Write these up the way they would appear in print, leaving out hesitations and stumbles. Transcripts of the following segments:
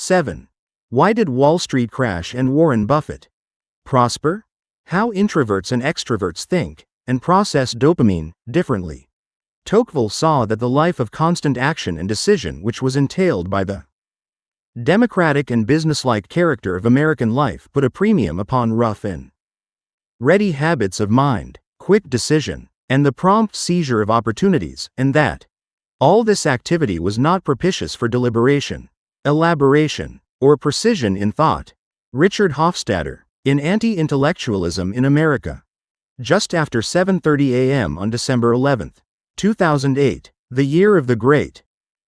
7. Why did Wall Street crash and Warren Buffett prosper? How introverts and extroverts think and process dopamine differently. Tocqueville saw that the life of constant action and decision which was entailed by the democratic and businesslike character of American life put a premium upon rough and ready habits of mind, quick decision, and the prompt seizure of opportunities, and that all this activity was not propitious for deliberation, elaboration, or precision in thought. Richard Hofstadter, in Anti-Intellectualism in America. Just after 7:30 a.m. on December 11, 2008, the year of the great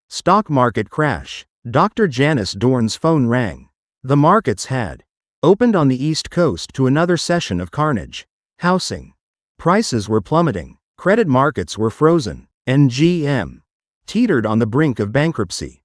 stock market crash, Dr. Janice Dorn's phone rang. The markets had opened on the East Coast to another session of carnage. Housing prices were plummeting, credit markets were frozen, and GM teetered on the brink of bankruptcy.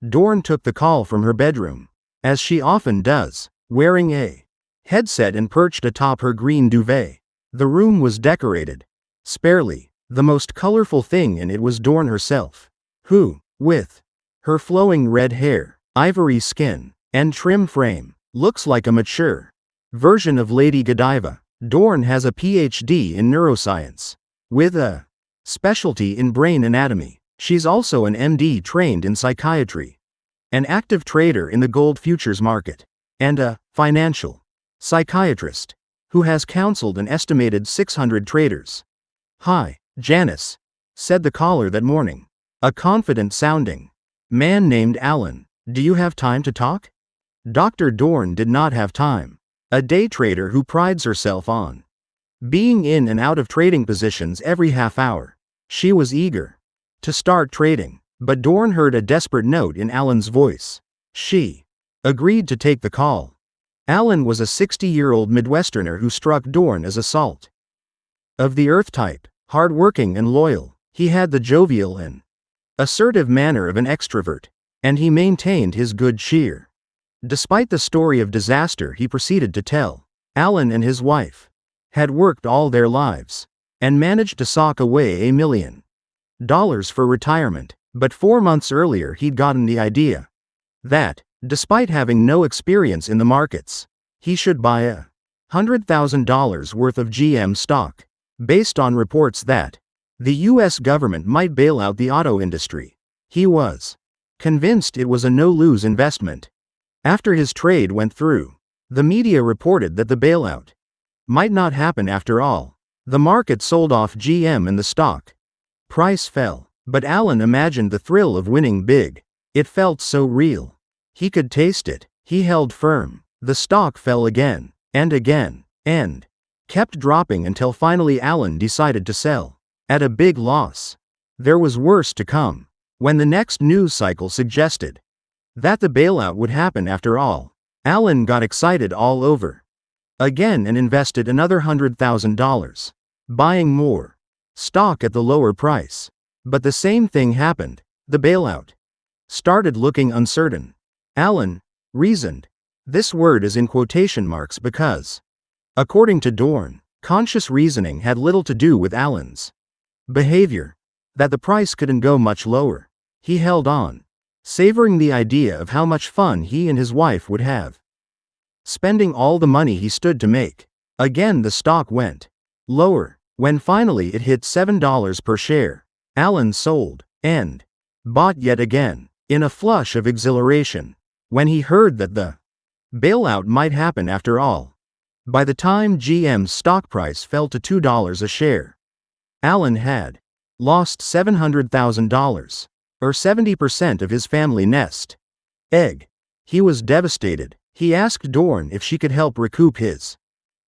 Dorn took the call from her bedroom, as she often does, wearing a headset and perched atop her green duvet. The room was decorated sparely. The most colorful thing in it was Dorn herself, who, with her flowing red hair, ivory skin, and trim frame, looks like a mature version of Lady Godiva. Dorn has a PhD in neuroscience, with a specialty in brain anatomy. She's also an MD trained in psychiatry, an active trader in the gold futures market, and a financial psychiatrist who has counseled an estimated 600 traders. "Hi, Janice," said the caller that morning. A confident-sounding man named Alan. "Do you have time to talk?" Dr. Dorn did not have time. A day trader who prides herself on being in and out of trading positions every half hour. She was eager to start trading, but Dorn heard a desperate note in Alan's voice. She agreed to take the call. Alan was a 60-year-old Midwesterner who struck Dorn as a salt of the earth type. Hard-working and loyal, he had the jovial and assertive manner of an extrovert, and he maintained his good cheer. Despite the story of disaster he proceeded to tell, Alan and his wife had worked all their lives and managed to sock away $1 million for retirement, but 4 months earlier he'd gotten the idea that, despite having no experience in the markets, he should buy $100,000 worth of GM stock, based on reports that the U.S. government might bail out the auto industry. He was convinced it was a no-lose investment. After his trade went through, the media reported that the bailout might not happen after all. The market sold off GM and the stock price fell, but Alan imagined the thrill of winning big. It felt so real. He could taste it. He held firm. The stock fell again, and kept dropping until finally Alan decided to sell, at a big loss. There was worse to come. When the next news cycle suggested that the bailout would happen after all, Alan got excited all over again and invested another $100,000, buying more stock at the lower price. But the same thing happened. The bailout started looking uncertain. Alan reasoned. This word is in quotation marks because, according to Dorn, conscious reasoning had little to do with Alan's behavior, that the price couldn't go much lower. He held on, savoring the idea of how much fun he and his wife would have, spending all the money he stood to make. Again the stock went lower. When finally it hit $7 per share, Alan sold, and bought yet again, in a flush of exhilaration, when he heard that the bailout might happen after all. By the time GM's stock price fell to $2 a share, Alan had lost $700,000, or 70% of his family nest egg. He was devastated. He asked Dorn if she could help recoup his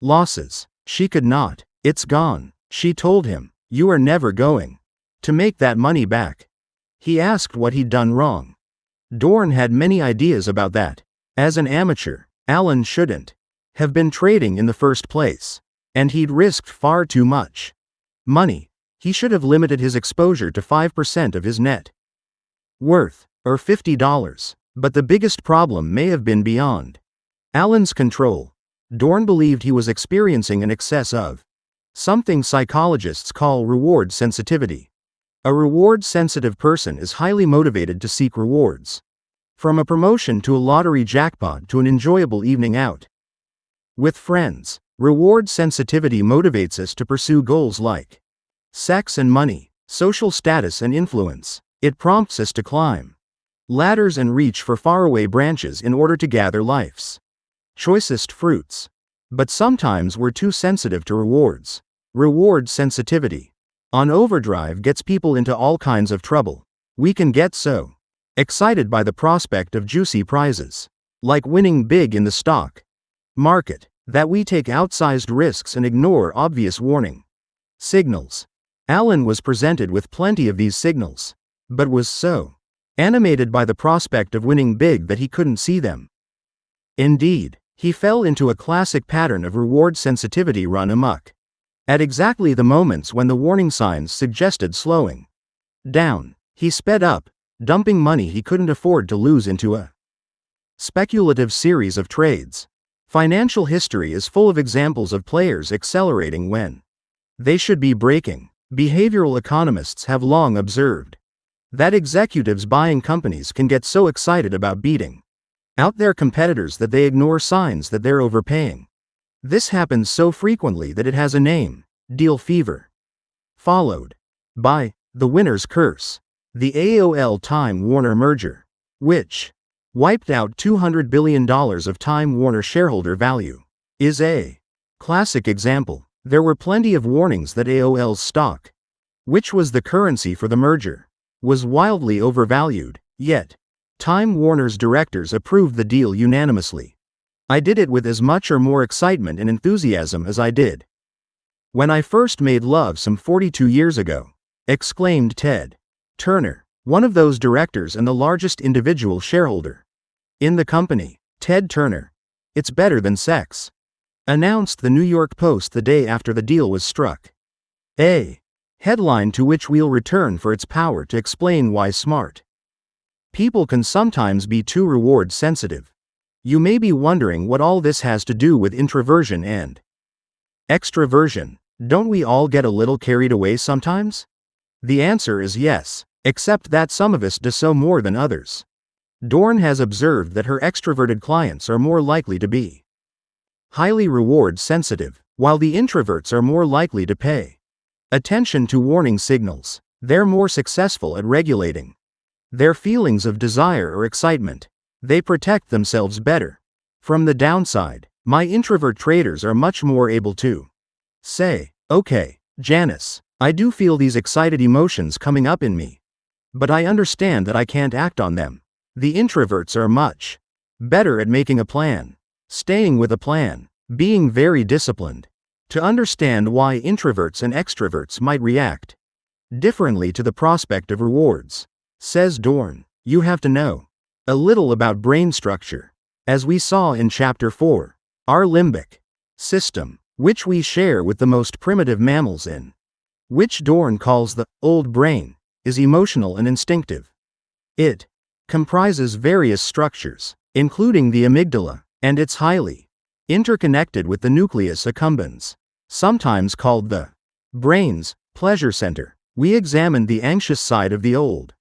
losses. She could not. "It's gone," she told him. "You are never going to make that money back." He asked what he'd done wrong. Dorn had many ideas about that. As an amateur, Alan shouldn't have been trading in the first place, and he'd risked far too much money. He should have limited his exposure to 5% of his net worth, or $50. But the biggest problem may have been beyond Alan's control. Dorn believed he was experiencing an excess of something psychologists call reward sensitivity. A reward-sensitive person is highly motivated to seek rewards From a promotion to a lottery jackpot to an enjoyable evening out with friends, reward sensitivity motivates us to pursue goals like sex and money, social status and influence. It prompts us to climb ladders and reach for faraway branches in order to gather life's choicest fruits. But sometimes we're too sensitive to rewards. Reward sensitivity on overdrive gets people into all kinds of trouble. We can get so excited by the prospect of juicy prizes, like winning big in the stock market, that we take outsized risks and ignore obvious warning signals. Alan was presented with plenty of these signals, but was so animated by the prospect of winning big that he couldn't see them. Indeed, he fell into a classic pattern of reward sensitivity run amok at exactly the moments when the warning signs suggested slowing down. He sped up, dumping money he couldn't afford to lose into a speculative series of trades. Financial history is full of examples of players accelerating when they should be braking. Behavioral economists have long observed that executives buying companies can get so excited about beating out their competitors that they ignore signs that they're overpaying. This happens so frequently that it has a name: deal fever. Followed by the winner's curse, the AOL-Time Warner merger, which wiped out $200 billion of Time Warner shareholder value, is a classic example. There were plenty of warnings that AOL's stock, which was the currency for the merger, was wildly overvalued, yet Time Warner's directors approved the deal unanimously. I did it with as much or more excitement and enthusiasm as I did when I first made love some 42 years ago, exclaimed Ted Turner, one of those directors and the largest individual shareholder in the company. Ted Turner, "It's better than sex," announced the New York Post the day after the deal was struck. A headline to which we'll return for its power to explain why smart people can sometimes be too reward sensitive. You may be wondering what all this has to do with introversion and extroversion. Don't we all get a little carried away sometimes? The answer is yes, except that some of us do so more than others. Dorn has observed that her extroverted clients are more likely to be highly reward sensitive, while the introverts are more likely to pay attention to warning signals. They're more successful at regulating their feelings of desire or excitement. They protect themselves better from the downside. My introvert traders are much more able to say, "Okay, Janice, I do feel these excited emotions coming up in me, but I understand that I can't act on them." The introverts are much better at making a plan, staying with a plan, being very disciplined. To understand why introverts and extroverts might react differently to the prospect of rewards, says Dorn, you have to know a little about brain structure. As we saw in Chapter 4, our limbic system, which we share with the most primitive mammals in, which Dorn calls the old brain, is emotional and instinctive. It comprises various structures, including the amygdala, and it's highly interconnected with the nucleus accumbens, sometimes called the brain's pleasure center. We examined the anxious side of the old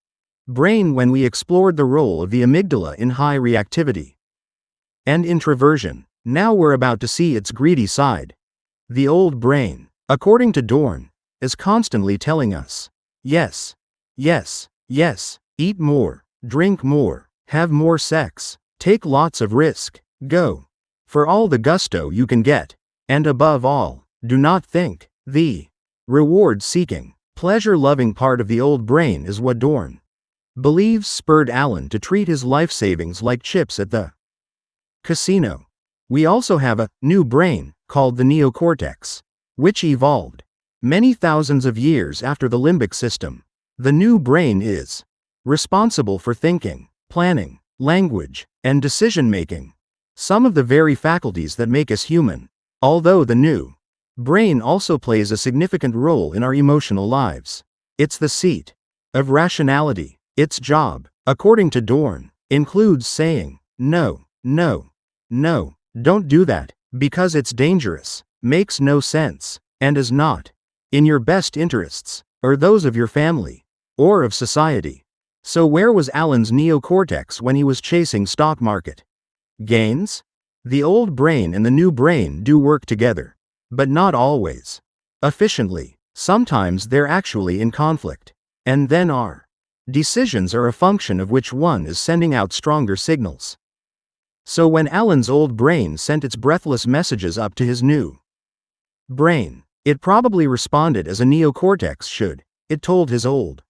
brain when we explored the role of the amygdala in high reactivity and introversion. Now we're about to see its greedy side. The old brain, according to Dorn, is constantly telling us, yes, yes, yes, eat more, drink more, have more sex, take lots of risk, go for all the gusto you can get, and above all, do not think. The reward-seeking, pleasure-loving part of the old brain is what Dorn believes spurred Alan to treat his life savings like chips at the casino. We also have a new brain, called the neocortex, which evolved many thousands of years after the limbic system. The new brain is responsible for thinking, planning, language, and decision-making, some of the very faculties that make us human. Although the new brain also plays a significant role in our emotional lives, it's the seat of rationality. Its job, according to Dorn, includes saying, no, no, no, don't do that, because it's dangerous, makes no sense, and is not in your best interests, or those of your family, or of society. So where was Alan's neocortex when he was chasing stock market gains? The old brain and the new brain do work together, but not always efficiently. Sometimes they're actually in conflict. And then our decisions are a function of which one is sending out stronger signals. So when Alan's old brain sent its breathless messages up to his new brain, it probably responded as a neocortex should. It told his old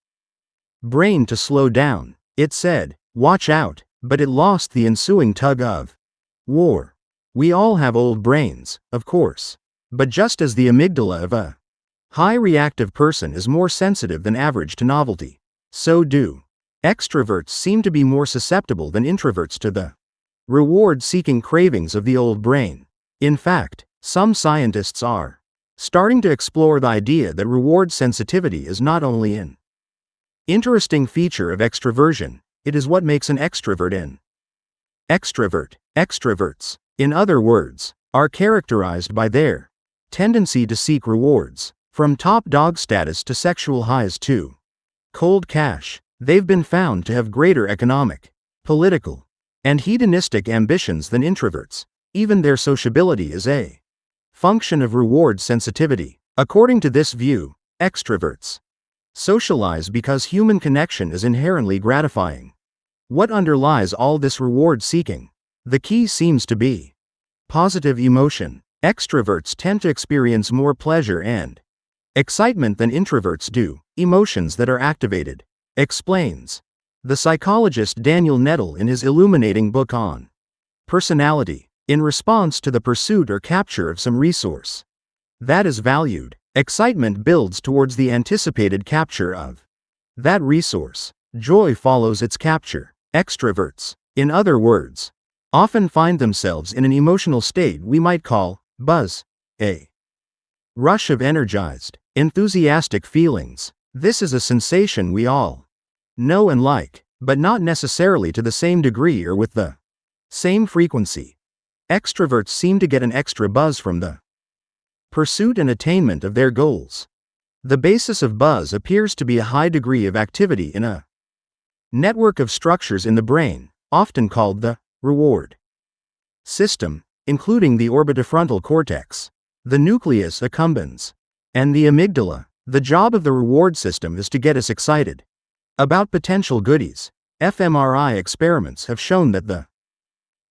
brain to slow down. It said, "Watch out," but it lost the ensuing tug of war. We all have old brains, of course. But just as the amygdala of a high reactive person is more sensitive than average to novelty, so do extroverts seem to be more susceptible than introverts to the reward-seeking cravings of the old brain. In fact, some scientists are starting to explore the idea that reward sensitivity is not only an interesting feature of extroversion, it is what makes an extrovert an extrovert. Extroverts, in other words, are characterized by their tendency to seek rewards, from top dog status to sexual highs to cold cash. They've been found to have greater economic, political, and hedonistic ambitions than introverts. Even their sociability is a function of reward sensitivity. According to this view, extroverts socialize because human connection is inherently gratifying. What underlies all this reward seeking? The key seems to be positive emotion. Extroverts tend to experience more pleasure and excitement than introverts do, emotions that are activated, explains the psychologist Daniel Nettle in his illuminating book on personality. In response to the pursuit or capture of some resource that is valued, excitement builds towards the anticipated capture of that resource. Joy follows its capture. Extroverts, in other words, often find themselves in an emotional state we might call buzz, a rush of energized, enthusiastic feelings. This is a sensation we all know and like, but not necessarily to the same degree or with the same frequency. Extroverts seem to get an extra buzz from the pursuit and attainment of their goals. The basis of buzz appears to be a high degree of activity in a network of structures in the brain, often called the reward system, including the orbitofrontal cortex, the nucleus accumbens, and the amygdala. The job of the reward system is to get us excited about potential goodies. fMRI experiments have shown that the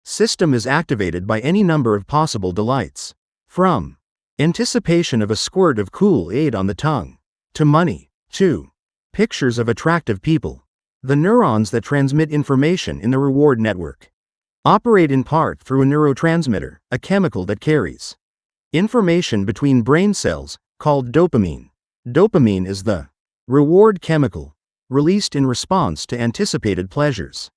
system is activated by any number of possible delights, from anticipation of a squirt of cool aid on the tongue, to money, to pictures of attractive people. The neurons that transmit information in the reward network operate in part through a neurotransmitter, a chemical that carries information between brain cells, called dopamine. Dopamine is the reward chemical, released in response to anticipated pleasures.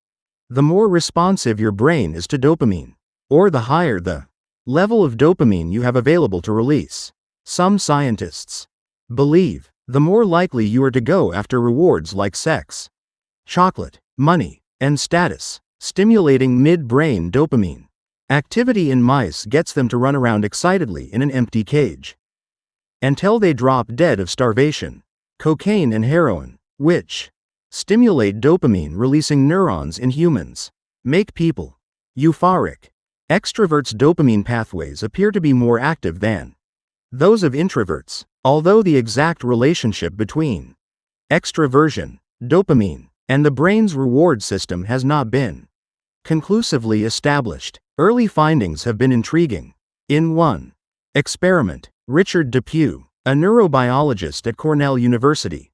The more responsive your brain is to dopamine, or the higher the level of dopamine you have available to release. Some scientists believe the more likely you are to go after rewards like sex, chocolate, money, and status. Stimulating mid-brain dopamine activity in mice gets them to run around excitedly in an empty cage until they drop dead of starvation. Cocaine and heroin, which stimulate dopamine-releasing neurons in humans, make people euphoric. Extroverts' dopamine pathways appear to be more active than those of introverts, although the exact relationship between extroversion, dopamine, and the brain's reward system has not been conclusively established. Early findings have been intriguing. In one experiment, Richard Depew, a neurobiologist at Cornell University,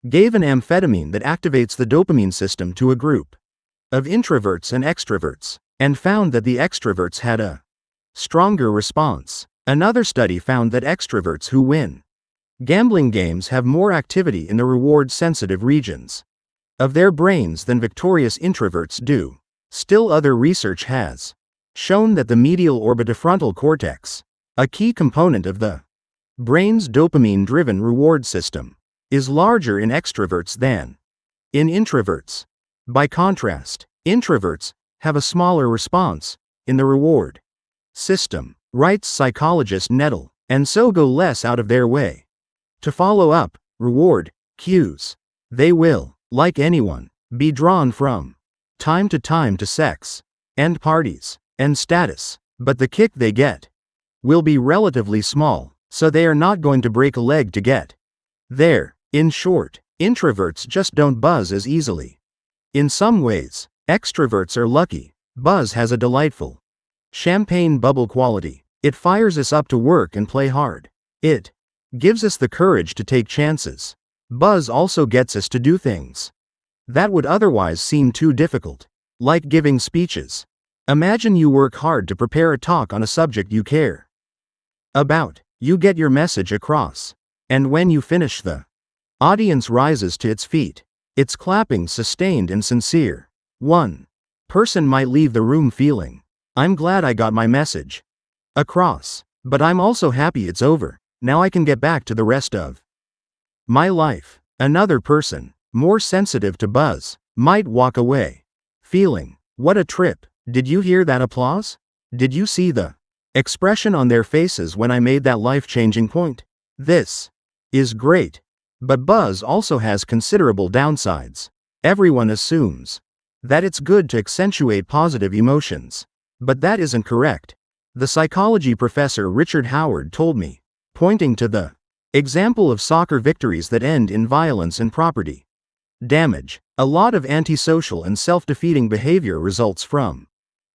gave an amphetamine that activates the dopamine system to a group of introverts and extroverts, and found that the extroverts had a stronger response. Another study found that extroverts who win gambling games have more activity in the reward-sensitive regions of their brains than victorious introverts do. Still, other research has shown that the medial orbitofrontal cortex, a key component of the brain's dopamine-driven reward system, is larger in extroverts than in introverts. By contrast, introverts have a smaller response in the reward system, writes psychologist Nettle, and so go less out of their way to follow up reward cues. They will, like anyone, be drawn from time to sex, and parties, and status, but the kick they get will be relatively small, so they are not going to break a leg to get there. In short, introverts just don't buzz as easily. In some ways, extroverts are lucky. Buzz has a delightful champagne bubble quality. It fires us up to work and play hard. It gives us the courage to take chances. Buzz also gets us to do things that would otherwise seem too difficult, like giving speeches. Imagine you work hard to prepare a talk on a subject you care about. You get your message across, and when you finish, the audience rises to its feet. It's clapping, sustained and sincere. One person might leave the room feeling, "I'm glad I got my message across, but I'm also happy it's over. Now I can get back to the rest of my life." Another person, more sensitive to buzz, might walk away feeling, "What a trip. Did you hear that applause? Did you see the expression on their faces when I made that life-changing point? This is great." But buzz also has considerable downsides. Everyone assumes that it's good to accentuate positive emotions. But that isn't correct. The psychology professor Richard Howard told me, pointing to the example of soccer victories that end in violence and property damage. A lot of antisocial and self-defeating behavior results from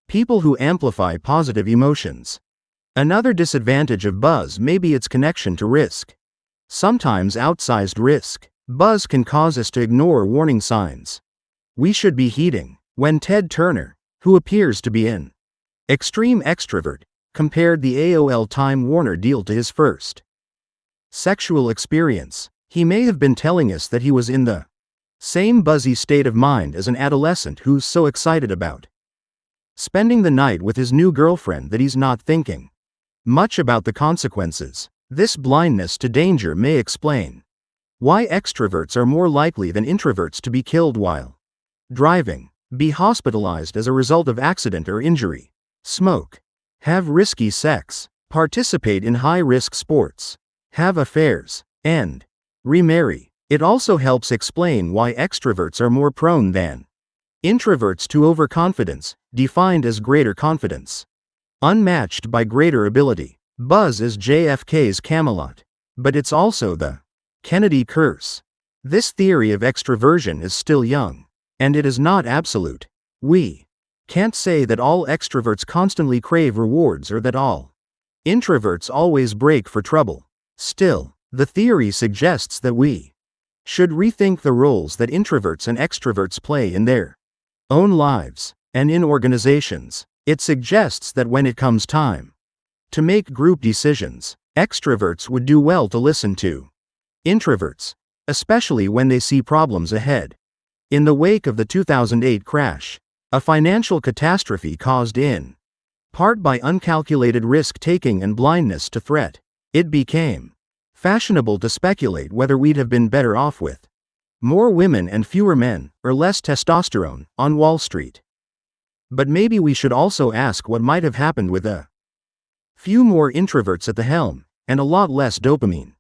people who amplify positive emotions. Another disadvantage of buzz may be its connection to risk. Sometimes outsized risk. Buzz can cause us to ignore warning signs we should be heeding. When Ted Turner, who appears to be an extreme extrovert, compared the AOL Time Warner deal to his first sexual experience, he may have been telling us that he was in the same buzzy state of mind as an adolescent who's so excited about spending the night with his new girlfriend that he's not thinking much about the consequences. This blindness to danger may explain why extroverts are more likely than introverts to be killed while driving, be hospitalized as a result of accident or injury, smoke, have risky sex, participate in high-risk sports, have affairs, and remarry. It also helps explain why extroverts are more prone than introverts to overconfidence, defined as greater confidence, unmatched by greater ability. Buzz is JFK's Camelot, but it's also the Kennedy curse. This theory of extroversion is still young, and it is not absolute. We can't say that all extroverts constantly crave rewards or that all introverts always break for trouble. Still, the theory suggests that we should rethink the roles that introverts and extroverts play in their own lives and in organizations. It suggests that when it comes time to make group decisions, extroverts would do well to listen to introverts, especially when they see problems ahead. In the wake of the 2008 crash, a financial catastrophe caused in part by uncalculated risk-taking and blindness to threat, it became fashionable to speculate whether we'd have been better off with more women and fewer men, or less testosterone, on Wall Street. But maybe we should also ask what might have happened with a few more introverts at the helm, and a lot less dopamine.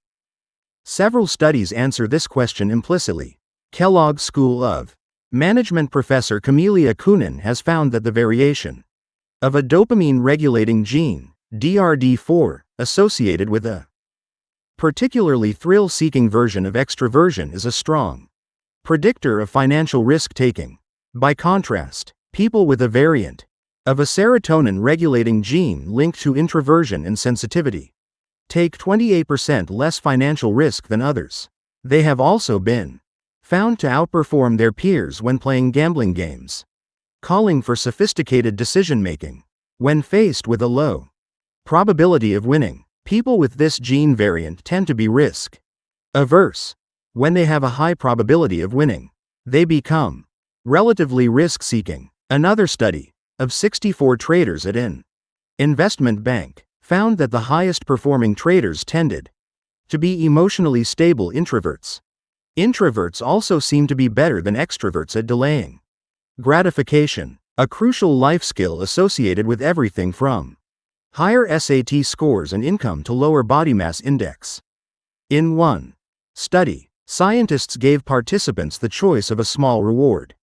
Several studies answer this question implicitly. Kellogg School of Management professor Camelia Kunin has found that the variation of a dopamine-regulating gene, DRD4, associated with a particularly thrill-seeking version of extroversion is a strong predictor of financial risk-taking. By contrast, people with a variant of a serotonin-regulating gene linked to introversion and sensitivity take 28% less financial risk than others. They have also been found to outperform their peers when playing gambling games, calling for sophisticated decision-making. When faced with a low probability of winning, people with this gene variant tend to be risk-averse. When they have a high probability of winning, they become relatively risk-seeking. Another study of 64 traders at an investment bank found that the highest-performing traders tended to be emotionally stable introverts. Introverts also seem to be better than extroverts at delaying gratification, a crucial life skill associated with everything from higher SAT scores and income to lower body mass index. In one study, scientists gave participants the choice of a small reward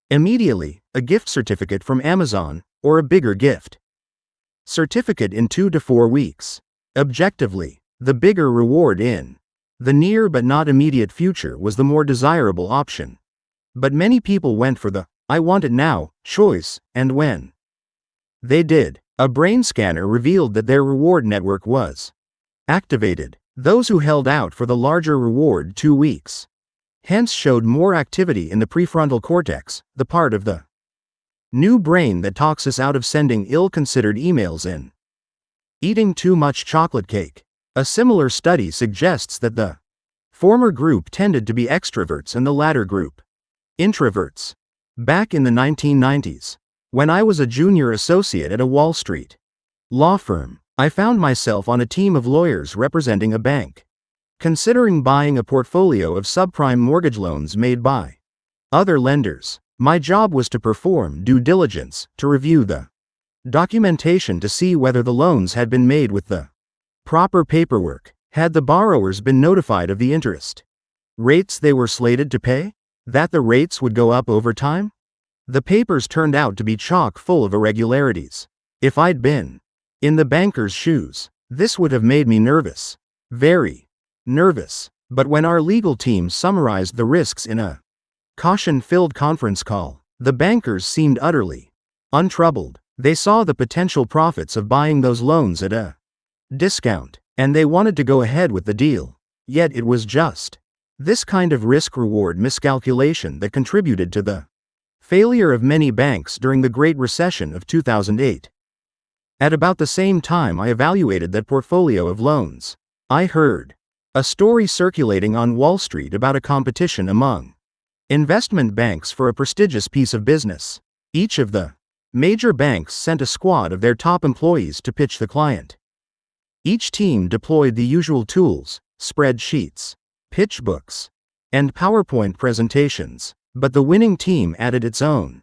Immediately, a gift certificate from Amazon, or a bigger gift certificate in 2 to 4 weeks. Objectively, the bigger reward in the near but not immediate future was the more desirable option. But many people went for the "I want it now" choice, and when they did, a brain scanner revealed that their reward network was activated. Those who held out for the larger reward 2 weeks hence showed more activity in the prefrontal cortex, the part of the new brain that talks us out of sending ill-considered emails in eating too much chocolate cake. A similar study suggests that the former group tended to be extroverts and the latter group introverts. Back in the 1990s, when I was a junior associate at a Wall Street law firm, I found myself on a team of lawyers representing a bank considering buying a portfolio of subprime mortgage loans made by other lenders. My job was to perform due diligence, to review the documentation to see whether the loans had been made with the proper paperwork. Had the borrowers been notified of the interest rates they were slated to pay? That the rates would go up over time? The papers turned out to be chock full of irregularities. If I'd been in the banker's shoes, this would have made me nervous. Very nervous. But when our legal team summarized the risks in a caution-filled conference call, the bankers seemed utterly untroubled. They saw the potential profits of buying those loans at a discount, and they wanted to go ahead with the deal. Yet it was just this kind of risk-reward miscalculation that contributed to the failure of many banks during the Great Recession of 2008. At about the same time I evaluated that portfolio of loans, I heard a story circulating on Wall Street about a competition among investment banks for a prestigious piece of business. Each of the major banks sent a squad of their top employees to pitch the client. Each team deployed the usual tools, spreadsheets, pitch books, and PowerPoint presentations, but the winning team added its own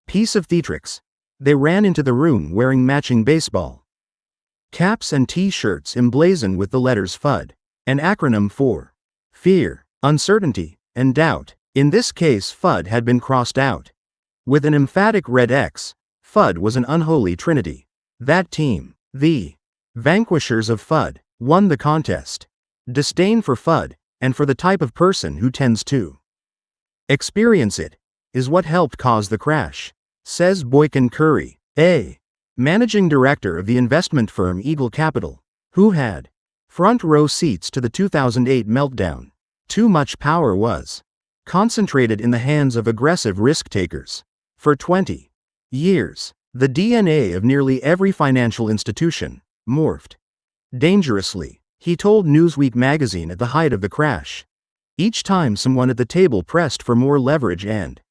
piece of theatrics. They ran into the room wearing matching baseball caps and T-shirts emblazoned with the letters FUD, an acronym for fear, uncertainty, and doubt. In this case, FUD had been crossed out with an emphatic red X. FUD was an unholy trinity. That team, the vanquishers of FUD, won the contest. Disdain for FUD, and for the type of person who tends to experience it, is what helped cause the crash, says Boykin Curry, a managing director of the investment firm Eagle Capital, who had front row seats to the 2008 meltdown. Too much power was concentrated in the hands of aggressive risk-takers. For 20 years, the DNA of nearly every financial institution morphed dangerously, he told Newsweek magazine at the height of the crash. Each time someone at the table pressed for more leverage and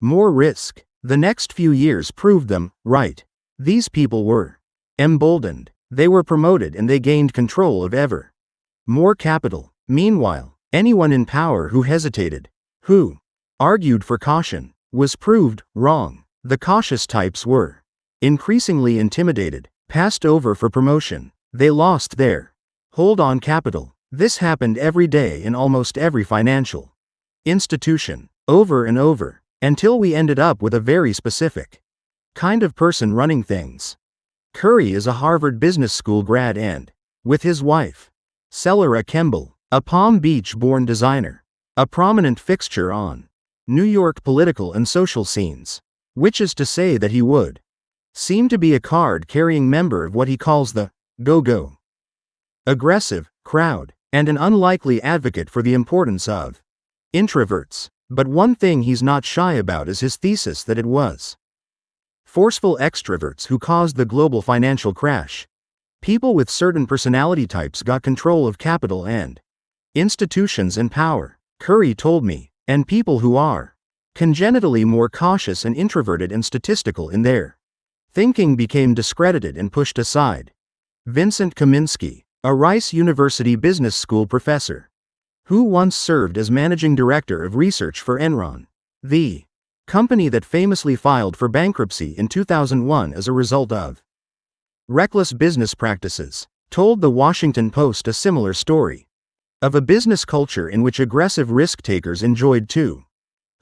more risk, the next few years proved them right. These people were emboldened, they were promoted, and they gained control of ever more capital. Meanwhile, anyone in power who hesitated, who argued for caution, was proved wrong. The cautious types were increasingly intimidated, passed over for promotion. They lost their hold on capital. This happened every day in almost every financial institution, over and over, until we ended up with a very specific kind of person running things. Curry is a Harvard Business School grad and, with his wife, Celera Kemble, a Palm Beach-born designer, a prominent fixture on New York political and social scenes, which is to say that he would seem to be a card-carrying member of what he calls the go-go aggressive crowd, and an unlikely advocate for the importance of introverts. But one thing he's not shy about is his thesis that it was forceful extroverts who caused the global financial crash. People with certain personality types got control of capital and institutions and power, Curry told me, and people who are congenitally more cautious and introverted and statistical in their thinking became discredited and pushed aside. Vincent Kaminsky, a Rice University Business School professor, who once served as managing director of research for Enron, the company that famously filed for bankruptcy in 2001 as a result of reckless business practices, told the Washington Post a similar story of a business culture in which aggressive risk-takers enjoyed too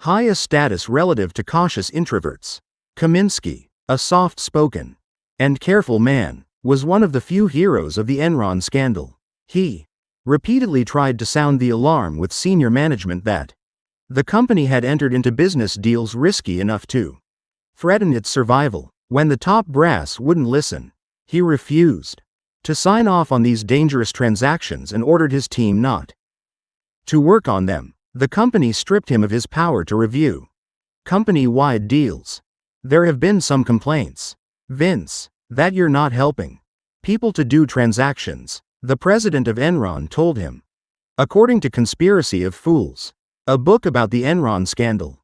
high a status relative to cautious introverts. Kaminsky, a soft-spoken and careful man, was one of the few heroes of the Enron scandal. He repeatedly tried to sound the alarm with senior management that the company had entered into business deals risky enough to threaten its survival. When the top brass wouldn't listen, he refused to sign off on these dangerous transactions and ordered his team not to work on them. The company stripped him of his power to review company-wide deals. There have been some complaints, Vince, that you're not helping people to do transactions, the president of Enron told him. According to Conspiracy of Fools, a book about the Enron scandal.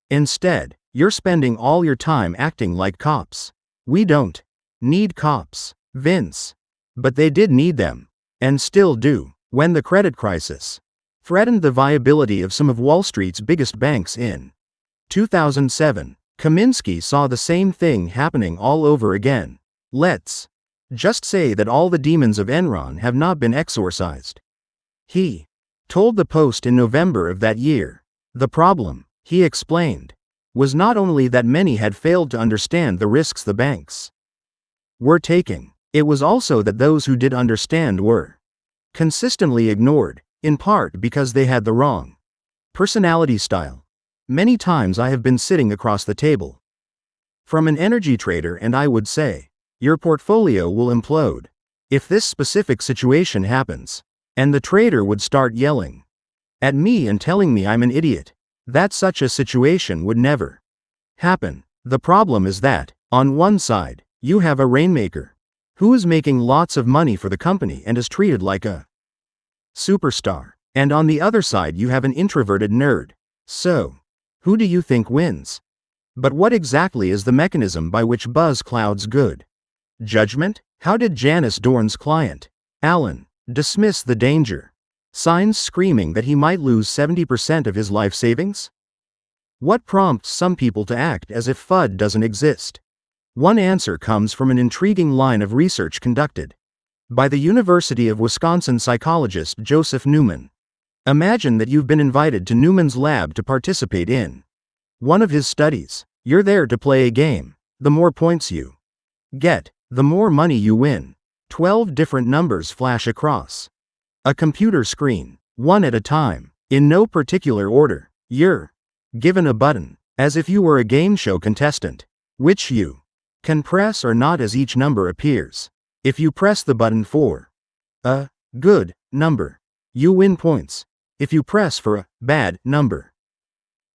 Instead, you're spending all your time acting like cops. We don't need cops, Vince. But they did need them, and still do. When the credit crisis threatened the viability of some of Wall Street's biggest banks in 2007, Kaminsky saw the same thing happening all over again. Let's just say that all the demons of Enron have not been exorcised, he told the Post in November of that year. The problem, he explained, was not only that many had failed to understand the risks the banks were taking, it was also that those who did understand were consistently ignored, in part because they had the wrong personality style. Many times I have been sitting across the table from an energy trader and I would say, your portfolio will implode if this specific situation happens. And the trader would start yelling at me and telling me I'm an idiot, that such a situation would never happen. The problem is that, on one side, you have a rainmaker who is making lots of money for the company and is treated like a superstar. And on the other side you have an introverted nerd. So, who do you think wins? But what exactly is the mechanism by which buzz clouds good judgment? How did Janice Dorn's client, Alan, dismiss the danger signs screaming that he might lose 70% of his life savings? What prompts some people to act as if FUD doesn't exist? One answer comes from an intriguing line of research conducted by the University of Wisconsin psychologist Joseph Newman. Imagine that you've been invited to Newman's lab to participate in one of his studies. You're there to play a game. The more points you get, the more money you win. 12 different numbers flash across a computer screen, one at a time, in no particular order. You're given a button, as if you were a game show contestant, which you can press or not as each number appears. If you press the button for a good number, you win points. If you press for a bad number,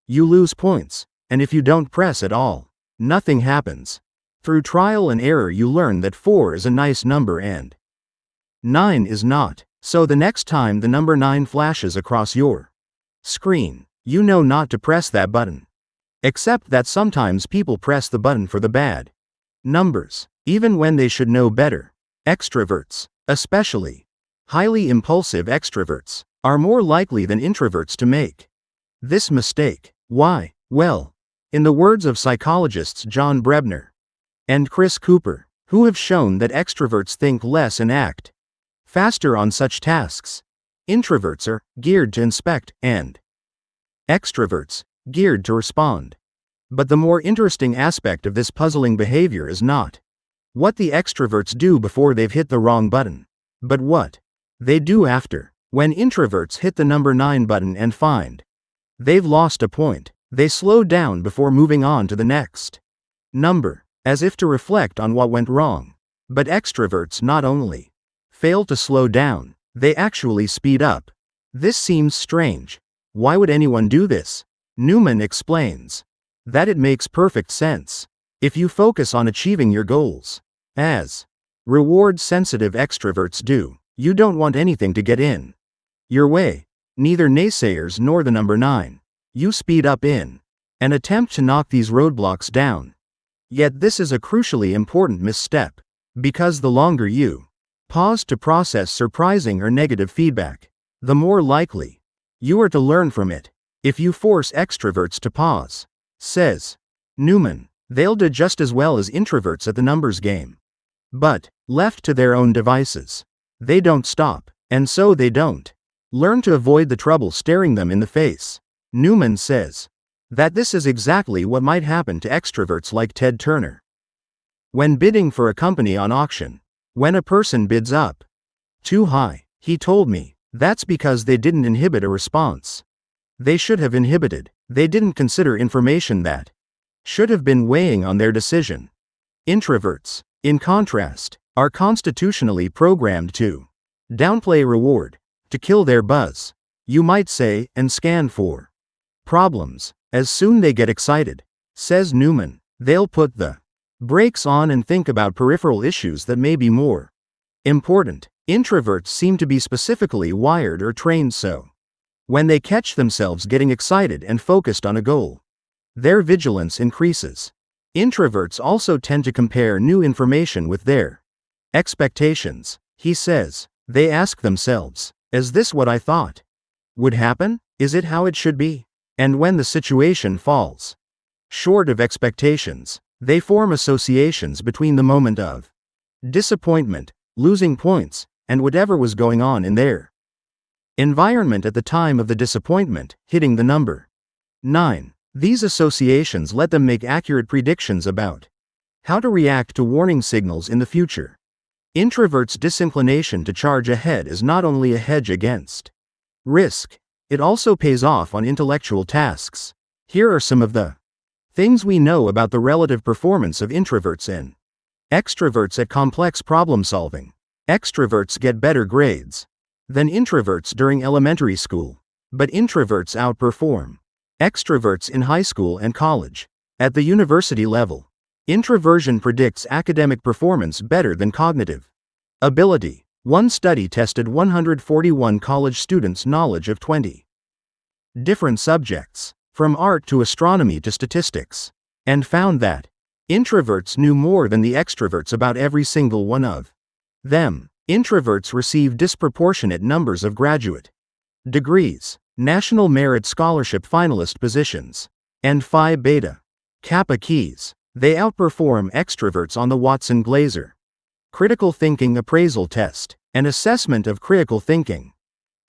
you lose points. And if you don't press at all, nothing happens. Through trial and error you learn that 4 is a nice number and 9 is not. So the next time the number 9 flashes across your screen, you know not to press that button. Except that sometimes people press the button for the bad numbers, even when they should know better. Extroverts, especially highly impulsive extroverts, are more likely than introverts to make this mistake. Why? Well, in the words of psychologists John Brebner and Chris Cooper, who have shown that extroverts think less and act faster on such tasks. Introverts are geared to inspect, and extroverts geared to respond. But the more interesting aspect of this puzzling behavior is not what the extroverts do before they've hit the wrong button, but what they do after. When introverts hit the number 9 button and find they've lost a point, they slow down before moving on to the next number, as if to reflect on what went wrong. But extroverts not only fail to slow down, they actually speed up. This seems strange. Why would anyone do this? Newman explains that it makes perfect sense. If you focus on achieving your goals, as reward-sensitive extroverts do, you don't want anything to get in your way, neither naysayers nor the number 9. You speed up in an attempt to knock these roadblocks down. Yet this is a crucially important misstep, because the longer you pause to process surprising or negative feedback, the more likely you are to learn from it. If you force extroverts to pause, says Newman, they'll do just as well as introverts at the numbers game. But, left to their own devices, they don't stop, and so they don't learn to avoid the trouble staring them in the face. Newman says that this is exactly what might happen to extroverts like Ted Turner. When bidding for a company on auction, when a person bids up too high, he told me, that's because they didn't inhibit a response. They should have inhibited. They didn't consider information that should have been weighing on their decision. Introverts, in contrast, are constitutionally programmed to downplay reward, to kill their buzz, you might say, and scan for problems. As soon they get excited, says Newman, they'll put the brakes on and think about peripheral issues that may be more important. Introverts seem to be specifically wired or trained so. When they catch themselves getting excited and focused on a goal, their vigilance increases. Introverts also tend to compare new information with their expectations. He says, they ask themselves, is this what I thought would happen? Is it how it should be? And when the situation falls short of expectations, they form associations between the moment of disappointment, losing points, and whatever was going on in their environment at the time of the disappointment, hitting the number 9. These associations let them make accurate predictions about how to react to warning signals in the future. Introverts' disinclination to charge ahead is not only a hedge against risk, it also pays off on intellectual tasks. Here are some of the things we know about the relative performance of introverts and extroverts at complex problem solving. Extroverts get better grades than introverts during elementary school, but introverts outperform extroverts in high school and college. At the university level, introversion predicts academic performance better than cognitive ability. One study tested 141 college students' knowledge of 20 different subjects, from art to astronomy to statistics, and found that introverts knew more than the extroverts about every single one of them. Introverts receive disproportionate numbers of graduate degrees, National Merit Scholarship finalist positions, and Phi Beta Kappa keys. They outperform extroverts on the Watson-Glaser critical thinking appraisal test, an assessment of critical thinking,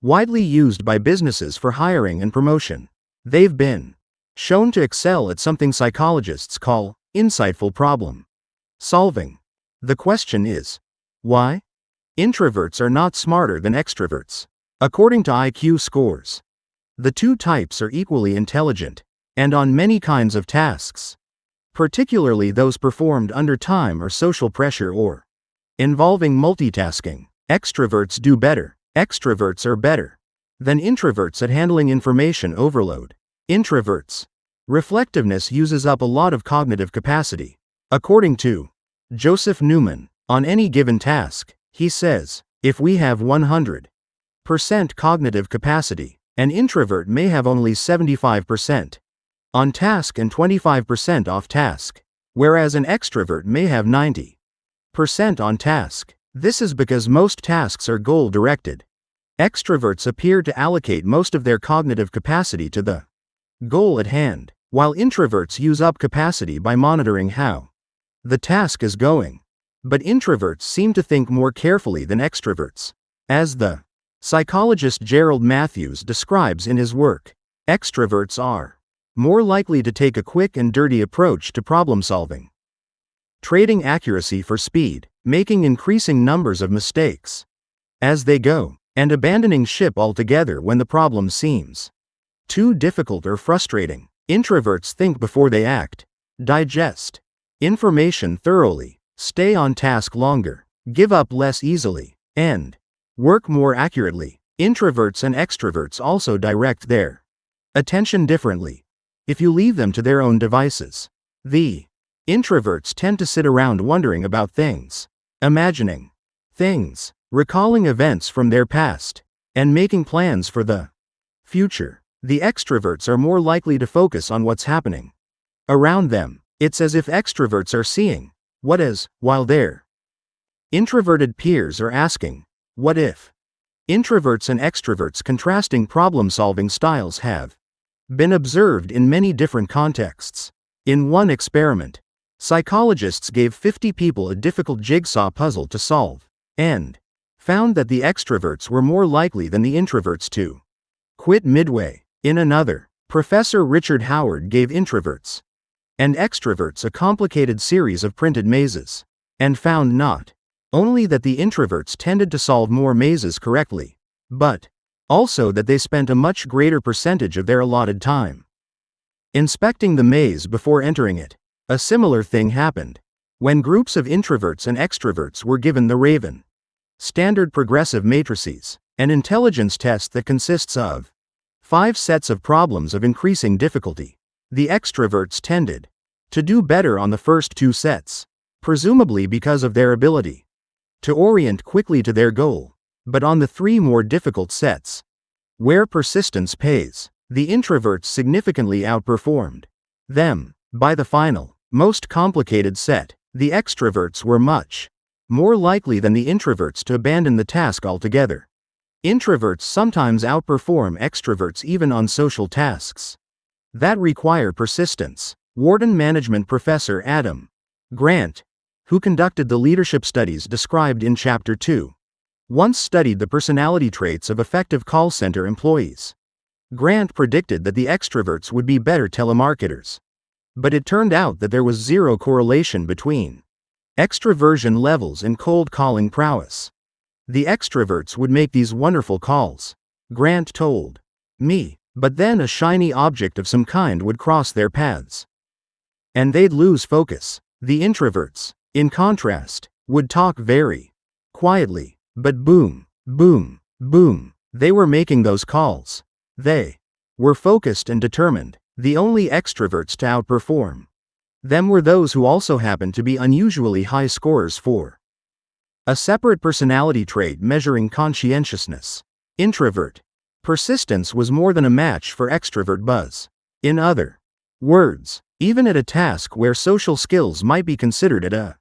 widely used by businesses for hiring and promotion. They've been shown to excel at something psychologists call insightful problem solving. The question is, why? Introverts are not smarter than extroverts. According to IQ scores, the two types are equally intelligent, and on many kinds of tasks, particularly those performed under time or social pressure or involving multitasking. Extroverts do better. Extroverts are better than introverts at handling information overload. Introverts' reflectiveness uses up a lot of cognitive capacity. According to Joseph Newman, on any given task, he says, if we have 100% cognitive capacity, an introvert may have only 75% on task and 25% off task, whereas an extrovert may have 90% on task. This is because most tasks are goal-directed. Extroverts appear to allocate most of their cognitive capacity to the goal at hand, while introverts use up capacity by monitoring how the task is going. But introverts seem to think more carefully than extroverts. As the psychologist Gerald Matthews describes in his work, extroverts are more likely to take a quick and dirty approach to problem solving, trading accuracy for speed, making increasing numbers of mistakes as they go, and abandoning ship altogether when the problem seems too difficult or frustrating. Introverts think before they act, digest information thoroughly, stay on task longer, give up less easily, and work more accurately. Introverts and extroverts also direct their attention differently. If you leave them to their own devices, the introverts tend to sit around wondering about things, imagining things, recalling events from their past, and making plans for the future. The extroverts are more likely to focus on what's happening around them. It's as if extroverts are seeing what is, while their introverted peers are asking, what if? Introverts and extroverts' contrasting problem-solving styles have been observed in many different contexts. In one experiment, psychologists gave 50 people a difficult jigsaw puzzle to solve, and found that the extroverts were more likely than the introverts to quit midway. In another, Professor Richard Howard gave introverts and extroverts a complicated series of printed mazes, and found not only that the introverts tended to solve more mazes correctly, but also that they spent a much greater percentage of their allotted time inspecting the maze before entering it. A similar thing happened when groups of introverts and extroverts were given the Raven standard progressive matrices, an intelligence test that consists of 5 sets of problems of increasing difficulty. The extroverts tended to do better on the first 2 sets, presumably because of their ability to orient quickly to their goal, but on the 3 more difficult sets, where persistence pays, the introverts significantly outperformed them. By the final, most complicated set, the extroverts were much more likely than the introverts to abandon the task altogether. Introverts sometimes outperform extroverts even on social tasks that require persistence. Wharton management professor Adam Grant, who conducted the leadership studies described in Chapter 2, once studied the personality traits of effective call center employees. Grant predicted that the extroverts would be better telemarketers. But it turned out that there was zero correlation between extroversion levels and cold calling prowess. The extroverts would make these wonderful calls, Grant told me, but then a shiny object of some kind would cross their paths, and they'd lose focus. The introverts, in contrast, would talk very quietly, but boom, boom, boom, they were making those calls. They were focused and determined. The only extroverts to outperform them were those who also happened to be unusually high scorers for a separate personality trait measuring conscientiousness. Introvert persistence was more than a match for extrovert buzz. In other words, even at a task where social skills might be considered at a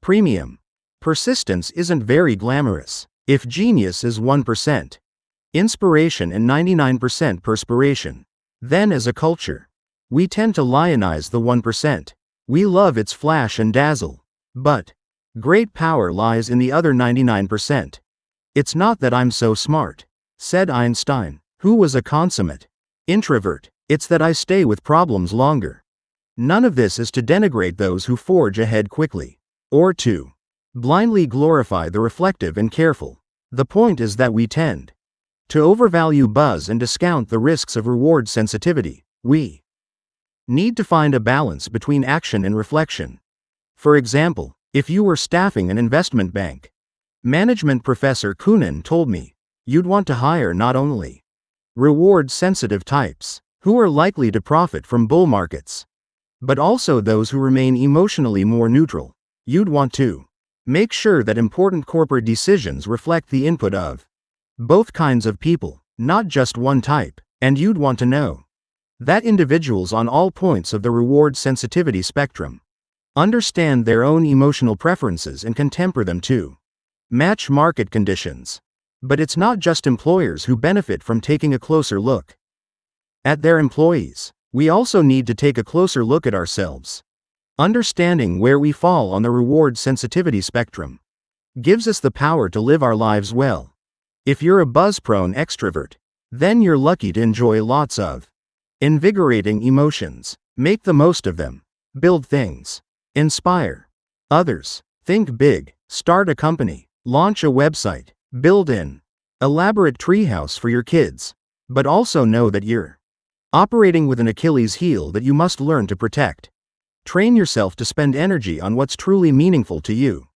premium, persistence isn't very glamorous. If genius is 1% inspiration and 99% perspiration, then as a culture, we tend to lionize the 1%. We love its flash and dazzle. But great power lies in the other 99%. It's not that I'm so smart, said Einstein, who was a consummate introvert. It's that I stay with problems longer. None of this is to denigrate those who forge ahead quickly, or to blindly glorify the reflective and careful. The point is that we tend to overvalue buzz and discount the risks of reward sensitivity. We need to find a balance between action and reflection. For example, if you were staffing an investment bank, management professor Kunin told me, you'd want to hire not only reward-sensitive types, who are likely to profit from bull markets, but also those who remain emotionally more neutral. You'd want to make sure that important corporate decisions reflect the input of both kinds of people, not just one type, and you'd want to know that individuals on all points of the reward sensitivity spectrum understand their own emotional preferences and can temper them to match market conditions. But it's not just employers who benefit from taking a closer look at their employees. We also need to take a closer look at ourselves. Understanding where we fall on the reward sensitivity spectrum gives us the power to live our lives well. If you're a buzz-prone extrovert, then you're lucky to enjoy lots of invigorating emotions. Make the most of them. Build things. Inspire others. Think big. Start a company. Launch a website. Build an elaborate treehouse for your kids. But also know that you're operating with an Achilles heel that you must learn to protect. Train yourself to spend energy on what's truly meaningful to you,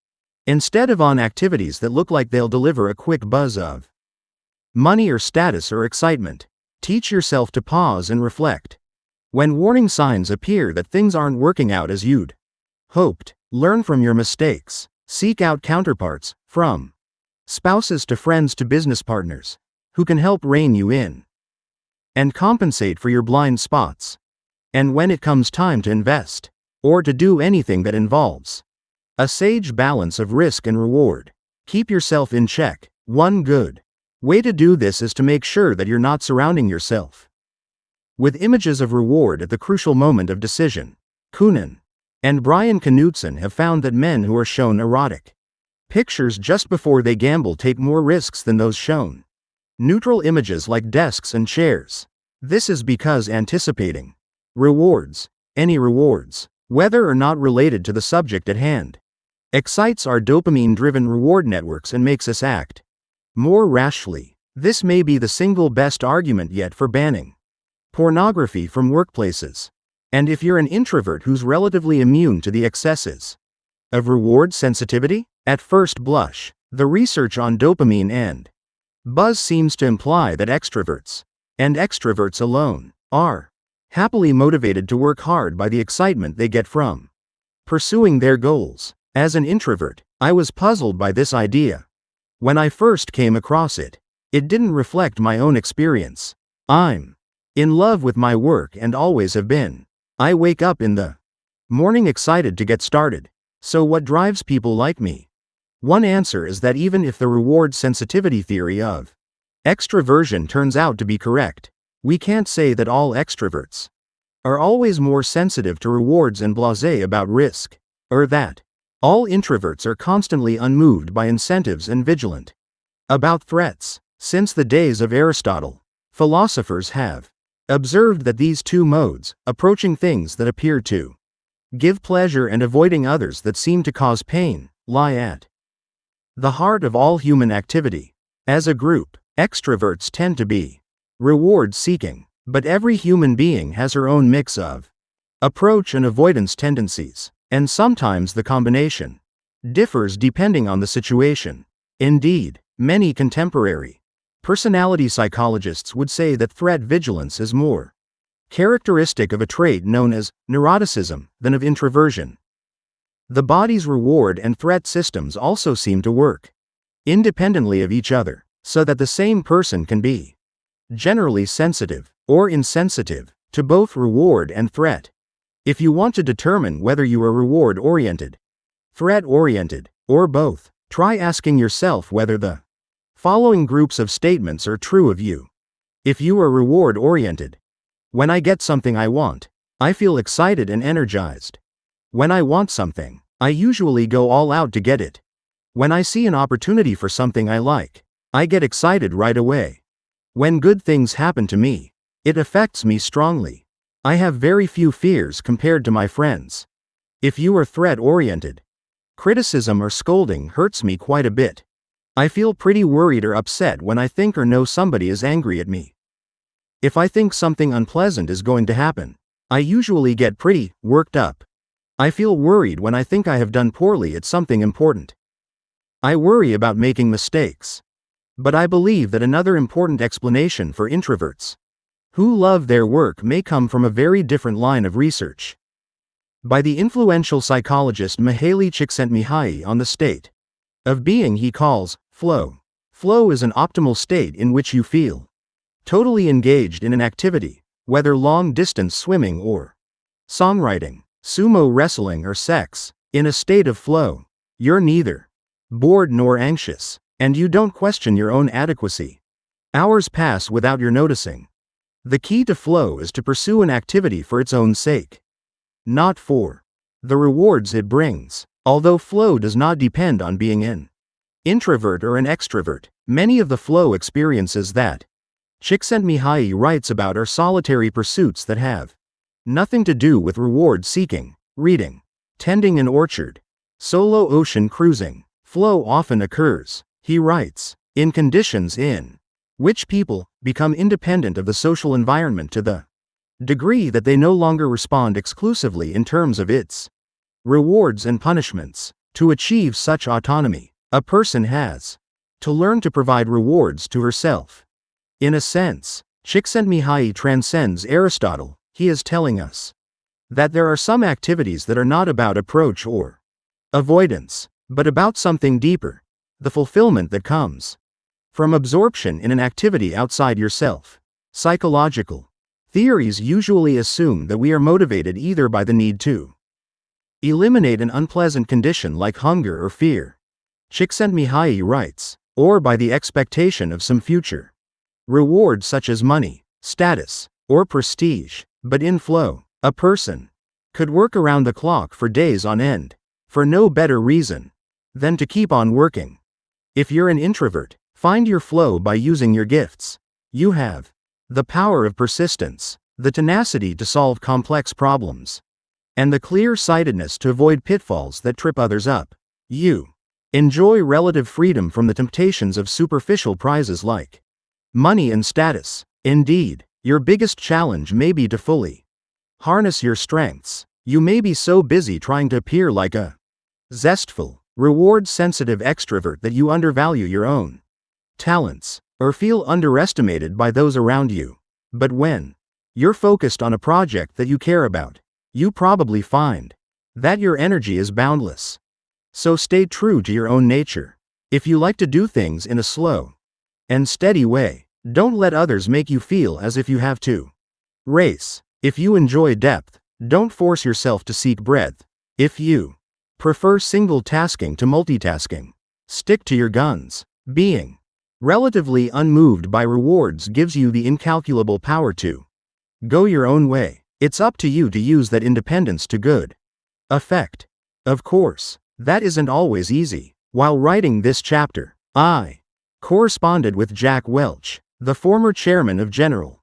instead of on activities that look like they'll deliver a quick buzz of money or status or excitement. Teach yourself to pause and reflect. When warning signs appear that things aren't working out as you'd hoped, learn from your mistakes. Seek out counterparts, from spouses to friends to business partners, who can help rein you in and compensate for your blind spots. And when it comes time to invest, or to do anything that involves a sage balance of risk and reward, keep yourself in check. One good way to do this is to make sure that you're not surrounding yourself with images of reward at the crucial moment of decision. Kunin and Brian Knudsen have found that men who are shown erotic pictures just before they gamble take more risks than those shown neutral images like desks and chairs. This is because anticipating rewards, any rewards, whether or not related to the subject at hand, excites our dopamine-driven reward networks and makes us act more rashly. This may be the single best argument yet for banning pornography from workplaces. And if you're an introvert who's relatively immune to the excesses of reward sensitivity, at first blush, the research on dopamine and buzz seems to imply that extroverts, and extroverts alone, are happily motivated to work hard by the excitement they get from pursuing their goals. As an introvert, I was puzzled by this idea. When I first came across it, it didn't reflect my own experience. I'm in love with my work and always have been. I wake up in the morning excited to get started. So what drives people like me? One answer is that even if the reward sensitivity theory of extroversion turns out to be correct, we can't say that all extroverts are always more sensitive to rewards and blasé about risk, or that all introverts are constantly unmoved by incentives and vigilant about threats. Since the days of Aristotle, philosophers have observed that these two modes, approaching things that appear to give pleasure and avoiding others that seem to cause pain, lie at the heart of all human activity. As a group, extroverts tend to be reward-seeking, but every human being has her own mix of approach and avoidance tendencies, and sometimes the combination differs depending on the situation. Indeed, many contemporary personality psychologists would say that threat vigilance is more characteristic of a trait known as neuroticism than of introversion. The body's reward and threat systems also seem to work independently of each other, so that the same person can be generally sensitive or insensitive to both reward and threat. If you want to determine whether you are reward-oriented, threat-oriented, or both, try asking yourself whether the following groups of statements are true of you. If you are reward-oriented, when I get something I want, I feel excited and energized. When I want something, I usually go all out to get it. When I see an opportunity for something I like, I get excited right away. When good things happen to me, it affects me strongly. I have very few fears compared to my friends. If you are threat-oriented, criticism or scolding hurts me quite a bit. I feel pretty worried or upset when I think or know somebody is angry at me. If I think something unpleasant is going to happen, I usually get pretty worked up. I feel worried when I think I have done poorly at something important. I worry about making mistakes. But I believe that another important explanation for introverts who love their work may come from a very different line of research by the influential psychologist Mihaly Csikszentmihalyi on the state of being he calls flow. Flow is an optimal state in which you feel totally engaged in an activity, whether long-distance swimming or songwriting, sumo wrestling or sex. In a state of flow, you're neither bored nor anxious, and you don't question your own adequacy. Hours pass without your noticing. The key to flow is to pursue an activity for its own sake, not for the rewards it brings. Although flow does not depend on being an introvert or an extrovert, many of the flow experiences that Csikszentmihalyi writes about are solitary pursuits that have nothing to do with reward seeking. Reading, tending an orchard, solo ocean cruising. Flow often occurs, he writes, in conditions in which people become independent of the social environment to the degree that they no longer respond exclusively in terms of its rewards and punishments. To achieve such autonomy, a person has to learn to provide rewards to herself. In a sense, Csikszentmihalyi transcends Aristotle. He is telling us that there are some activities that are not about approach or avoidance, but about something deeper, the fulfillment that comes from absorption in an activity outside yourself. Psychological theories usually assume that we are motivated either by the need to eliminate an unpleasant condition like hunger or fear, Csikszentmihalyi writes, or by the expectation of some future reward such as money, status, or prestige. But in flow, a person could work around the clock for days on end, for no better reason than to keep on working. If you're an introvert, find your flow by using your gifts. You have The power of persistence, the tenacity to solve complex problems, and the clear-sightedness to avoid pitfalls that trip others up. You enjoy relative freedom from the temptations of superficial prizes like money and status. Indeed, your biggest challenge may be to fully harness your strengths. You may be so busy trying to appear like a zestful, reward-sensitive extrovert that you undervalue your own talents, or feel underestimated by those around you. But when you're focused on a project that you care about, you probably find that your energy is boundless. So stay true to your own nature. If you like to do things in a slow and steady way, don't let others make you feel as if you have to race. If you enjoy depth, don't force yourself to seek breadth. If you prefer single-tasking to multitasking, stick to your guns. Being relatively unmoved by rewards gives you the incalculable power to go your own way. It's up to you to use that independence to good effect. Of course, that isn't always easy. While writing this chapter, I corresponded with Jack Welch, the former chairman of General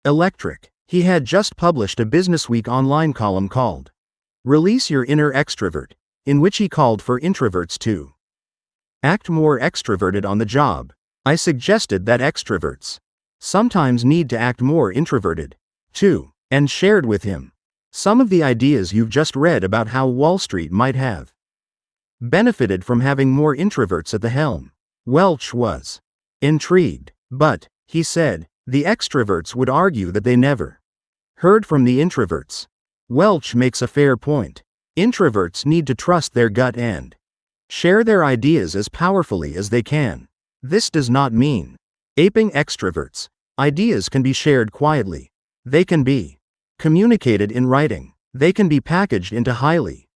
Electric. He had just published a Businessweek online column called Release Your Inner Extrovert, in which he called for introverts to act more extroverted on the job. I suggested that extroverts sometimes need to act more introverted, too, and shared with him some of the ideas you've just read about how Wall Street might have benefited from having more introverts at the helm. Welch was intrigued, but, he said, the extroverts would argue that they never heard from the introverts. Welch makes a fair point. Introverts need to trust their gut and share their ideas as powerfully as they can. This does not mean aping extroverts. Ideas can be shared quietly. They can be communicated in writing. They can be packaged into highly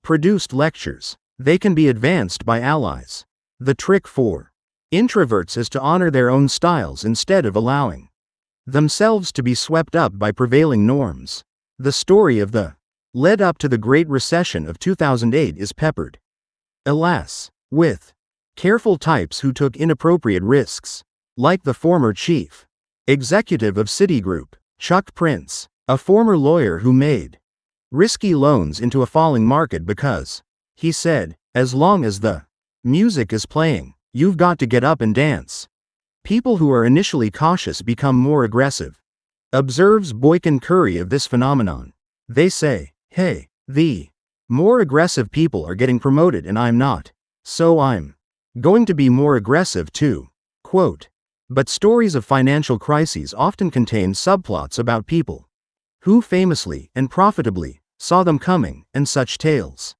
produced lectures. They can be advanced by allies. The trick for introverts is to honor their own styles instead of allowing themselves to be swept up by prevailing norms. The story of the lead up to the Great Recession of 2008 is peppered, alas, with careful types who took inappropriate risks, like the former chief executive of Citigroup, Chuck Prince, a former lawyer who made risky loans into a falling market because, he said, as long as the music is playing, you've got to get up and dance. People who are initially cautious become more aggressive. Observes Boykin Curry of this phenomenon. They say, hey, the more aggressive people are getting promoted and I'm not, so I'm going to be more aggressive too. Quote. But stories of financial crises often contain subplots about people who famously and profitably saw them coming, and such tales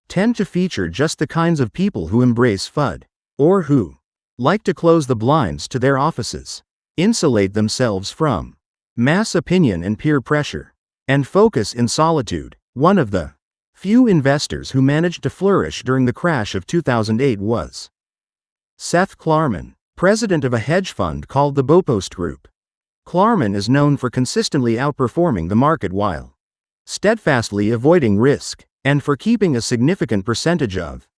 tend to feature just the kinds of people who embrace FUD, or who like to close the blinds to their offices, insulate themselves from mass opinion and peer pressure, and focus in solitude. One of the few investors who managed to flourish during the crash of 2008 was Seth Klarman, president of a hedge fund called the Bopost Group. Klarman is known for consistently outperforming the market while steadfastly avoiding risk, and for keeping a significant percentage of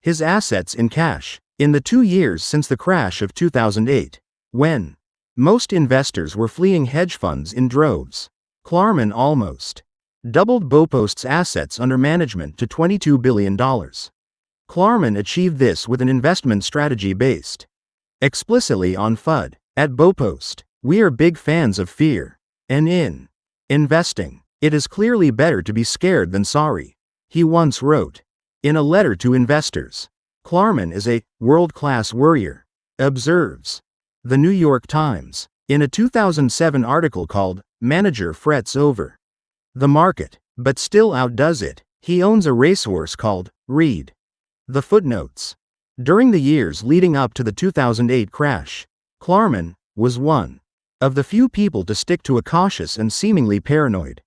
his assets in cash. In the 2 years since the crash of 2008, when most investors were fleeing hedge funds in droves, Klarman almost doubled Bopost's assets under management to $22 billion. Klarman achieved this with an investment strategy based explicitly on FUD. At Bopost, we are big fans of fear. And in investing, it is clearly better to be scared than sorry, he once wrote in a letter to investors. Klarman is a world-class worrier, observes The New York Times in a 2007 article called Manager Frets Over the Market, but Still Outdoes It. He owns a racehorse called Reed. The footnotes. During the years leading up to the 2008 crash, Klarman was one of the few people to stick to a cautious and seemingly paranoid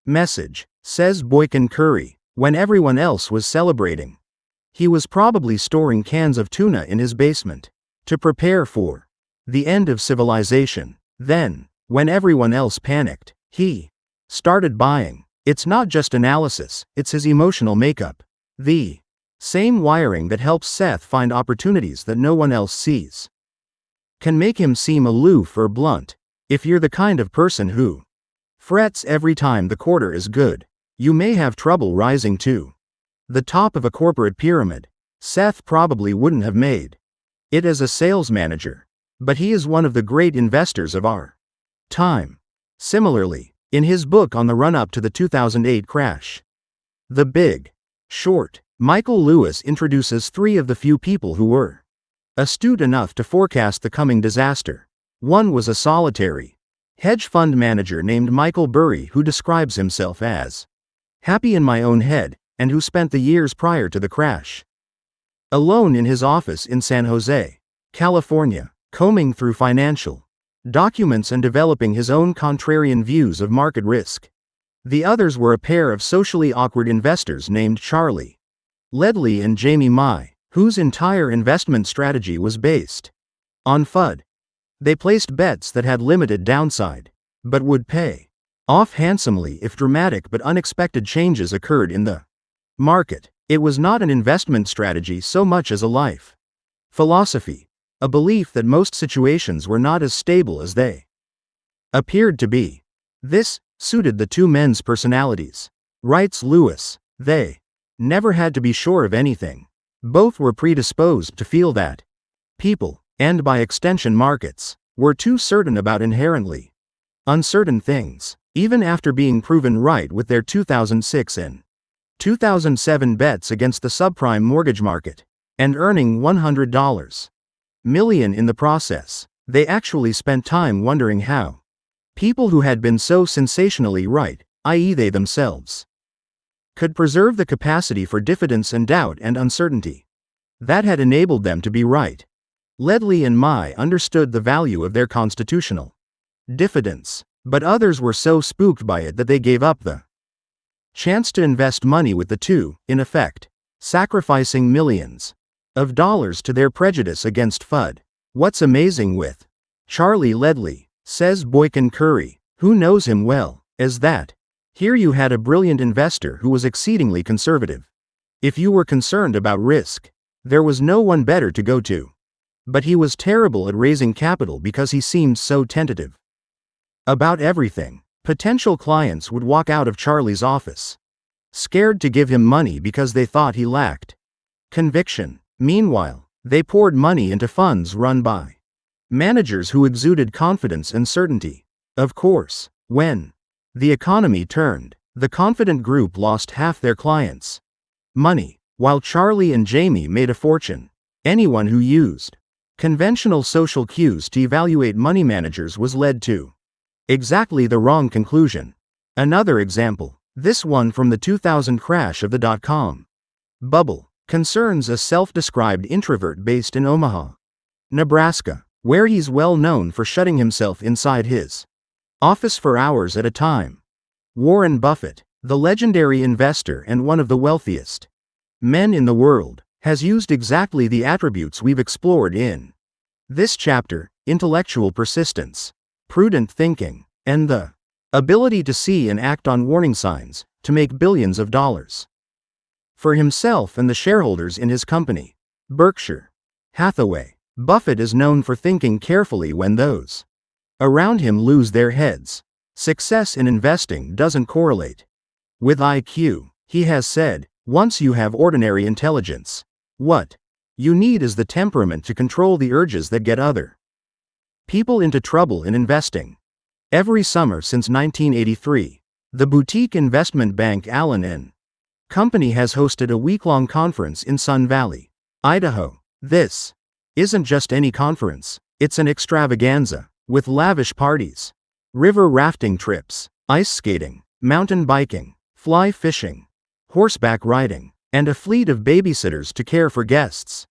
message, says Boykin Curry, when everyone else was celebrating. He was probably storing cans of tuna in his basement to prepare for the end of civilization. Then, when everyone else panicked, he started buying. It's not just analysis, it's his emotional makeup. The same wiring that helps Seth find opportunities that no one else sees can make him seem aloof or blunt. If you're the kind of person who frets every time the quarter is good, you may have trouble rising to the top of a corporate pyramid. Seth probably wouldn't have made it as a sales manager, but he is one of the great investors of our time. Similarly, in his book on the run-up to the 2008 crash, The Big Short, Michael Lewis introduces three of the few people who were astute enough to forecast the coming disaster. One was a solitary hedge fund manager named Michael Burry, who describes himself as happy in my own head, and who spent the years prior to the crash alone in his office in San Jose, California, combing through financial documents and developing his own contrarian views of market risk. The others were a pair of socially awkward investors named Charlie Ledley and Jamie Mai, whose entire investment strategy was based on FUD. They placed bets that had limited downside, but would pay off handsomely if dramatic but unexpected changes occurred in the market. It was not an investment strategy so much as a life philosophy, a belief that most situations were not as stable as they appeared to be. This suited the two men's personalities. Writes Lewis, they never had to be sure of anything. Both were predisposed to feel that people, and by extension markets, were too certain about inherently uncertain things, even after being proven right with their 2006 and 2007 bets against the subprime mortgage market, and earning $100 million in the process. They actually spent time wondering how people who had been so sensationally right, i.e. they themselves, could preserve the capacity for diffidence and doubt and uncertainty that had enabled them to be right. Ledley and Mai understood the value of their constitutional diffidence, but others were so spooked by it that they gave up the chance to invest money with the two, in effect, sacrificing millions of dollars to their prejudice against FUD. What's amazing with Charlie Ledley, says Boykin Curry, who knows him well, is that here you had a brilliant investor who was exceedingly conservative. If you were concerned about risk, there was no one better to go to. But he was terrible at raising capital because he seemed so tentative about everything. Potential clients would walk out of Charlie's office scared to give him money because they thought he lacked conviction. Meanwhile, they poured money into funds run by managers who exuded confidence and certainty. Of course, when the economy turned, the confident group lost half their clients' money, while Charlie and Jamie made a fortune. Anyone who used conventional social cues to evaluate money managers was led to exactly the wrong conclusion. Another example, this one from the 2000 crash of the dot-com bubble, concerns a self-described introvert based in Omaha, Nebraska, where he's well known for shutting himself inside his office for hours at a time. Warren Buffett, the legendary investor and one of the wealthiest men in the world, has used exactly the attributes we've explored in this chapter: intellectual persistence, prudent thinking, and the ability to see and act on warning signs, to make billions of dollars for himself and the shareholders in his company, Berkshire Hathaway. Buffett is known for thinking carefully when those around him lose their heads. Success in investing doesn't correlate with IQ, he has said. Once you have ordinary intelligence, what you need is the temperament to control the urges that get other people into trouble in investing. Every summer since 1983, the boutique investment bank Allen & Company has hosted a week-long conference in Sun Valley, Idaho. This isn't just any conference, it's an extravaganza, with lavish parties, river rafting trips, ice skating, mountain biking, fly fishing, horseback riding, and a fleet of babysitters to care for guests'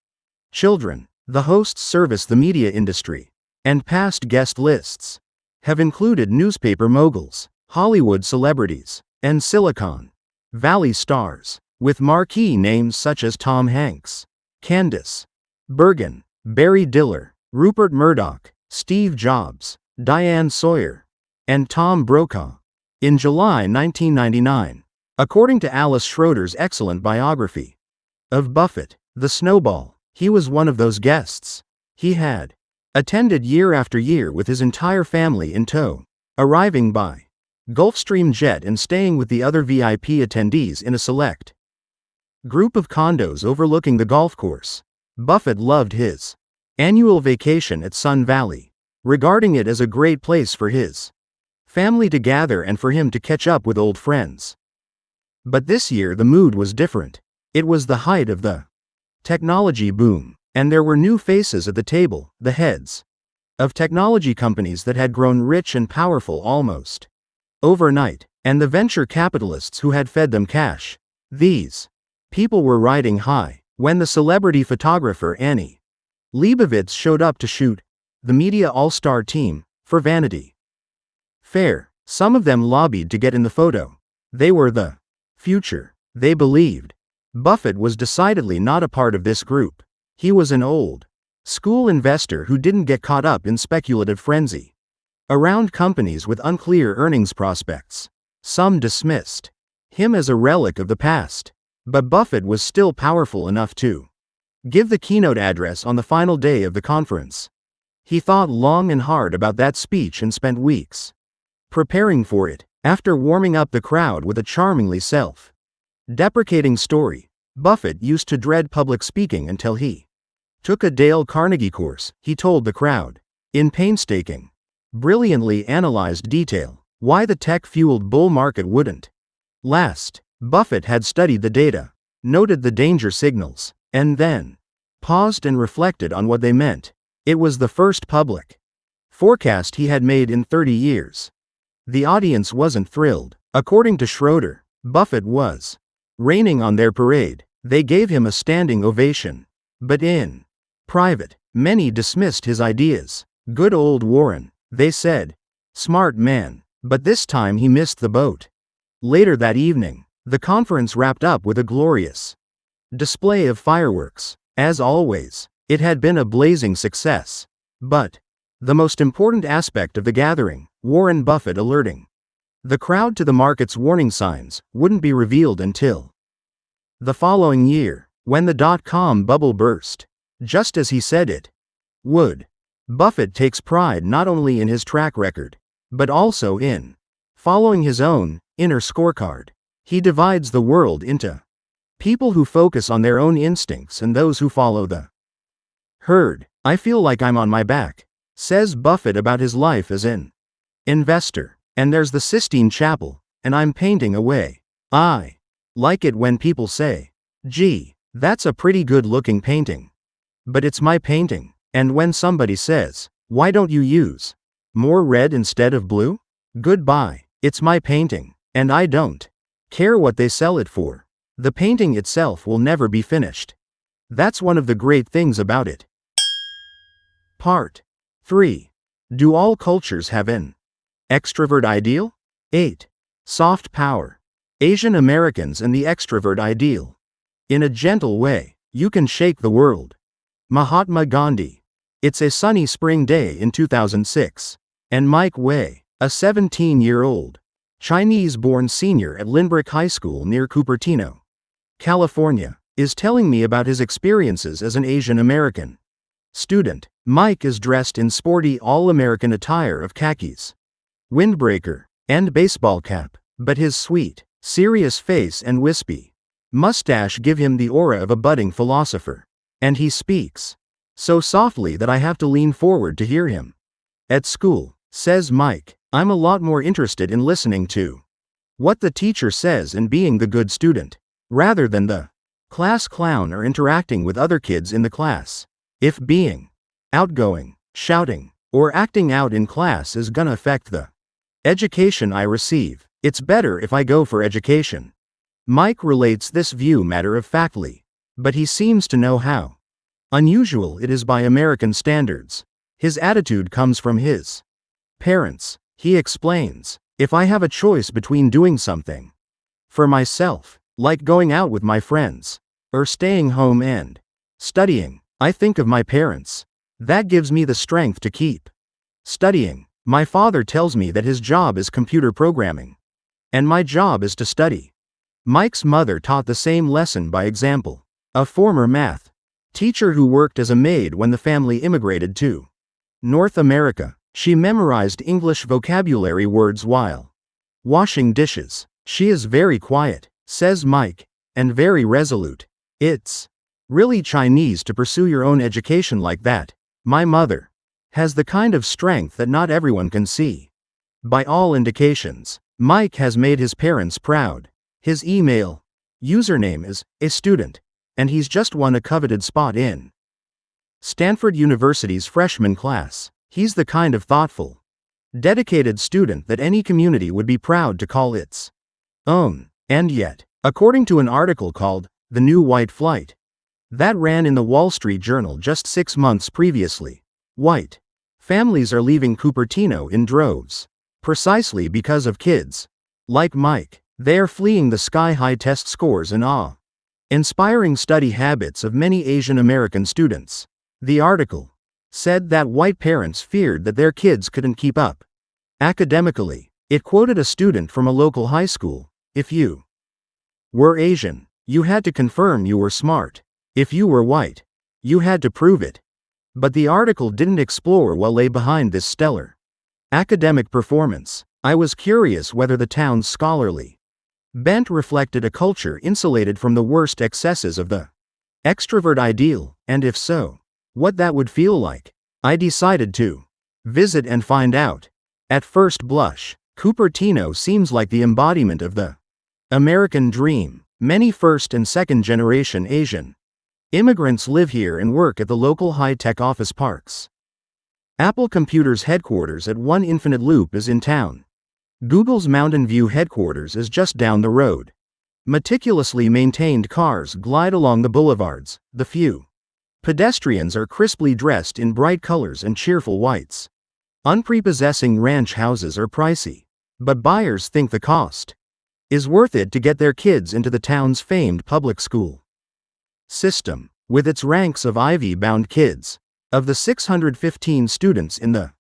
children. The hosts service the media industry, and past guest lists have included newspaper moguls, Hollywood celebrities, and Silicon Valley stars, with marquee names such as Tom Hanks, Candace Bergen, Barry Diller, Rupert Murdoch, Steve Jobs, Diane Sawyer, and Tom Brokaw. In July 1999, according to Alice Schroeder's excellent biography of Buffett, The Snowball, he was one of those guests. He had Attended year after year with his entire family in tow. Arriving by Gulfstream jet and staying with the other VIP attendees in a select group of condos overlooking the golf course. Buffett loved his annual vacation at Sun Valley, regarding it as a great place for his family to gather and for him to catch up with old friends. But this year the mood was different. It was the height of the technology boom, and there were new faces at the table, the heads of technology companies that had grown rich and powerful almost overnight, and the venture capitalists who had fed them cash. These people were riding high when the celebrity photographer Annie Leibovitz showed up to shoot the media all-star team for Vanity Fair. Some of them lobbied to get in the photo. They were the future, they believed. Buffett was decidedly not a part of this group. He was an old school investor who didn't get caught up in speculative frenzy around companies with unclear earnings prospects. Some dismissed him as a relic of the past. But Buffett was still powerful enough to give the keynote address on the final day of the conference. He thought long and hard about that speech and spent weeks preparing for it. After warming up the crowd with a charmingly self-deprecating story, Buffett used to dread public speaking until he took a Dale Carnegie course. He told the crowd, in painstaking, brilliantly analyzed detail, why the tech-fueled bull market wouldn't last. Buffett had studied the data, noted the danger signals, and then paused and reflected on what they meant. It was the first public forecast he had made in 30 years. The audience wasn't thrilled. According to Schroeder, Buffett was raining on their parade. They gave him a standing ovation. But in private, many dismissed his ideas. Good old Warren, they said. Smart man. But this time he missed the boat. Later that evening, the conference wrapped up with a glorious display of fireworks. As always, it had been a blazing success. But the most important aspect of the gathering, Warren Buffett alerting the crowd to the market's warning signs, wouldn't be revealed until the following year, when the dot-com bubble burst, just as he said it would. Buffett takes pride not only in his track record, but also in following his own inner scorecard. He divides the world into people who focus on their own instincts and those who follow the herd. I feel like I'm on my back, says Buffett about his life as an investor. And there's the Sistine Chapel, and I'm painting away. I like it when people say, gee, that's a pretty good-looking painting. But it's my painting. And when somebody says, why don't you use more red instead of blue? Goodbye, it's my painting, and I don't care what they sell it for. The painting itself will never be finished. That's one of the great things about it. Part 3. Do all cultures have an extrovert ideal? 8. Soft power. Asian Americans and the extrovert ideal. In a gentle way, you can shake the world. Mahatma Gandhi. It's a sunny spring day in 2006, and Mike Wei, a 17-year-old Chinese-born senior at Lynbrook High School near Cupertino, California, is telling me about his experiences as an Asian American student. Mike is dressed in sporty all-American attire of khakis, windbreaker, and baseball cap, but his sweet, serious face and wispy mustache give him the aura of a budding philosopher. And he speaks so softly that I have to lean forward to hear him. At school, says Mike, I'm a lot more interested in listening to what the teacher says and being the good student, rather than the class clown or interacting with other kids in the class. If being outgoing, shouting, or acting out in class is gonna affect the education I receive, it's better if I go for education. Mike relates this view matter-of-factly, but he seems to know how unusual it is by American standards. His attitude comes from his parents. He explains, if I have a choice between doing something for myself, like going out with my friends, or staying home and studying, I think of my parents. That gives me the strength to keep studying. My father tells me that his job is computer programming, and my job is to study. Mike's mother taught the same lesson by example. A former math teacher who worked as a maid when the family immigrated to North America. She memorized English vocabulary words while washing dishes. She is very quiet, says Mike, and very resolute. It's really Chinese to pursue your own education like that. My mother has the kind of strength that not everyone can see. By all indications, Mike has made his parents proud. His email username is a student, and he's just won a coveted spot in Stanford University's freshman class. He's the kind of thoughtful, dedicated student that any community would be proud to call its own. And yet, according to an article called The New White Flight that ran in the Wall Street Journal just 6 months previously, white families are leaving Cupertino in droves. Precisely because of kids like Mike. They are fleeing the sky-high test scores and awe-inspiring study habits of many Asian American students. The article said that white parents feared that their kids couldn't keep up academically. It quoted a student from a local high school. If you were Asian, you had to confirm you were smart. If you were white, you had to prove it. But the article didn't explore what lay behind this stellar academic performance. I was curious whether the town's scholarly bent reflected a culture insulated from the worst excesses of the extrovert ideal, and if so, what that would feel like. I decided to visit and find out. At first blush, Cupertino seems like the embodiment of the American dream. Many first and second generation Asian immigrants live here and work at the local high-tech office parks. Apple Computer's headquarters at One Infinite Loop is in town. Google's Mountain View headquarters is just down the road. Meticulously maintained cars glide along the boulevards. The few pedestrians are crisply dressed in bright colors and cheerful whites. Unprepossessing ranch houses are pricey, but buyers think the cost is worth it to get their kids into the town's famed public school system, with its ranks of Ivy-bound kids. Of the 615 students in the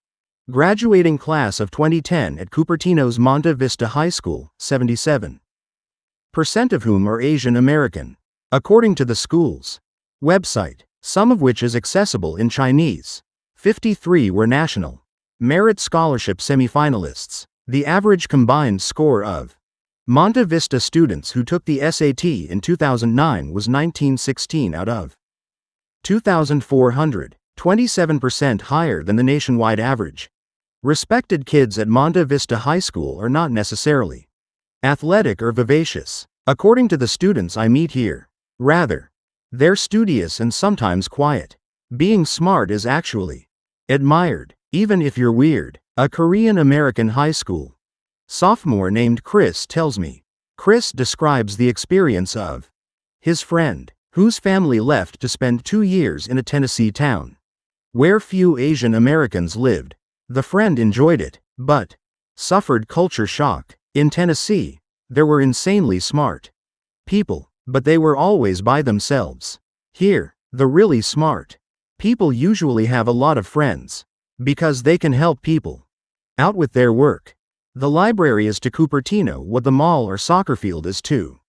graduating class of 2010 at Cupertino's Monte Vista High School, 77% of whom are Asian American, according to the school's website, some of which is accessible in Chinese. 53 were national merit scholarship semifinalists. The average combined score of Monte Vista students who took the SAT in 2009 was 1916 out of 2,400, 27% higher than the nationwide average. Respected kids at Monte Vista High School are not necessarily athletic or vivacious, according to the students I meet here. Rather, they're studious and sometimes quiet. Being smart is actually admired, even if you're weird. A Korean-American high school sophomore named Chris tells me. Chris describes the experience of his friend, whose family left to spend 2 years in a Tennessee town where few Asian Americans lived. The friend enjoyed it, but suffered culture shock. In Tennessee, there were insanely smart people, but they were always by themselves. Here, the really smart people usually have a lot of friends, because they can help people out with their work. The library is to Cupertino what the mall or soccer field is to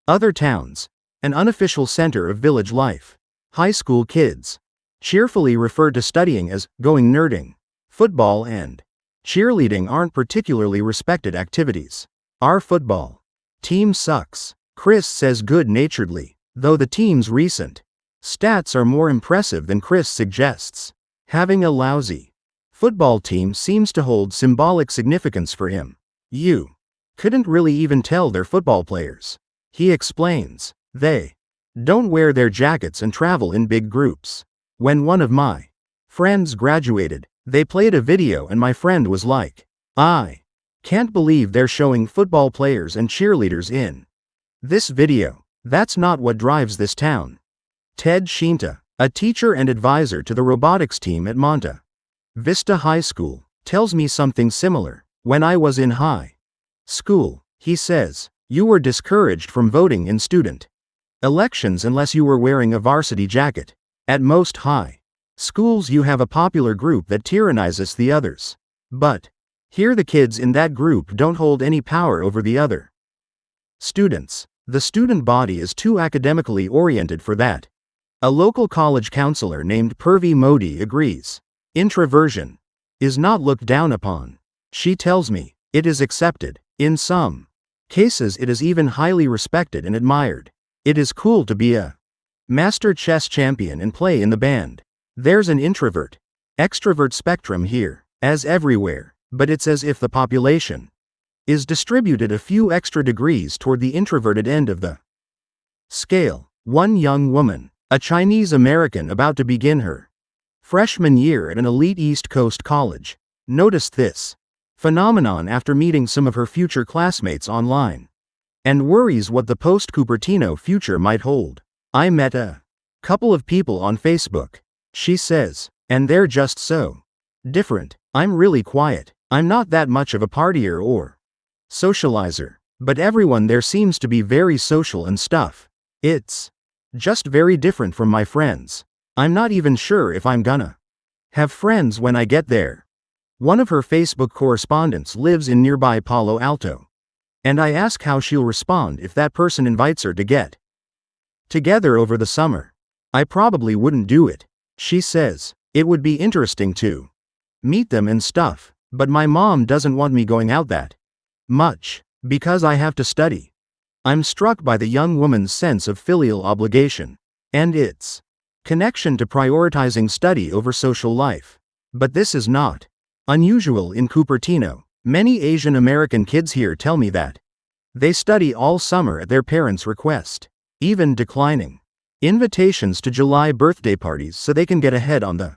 other towns, an unofficial center of village life. High school kids cheerfully refer to studying as going nerding. Football and cheerleading aren't particularly respected activities. Our football team sucks, Chris says good-naturedly, though the team's recent stats are more impressive than Chris suggests. Having a lousy football team seems to hold symbolic significance for him. You couldn't really even tell they're football players. He explains. They don't wear their jackets and travel in big groups. When one of my friends graduated, they played a video and my friend was like, I can't believe they're showing football players and cheerleaders in this video. That's not what drives this town. Ted Shinta, a teacher and advisor to the robotics team at Monte Vista High School, tells me something similar. When I was in high school, he says, you were discouraged from voting in student elections unless you were wearing a varsity jacket. At most high schools you have a popular group that tyrannizes the others. But here the kids in that group don't hold any power over the other students. The student body is too academically oriented for that. A local college counselor named Purvi Modi agrees. Introversion is not looked down upon. She tells me it is accepted. In some cases, it is even highly respected and admired. It is cool to be a master chess champion and play in the band. There's an introvert extrovert spectrum here, as everywhere, but it's as if the population is distributed a few extra degrees toward the introverted end of the scale. One young woman, a Chinese American about to begin her freshman year at an elite East Coast college, noticed this phenomenon after meeting some of her future classmates online, and worries what the post-Cupertino future might hold. I met a couple of people on Facebook, she says, and they're just so different. I'm really quiet. I'm not that much of a partier or socializer, but everyone there seems to be very social and stuff. It's just very different from my friends. I'm not even sure if I'm gonna have friends when I get there. One of her Facebook correspondents lives in nearby Palo Alto, and I ask how she'll respond if that person invites her to get together over the summer. I probably wouldn't do it, she says. It would be interesting to meet them and stuff, but my mom doesn't want me going out that much, because I have to study. I'm struck by the young woman's sense of filial obligation, and its connection to prioritizing study over social life. But this is not unusual in Cupertino. Many Asian American kids here tell me that they study all summer at their parents' request, even declining invitations to July birthday parties so they can get ahead on the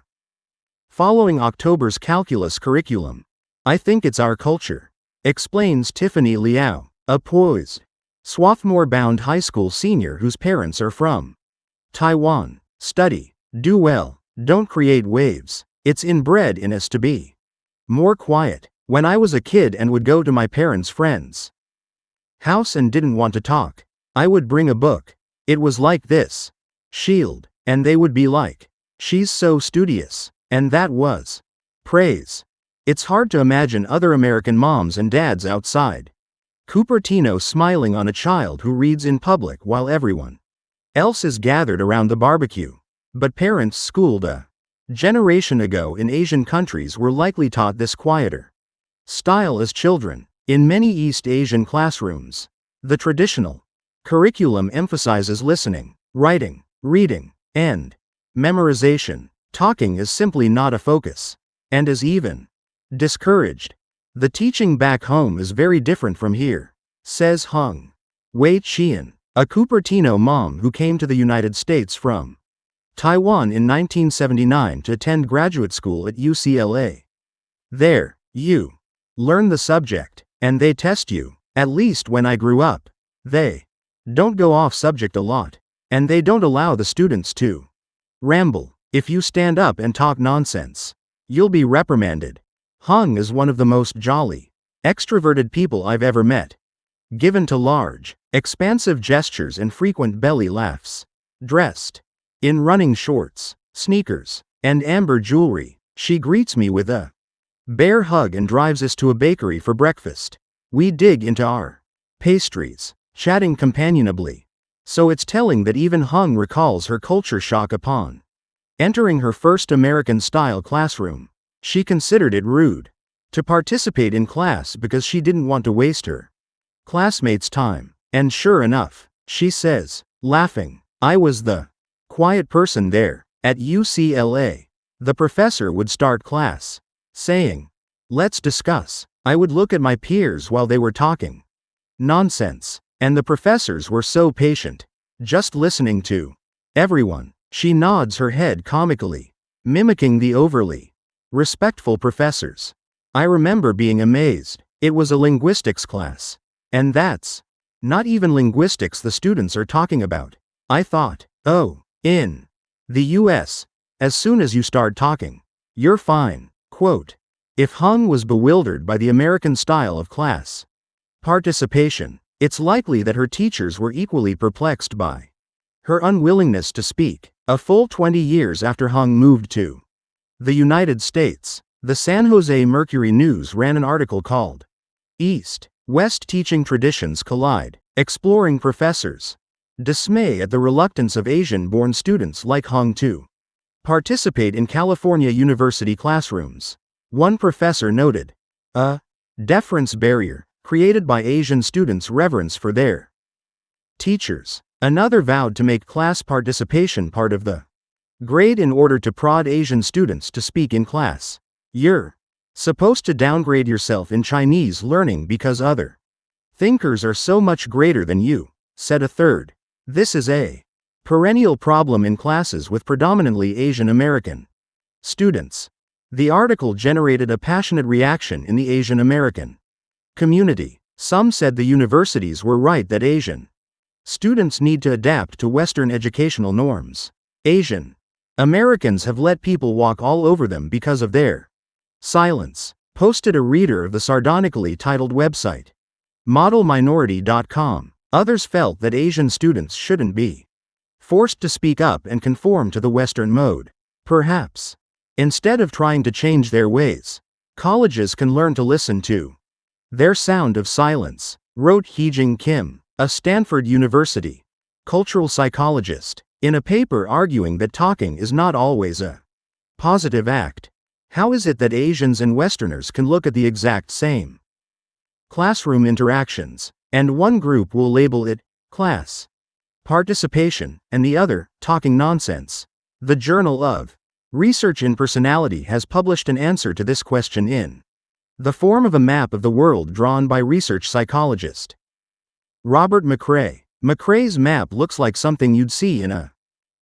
following October's calculus curriculum. I think it's our culture, explains Tiffany Liao, a poised, sophomore-bound high school senior whose parents are from Taiwan. Study, do well, don't create waves. It's inbred in us to be more quiet. When I was a kid and would go to my parents' friends' house and didn't want to talk, I would bring a book. It was like this shield, and they would be like, she's so studious, and that was praise. It's hard to imagine other American moms and dads outside Cupertino smiling on a child who reads in public while everyone else is gathered around the barbecue. But parents schooled a generation ago in Asian countries were likely taught this quieter style as children. In many East Asian classrooms, the traditional curriculum emphasizes listening, writing, reading, and memorization. Talking is simply not a focus, and is even discouraged. The teaching back home is very different from here, says Hung Wei Qian, a Cupertino mom who came to the United States from Taiwan in 1979 to attend graduate school at UCLA. There, you learn the subject, and they test you. At least when I grew up, they don't go off subject a lot, and they don't allow the students to ramble. If you stand up and talk nonsense, you'll be reprimanded. Hung is one of the most jolly, extroverted people I've ever met, given to large, expansive gestures and frequent belly laughs. Dressed in running shorts, sneakers, and amber jewelry, she greets me with a bear hug and drives us to a bakery for breakfast. We dig into our pastries, chatting companionably. So it's telling that even Hung recalls her culture shock upon entering her first American-style classroom. She considered it rude to participate in class because she didn't want to waste her classmates' time. And sure enough, she says, laughing, I was the quiet person there. At UCLA, the professor would start class, saying, let's discuss. I would look at my peers while they were talking nonsense, and the professors were so patient, just listening to everyone. She nods her head comically, mimicking the overly respectful professors. I remember being amazed. It was a linguistics class, and that's not even linguistics the students are talking about. I thought, oh, in the US, as soon as you start talking, you're fine. Quote, if Hung was bewildered by the American style of class participation, it's likely that her teachers were equally perplexed by her unwillingness to speak. A full 20 years after Hung moved to the United States, the San Jose Mercury News ran an article called East-West Teaching Traditions Collide, exploring professors' dismay at the reluctance of Asian-born students like Hung to participate in California university classrooms. One professor noted a deference barrier created by Asian students' reverence for their teachers. Another vowed to make class participation part of the grade in order to prod Asian students to speak in class. You're supposed to downgrade yourself in Chinese learning because other thinkers are so much greater than you, said a third. This is a perennial problem in classes with predominantly Asian American students. The article generated a passionate reaction in the Asian American community. Some said the universities were right that Asian students need to adapt to Western educational norms. Asian Americans have let people walk all over them because of their silence, posted a reader of the sardonically titled website modelminority.com. Others felt that Asian students shouldn't be forced to speak up and conform to the Western mode. Perhaps, instead of trying to change their ways, colleges can learn to listen to their sound of silence, wrote Heejing Kim, a Stanford University cultural psychologist, in a paper arguing that talking is not always a positive act. How is it that Asians and Westerners can look at the exact same classroom interactions, and one group will label it class participation, and the other talking nonsense? The Journal of Research in Personality has published an answer to this question in the form of a map of the world drawn by research psychologist Robert McCrae. McCrae's map looks like something you'd see in a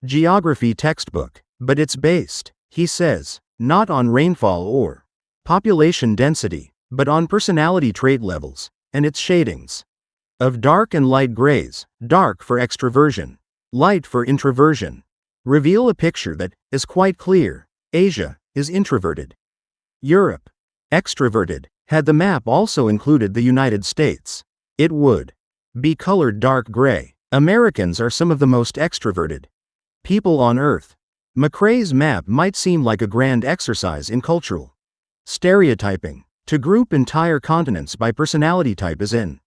geography textbook, but it's based, he says, not on rainfall or population density, but on personality trait levels, and its shadings of dark and light grays, dark for extroversion, light for introversion, reveal a picture that is quite clear. Asia is introverted. Europe, extroverted. Had the map also included the United States, it would be colored dark gray. Americans are some of the most extroverted people on Earth. McCrae's map might seem like a grand exercise in cultural stereotyping. To group entire continents by personality type is an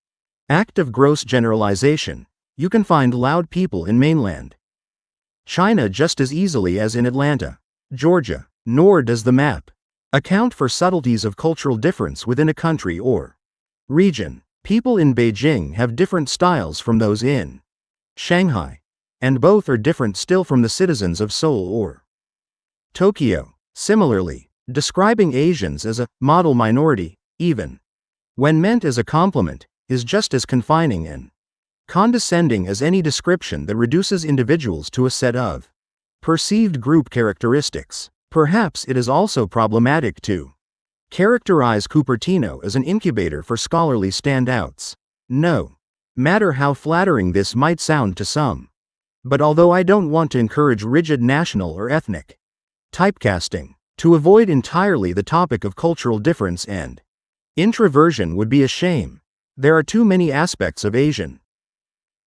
act of gross generalization. You can find loud people in mainland China just as easily as in Atlanta, Georgia. Nor does the map account for subtleties of cultural difference within a country or region. People in Beijing have different styles from those in Shanghai, and both are different still from the citizens of Seoul or Tokyo. Similarly, describing Asians as a model minority, even when meant as a compliment, is just as confining and condescending as any description that reduces individuals to a set of perceived group characteristics. Perhaps it is also problematic to characterize Cupertino as an incubator for scholarly standouts. No matter how flattering this might sound to some. But although I don't want to encourage rigid national or ethnic typecasting, to avoid entirely the topic of cultural difference and introversion would be a shame. There are too many aspects of Asian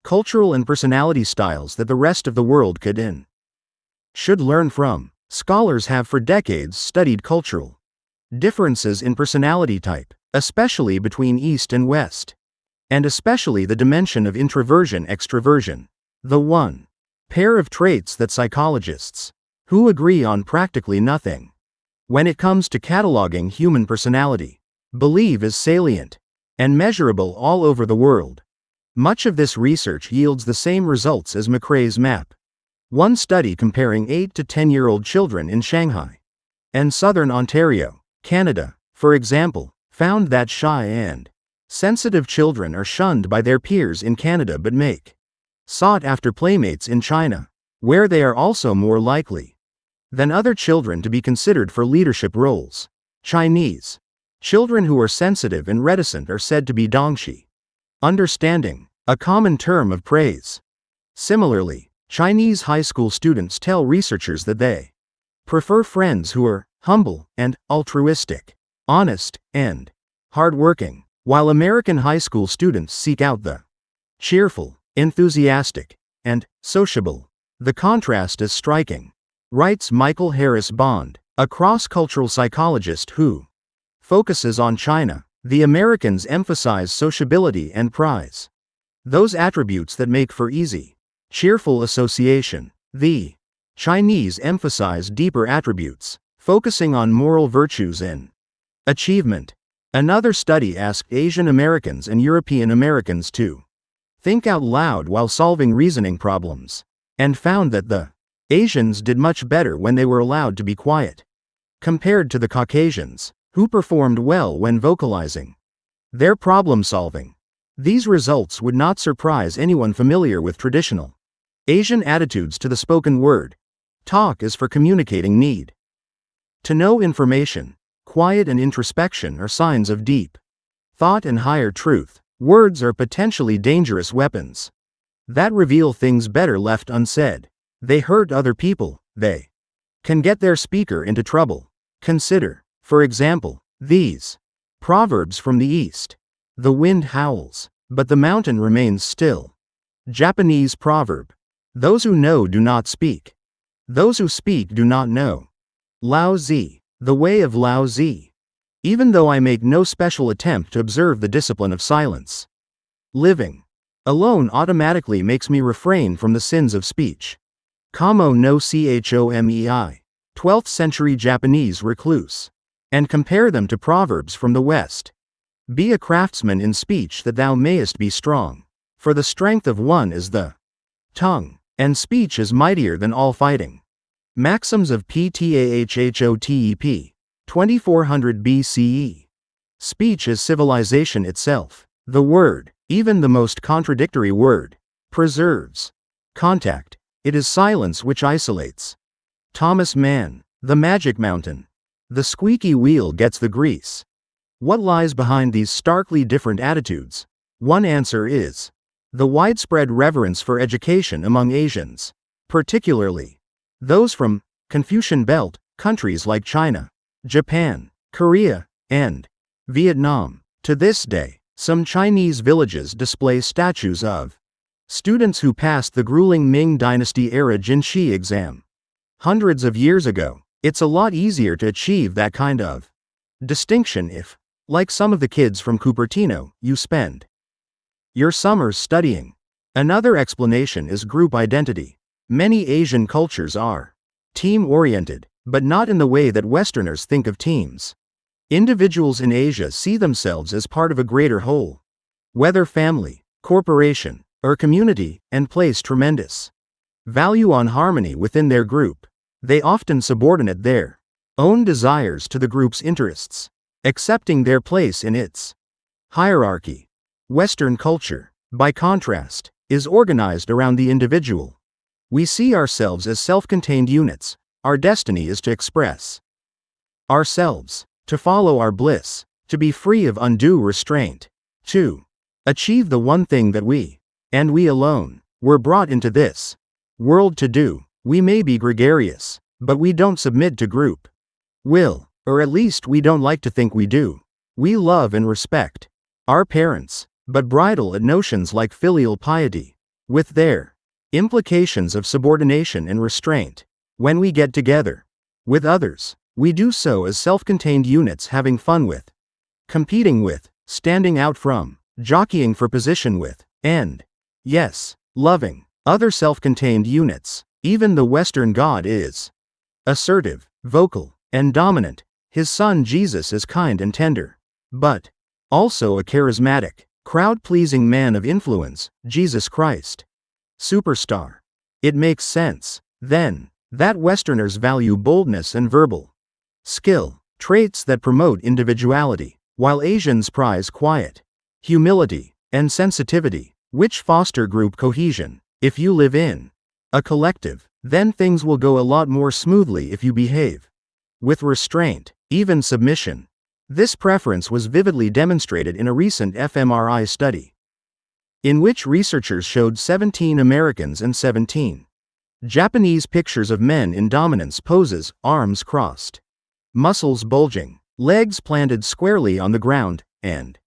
cultural and personality styles that the rest of the world could and should learn from. Scholars have for decades studied cultural differences in personality type, especially between East and West, and especially the dimension of introversion-extroversion, the one pair of traits that psychologists, who agree on practically nothing when it comes to cataloging human personality, believe is salient and measurable all over the world. Much of this research yields the same results as McCrae's map. One study comparing 8 to 10-year-old children in Shanghai and southern Ontario, Canada, for example, found that shy and sensitive children are shunned by their peers in Canada but make sought-after playmates in China, where they are also more likely than other children to be considered for leadership roles. Chinese children who are sensitive and reticent are said to be dongxi, understanding, a common term of praise. Similarly, Chinese high school students tell researchers that they prefer friends who are humble and altruistic, honest and hardworking, while American high school students seek out the cheerful, enthusiastic, and sociable. The contrast is striking, writes Michael Harris Bond, a cross-cultural psychologist who focuses on China. The Americans emphasize sociability and prize those attributes that make for easy, cheerful association. The Chinese emphasize deeper attributes, focusing on moral virtues and achievement. Another study asked Asian Americans and European Americans to think out loud while solving reasoning problems, and found that the Asians did much better when they were allowed to be quiet, compared to the Caucasians, who performed well when vocalizing their problem solving. These results would not surprise anyone familiar with traditional Asian attitudes to the spoken word. Talk is for communicating need to know information. Quiet and introspection are signs of deep thought and higher truth. Words are potentially dangerous weapons that reveal things better left unsaid. They hurt other people. They can get their speaker into trouble. Consider, for example, these proverbs from the East. The wind howls, but the mountain remains still. Japanese proverb. Those who know do not speak. Those who speak do not know. Lao Tzu. The way of Lao Tzu. Even though I make no special attempt to observe the discipline of silence, living alone automatically makes me refrain from the sins of speech. Kamo no Chomei. 12th century Japanese recluse. And compare them to proverbs from the West. Be a craftsman in speech that thou mayest be strong. For the strength of one is the tongue, and speech is mightier than all fighting. Maxims of Ptahhotep, 2400 BCE. Speech is civilization itself. The word, even the most contradictory word, preserves contact. It is silence which isolates. Thomas Mann. The Magic Mountain. The squeaky wheel gets the grease. What lies behind these starkly different attitudes? One answer is the widespread reverence for education among Asians, particularly those from Confucian Belt countries like China, Japan, Korea, and Vietnam. To this day, some Chinese villages display statues of students who passed the grueling Ming Dynasty-era Jinshi exam. Hundreds of years ago, it's a lot easier to achieve that kind of distinction if, like some of the kids from Cupertino, you spend your summers studying. Another explanation is group identity. Many Asian cultures are team-oriented, but not in the way that Westerners think of teams. Individuals in Asia see themselves as part of a greater whole, whether family, corporation, or community, and place tremendous value on harmony within their group. They often subordinate their own desires to the group's interests, accepting their place in its hierarchy. Western culture, by contrast, is organized around the individual. We see ourselves as self-contained units. Our destiny is to express ourselves, to follow our bliss, to be free of undue restraint, to achieve the one thing that we, and we alone, were brought into this world to do. We may be gregarious, but we don't submit to group will, or at least we don't like to think we do. We love and respect our parents, but bridle at notions like filial piety, with their implications of subordination and restraint. When we get together with others, we do so as self-contained units, having fun with, competing with, standing out from, jockeying for position with, and, yes, loving other self-contained units. Even the Western God is assertive, vocal, and dominant. His son Jesus is kind and tender, but also a charismatic, crowd-pleasing man of influence, Jesus Christ. Superstar. It makes sense, then, that Westerners value boldness and verbal skill, traits that promote individuality, while Asians prize quiet, humility, and sensitivity, which foster group cohesion. If you live in a collective, then things will go a lot more smoothly if you behave with restraint, even submission. This preference was vividly demonstrated in a recent fMRI study, in which researchers showed 17 Americans and 17 Japanese pictures of men in dominance poses, arms crossed, muscles bulging, legs planted squarely on the ground, and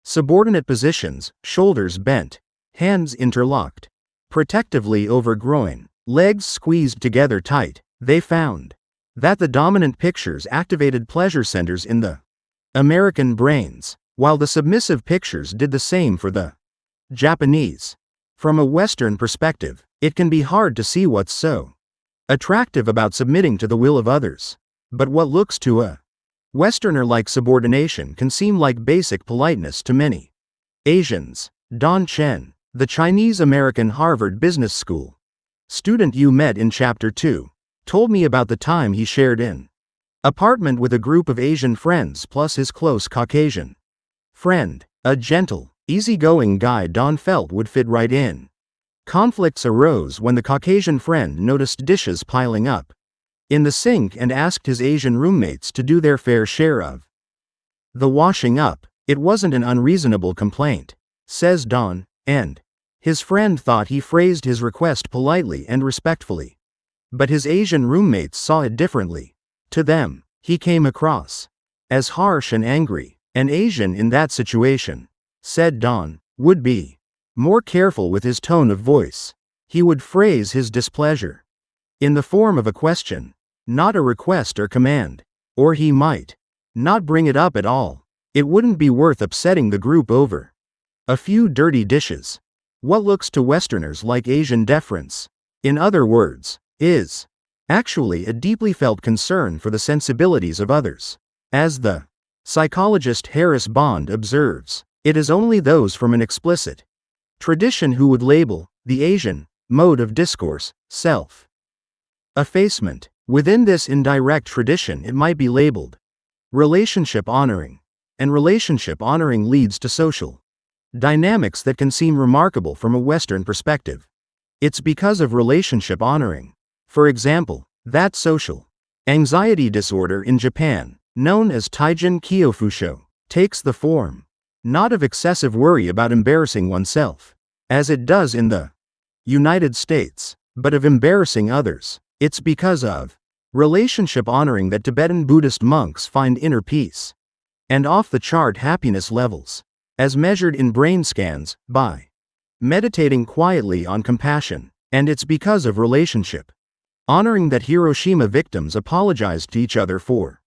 subordinate positions, shoulders bent, hands interlocked, protectively over groin, legs squeezed together tight. They found that the dominant pictures activated pleasure centers in the American brains, while the submissive pictures did the same for the Japanese. From a Western perspective, it can be hard to see what's so attractive about submitting to the will of others. But what looks to a Westerner like subordination can seem like basic politeness to many Asians. Don Chen, the Chinese-American Harvard Business School student you met in Chapter 2, told me about the time he shared an apartment with a group of Asian friends plus his close Caucasian friend, a gentle, easygoing guy Don felt would fit right in. Conflicts arose when the Caucasian friend noticed dishes piling up in the sink and asked his Asian roommates to do their fair share of the washing up. It wasn't an unreasonable complaint, says Don, and his friend thought he phrased his request politely and respectfully. But his Asian roommates saw it differently. To them, he came across as harsh and angry. An Asian in that situation, said Don, would be more careful with his tone of voice. He would phrase his displeasure in the form of a question, not a request or command. Or he might not bring it up at all. It wouldn't be worth upsetting the group over a few dirty dishes. What looks to Westerners like Asian deference, in other words, is actually a deeply felt concern for the sensibilities of others. As the psychologist Harris Bond observes, it is only those from an explicit tradition who would label the Asian mode of discourse self-effacement. Within this indirect tradition it might be labeled relationship honoring, and relationship honoring leads to social dynamics that can seem remarkable from a Western perspective. It's because of relationship honoring, for example, that social anxiety disorder in Japan, known as Taijin Kyofusho, takes the form not of excessive worry about embarrassing oneself, as it does in the United States, but of embarrassing others. It's because of relationship honoring that Tibetan Buddhist monks find inner peace and off-the-chart happiness levels, as measured in brain scans, by meditating quietly on compassion. And it's because of relationship honoring that Hiroshima victims apologized to each other for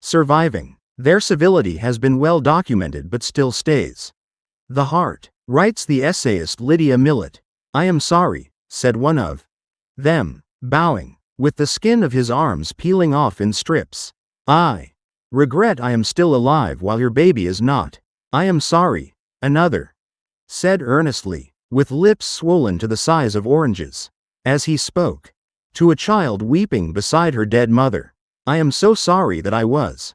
surviving. Their civility has been well documented but still stays the heart, writes the essayist Lydia Millett. I am sorry, said one of them, bowing, with the skin of his arms peeling off in strips. I regret I am still alive while your baby is not. I am sorry, another said earnestly, with lips swollen to the size of oranges, as he spoke to a child weeping beside her dead mother. I am so sorry that I was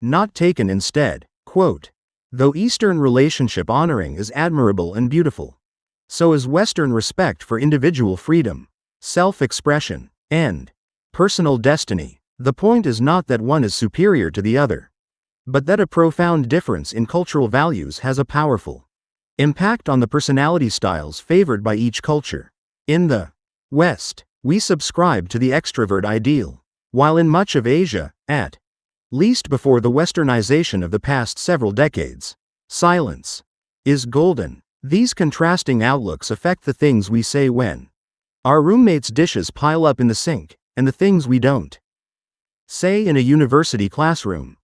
not taken instead. Quote, though Eastern relationship honoring is admirable and beautiful, so is Western respect for individual freedom, self-expression, and personal destiny. The point is not that one is superior to the other, but that a profound difference in cultural values has a powerful impact on the personality styles favored by each culture. In the West, we subscribe to the extrovert ideal, while in much of Asia, at least before the westernization of the past several decades, silence is golden. These contrasting outlooks affect the things we say when our roommates' dishes pile up in the sink, and the things we don't say in a university classroom.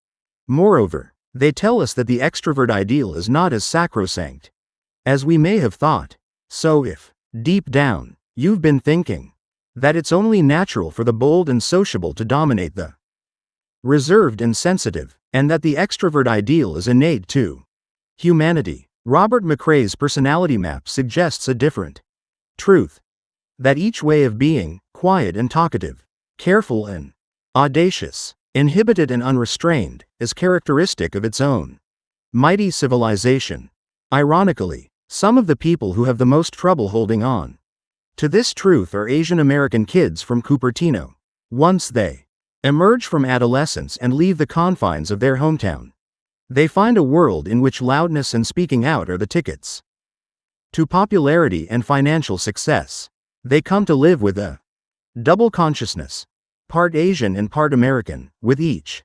Moreover, they tell us that the extrovert ideal is not as sacrosanct as we may have thought. So if, deep down, you've been thinking that it's only natural for the bold and sociable to dominate the reserved and sensitive, and that the extrovert ideal is innate to humanity, Robert McCrae's personality map suggests a different truth. That each way of being, quiet and talkative, careful and audacious, inhibited and unrestrained, is characteristic of its own mighty civilization. Ironically, some of the people who have the most trouble holding on to this truth are Asian American kids from Cupertino. Once they emerge from adolescence and leave the confines of their hometown, they find a world in which loudness and speaking out are the tickets to popularity and financial success. They come to live with a double consciousness, part Asian and part American, with each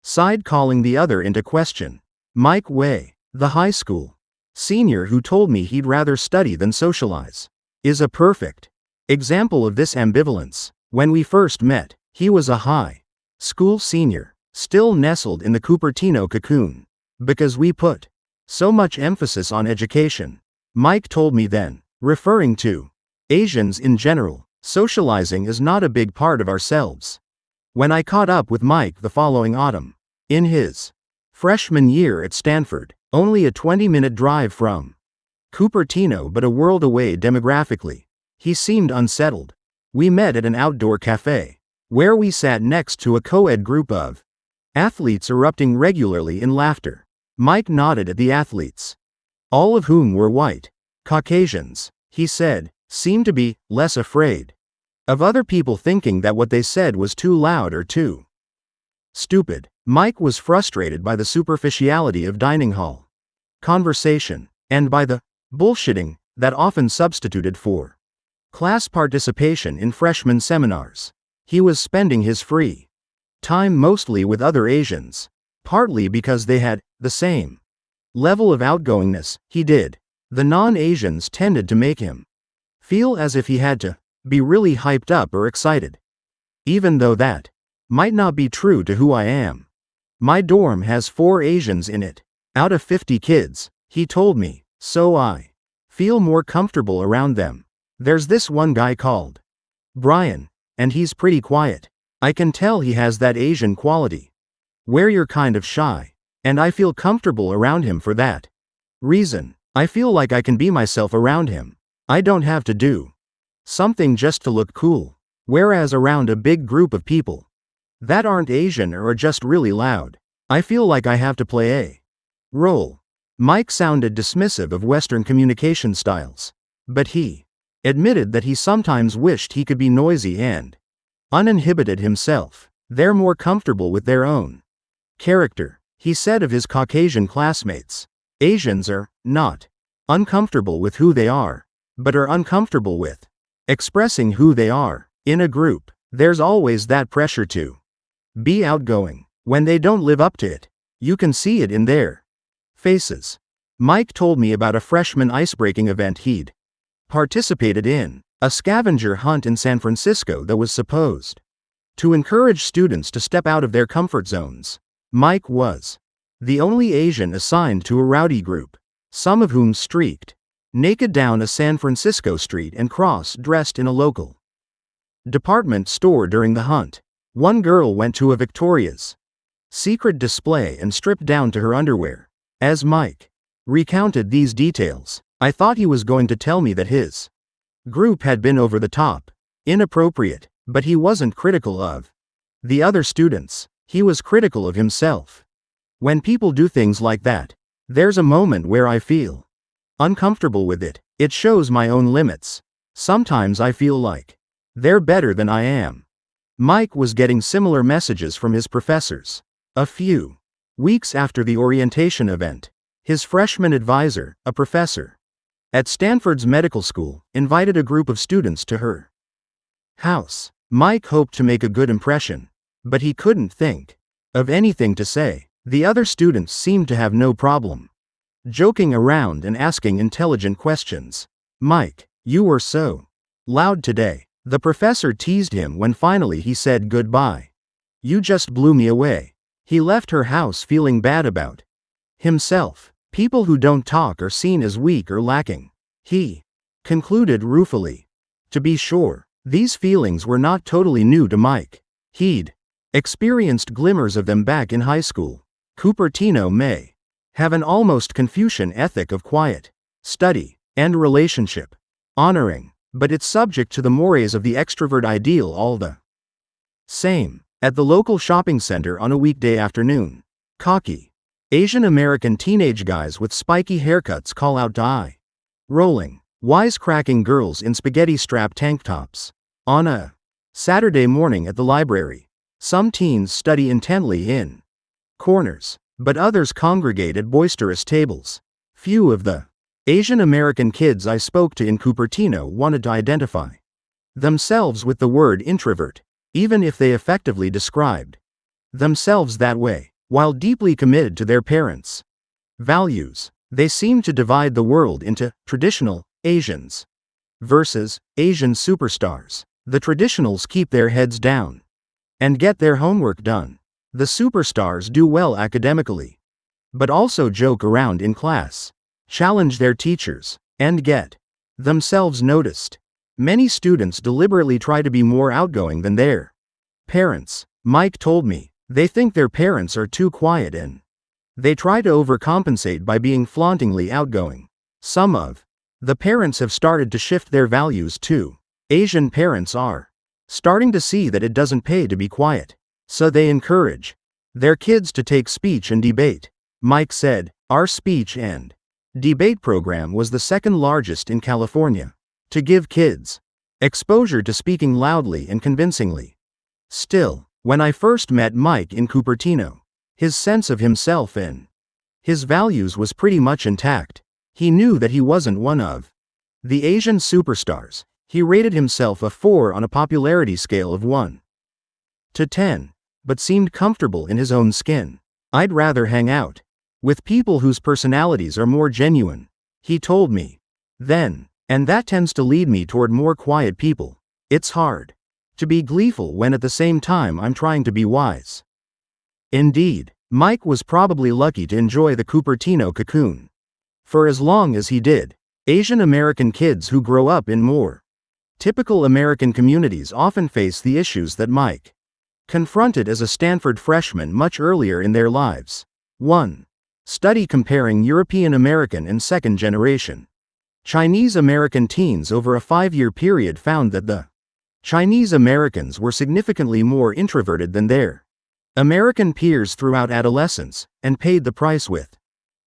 side calling the other into question. Mike Way, the high school senior who told me he'd rather study than socialize, is a perfect example of this ambivalence. When we first met, he was a high school senior, still nestled in the Cupertino cocoon, because we put so much emphasis on education. Mike told me then, referring to Asians in general, Socializing is not a big part of ourselves. When I caught up with Mike the following autumn, in his freshman year at Stanford, only a 20-minute drive from Cupertino but a world away demographically, he seemed unsettled. We met at an outdoor cafe, where we sat next to a co-ed group of athletes erupting regularly in laughter. Mike nodded at the athletes, all of whom were white Caucasians. He said, seemed to be less afraid of other people thinking that what they said was too loud or too stupid. Mike was frustrated by the superficiality of dining hall conversation, and by the bullshitting that often substituted for class participation in freshman seminars. He was spending his free time mostly with other Asians, partly because they had the same level of outgoingness he did. The non-Asians tended to make him feel as if he had to be really hyped up or excited, even though that might not be true to who I am. My dorm has 4 Asians in it, out of 50 kids, he told me, so I feel more comfortable around them. There's this one guy called Brian, and he's pretty quiet. I can tell he has that Asian quality, where you're kind of shy, and I feel comfortable around him for that reason. I feel like I can be myself around him. I don't have to do something just to look cool. Whereas around a big group of people that aren't Asian or are just really loud, I feel like I have to play a role. Mike sounded dismissive of Western communication styles, but he admitted that he sometimes wished he could be noisy and uninhibited himself. They're more comfortable with their own character, he said of his Caucasian classmates. Asians are not uncomfortable with who they are, but are uncomfortable with expressing who they are. In a group, there's always that pressure to be outgoing. When they don't live up to it, you can see it in their faces. Mike told me about a freshman icebreaking event he'd participated in, a scavenger hunt in San Francisco that was supposed to encourage students to step out of their comfort zones. Mike was the only Asian assigned to a rowdy group, some of whom streaked naked down a San Francisco street and cross-dressed in a local department store during the hunt. One girl went to a Victoria's Secret display and stripped down to her underwear. As Mike recounted these details, I thought he was going to tell me that his group had been over the top, inappropriate, but he wasn't critical of the other students. He was critical of himself. When people do things like that, there's a moment where I feel uncomfortable with it. It shows my own limits. Sometimes I feel like they're better than I am. Mike was getting similar messages from his professors. A few weeks after the orientation event, his freshman advisor, a professor at Stanford's medical school, invited a group of students to her house. Mike hoped to make a good impression, but he couldn't think of anything to say. The other students seemed to have no problem joking around and asking intelligent questions. Mike, you were so loud today, the professor teased him when finally he said goodbye. You just blew me away. He left her house feeling bad about himself. People who don't talk are seen as weak or lacking, he concluded ruefully. To be sure, these feelings were not totally new to Mike. He'd experienced glimmers of them back in high school. Cupertino may have an almost Confucian ethic of quiet study and relationship honoring, but it's subject to the mores of the extrovert ideal all the same. At the local shopping center on a weekday afternoon, cocky Asian American teenage guys with spiky haircuts call out to eye-rolling, wisecracking girls in spaghetti-strap tank tops. On a Saturday morning at the library, some teens study intently in corners, but others congregate at boisterous tables. Few of the Asian American kids I spoke to in Cupertino wanted to identify themselves with the word introvert, even if they effectively described themselves that way. While deeply committed to their parents' values, they seem to divide the world into traditional Asians versus Asian superstars. The traditionals keep their heads down and get their homework done. The superstars do well academically, but also joke around in class, challenge their teachers, and get themselves noticed. Many students deliberately try to be more outgoing than their parents. Mike told me, they think their parents are too quiet and they try to overcompensate by being flauntingly outgoing. Some of the parents have started to shift their values too. Asian parents are starting to see that it doesn't pay to be quiet. So they encourage their kids to take speech and debate. Mike said, our speech and debate program was the second largest in California. To give kids exposure to speaking loudly and convincingly. Still, when I first met Mike in Cupertino, his sense of himself and his values was pretty much intact. He knew that he wasn't one of the Asian superstars. He rated himself a 4 on a popularity scale of 1 to 10, but seemed comfortable in his own skin. I'd rather hang out with people whose personalities are more genuine, he told me then, and that tends to lead me toward more quiet people. It's hard to be gleeful when at the same time I'm trying to be wise. Indeed, Mike was probably lucky to enjoy the Cupertino cocoon for as long as he did. Asian American kids who grow up in more typical American communities often face the issues that Mike confronted as a Stanford freshman much earlier in their lives. 1. Study comparing European American and second generation Chinese American teens over a 5-year period found that the Chinese Americans were significantly more introverted than their American peers throughout adolescence, and paid the price with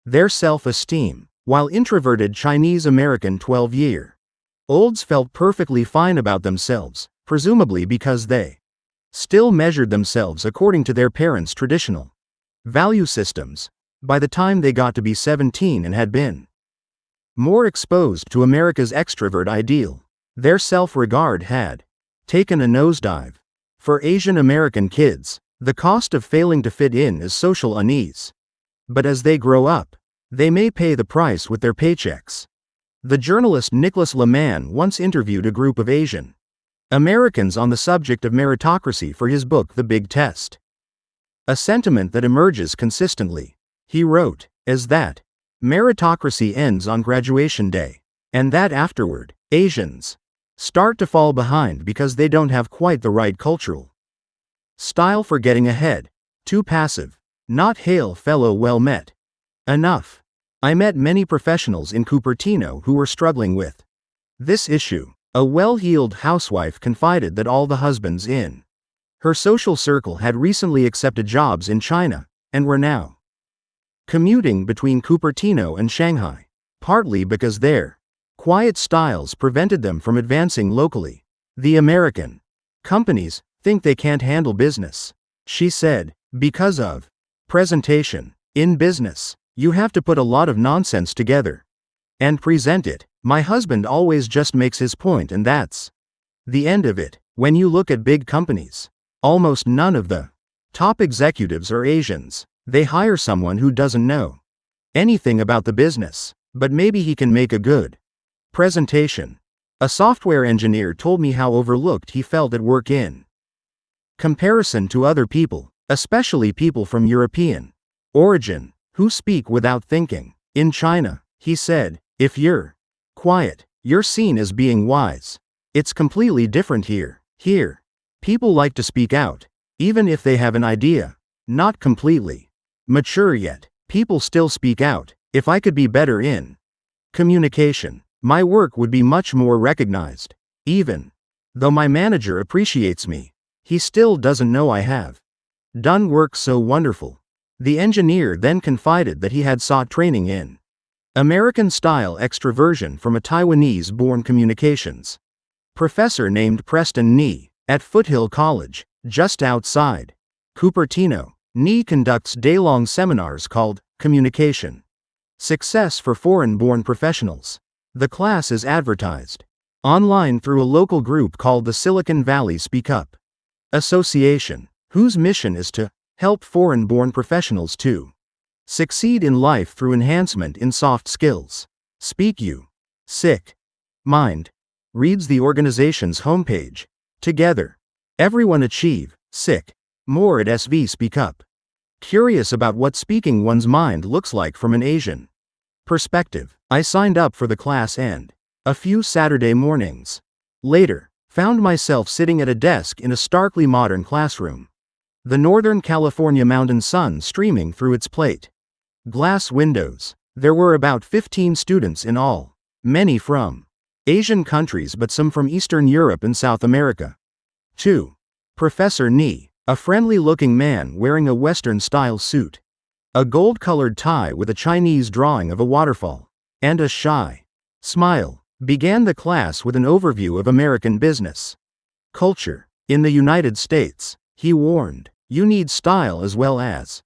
their self-esteem, while introverted Chinese American 12-year-olds felt perfectly fine about themselves, presumably because they still measured themselves according to their parents' traditional value systems. By the time they got to be 17 and had been more exposed to America's extrovert ideal, their self-regard had taken a nosedive. For Asian American kids, the cost of failing to fit in is social unease. But as they grow up, they may pay the price with their paychecks. The journalist Nicholas Lemann once interviewed a group of Asian Americans on the subject of meritocracy for his book The Big Test. A sentiment that emerges consistently, he wrote, is that meritocracy ends on graduation day, and that afterward, Asians start to fall behind because they don't have quite the right cultural style for getting ahead. Too passive. Not hail fellow well met. Enough. I met many professionals in Cupertino who were struggling with this issue. A well-heeled housewife confided that all the husbands in her social circle had recently accepted jobs in China, and were now commuting between Cupertino and Shanghai, partly because their quiet styles prevented them from advancing locally. The American companies think they can't handle business, she said, because of presentation. In business, you have to put a lot of nonsense together and present it. My husband always just makes his point and that's the end of it. When you look at big companies, almost none of the top executives are Asians. They hire someone who doesn't know anything about the business, but maybe he can make a good presentation. A software engineer told me how overlooked he felt at work in comparison to other people, especially people from European origin, who speak without thinking. In China, he said, if you're quiet, you're seen as being wise. It's completely different here. Here, people like to speak out, even if they have an idea. Not completely mature yet, people still speak out. If I could be better in communication, my work would be much more recognized. Even though my manager appreciates me, he still doesn't know I have done work so wonderful. The engineer then confided that he had sought training in American-style extroversion from a Taiwanese-born communications professor named Preston Nee, at Foothill College, just outside Cupertino. Nee conducts day-long seminars called Communication Success for Foreign-Born Professionals. The class is advertised online through a local group called the Silicon Valley Speak Up Association, whose mission is to help foreign-born professionals to succeed in life through enhancement in soft skills. Speak You. Sick Mind reads the organization's homepage. Together, everyone achieve sick more at SV Speak Up. Curious about what speaking one's mind looks like from an Asian perspective, I signed up for the class and a few Saturday mornings Later, found myself sitting at a desk in a starkly modern classroom. The Northern California mountain sun streaming through its plate glass windows. There were about 15 students in all, many from Asian countries but some from Eastern Europe and South America. 2. Professor Ni, a friendly-looking man wearing a Western-style suit, a gold-colored tie with a Chinese drawing of a waterfall, and a shy smile, began the class with an overview of American business culture. In the United States, he warned, you need style as well as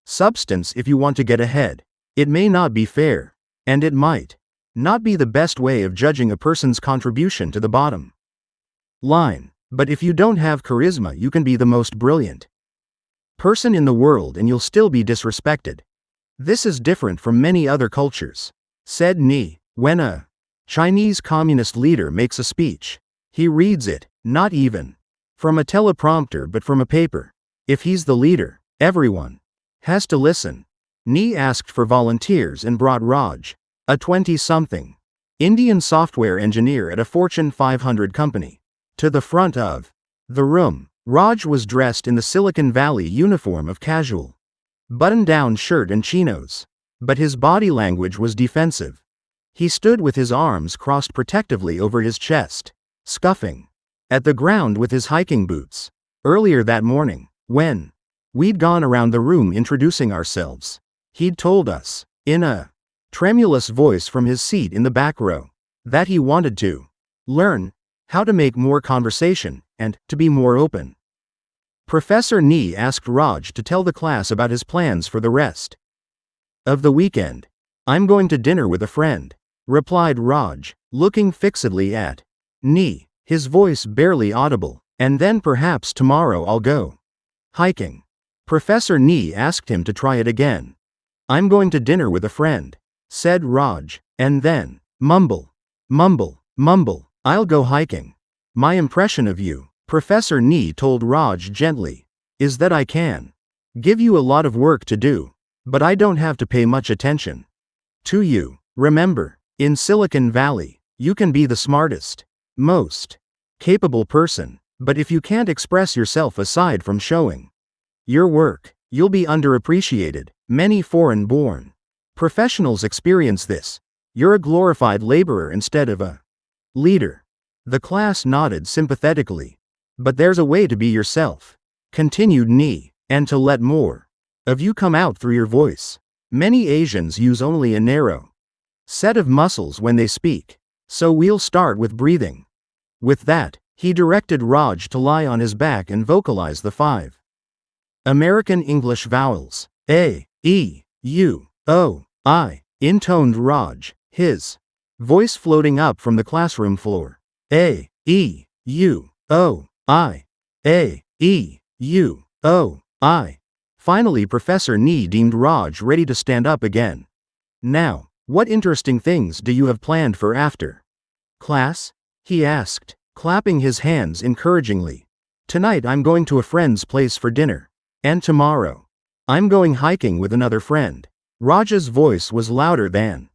substance if you want to get ahead. It may not be fair, and it might not be the best way of judging a person's contribution to the bottom line, but if you don't have charisma, you can be the most brilliant person in the world and you'll still be disrespected. This is different from many other cultures, said Ni. When a Chinese communist leader makes a speech, he reads it, not even from a teleprompter but from a paper. If he's the leader, everyone has to listen. Ni asked for volunteers and brought Raj, a 20-something Indian software engineer at a Fortune 500 company, to the front of the room. Raj was dressed in the Silicon Valley uniform of casual, button-down shirt and chinos, but his body language was defensive. He stood with his arms crossed protectively over his chest, scuffing at the ground with his hiking boots. Earlier that morning, when we'd gone around the room introducing ourselves, he'd told us, in a tremulous voice from his seat in the back row, that he wanted to learn how to make more conversation and to be more open. Professor Ni asked Raj to tell the class about his plans for the rest of the weekend. I'm going to dinner with a friend, replied Raj, looking fixedly at Ni, his voice barely audible, and then perhaps tomorrow I'll go hiking. Professor Ni asked him to try it again. I'm going to dinner with a friend, said Raj, and then, mumble, mumble, mumble, I'll go hiking. My impression of you, Professor Ni told Raj gently, is that I can give you a lot of work to do, but I don't have to pay much attention to you. Remember, in Silicon Valley, you can be the smartest, most capable person, but if you can't express yourself aside from showing your work, you'll be underappreciated. Many foreign-born professionals experience this. You're a glorified laborer instead of a leader. The class nodded sympathetically. But there's a way to be yourself, continued Ni, and to let more of you come out through your voice. Many Asians use only a narrow set of muscles when they speak, so we'll start with breathing. With that, he directed Raj to lie on his back and vocalize the 5 American English vowels, A, E, U, O, I, intoned Raj, his voice floating up from the classroom floor. A, E, U, O, I, A, E, U, O, I. Finally, Professor Ni deemed Raj ready to stand up again. Now, what interesting things do you have planned for after class? He asked, clapping his hands encouragingly. Tonight I'm going to a friend's place for dinner. And tomorrow, I'm going hiking with another friend. Raj's voice was louder than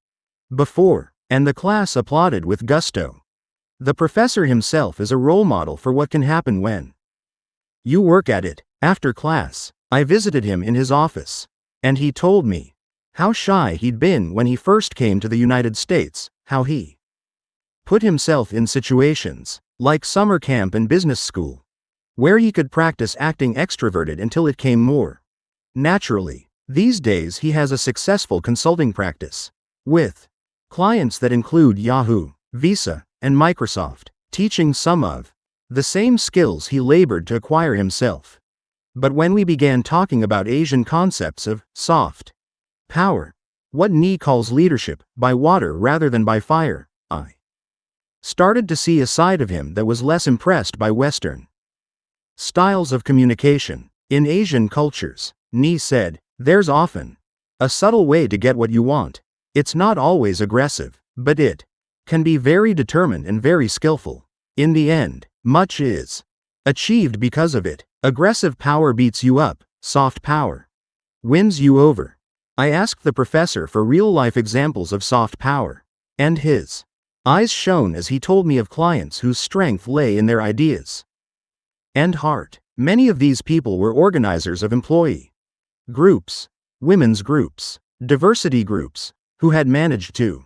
before, and the class applauded with gusto. The professor himself is a role model for what can happen when you work at it. After class, I visited him in his office, and he told me how shy he'd been when he first came to the United States, how he put himself in situations like summer camp and business school, where he could practice acting extroverted until it came more naturally. These days he has a successful consulting practice with clients that include Yahoo, Visa, and Microsoft, teaching some of the same skills he labored to acquire himself. But when we began talking about Asian concepts of soft power, what Ni calls leadership by water rather than by fire, I started to see a side of him that was less impressed by Western styles of communication. In Asian cultures, Ni said, there's often a subtle way to get what you want. It's not always aggressive, but it can be very determined and very skillful. In the end, much is achieved because of it. Aggressive power beats you up, soft power wins you over. I asked the professor for real-life examples of soft power, and his Eyes shone as he told me of clients whose strength lay in their ideas and heart. Many of these people were organizers of employee groups, women's groups, diversity groups, who had managed to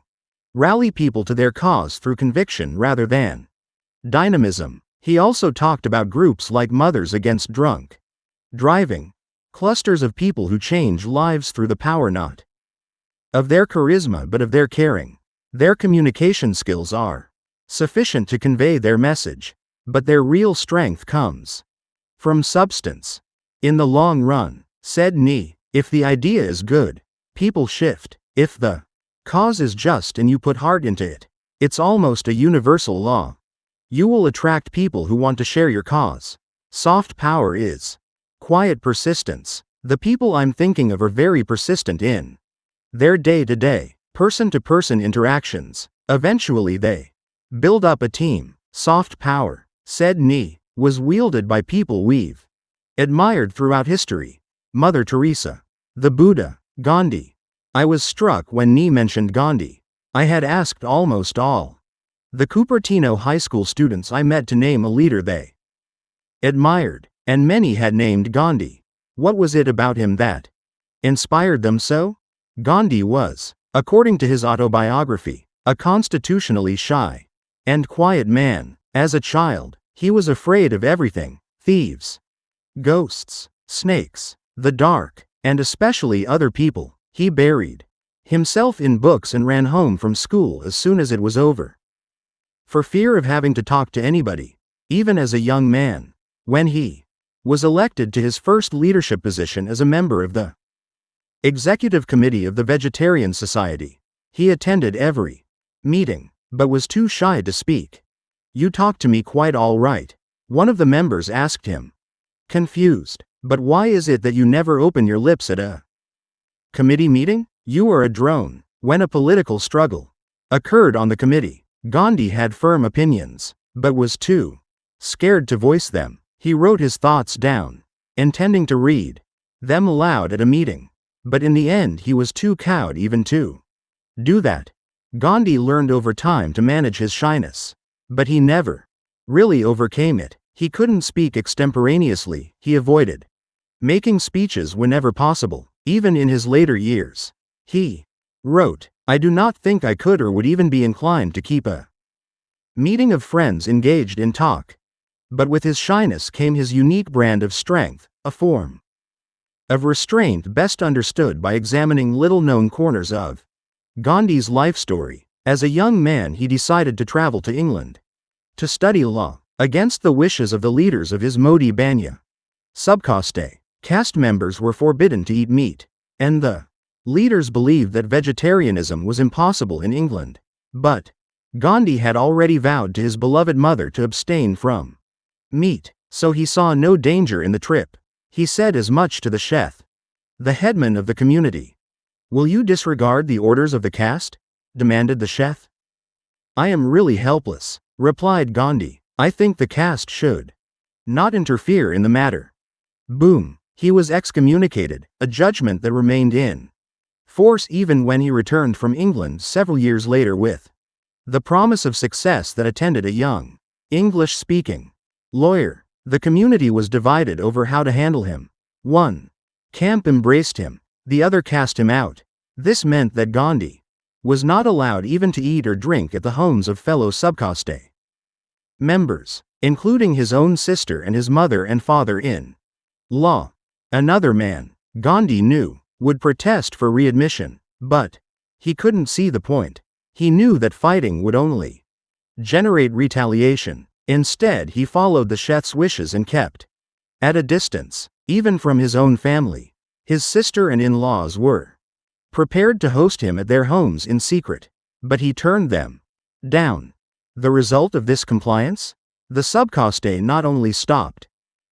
rally people to their cause through conviction rather than dynamism. He also talked about groups like Mothers Against Drunk Driving, clusters of people who change lives through the power not of their charisma but of their caring. Their communication skills are sufficient to convey their message, but their real strength comes from substance. In the long run, said Ni, if the idea is good, people shift. If the cause is just and you put heart into it, it's almost a universal law. You will attract people who want to share your cause. Soft power is quiet persistence. The people I'm thinking of are very persistent in their day-to-day, person-to-person interactions. Eventually they build up a team. Soft power, said Ni, was wielded by people we've admired throughout history. Mother Teresa, the Buddha, Gandhi. I was struck when Ni mentioned Gandhi. I had asked almost all the Cupertino High School students I met to name a leader they admired, and many had named Gandhi. What was it about him that inspired them so? Gandhi was, according to his autobiography, a constitutionally shy and quiet man. As a child, he was afraid of everything: thieves, ghosts, snakes, the dark, and especially other people. He buried himself in books and ran home from school as soon as it was over, for fear of having to talk to anybody, even as a young man. When he was elected to his first leadership position as a member of the Executive Committee of the Vegetarian Society, he attended every meeting, but was too shy to speak. You talk to me quite all right, one of the members asked him, confused. But why is it that you never open your lips at a committee meeting? You are a drone. When a political struggle occurred on the committee, Gandhi had firm opinions, but was too scared to voice them. He wrote his thoughts down, intending to read them aloud at a meeting, but in the end he was too cowed even to do that. Gandhi learned over time to manage his shyness, but he never really overcame it. He couldn't speak extemporaneously. He avoided making speeches whenever possible. Even in his later years, he wrote, I do not think I could or would even be inclined to keep a meeting of friends engaged in talk. But with his shyness came his unique brand of strength, a form of restraint best understood by examining little-known corners of Gandhi's life story. As a young man he decided to travel to England to study law, against the wishes of the leaders of his Modi Banya subcaste. Caste members were forbidden to eat meat, and the leaders believed that vegetarianism was impossible in England. But Gandhi had already vowed to his beloved mother to abstain from meat, so he saw no danger in the trip. He said as much to the Sheth, the headman of the community. Will you disregard the orders of the caste? Demanded the Sheth. I am really helpless, replied Gandhi. I think the caste should not interfere in the matter. Boom. He was excommunicated, a judgment that remained in force even when he returned from England several years later with the promise of success that attended a young, English-speaking lawyer. The community was divided over how to handle him. One camp embraced him, the other cast him out. This meant that Gandhi was not allowed even to eat or drink at the homes of fellow subcaste members, including his own sister and his mother and father in law. Another man, Gandhi knew, would protest for readmission, but he couldn't see the point. He knew that fighting would only generate retaliation. Instead, he followed the Sheth's wishes and kept at a distance, even from his own family. His sister and in-laws were prepared to host him at their homes in secret, but he turned them down. The result of this compliance? The subcaste not only stopped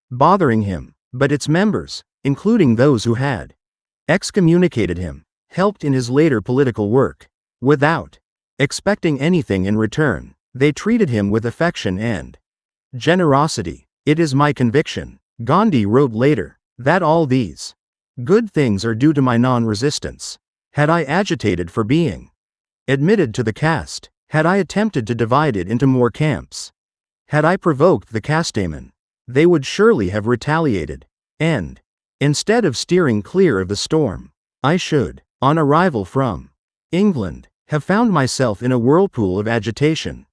bothering him, but its members, including those who had excommunicated him, helped in his later political work. Without expecting anything in return, they treated him with affection and generosity. It is my conviction, Gandhi wrote later, that all these good things are due to my non-resistance. Had I agitated for being admitted to the caste, Had I attempted to divide it into more camps? Had I provoked the castemen? They would surely have retaliated, and, instead of steering clear of the storm, I should, on arrival from England, have found myself in a whirlpool of agitation.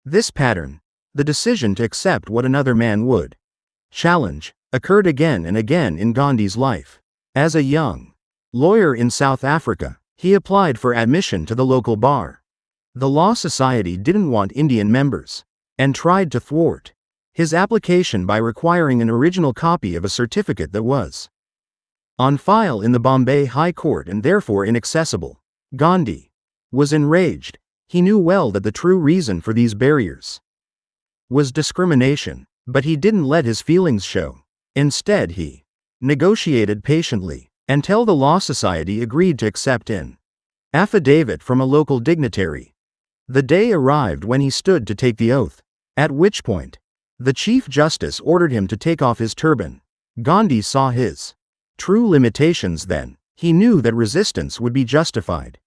This pattern, the decision to accept what another man would challenge, occurred again and again in Gandhi's life. As a young lawyer in South Africa, he applied for admission to the local bar. The Law Society didn't want Indian members, and tried to thwart his application by requiring an original copy of a certificate that was on file in the Bombay High Court and therefore inaccessible. Gandhi was enraged. He knew well that the true reason for these barriers was discrimination, but he didn't let his feelings show. Instead, he negotiated patiently until the Law Society agreed to accept an affidavit from a local dignitary. The day arrived when he stood to take the oath, at which point the Chief Justice ordered him to take off his turban. Gandhi saw his true limitations then. He knew that resistance would be justified,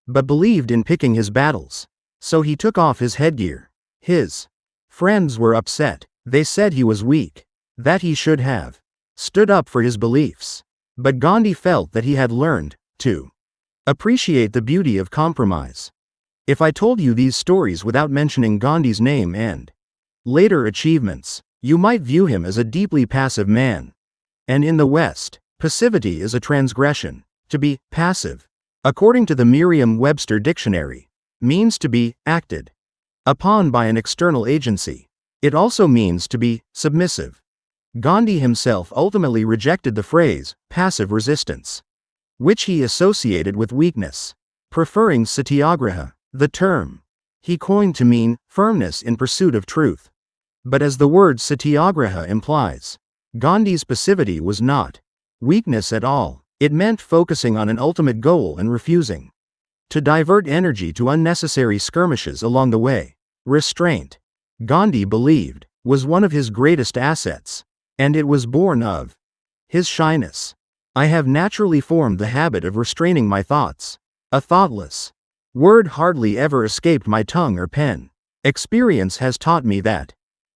but believed in picking his battles. So he took off his headgear. His friends were upset. They said he was weak, that he should have stood up for his beliefs. But Gandhi felt that he had learned to appreciate the beauty of compromise. If I told you these stories without mentioning Gandhi's name and later achievements, you might view him as a deeply passive man. And in the West, passivity is a transgression. To be passive, according to the Merriam-Webster dictionary, means to be acted upon by an external agency. It also means to be submissive. Gandhi himself ultimately rejected the phrase passive resistance, which he associated with weakness, preferring satyagraha, the term he coined to mean firmness in pursuit of truth. But as the word satyagraha implies, Gandhi's passivity was not weakness at all. It meant focusing on an ultimate goal and refusing to divert energy to unnecessary skirmishes along the way. Restraint, Gandhi believed, was one of his greatest assets, and it was born of his shyness. I have naturally formed the habit of restraining my thoughts. A thoughtless word hardly ever escaped my tongue or pen. Experience has taught me that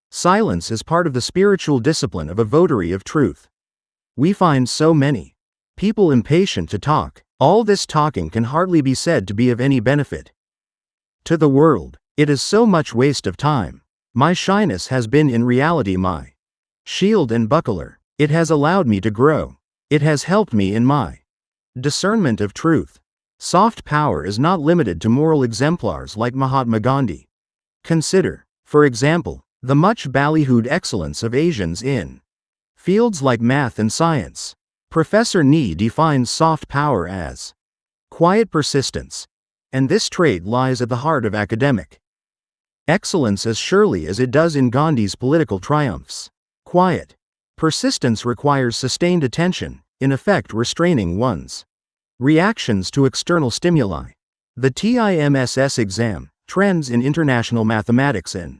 silence is part of the spiritual discipline of a votary of truth. We find so many people impatient to talk. All this talking can hardly be said to be of any benefit to the world. It is so much waste of time. My shyness has been in reality my shield and buckler. It has allowed me to grow. It has helped me in my discernment of truth. Soft power is not limited to moral exemplars like Mahatma Gandhi. Consider, for example, the much ballyhooed excellence of Asians in fields like math and science. Professor Nee defines soft power as quiet persistence, and this trait lies at the heart of academic excellence as surely as it does in Gandhi's political triumphs. Quiet persistence requires sustained attention, in effect restraining one's reactions to external stimuli. The TIMSS exam, Trends in International Mathematics and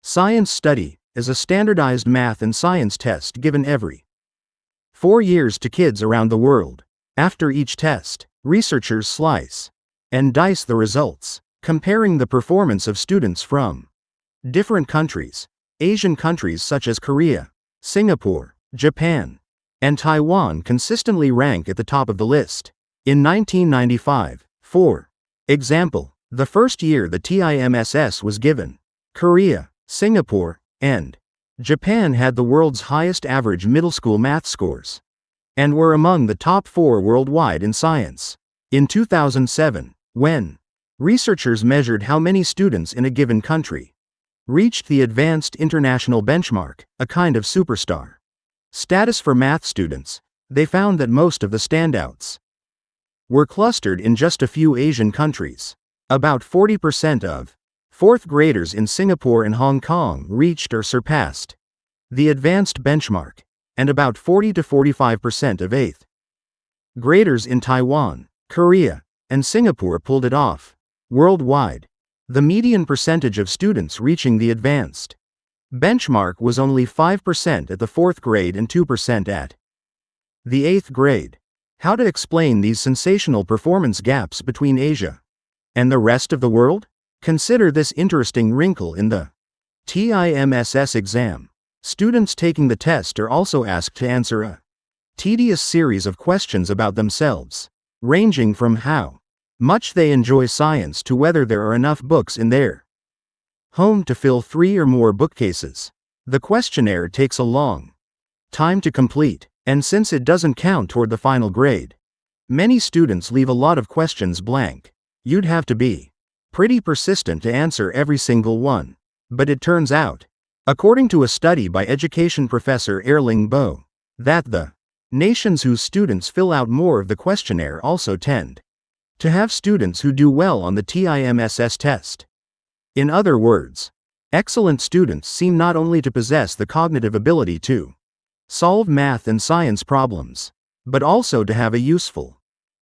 Science Study, is a standardized math and science test given every 4 years to kids around the world. After each test, researchers slice and dice the results, comparing the performance of students from different countries. Asian countries such as Korea, Singapore, Japan, and Taiwan consistently rank at the top of the list. In 1995, for example, the first year the TIMSS was given, Korea, Singapore, and Japan had the world's highest average middle school math scores, and were among the top 4 worldwide in science. In 2007, when researchers measured how many students in a given country reached the Advanced International Benchmark, a kind of superstar status for math students, they found that most of the standouts were clustered in just a few Asian countries. About 40% of 4th graders in Singapore and Hong Kong reached or surpassed the advanced benchmark, and about 40 to 45% of 8th graders in Taiwan, Korea, and Singapore pulled it off. Worldwide, the median percentage of students reaching the advanced benchmark was only 5% at the 4th grade and 2% at the 8th grade. How to explain these sensational performance gaps between Asia and the rest of the world? Consider this interesting wrinkle in the TIMSS exam. Students taking the test are also asked to answer a tedious series of questions about themselves, ranging from how much they enjoy science to whether there are enough books in their home to fill 3 or more bookcases. The questionnaire takes a long time to complete, and since it doesn't count toward the final grade, many students leave a lot of questions blank. You'd have to be pretty persistent to answer every single one. But it turns out, according to a study by education professor Erling Boe, that the nations whose students fill out more of the questionnaire also tend to have students who do well on the TIMSS test. In other words, excellent students seem not only to possess the cognitive ability to solve math and science problems, but also to have a useful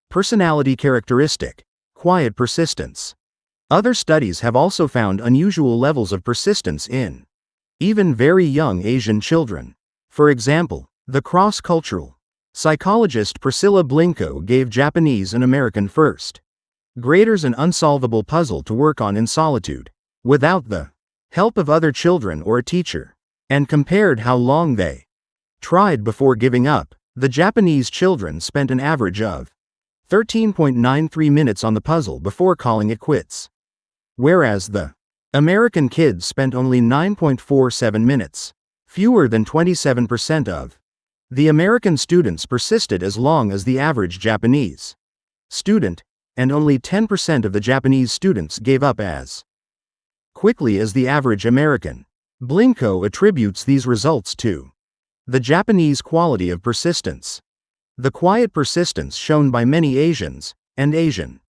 personality characteristic: quiet persistence. Other studies have also found unusual levels of persistence in even very young Asian children. For example, the cross-cultural psychologist Priscilla Blinko gave Japanese and American first graders an unsolvable puzzle to work on in solitude, without the help of other children or a teacher, and compared how long they tried before giving up. The Japanese children spent an average of 13.93 minutes on the puzzle before calling it quits, whereas the American kids spent only 9.47 minutes. Fewer than 27% of the American students persisted as long as the average Japanese student, and only 10% of the Japanese students gave up as quickly as the average American. Blinko attributes these results to the Japanese quality of persistence. The quiet persistence shown by many Asians and Asian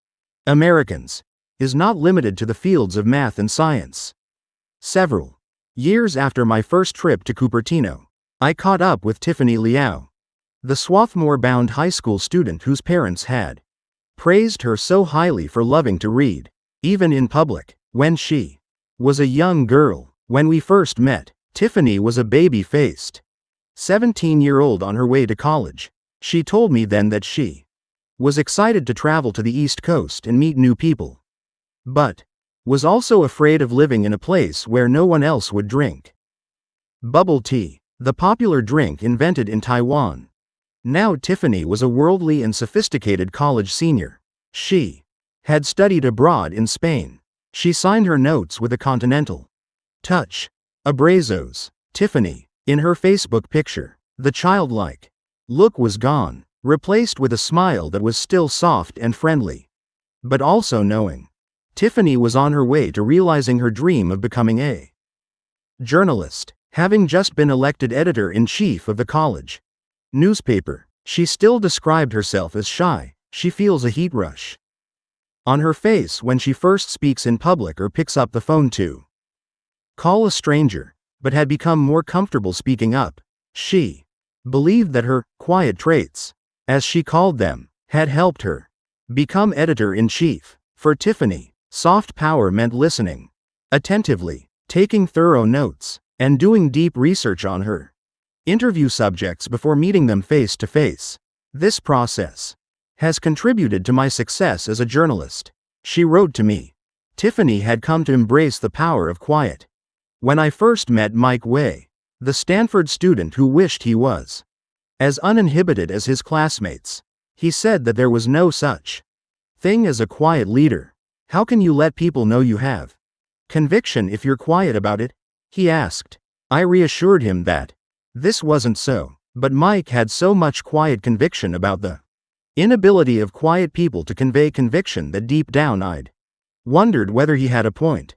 Americans is not limited to the fields of math and science. Several years after my first trip to Cupertino, I caught up with Tiffany Liao, the Swarthmore-bound high school student whose parents had praised her so highly for loving to read, even in public, when she was a young girl. When we first met, Tiffany was a baby-faced 17-year-old on her way to college. She told me then that she was excited to travel to the East Coast and meet new people, but was also afraid of living in a place where no one else would drink bubble tea, the popular drink invented in Taiwan. Now Tiffany was a worldly and sophisticated college senior. She had studied abroad in Spain. She signed her notes with a continental touch. Abrazos. Tiffany, in her Facebook picture, the childlike look was gone, replaced with a smile that was still soft and friendly, but also knowing. Tiffany was on her way to realizing her dream of becoming a journalist. Having just been elected editor-in-chief of the college newspaper, she still described herself as shy. She feels a heat rush on her face when she first speaks in public or picks up the phone to call a stranger, but had become more comfortable speaking up. She believed that her quiet traits, as she called them, had helped her become editor-in-chief. For Tiffany, soft power meant listening attentively, taking thorough notes, and doing deep research on her interview subjects before meeting them face to face. This process has contributed to my success as a journalist. She wrote to me. Tiffany had come to embrace the power of quiet. When I first met Mike Way, the Stanford student who wished he was as uninhibited as his classmates, he said that there was no such thing as a quiet leader. How can you let people know you have conviction if you're quiet about it? He asked. I reassured him that this wasn't so, but Mike had so much quiet conviction about the inability of quiet people to convey conviction that deep down I'd wondered whether he had a point.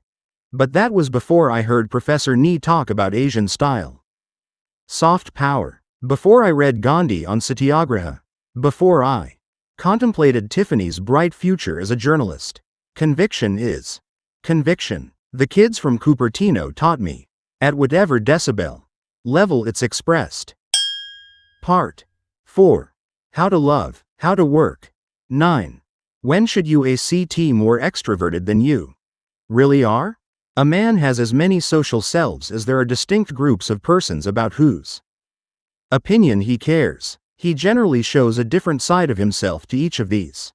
But that was before I heard Professor Nee talk about Asian style soft power, before I read Gandhi on Satyagraha, before I contemplated Tiffany's bright future as a journalist. Conviction is conviction. The kids from Cupertino taught me, at whatever decibel level it's expressed. Part 4. How to love, how to work. 9. When should you act more extroverted than you really are? A man has as many social selves as there are distinct groups of persons about whose opinion he cares. He generally shows a different side of himself to each of these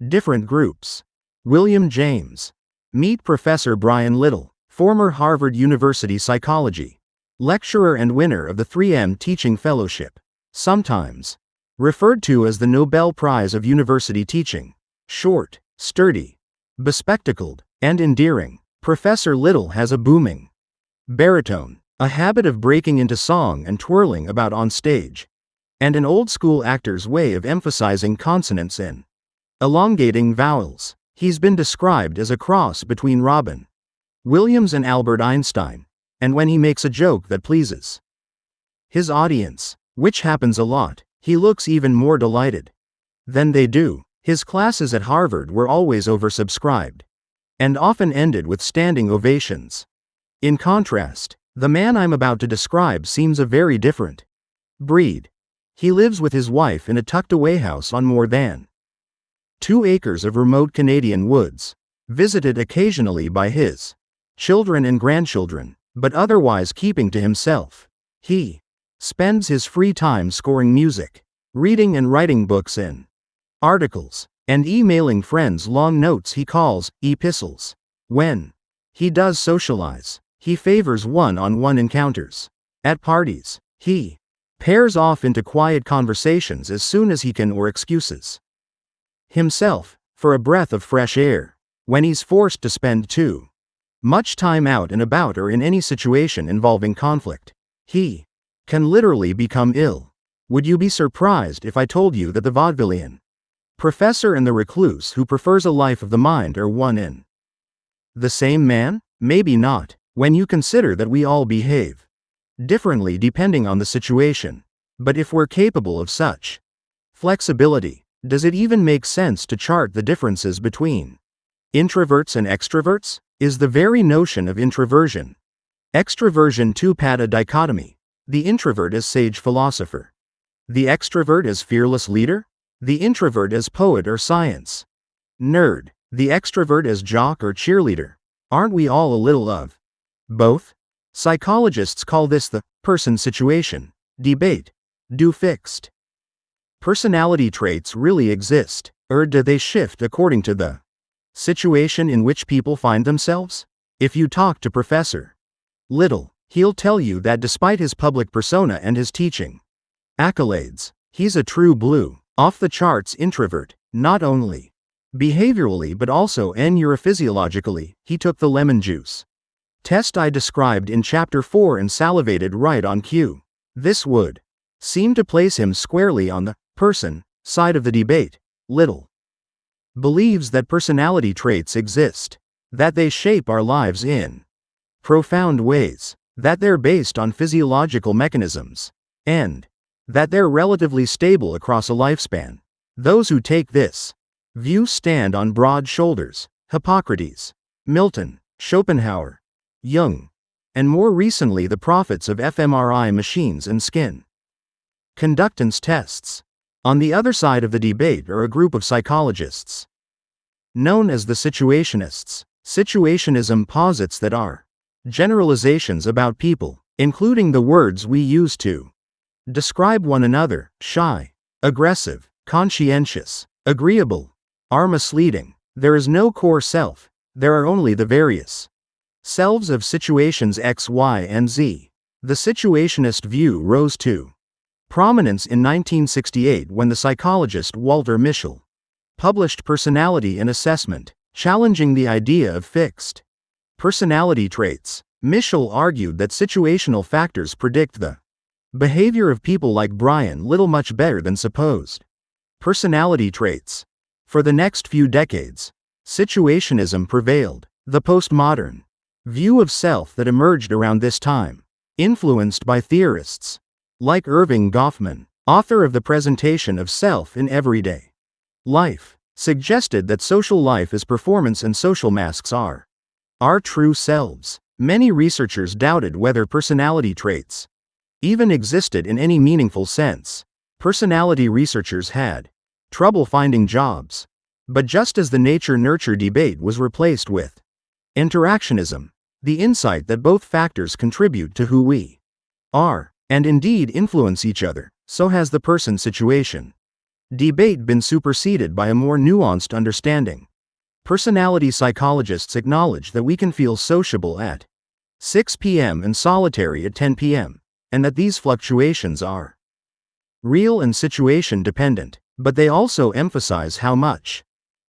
different groups. William James. Meet Professor Brian Little, former Harvard University psychology lecturer and winner of the 3M Teaching Fellowship, sometimes referred to as the Nobel Prize of University Teaching. Short, sturdy, bespectacled, and endearing, Professor Little has a booming baritone, a habit of breaking into song and twirling about on stage, and an old-school actor's way of emphasizing consonants in elongating vowels. He's been described as a cross between Robin Williams and Albert Einstein, and when he makes a joke that pleases his audience, which happens a lot, he looks even more delighted than they do. His classes at Harvard were always oversubscribed, and often ended with standing ovations. In contrast, the man I'm about to describe seems a very different breed. He lives with his wife in a tucked-away house on more than 2 acres of remote Canadian woods, visited occasionally by his children and grandchildren, but otherwise keeping to himself. He spends his free time scoring music, reading and writing books in articles, and emailing friends long notes he calls epistles. When he does socialize, he favors one-on-one encounters. At parties, he pairs off into quiet conversations as soon as he can or excuses himself for a breath of fresh air when he's forced to spend too much time out and about or in any situation involving conflict. He can literally become ill. Would you be surprised if I told you that the vaudevillian professor and the recluse who prefers a life of the mind are one in the same man? Maybe not, when you consider that we all behave differently depending on the situation. But if we're capable of such flexibility, does it even make sense to chart the differences between introverts and extroverts? Is the very notion of introversion, extroversion two-pad a dichotomy? The introvert as sage philosopher, the extrovert as fearless leader, the introvert as poet or science nerd, the extrovert as jock or cheerleader. Aren't we all a little of both? Psychologists call this the person situation debate. Do fixed personality traits really exist, or do they shift according to the situation in which people find themselves? If you talk to Professor Little, he'll tell you that despite his public persona and his teaching accolades, he's a true blue, off-the-charts introvert, not only behaviorally but also neurophysiologically. He took the lemon juice test I described in Chapter 4 and salivated right on cue. This would seem to place him squarely on the person side of the debate. Little believes that personality traits exist, that they shape our lives in profound ways, that they're based on physiological mechanisms, and that they're relatively stable across a lifespan. Those who take this view stand on broad shoulders. Hippocrates, Milton, Schopenhauer, Jung, and more recently the prophets of fMRI machines and skin conductance tests. On the other side of the debate are a group of psychologists known as the situationists. Situationism posits that our generalizations about people, including the words we use to describe one another, shy, aggressive, conscientious, agreeable, are misleading. There is no core self, there are only the various selves of situations X, Y, and Z. The situationist view rose to prominence in 1968 when the psychologist Walter Mischel published Personality and Assessment, challenging the idea of fixed personality traits. Mischel argued that situational factors predict the behavior of people like Brian Little much better than supposed personality traits. For the next few decades, situationism prevailed. The postmodern view of self that emerged around this time, influenced by theorists like Irving Goffman, author of The Presentation of Self in Everyday Life, suggested that social life is performance and social masks are our true selves. Many researchers doubted whether personality traits even existed in any meaningful sense. Personality researchers had trouble finding jobs. But just as the nature-nurture debate was replaced with interactionism, the insight that both factors contribute to who we are, and indeed influence each other, so has the person situation debate been superseded by a more nuanced understanding. Personality psychologists acknowledge that we can feel sociable at 6 p.m. and solitary at 10 p.m., and that these fluctuations are real and situation dependent, but they also emphasize how much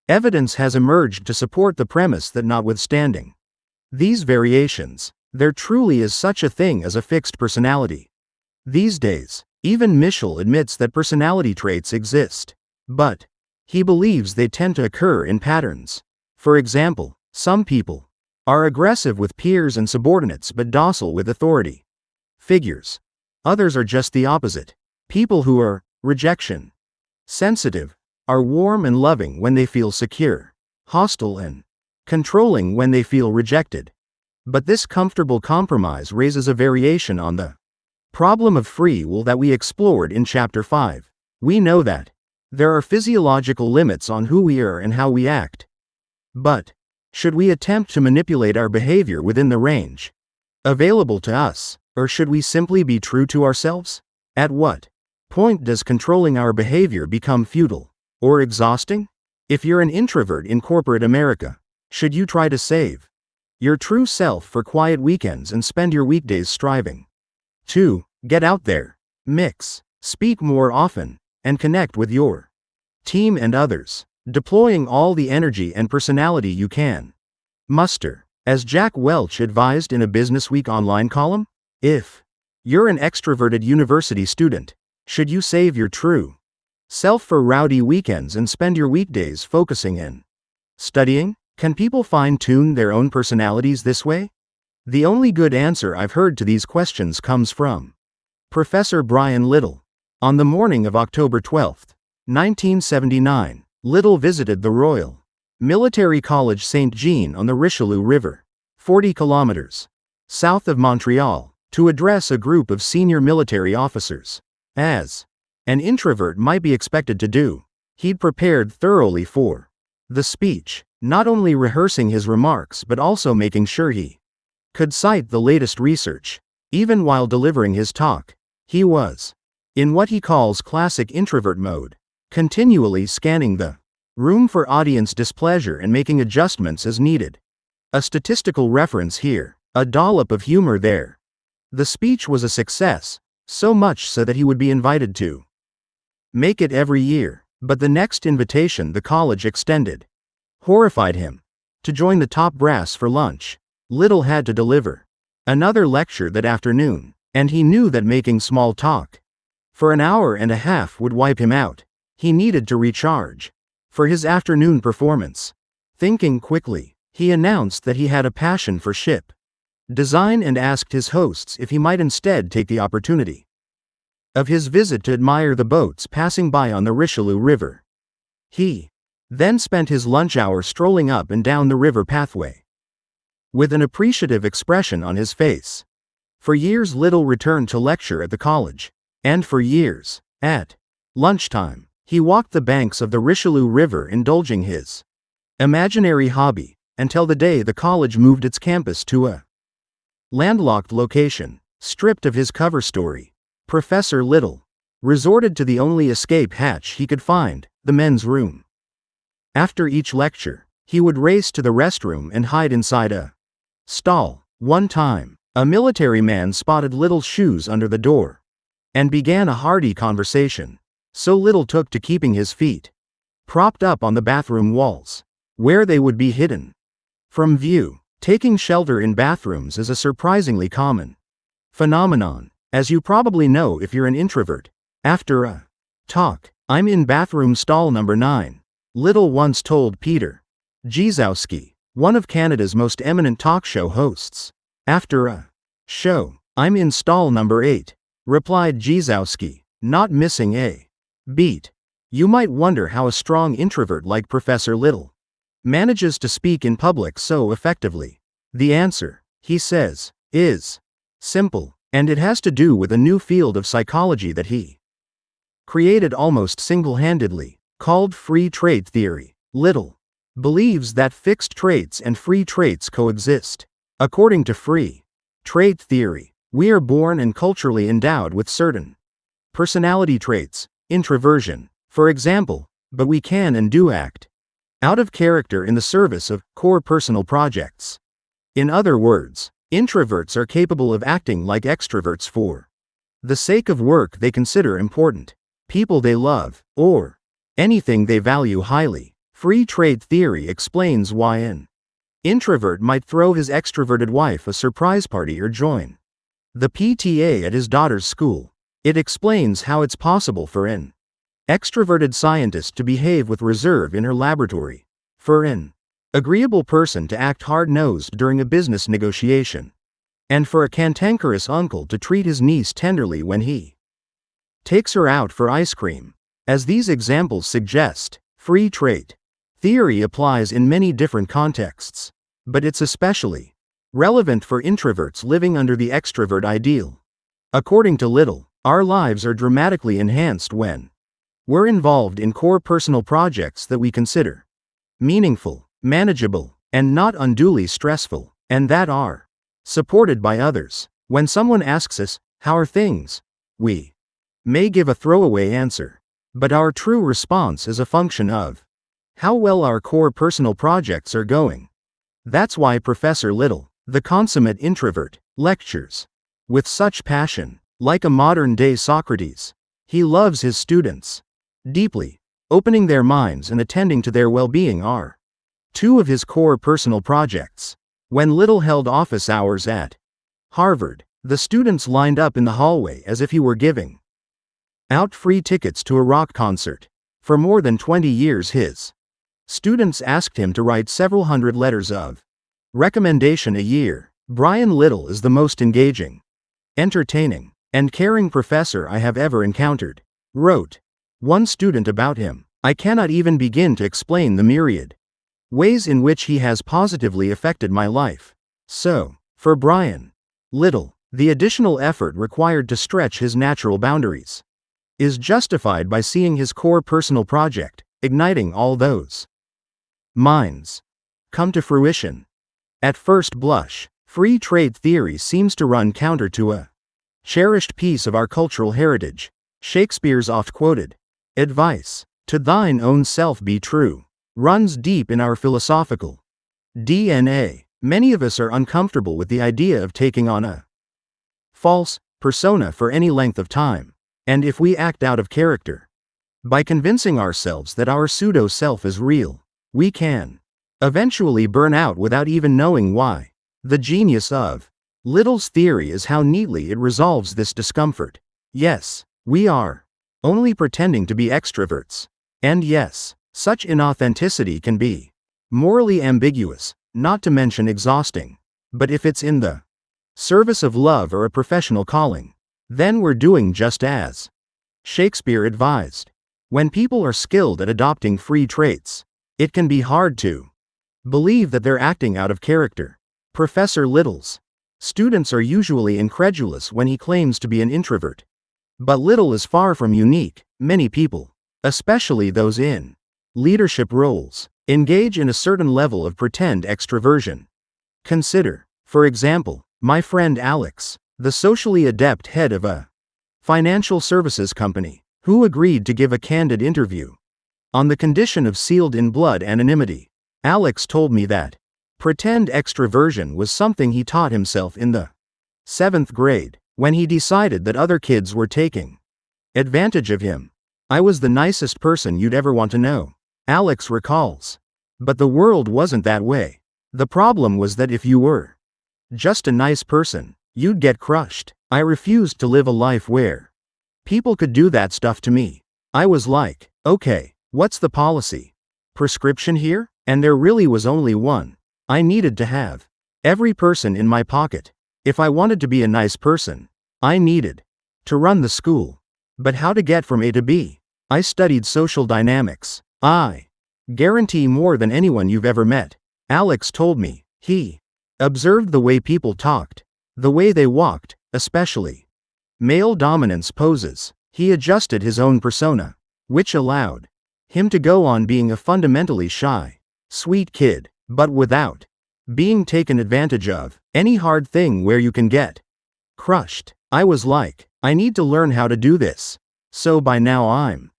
evidence has emerged to support the premise that notwithstanding these variations, there truly is such a thing as a fixed personality. These days, even Mischel admits that personality traits exist, but he believes they tend to occur in patterns. For example, some people are aggressive with peers and subordinates but docile with authority figures. Others are just the opposite. People who are rejection sensitive are warm and loving when they feel secure, hostile and controlling when they feel rejected. But this comfortable compromise raises a variation on the problem of free will that we explored in Chapter 5. We know that there are physiological limits on who we are and how we act. But should we attempt to manipulate our behavior within the range available to us, or should we simply be true to ourselves? At what point does controlling our behavior become futile or exhausting? If you're an introvert in corporate America, should you try to save your true self for quiet weekends and spend your weekdays striving to get out there, mix, speak more often, and connect with your team and others, deploying all the energy and personality you can muster? As Jack Welch advised in a Business Week online column, if you're an extroverted university student, should you save your true self for rowdy weekends and spend your weekdays focusing in studying? Can people fine-tune their own personalities this way? The only good answer I've heard to these questions comes from Professor Brian Little. On the morning of October 12, 1979, Little visited the Royal Military College Saint-Jean on the Richelieu River, 40 kilometers south of Montreal, to address a group of senior military officers. As an introvert might be expected to do, he'd prepared thoroughly for the speech, not only rehearsing his remarks but also making sure he could cite the latest research. Even while delivering his talk, he was in what he calls classic introvert mode, continually scanning the room for audience displeasure and making adjustments as needed. A statistical reference here, a dollop of humor there. The speech was a success, so much so that he would be invited to make it every year, but the next invitation the college extended horrified him. To join the top brass for lunch, Little had to deliver another lecture that afternoon, and he knew that making small talk for an hour and a half would wipe him out. He needed to recharge for his afternoon performance. Thinking quickly, he announced that he had a passion for ship design and asked his hosts if he might instead take the opportunity of his visit to admire the boats passing by on the Richelieu River. He then spent his lunch hour strolling up and down the river pathway with an appreciative expression on his face. For years Little returned to lecture at the college, and for years, at lunchtime, he walked the banks of the Richelieu River indulging his imaginary hobby, until the day the college moved its campus to a landlocked location. Stripped of his cover story, Professor Little resorted to the only escape hatch he could find, the men's room. After each lecture, he would race to the restroom and hide inside a stall. One time, a military man spotted Little's shoes under the door and began a hearty conversation. So Little took to keeping his feet propped up on the bathroom walls, where they would be hidden from view. Taking shelter in bathrooms is a surprisingly common phenomenon, as you probably know if you're an introvert. After a talk, "I'm in bathroom stall number 9, Little once told Peter Gzowski, one of Canada's most eminent talk show hosts. After a show, "I'm in stall number 8, replied Gzowski, not missing a beat. You might wonder how a strong introvert like Professor Little manages to speak in public so effectively. The answer, he says, is simple, and it has to do with a new field of psychology that he created almost single-handedly, called free trait theory. Little believes that fixed traits and free traits coexist. According to free trait theory, we are born and culturally endowed with certain personality traits, introversion, for example, but we can and do act out of character in the service of core personal projects. In other words, introverts are capable of acting like extroverts for the sake of work they consider important, people they love, or anything they value highly. Free trade theory explains why an introvert might throw his extroverted wife a surprise party or join the PTA at his daughter's school. It explains how it's possible for an extroverted scientist to behave with reserve in her laboratory, for an agreeable person to act hard-nosed during a business negotiation, and for a cantankerous uncle to treat his niece tenderly when he takes her out for ice cream. As these examples suggest, free trade theory applies in many different contexts, but it's especially relevant for introverts living under the extrovert ideal. According to Little, our lives are dramatically enhanced when we're involved in core personal projects that we consider meaningful, manageable, and not unduly stressful, and that are supported by others. When someone asks us, "How are things?" we may give a throwaway answer, but our true response is a function of how well our core personal projects are going. That's why Professor Little, the consummate introvert, lectures with such passion. Like a modern-day Socrates, he loves his students deeply. Opening their minds and attending to their well-being are two of his core personal projects. When Little held office hours at Harvard, the students lined up in the hallway as if he were giving out free tickets to a rock concert. For more than 20 years his students asked him to write several hundred letters of recommendation a year. Brian Little is the most engaging, entertaining, and caring professor I have ever encountered, wrote one student about him. I cannot even begin to explain the myriad ways in which he has positively affected my life. So, for Brian Little, the additional effort required to stretch his natural boundaries is justified by seeing his core personal project, igniting all those minds, come to fruition. At first blush, free trade theory seems to run counter to a cherished piece of our cultural heritage. Shakespeare's oft-quoted advice, "To thine own self be true," runs deep in our philosophical DNA. Many of us are uncomfortable with the idea of taking on a false persona for any length of time, and if we act out of character, by convincing ourselves that our pseudo-self is real, we can eventually burn out without even knowing why. The genius of Little's theory is how neatly it resolves this discomfort. Yes, we are only pretending to be extroverts. And yes, such inauthenticity can be morally ambiguous, not to mention exhausting. But if it's in the service of love or a professional calling, then we're doing just as Shakespeare advised. When people are skilled at adopting free traits, it can be hard to believe that they're acting out of character. Professor Little's students are usually incredulous when he claims to be an introvert. But Little is far from unique. Many people, especially those in leadership roles, engage in a certain level of pretend extroversion. Consider, for example, my friend Alex, the socially adept head of a financial services company, who agreed to give a candid interview on the condition of sealed-in-blood anonymity. Alex told me that pretend extroversion was something he taught himself in the 7th grade, when he decided that other kids were taking advantage of him. I was the nicest person you'd ever want to know, Alex recalls. But the world wasn't that way. The problem was that if you were just a nice person, you'd get crushed. I refused to live a life where people could do that stuff to me. I was like, okay, what's the policy? Prescription here? And there really was only one. I needed to have every person in my pocket. If I wanted to be a nice person, I needed to run the school. But how to get from A to B? I studied social dynamics. I guarantee more than anyone you've ever met. Alex told me, he observed the way people talked, the way they walked, especially male dominance poses. He adjusted his own persona, which allowed him to go on being a fundamentally shy, sweet kid, but without being taken advantage of. Any hard thing where you can get crushed. I was like, I need to learn how to do this. So by now I'm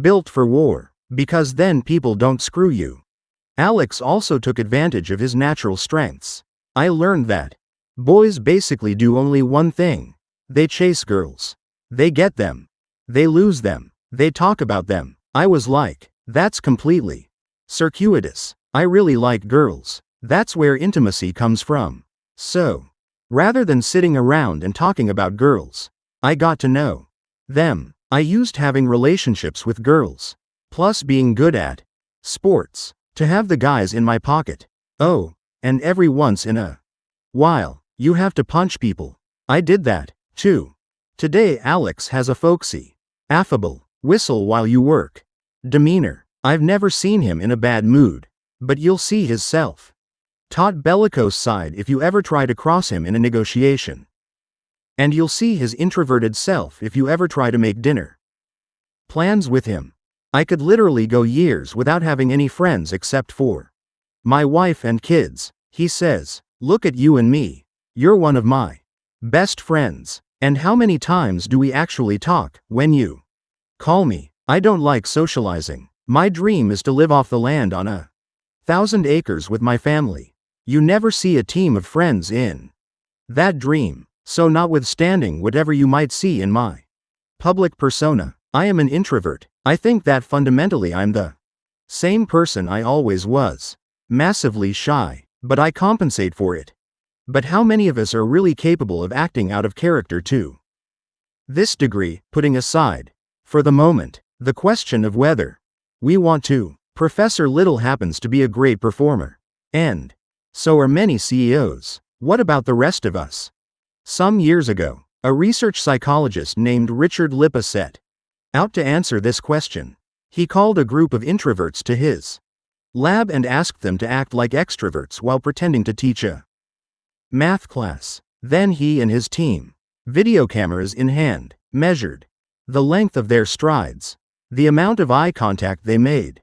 built for war, because then people don't screw you. Alex also took advantage of his natural strengths. I learned that boys basically do only one thing. They chase girls. They get them. They lose them. They talk about them. I was like, that's completely circuitous. I really like girls. That's where intimacy comes from. So, rather than sitting around and talking about girls, I got to know them. I used having relationships with girls, plus being good at sports, to have the guys in my pocket. Oh, and every once in a while, you have to punch people. I did that, too. Today Alex has a folksy, affable, whistle while you work demeanor. I've never seen him in a bad mood, but you'll see his self-taught bellicose side if you ever try to cross him in a negotiation. And you'll see his introverted self if you ever try to make dinner plans with him. I could literally go years without having any friends except for my wife and kids. He says, look at you and me. You're one of my best friends. And how many times do we actually talk when you call me? I don't like socializing. My dream is to live off the land on 1,000 acres with my family. You never see a team of friends in that dream. So notwithstanding whatever you might see in my public persona, I am an introvert. I think that fundamentally I'm the same person I always was. Massively shy, but I compensate for it. But how many of us are really capable of acting out of character to this degree, putting aside, for the moment, the question of whether we want to? Professor Little happens to be a great performer. And so are many CEOs. What about the rest of us? Some years ago, a research psychologist named Richard Lippa set out to answer this question. He called a group of introverts to his lab and asked them to act like extroverts while pretending to teach a math class. Then he and his team, video cameras in hand, measured the length of their strides, the amount of eye contact they made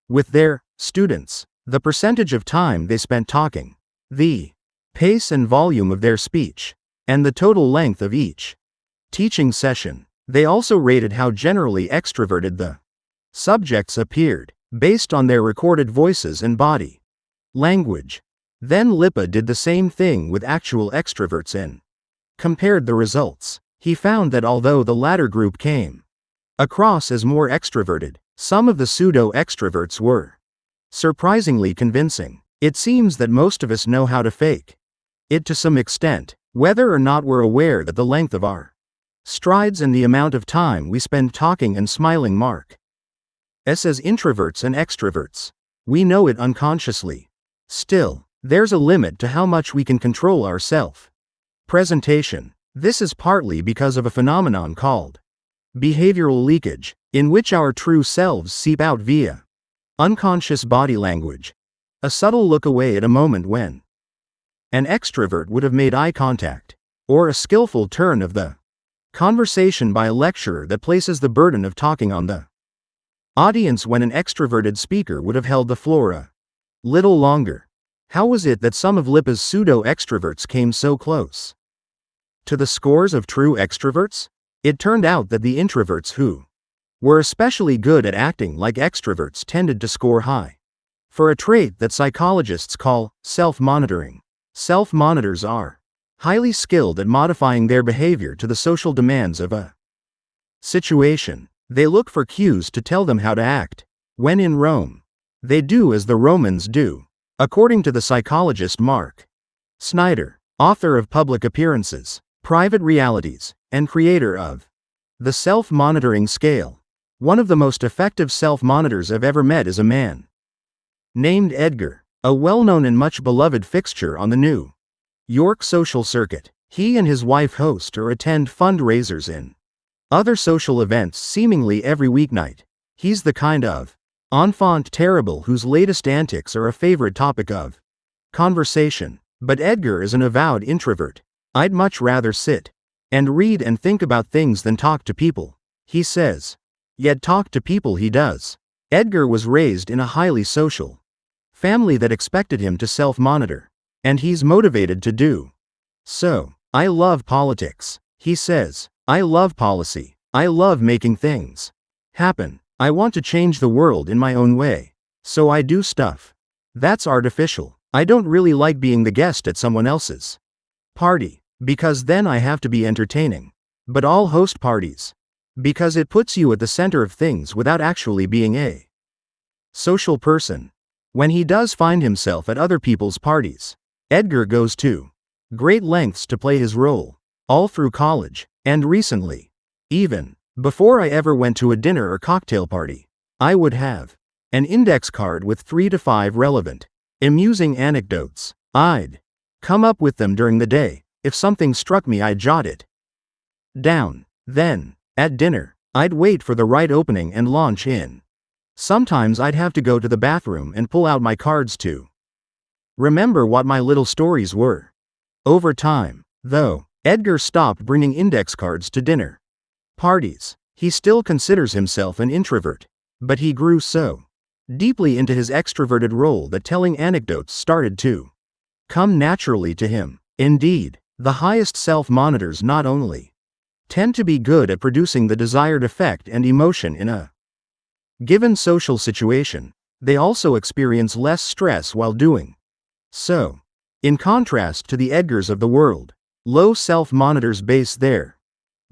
with their students, the percentage of time they spent talking, the pace and volume of their speech, and the total length of each teaching session. They also rated how generally extroverted the subjects appeared, based on their recorded voices and body language. Then Lippa did the same thing with actual extroverts and compared the results. He found that although the latter group came across as more extroverted, some of the pseudo-extroverts were surprisingly convincing. It seems that most of us know how to fake it to some extent, whether or not we're aware that the length of our strides and the amount of time we spend talking and smiling mark us as introverts and extroverts. We know it unconsciously. Still, there's a limit to how much we can control our self-presentation. This is partly because of a phenomenon called behavioral leakage, in which our true selves seep out via unconscious body language. A subtle look away at a moment when an extrovert would have made eye contact, or a skillful turn of the conversation by a lecturer that places the burden of talking on the audience when an extroverted speaker would have held the floor a little longer. How was it that some of Lippa's pseudo-extroverts came so close to the scores of true extroverts? It turned out that the introverts who were especially good at acting like extroverts tended to score high for a trait that psychologists call self-monitoring. Self-monitors are highly skilled at modifying their behavior to the social demands of a situation. They look for cues to tell them how to act. When in Rome, they do as the Romans do. According to the psychologist Mark Snyder, author of Public Appearances, Private Realities, and creator of the Self-Monitoring Scale, one of the most effective self-monitors I've ever met is a man named Edgar, a well-known and much beloved fixture on the New York social circuit. He and his wife host or attend fundraisers in other social events seemingly every weeknight. He's the kind of enfant terrible whose latest antics are a favorite topic of conversation. But Edgar is an avowed introvert. I'd much rather sit and read and think about things than talk to people, he says. Yet talk to people he does. Edgar was raised in a highly social family that expected him to self-monitor, and he's motivated to do so. I love politics, he says. I love policy. I love making things happen. I want to change the world in my own way. So I do stuff That's artificial. I don't really like being the guest at someone else's party, because then I have to be entertaining. But I'll host parties, because it puts you at the center of things without actually being a social person. When he does find himself at other people's parties, Edgar goes to great lengths to play his role, all through college, and recently. Even before I ever went to a dinner or cocktail party, I would have an index card with 3 to 5 relevant, amusing anecdotes. I'd come up with them during the day. If something struck me, I'd jot it down. Then, at dinner, I'd wait for the right opening and launch in. Sometimes I'd have to go to the bathroom and pull out my cards to remember what my little stories were. Over time, though, Edgar stopped bringing index cards to dinner parties. He still considers himself an introvert, but he grew so deeply into his extroverted role that telling anecdotes started to come naturally to him. Indeed, the highest self-monitors not only tend to be good at producing the desired effect and emotion in a given social situation, they also experience less stress while doing so. In contrast to the Edgars of the world, low self-monitors base their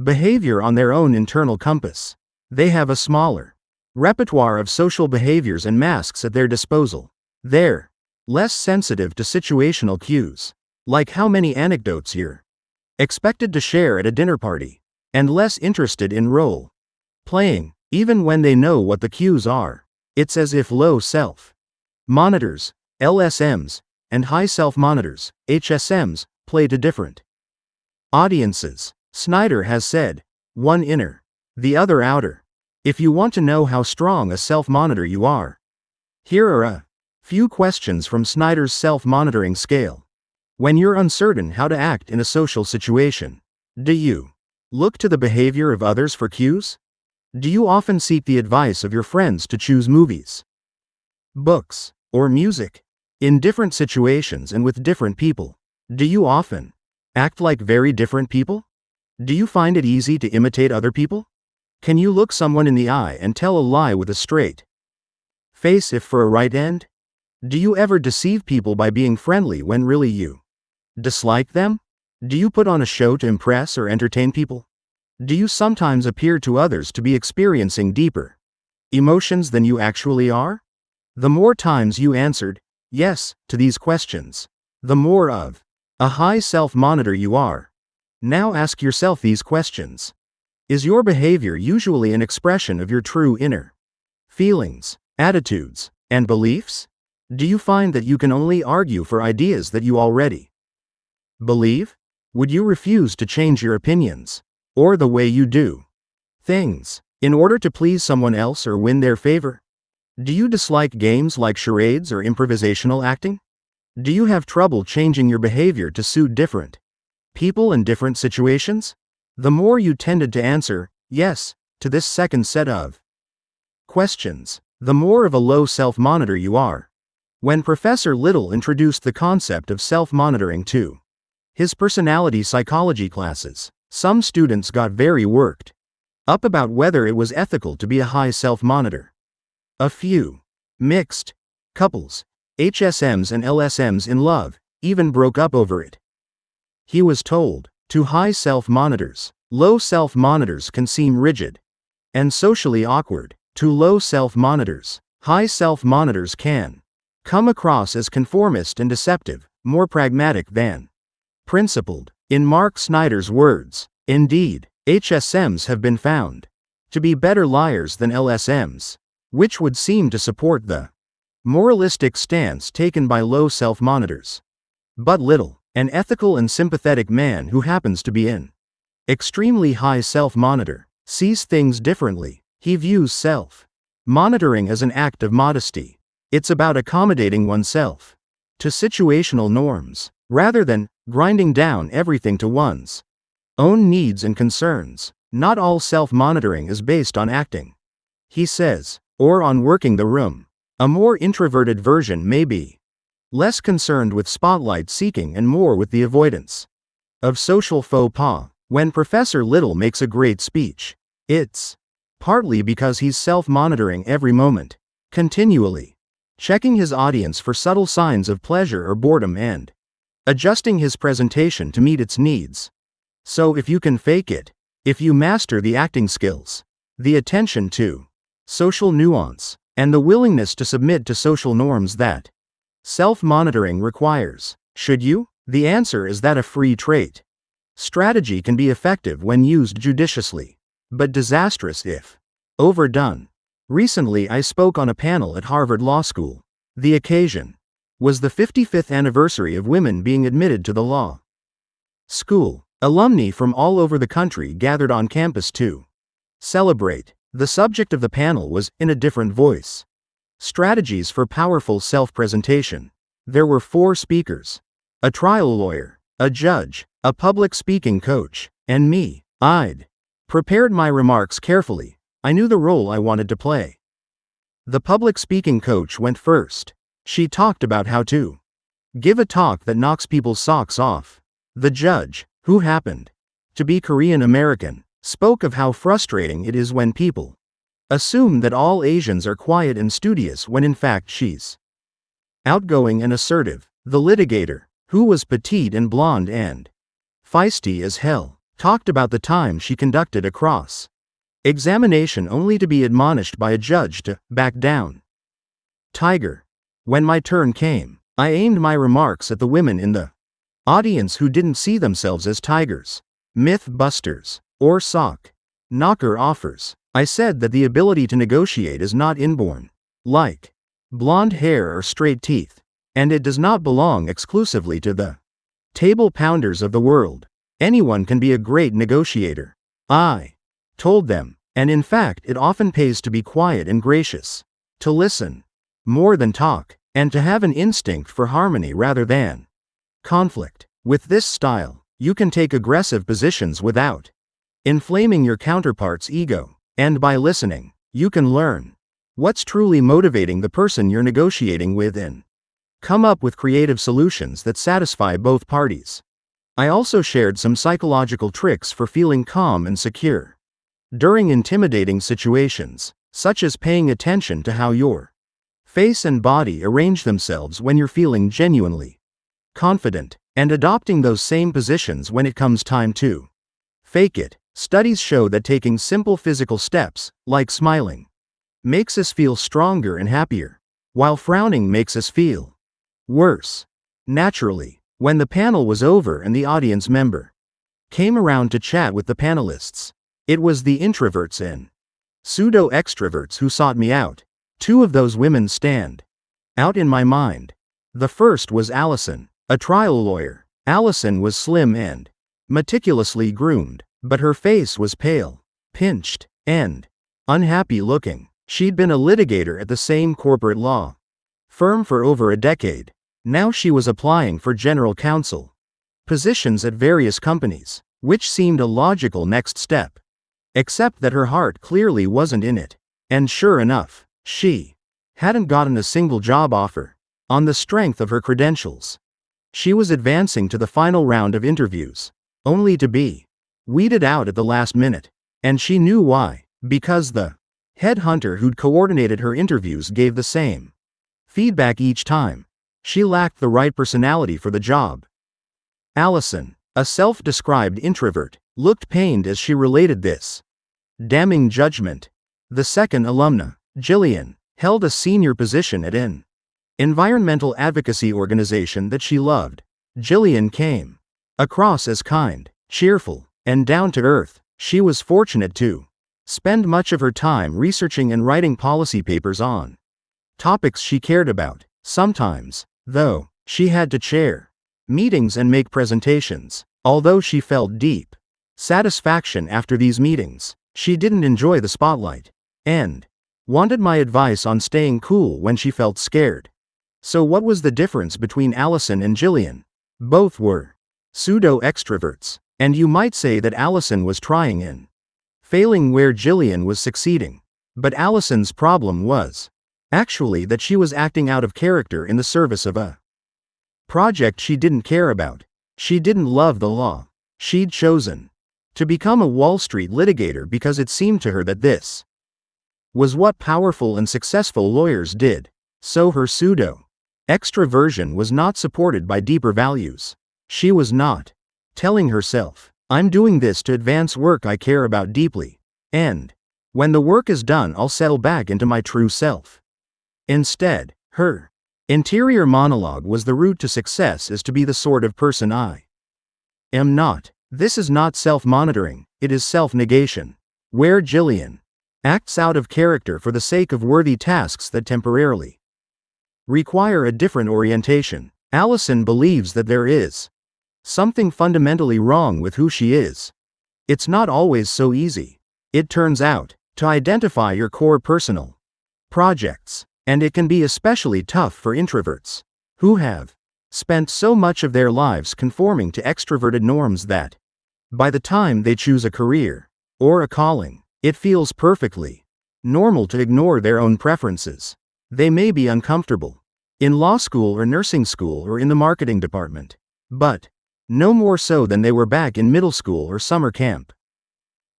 behavior on their own internal compass. They have a smaller repertoire of social behaviors and masks at their disposal. They're less sensitive to situational cues, like how many anecdotes you're expected to share at a dinner party, and less interested in role playing, even when they know what the cues are. It's as if low self-monitors, LSMs, and high self-monitors, HSMs, play to different audiences. Snyder has said, one inner, the other outer. If you want to know how strong a self-monitor you are, here are a few questions from Snyder's self-monitoring scale. When you're uncertain how to act in a social situation, do you look to the behavior of others for cues? Do you often seek the advice of your friends to choose movies, books, or music? In different situations and with different people, do you often act like very different people? Do you find it easy to imitate other people? Can you look someone in the eye and tell a lie with a straight face if for a right end? Do you ever deceive people by being friendly when really you dislike them? Do you put on a show to impress or entertain people? Do you sometimes appear to others to be experiencing deeper emotions than you actually are? The more times you answered yes to these questions, the more of a high self-monitor you are. Now ask yourself these questions. Is your behavior usually an expression of your true inner feelings, attitudes, and beliefs? Do you find that you can only argue for ideas that you already believe? Would you refuse to change your opinions, or the way you do things, in order to please someone else or win their favor? Do you dislike games like charades or improvisational acting? Do you have trouble changing your behavior to suit different people in different situations? The more you tended to answer yes to this second set of questions, the more of a low self-monitor you are. When Professor Little introduced the concept of self-monitoring to his personality psychology classes, some students got very worked up about whether it was ethical to be a high self-monitor. A few mixed couples, HSMs and LSMs in love, even broke up over it. He was told, to high self-monitors, low self-monitors can seem rigid and socially awkward. To low self-monitors, high self-monitors can come across as conformist and deceptive, more pragmatic than principled. In Mark Snyder's words, indeed, HSMs have been found to be better liars than LSMs, which would seem to support the moralistic stance taken by low self-monitors. But Little, an ethical and sympathetic man who happens to be an extremely high self-monitor, sees things differently. He views self-monitoring as an act of modesty. It's about accommodating oneself to situational norms, rather than grinding down everything to one's own needs and concerns. Not all self-monitoring is based on acting, he says, or on working the room. A more introverted version may be less concerned with spotlight seeking and more with the avoidance of social faux pas. When Professor Little makes a great speech, it's partly because he's self-monitoring every moment, continually checking his audience for subtle signs of pleasure or boredom and adjusting his presentation to meet its needs. So if you can fake it, if you master the acting skills, the attention to social nuance, and the willingness to submit to social norms that self-monitoring requires, should you? The answer is that a free trait. Strategy can be effective when used judiciously, but disastrous if overdone. Recently I spoke on a panel at Harvard Law School. The occasion was the 55th anniversary of women being admitted to the law school. Alumni from all over the country gathered on campus to celebrate. The subject of the panel was "In a Different Voice: Strategies for Powerful Self-Presentation." There were 4 speakers: a trial lawyer, a judge, a public speaking coach, and me. I'd prepared my remarks carefully. I knew the role I wanted to play. The public speaking coach went first. She talked about how to give a talk that knocks people's socks off. The judge, who happened to be Korean American, spoke of how frustrating it is when people assume that all Asians are quiet and studious when in fact she's outgoing and assertive. The litigator, who was petite and blonde and feisty as hell, talked about the time she conducted a cross-examination only to be admonished by a judge to back down. Tiger. When my turn came, I aimed my remarks at the women in the audience who didn't see themselves as tigers, myth busters, or sock knocker offers. I said that the ability to negotiate is not inborn, like blonde hair or straight teeth, and it does not belong exclusively to the table pounders of the world. Anyone can be a great negotiator, I told them, and in fact it often pays to be quiet and gracious, to listen more than talk, and to have an instinct for harmony rather than conflict. With this style, you can take aggressive positions without inflaming your counterpart's ego, and by listening, you can learn what's truly motivating the person you're negotiating with and come up with creative solutions that satisfy both parties. I also shared some psychological tricks for feeling calm and secure during intimidating situations, such as paying attention to how your face and body arrange themselves when you're feeling genuinely confident, and adopting those same positions when it comes time to fake it. Studies show that taking simple physical steps, like smiling, makes us feel stronger and happier, while frowning makes us feel worse. Naturally, when the panel was over and the audience member came around to chat with the panelists, it was the introverts and pseudo-extroverts who sought me out. 2 of those women stand out in my mind. The first was Allison, a trial lawyer. Allison was slim and meticulously groomed, but her face was pale, pinched, and unhappy looking. She'd been a litigator at the same corporate law firm for over a decade. Now she was applying for general counsel positions at various companies, which seemed a logical next step. Except that her heart clearly wasn't in it. And sure enough, she hadn't gotten a single job offer. On the strength of her credentials, she was advancing to the final round of interviews, only to be weeded out at the last minute. And she knew why. Because the headhunter who'd coordinated her interviews gave the same feedback each time. She lacked the right personality for the job. Allison, a self-described introvert, looked pained as she related this damning judgment. The second alumna, Jillian, held a senior position at an environmental advocacy organization that she loved. Jillian came across as kind, cheerful, and down to earth. She was fortunate to spend much of her time researching and writing policy papers on topics she cared about. Sometimes, though, she had to chair meetings and make presentations. Although she felt deep satisfaction after these meetings, she didn't enjoy the spotlight and wanted my advice on staying cool when she felt scared. So what was the difference between Allison and Jillian? Both were pseudo-extroverts, and you might say that Allison was trying and failing where Jillian was succeeding. But Allison's problem was actually that she was acting out of character in the service of a project she didn't care about. She didn't love the law. She'd chosen to become a Wall Street litigator because it seemed to her that this was what powerful and successful lawyers did. So her pseudo-extroversion was not supported by deeper values. She was not telling herself, I'm doing this to advance work I care about deeply, and when the work is done I'll settle back into my true self. Instead, her interior monologue was the route to success is to be the sort of person I am not. This is not self-monitoring, it is self-negation. Where Jillian acts out of character for the sake of worthy tasks that temporarily require a different orientation, Allison believes that there is something fundamentally wrong with who she is. It's not always so easy, it turns out, to identify your core personal projects, and it can be especially tough for introverts who have spent so much of their lives conforming to extroverted norms that, by the time they choose a career or a calling, it feels perfectly normal to ignore their own preferences. They may be uncomfortable in law school or nursing school or in the marketing department, but no more so than they were back in middle school or summer camp.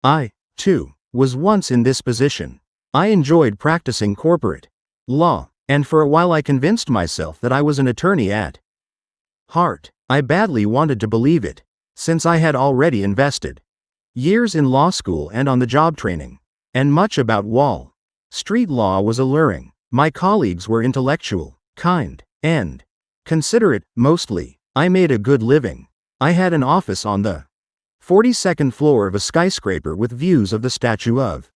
I, too, was once in this position. I enjoyed practicing corporate law, and for a while I convinced myself that I was an attorney at heart. I badly wanted to believe it, since I had already invested years in law school and on the job training, and much about Wall Street law was alluring. My colleagues were intellectual, kind, and considerate, mostly. I made a good living. I had an office on the 42nd floor of a skyscraper with views of the Statue of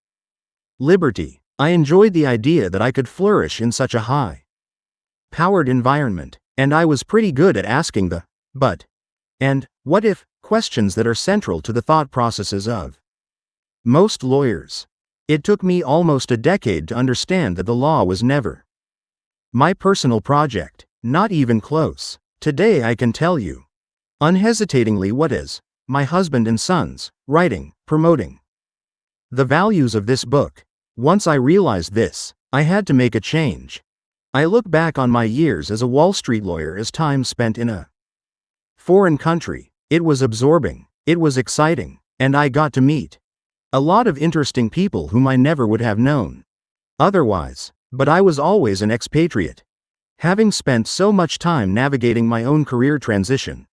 Liberty. I enjoyed the idea that I could flourish in such a high-powered environment, and I was pretty good at asking the but and what if questions that are central to the thought processes of most lawyers. It took me almost a decade to understand that the law was never my personal project, not even close. Today I can tell you unhesitatingly what is my husband and sons, writing, promoting the values of this book. Once I realized this, I had to make a change. I look back on my years as a Wall Street lawyer as time spent in a foreign country. It was absorbing, it was exciting, and I got to meet a lot of interesting people whom I never would have known otherwise, but I was always an expatriate. Having spent so much time navigating my own career transition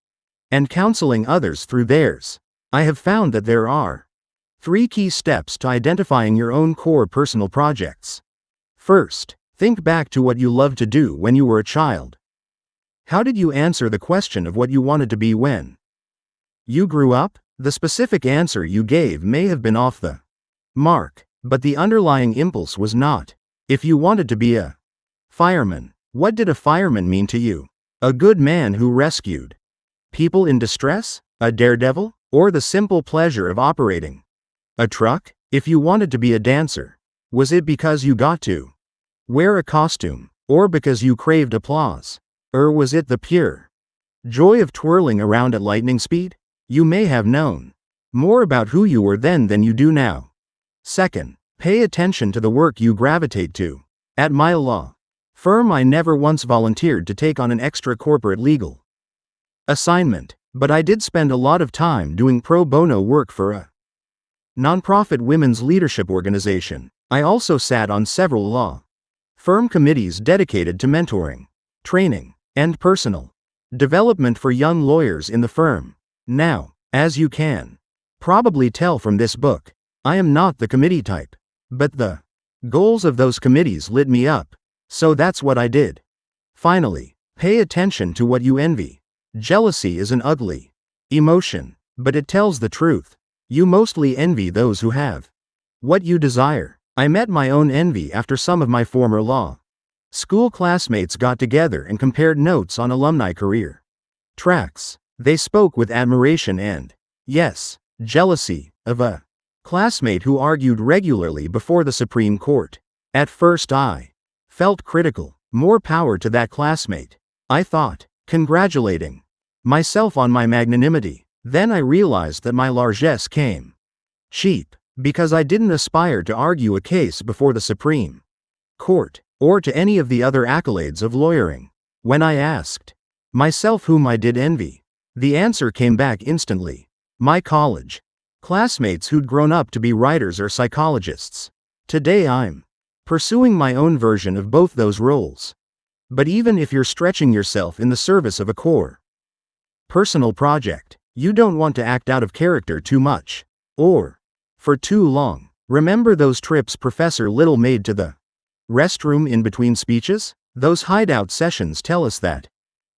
and counseling others through theirs, I have found that there are 3 key steps to identifying your own core personal projects. First, think back to what you loved to do when you were a child. How did you answer the question of what you wanted to be when you grew up? The specific answer you gave may have been off the mark, but the underlying impulse was not. If you wanted to be a fireman, what did a fireman mean to you? A good man who rescued people in distress? A daredevil? Or the simple pleasure of operating a truck? If you wanted to be a dancer, was it because you got to wear a costume, or because you craved applause? Or was it the pure joy of twirling around at lightning speed? You may have known more about who you were then than you do now. Second, pay attention to the work you gravitate to. At my law firm, I never once volunteered to take on an extra corporate legal assignment, but I did spend a lot of time doing pro bono work for a nonprofit women's leadership organization. I also sat on several law firm committees dedicated to mentoring, training, and personal development for young lawyers in the firm. Now, as you can probably tell from this book, I am not the committee type, but the goals of those committees lit me up, so that's what I did. Finally, pay attention to what you envy. Jealousy is an ugly emotion, but it tells the truth. You mostly envy those who have what you desire. I met my own envy after some of my former law school classmates got together and compared notes on alumni career tracks. They spoke with admiration and, yes, jealousy, of a classmate who argued regularly before the Supreme Court. At first I felt critical. More power to that classmate, I thought, congratulating myself on my magnanimity. Then I realized that my largesse came cheap, because I didn't aspire to argue a case before the Supreme Court, or to any of the other accolades of lawyering. When I asked myself whom I did envy, the answer came back instantly. My college classmates who'd grown up to be writers or psychologists. Today I'm pursuing my own version of both those roles. But even if you're stretching yourself in the service of a core personal project, you don't want to act out of character too much, or for too long. Remember those trips Professor Little made to the restroom in between speeches? Those hideout sessions tell us that,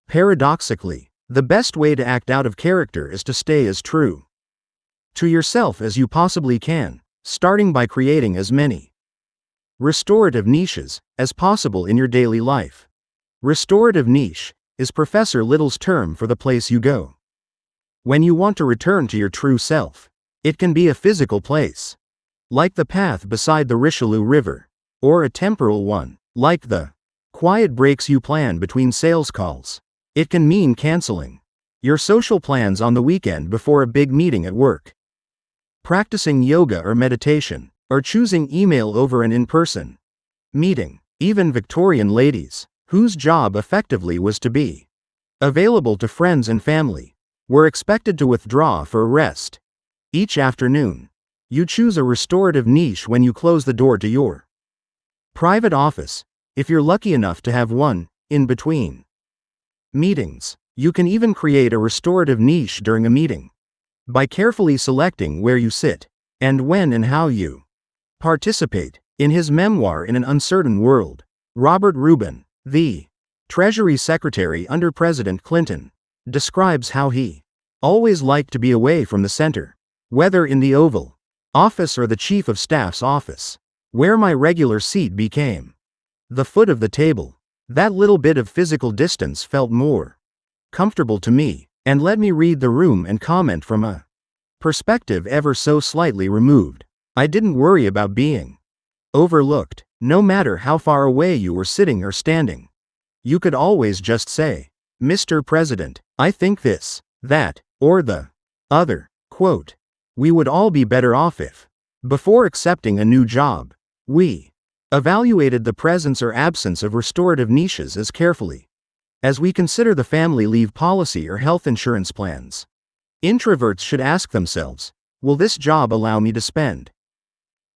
paradoxically, the best way to act out of character is to stay as true to yourself as you possibly can, starting by creating as many restorative niches as possible in your daily life. Restorative niche is Professor Little's term for the place you go when you want to return to your true self. It can be a physical place, like the path beside the Richelieu River, or a temporal one, like the quiet breaks you plan between sales calls. It can mean canceling your social plans on the weekend before a big meeting at work, practicing yoga or meditation, or choosing email over an in-person meeting. Even Victorian ladies, whose job effectively was to be available to friends and family, were expected to withdraw for a rest each afternoon. You choose a restorative niche when you close the door to your private office, if you're lucky enough to have one, in between meetings. You can even create a restorative niche during a meeting by carefully selecting where you sit, and when and how you participate. In his memoir In an Uncertain World, Robert Rubin, the Treasury Secretary under President Clinton, describes how he always liked to be away from the center, whether in the Oval Office or the Chief of Staff's office, where my regular seat became the foot of the table. That little bit of physical distance felt more comfortable to me, and let me read the room and comment from a perspective ever so slightly removed. I didn't worry about being overlooked, no matter how far away you were sitting or standing. You could always just say, "Mr. President, I think this, that, or the other." Quote, "We would all be better off if, before accepting a new job, we evaluated the presence or absence of restorative niches as carefully as we consider the family leave policy or health insurance plans." Introverts should ask themselves, will this job allow me to spend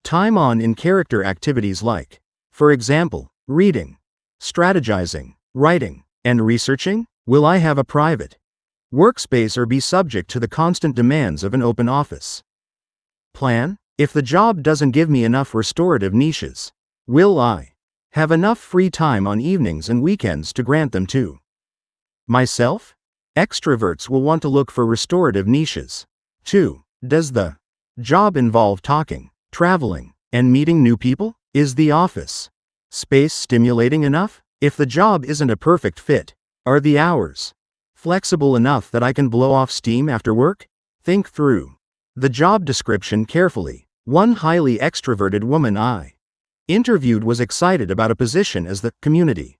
time on in-character activities like, for example, reading, strategizing, writing, and researching? Will I have a private workspace or be subject to the constant demands of an open office plan? If the job doesn't give me enough restorative niches, will I have enough free time on evenings and weekends to grant them to myself? Extroverts will want to look for restorative niches. 2. Does the job involve talking, traveling, and meeting new people? Is the office space stimulating enough? If the job isn't a perfect fit, are the hours flexible enough that I can blow off steam after work? Think through the job description carefully. One highly extroverted woman I interviewed was excited about a position as the community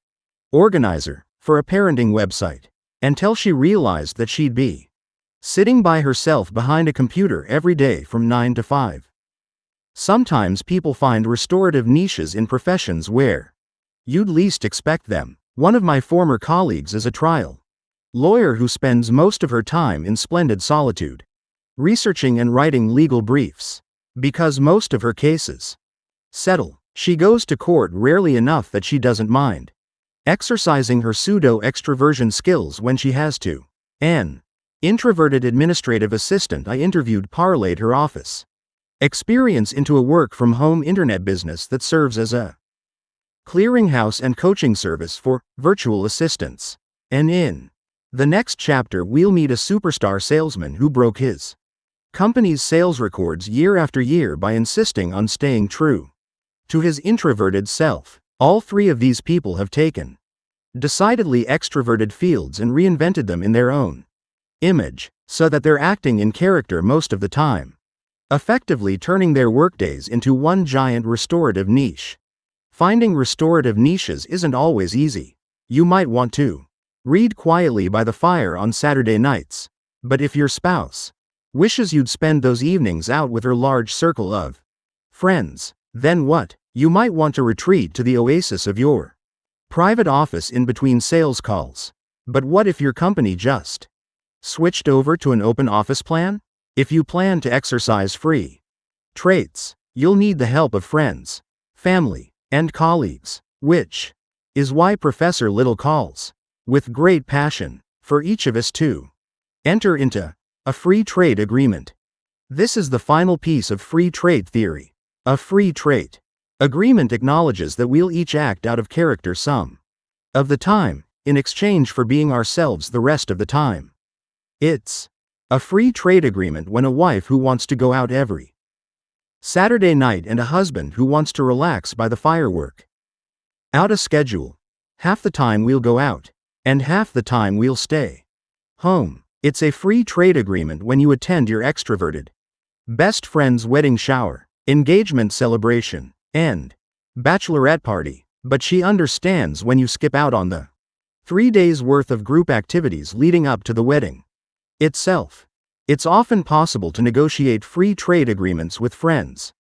organizer for a parenting website, until she realized that she'd be sitting by herself behind a computer every day from 9 to 5. Sometimes people find restorative niches in professions where you'd least expect them. One of my former colleagues is a trial lawyer who spends most of her time in splendid solitude, researching and writing legal briefs. Because most of her cases settle, she goes to court rarely enough that she doesn't mind exercising her pseudo-extroversion skills when she has to. An introverted administrative assistant I interviewed parlayed her office experience into a work-from-home internet business that serves as a clearinghouse and coaching service for virtual assistants. And in the next chapter we'll meet a superstar salesman who broke his company's sales records year after year by insisting on staying true to his introverted self. All three of these people have taken decidedly extroverted fields and reinvented them in their own image, so that they're acting in character most of the time, effectively turning their workdays into one giant restorative niche. Finding restorative niches isn't always easy. You might want to read quietly by the fire on Saturday nights, but if your spouse wishes you'd spend those evenings out with her large circle of friends, then what? You might want to retreat to the oasis of your private office in between sales calls. But what if your company just switched over to an open office plan? If you plan to exercise free traits, you'll need the help of friends, family, and colleagues. Which is why Professor Little calls, with great passion, for each of us to enter into a free trade agreement. This is the final piece of free trade theory. A free trade agreement acknowledges that we'll each act out of character some of the time, in exchange for being ourselves the rest of the time. It's a free trade agreement when a wife who wants to go out every Saturday night and a husband who wants to relax by the firework out a schedule. Half the time we'll go out, and half the time we'll stay home. It's a free trade agreement when you attend your extroverted best friend's wedding shower, engagement celebration, and bachelorette party, but she understands when you skip out on the 3 days worth of group activities leading up to the wedding itself. It's often possible to negotiate free trade agreements with friends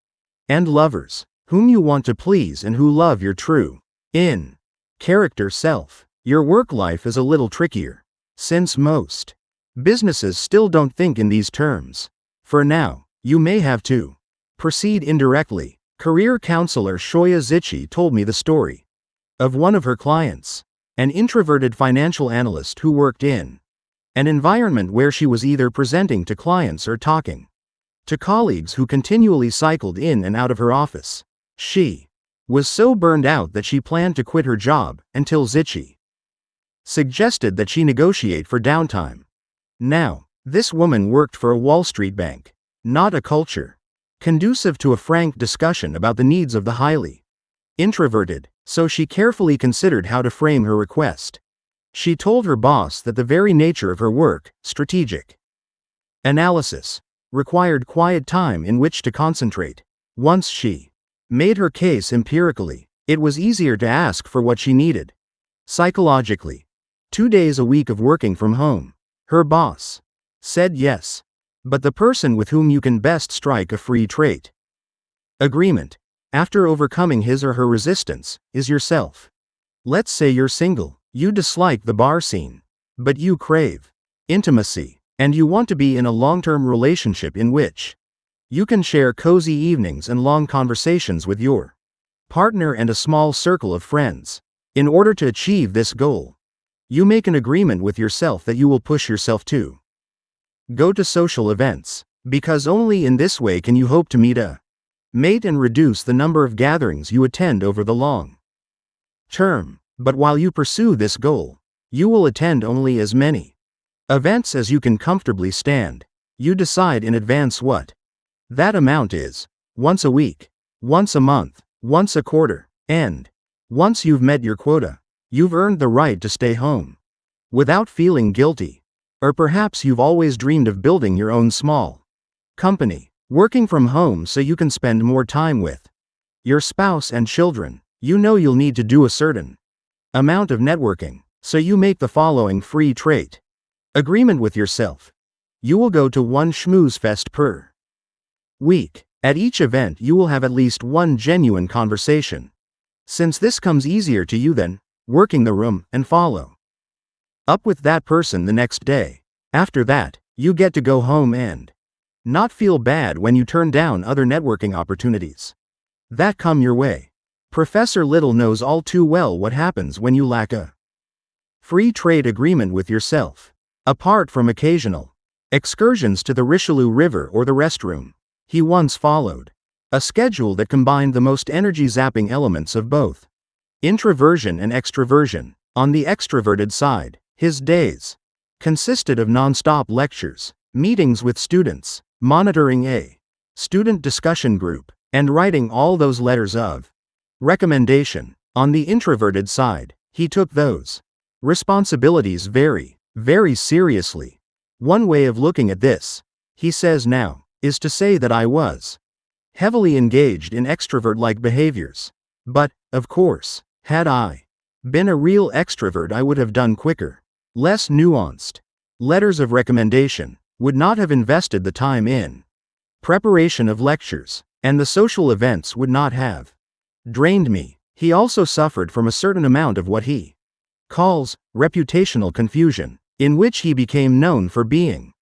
and lovers whom you want to please and who love your true in character self. Your work life is a little trickier, since most businesses still don't think in these terms. For now, you may have to proceed indirectly. Career counselor Shoya Zichi told me the story of one of her clients, an introverted financial analyst who worked in an environment where she was either presenting to clients or talking to colleagues who continually cycled in and out of her office. She was so burned out that she planned to quit her job until Zichi suggested that she negotiate for downtime. Now, this woman worked for a Wall Street bank, not a culture conducive to a frank discussion about the needs of the highly introverted, so she carefully considered how to frame her request. She told her boss that the very nature of her work, strategic analysis, required quiet time in which to concentrate. Once she made her case empirically, it was easier to ask for what she needed. Psychologically, 2 days a week of working from home. Her boss said yes. But the person with whom you can best strike a free trade agreement, after overcoming his or her resistance, is yourself. Let's say you're single, you dislike the bar scene, but you crave intimacy, and you want to be in a long-term relationship in which you can share cozy evenings and long conversations with your partner and a small circle of friends. In order to achieve this goal, you make an agreement with yourself that you will push yourself to go to social events, because only in this way can you hope to meet a mate and reduce the number of gatherings you attend over the long term. But while you pursue this goal, you will attend only as many events as you can comfortably stand. You decide in advance what that amount is, once a week, once a month, once a quarter, and once you've met your quota, you've earned the right to stay home without feeling guilty. Or perhaps you've always dreamed of building your own small company, working from home so you can spend more time with your spouse and children. You know you'll need to do a certain amount of networking, so you make the following free trade agreement with yourself. You will go to one schmooze fest per week. At each event you will have at least one genuine conversation, since this comes easier to you than working the room, and follow up with that person the next day. After that, you get to go home and not feel bad when you turn down other networking opportunities that come your way. Professor Little knows all too well what happens when you lack a free trade agreement with yourself. Apart from occasional excursions to the Richelieu River or the restroom, he once followed a schedule that combined the most energy-zapping elements of both introversion and extroversion. On the extroverted side, his days consisted of non-stop lectures, meetings with students, monitoring a student discussion group, and writing all those letters of recommendation. On the introverted side, he took those responsibilities very, very seriously. One way of looking at this, he says now, is to say that I was heavily engaged in extrovert-like behaviors. But, of course, had I been a real extrovert, I would have done quicker, less nuanced letters of recommendation, would not have invested the time in preparation of lectures, and the social events would not have drained me. He also suffered from a certain amount of what he calls reputational confusion, in which he became known for being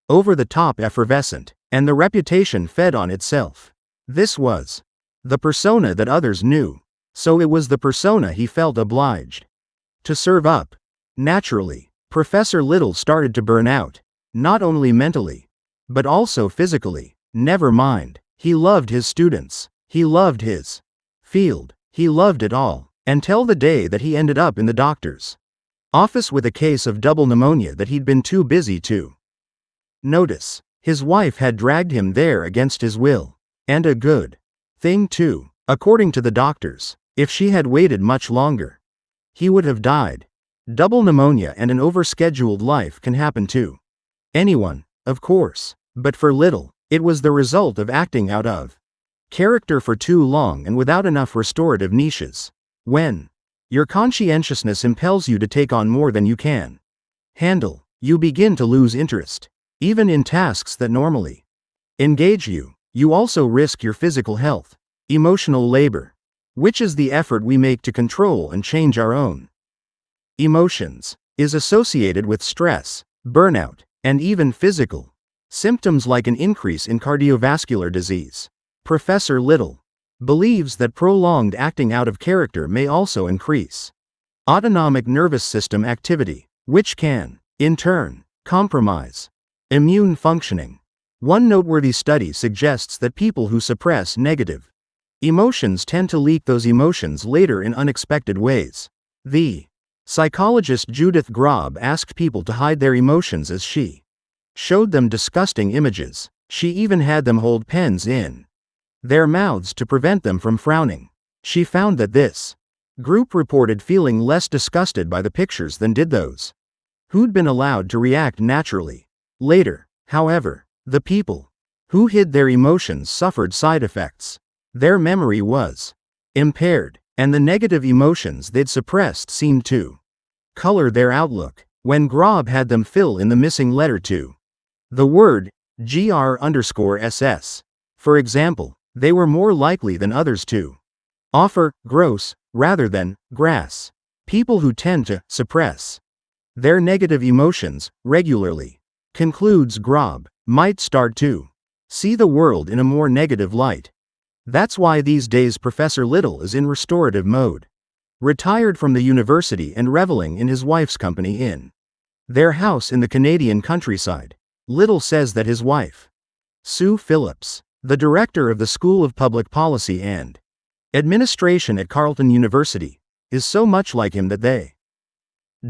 over-the-top effervescent, and the reputation fed on itself. This was the persona that others knew. So it was the persona he felt obliged to serve up. Naturally, Professor Little started to burn out, not only mentally, but also physically. Never mind, he loved his students, he loved his field, he loved it all, until the day that he ended up in the doctor's office with a case of double pneumonia that he'd been too busy to notice. His wife had dragged him there against his will. And a good thing too, according to the doctors. If she had waited much longer, he would have died. Double pneumonia and an overscheduled life can happen to anyone, of course, but for Little, it was the result of acting out of character for too long and without enough restorative niches. When your conscientiousness impels you to take on more than you can handle, you begin to lose interest, even in tasks that normally engage you. You also risk your physical health, emotional labor, which is the effort we make to control and change our own emotions, is associated with stress, burnout, and even physical symptoms like an increase in cardiovascular disease. Professor Little believes that prolonged acting out of character may also increase autonomic nervous system activity, which can, in turn, compromise immune functioning. One noteworthy study suggests that people who suppress negative emotions tend to leak those emotions later in unexpected ways. The psychologist Judith Grob asked people to hide their emotions as she showed them disgusting images. She even had them hold pens in their mouths to prevent them from frowning. She found that this group reported feeling less disgusted by the pictures than did those who'd been allowed to react naturally. Later, however, the people who hid their emotions suffered side effects. Their memory was impaired, and the negative emotions they'd suppressed seemed to color their outlook. When Grob had them fill in the missing letter to the word gr_ss, for example, they were more likely than others to offer gross rather than grass. People who tend to suppress their negative emotions regularly, concludes Grob, might start to see the world in a more negative light. That's why these days Professor Little is in restorative mode, retired from the university and reveling in his wife's company in their house in the Canadian countryside. Little says that his wife, Sue Phillips, the director of the School of Public Policy and Administration at Carleton University, is so much like him that they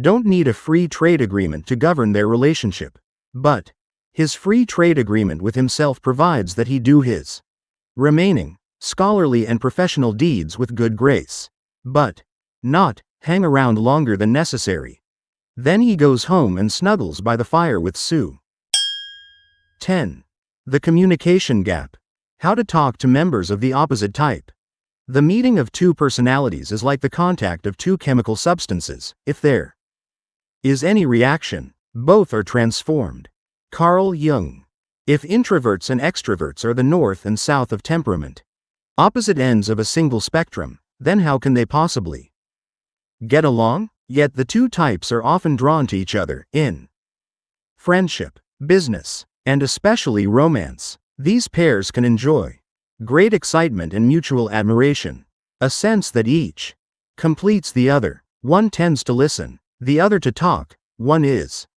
don't need a free trade agreement to govern their relationship. But his free trade agreement with himself provides that he do his remaining scholarly and professional deeds with good grace, but not hang around longer than necessary. Then he goes home and snuggles by the fire with Sue. 10. The communication gap. How to talk to members of the opposite type. The meeting of two personalities is like the contact of two chemical substances. If there is any reaction, both are transformed. Carl Jung. If introverts and extroverts are the north and south of temperament, opposite ends of a single spectrum, then how can they possibly get along? Yet the two types are often drawn to each other in friendship, business, and especially romance. These pairs can enjoy great excitement and mutual admiration, a sense that each completes the other. One tends to listen, the other to talk. One is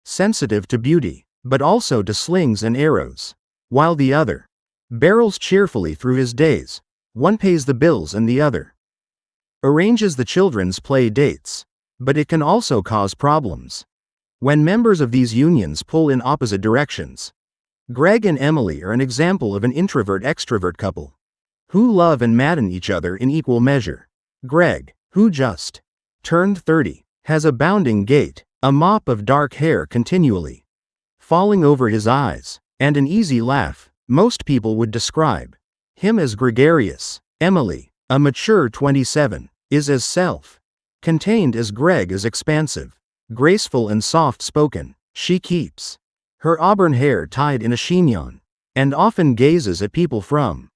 sensitive to beauty, but also to slings and arrows, while the other barrels cheerfully through his days. One pays the bills and the other arranges the children's play dates. But it can also cause problems when members of these unions pull in opposite directions. Greg and Emily are an example of an introvert-extrovert couple who love and madden each other in equal measure. Greg, who just turned 30, has a bounding gait, a mop of dark hair continually falling over his eyes, and an easy laugh. Most people would describe him as gregarious. Emily, a mature 27, is as self-contained as Greg is expansive, graceful and soft-spoken. She keeps her auburn hair tied in a chignon, and often gazes at people from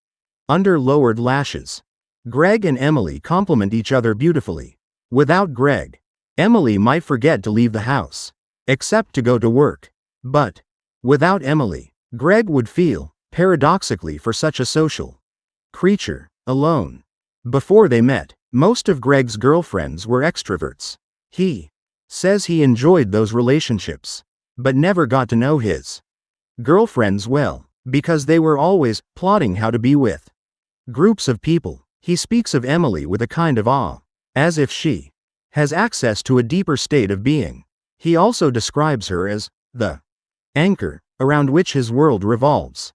under lowered lashes. Greg and Emily complement each other beautifully. Without Greg, Emily might forget to leave the house, except to go to work. But without Emily, Greg would feel, paradoxically for such a social creature, alone. Before they met, Most of Greg's girlfriends were extroverts. He says he enjoyed those relationships, but never got to know his girlfriends well, because they were always plotting how to be with groups of people. He speaks of Emily with a kind of awe, as if she has access to a deeper state of being. He also describes her as the anchor around which his world revolves.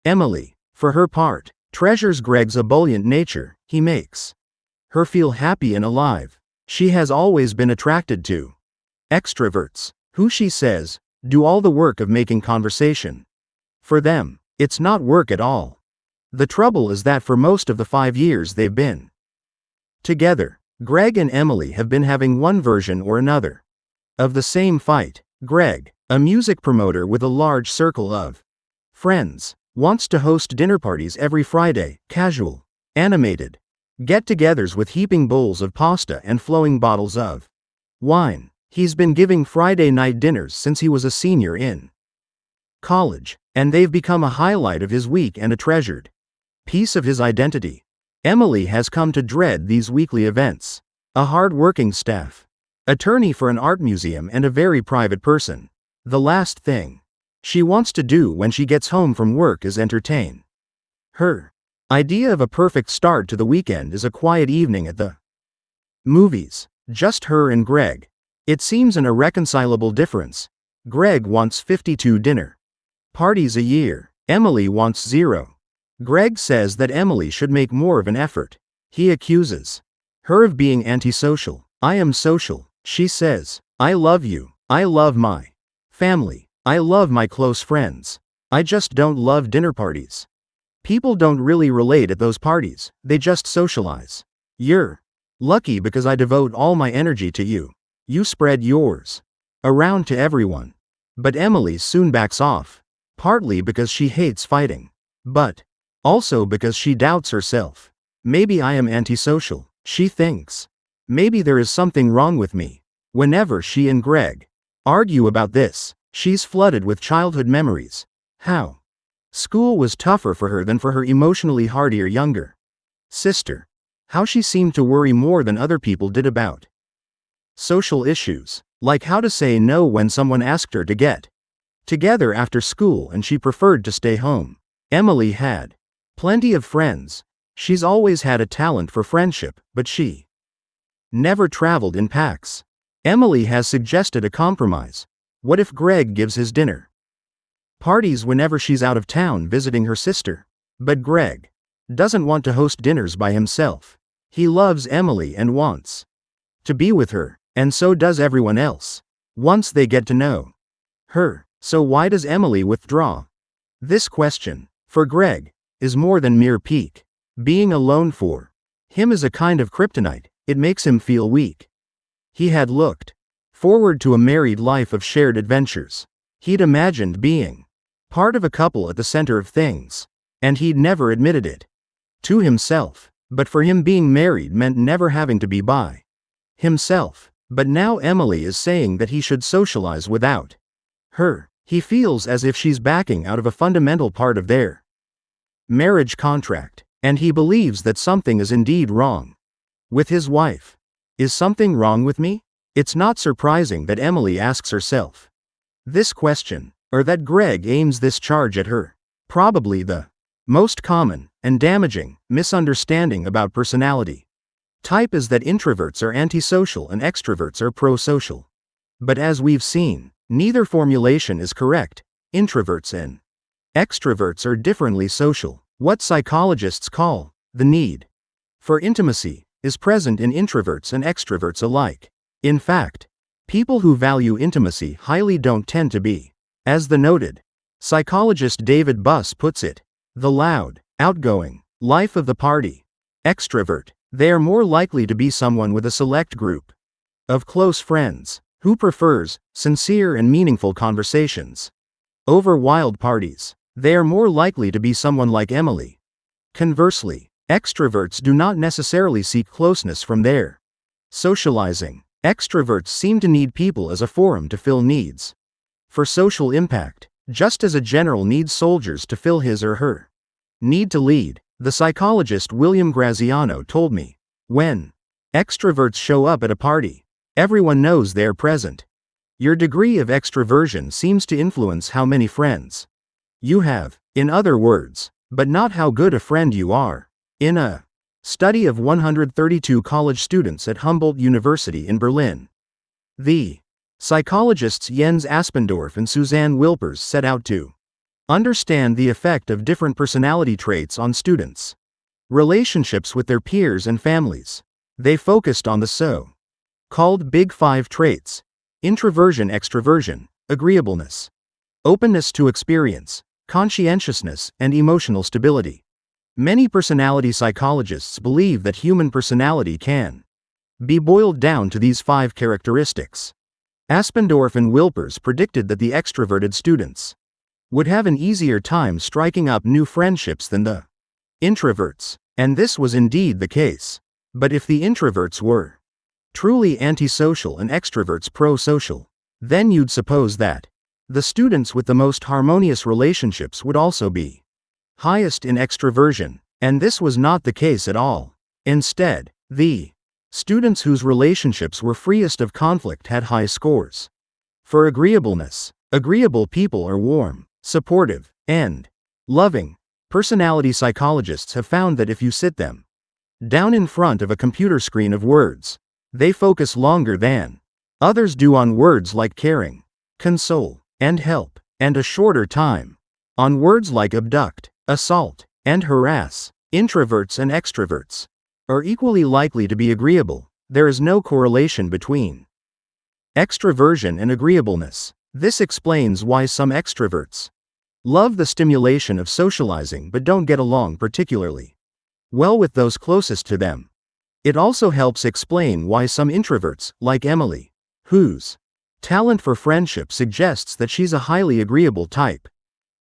Emily, for her part, treasures Greg's ebullient nature. He makes her feel happy and alive. She has always been attracted to extroverts, who she says do all the work of making conversation. For them, it's not work at all. The trouble is that for most of the 5 years they've been together, Greg and Emily have been having one version or another of the same fight. Greg, a music promoter with a large circle of friends, wants to host dinner parties every Friday, casual, animated get-togethers with heaping bowls of pasta and flowing bottles of wine. He's been giving Friday night dinners since he was a senior in college, and they've become a highlight of his week and a treasured piece of his identity. Emily has come to dread these weekly events. A hard-working staff attorney for an art museum and a very private person. The last thing she wants to do when she gets home from work is entertain. Her idea of a perfect start to the weekend is a quiet evening at the movies. Just her and Greg. It seems an irreconcilable difference. Greg wants 52 dinner parties a year. Emily wants 0. Greg says that Emily should make more of an effort. He accuses her of being antisocial. I am social, she says. I love you. I love my family. I love my close friends. I just don't love dinner parties. People don't really relate at those parties, they just socialize. You're lucky because I devote all my energy to you. You spread yours around to everyone. But Emily soon backs off, partly because she hates fighting, but also because she doubts herself. Maybe I am antisocial, she thinks. Maybe there is something wrong with me. Whenever she and Greg argue about this, she's flooded with childhood memories. How school was tougher for her than for her emotionally hardier younger sister. How she seemed to worry more than other people did about social issues, like how to say no when someone asked her to get together after school and she preferred to stay home. Emily had plenty of friends. She's always had a talent for friendship, but she never traveled in packs. Emily has suggested a compromise. What if Greg gives his dinner parties whenever she's out of town visiting her sister? But Greg doesn't want to host dinners by himself. He loves Emily and wants to be with her, and so does everyone else, once they get to know her. So why does Emily withdraw? This question, for Greg, is more than mere pique. Being alone for him is a kind of kryptonite. It makes him feel weak. He had looked forward to a married life of shared adventures. He'd imagined being part of a couple at the center of things, and he'd never admitted it to himself. But for him, being married meant never having to be by himself. But now Emily is saying that he should socialize without her. He feels as if she's backing out of a fundamental part of their marriage contract, and he believes that something is indeed wrong with his wife. Is something wrong with me? It's not surprising that Emily asks herself this question, or that Greg aims this charge at her. Probably the most common and damaging misunderstanding about personality type is that introverts are antisocial and extroverts are pro-social. But as we've seen, neither formulation is correct. Introverts and extroverts are differently social. What psychologists call the need for intimacy is present in introverts and extroverts alike. In fact, people who value intimacy highly don't tend to be, as the noted psychologist David Buss puts it, the loud, outgoing life of the party extrovert. They are more likely to be someone with a select group of close friends who prefers sincere and meaningful conversations over wild parties. They are more likely to be someone like Emily. Conversely, extroverts do not necessarily seek closeness from their socializing. Extroverts seem to need people as a forum to fill needs for social impact, just as a general needs soldiers to fill his or her need to lead. The psychologist William Graziano told me, when Extroverts show up at a party. Everyone knows they're present. Your degree of extroversion seems to influence how many friends you have, in other words, but not how good a friend you are. In a study of 132 college students at Humboldt University in Berlin, the psychologists Jens Aspendorf and Suzanne Wilpers set out to understand the effect of different personality traits on students' relationships with their peers and families. They focused on the so-called Big Five traits: introversion, extroversion, agreeableness, openness to experience, conscientiousness, and emotional stability. Many personality psychologists believe that human personality can be boiled down to these 5 characteristics. Aspendorf and Wilpers predicted that the extroverted students would have an easier time striking up new friendships than the introverts, and this was indeed the case. But if the introverts were truly antisocial and extroverts pro-social, then you'd suppose that the students with the most harmonious relationships would also be highest in extroversion, and this was not the case at all. Instead, the students whose relationships were freest of conflict had high scores. For agreeableness, agreeable people are warm, supportive, and loving. Personality psychologists have found that if you sit them down in front of a computer screen of words, they focus longer than others do on words like caring, console, and help, and a shorter time on words like abduct, assault, and harass. Introverts and extroverts are equally likely to be agreeable. There is no correlation between extroversion and agreeableness. This explains why some extroverts love the stimulation of socializing but don't get along particularly well with those closest to them. It also helps explain why some introverts, like Emily, whose talent for friendship suggests that she's a highly agreeable type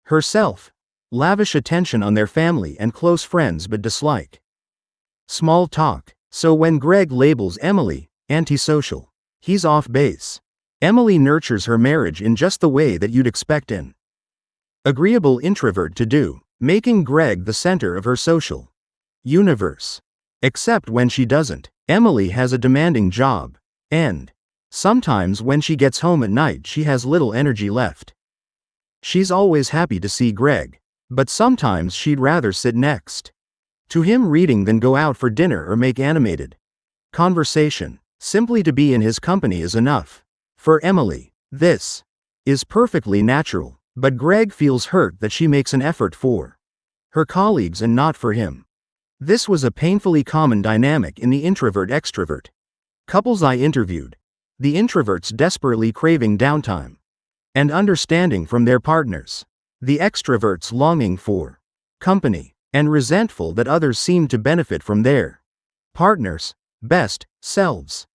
herself, lavish attention on their family and close friends but dislike small talk. So when Greg labels Emily antisocial, he's off base. Emily nurtures her marriage in just the way that you'd expect an agreeable introvert to do, making Greg the center of her social universe. Except when she doesn't. Emily has a demanding job, and sometimes when she gets home at night she has little energy left. She's always happy to see Greg, but sometimes she'd rather sit next to him reading than go out for dinner or make animated conversation. Simply to be in his company is enough. For Emily, this is perfectly natural, but Greg feels hurt that she makes an effort for her colleagues and not for him. This was a painfully common dynamic in the introvert-extrovert couples I interviewed, the introverts desperately craving downtime and understanding from their partners, the extroverts longing for company and resentful that others seem to benefit from their partners' best selves.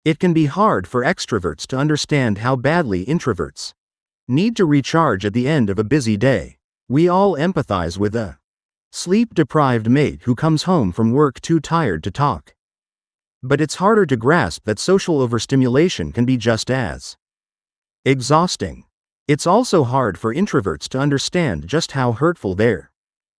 It can be hard for extroverts to understand how badly introverts need to recharge at the end of a busy day. We all empathize with a sleep-deprived mate who comes home from work too tired to talk. But it's harder to grasp that social overstimulation can be just as exhausting. It's also hard for introverts to understand just how hurtful their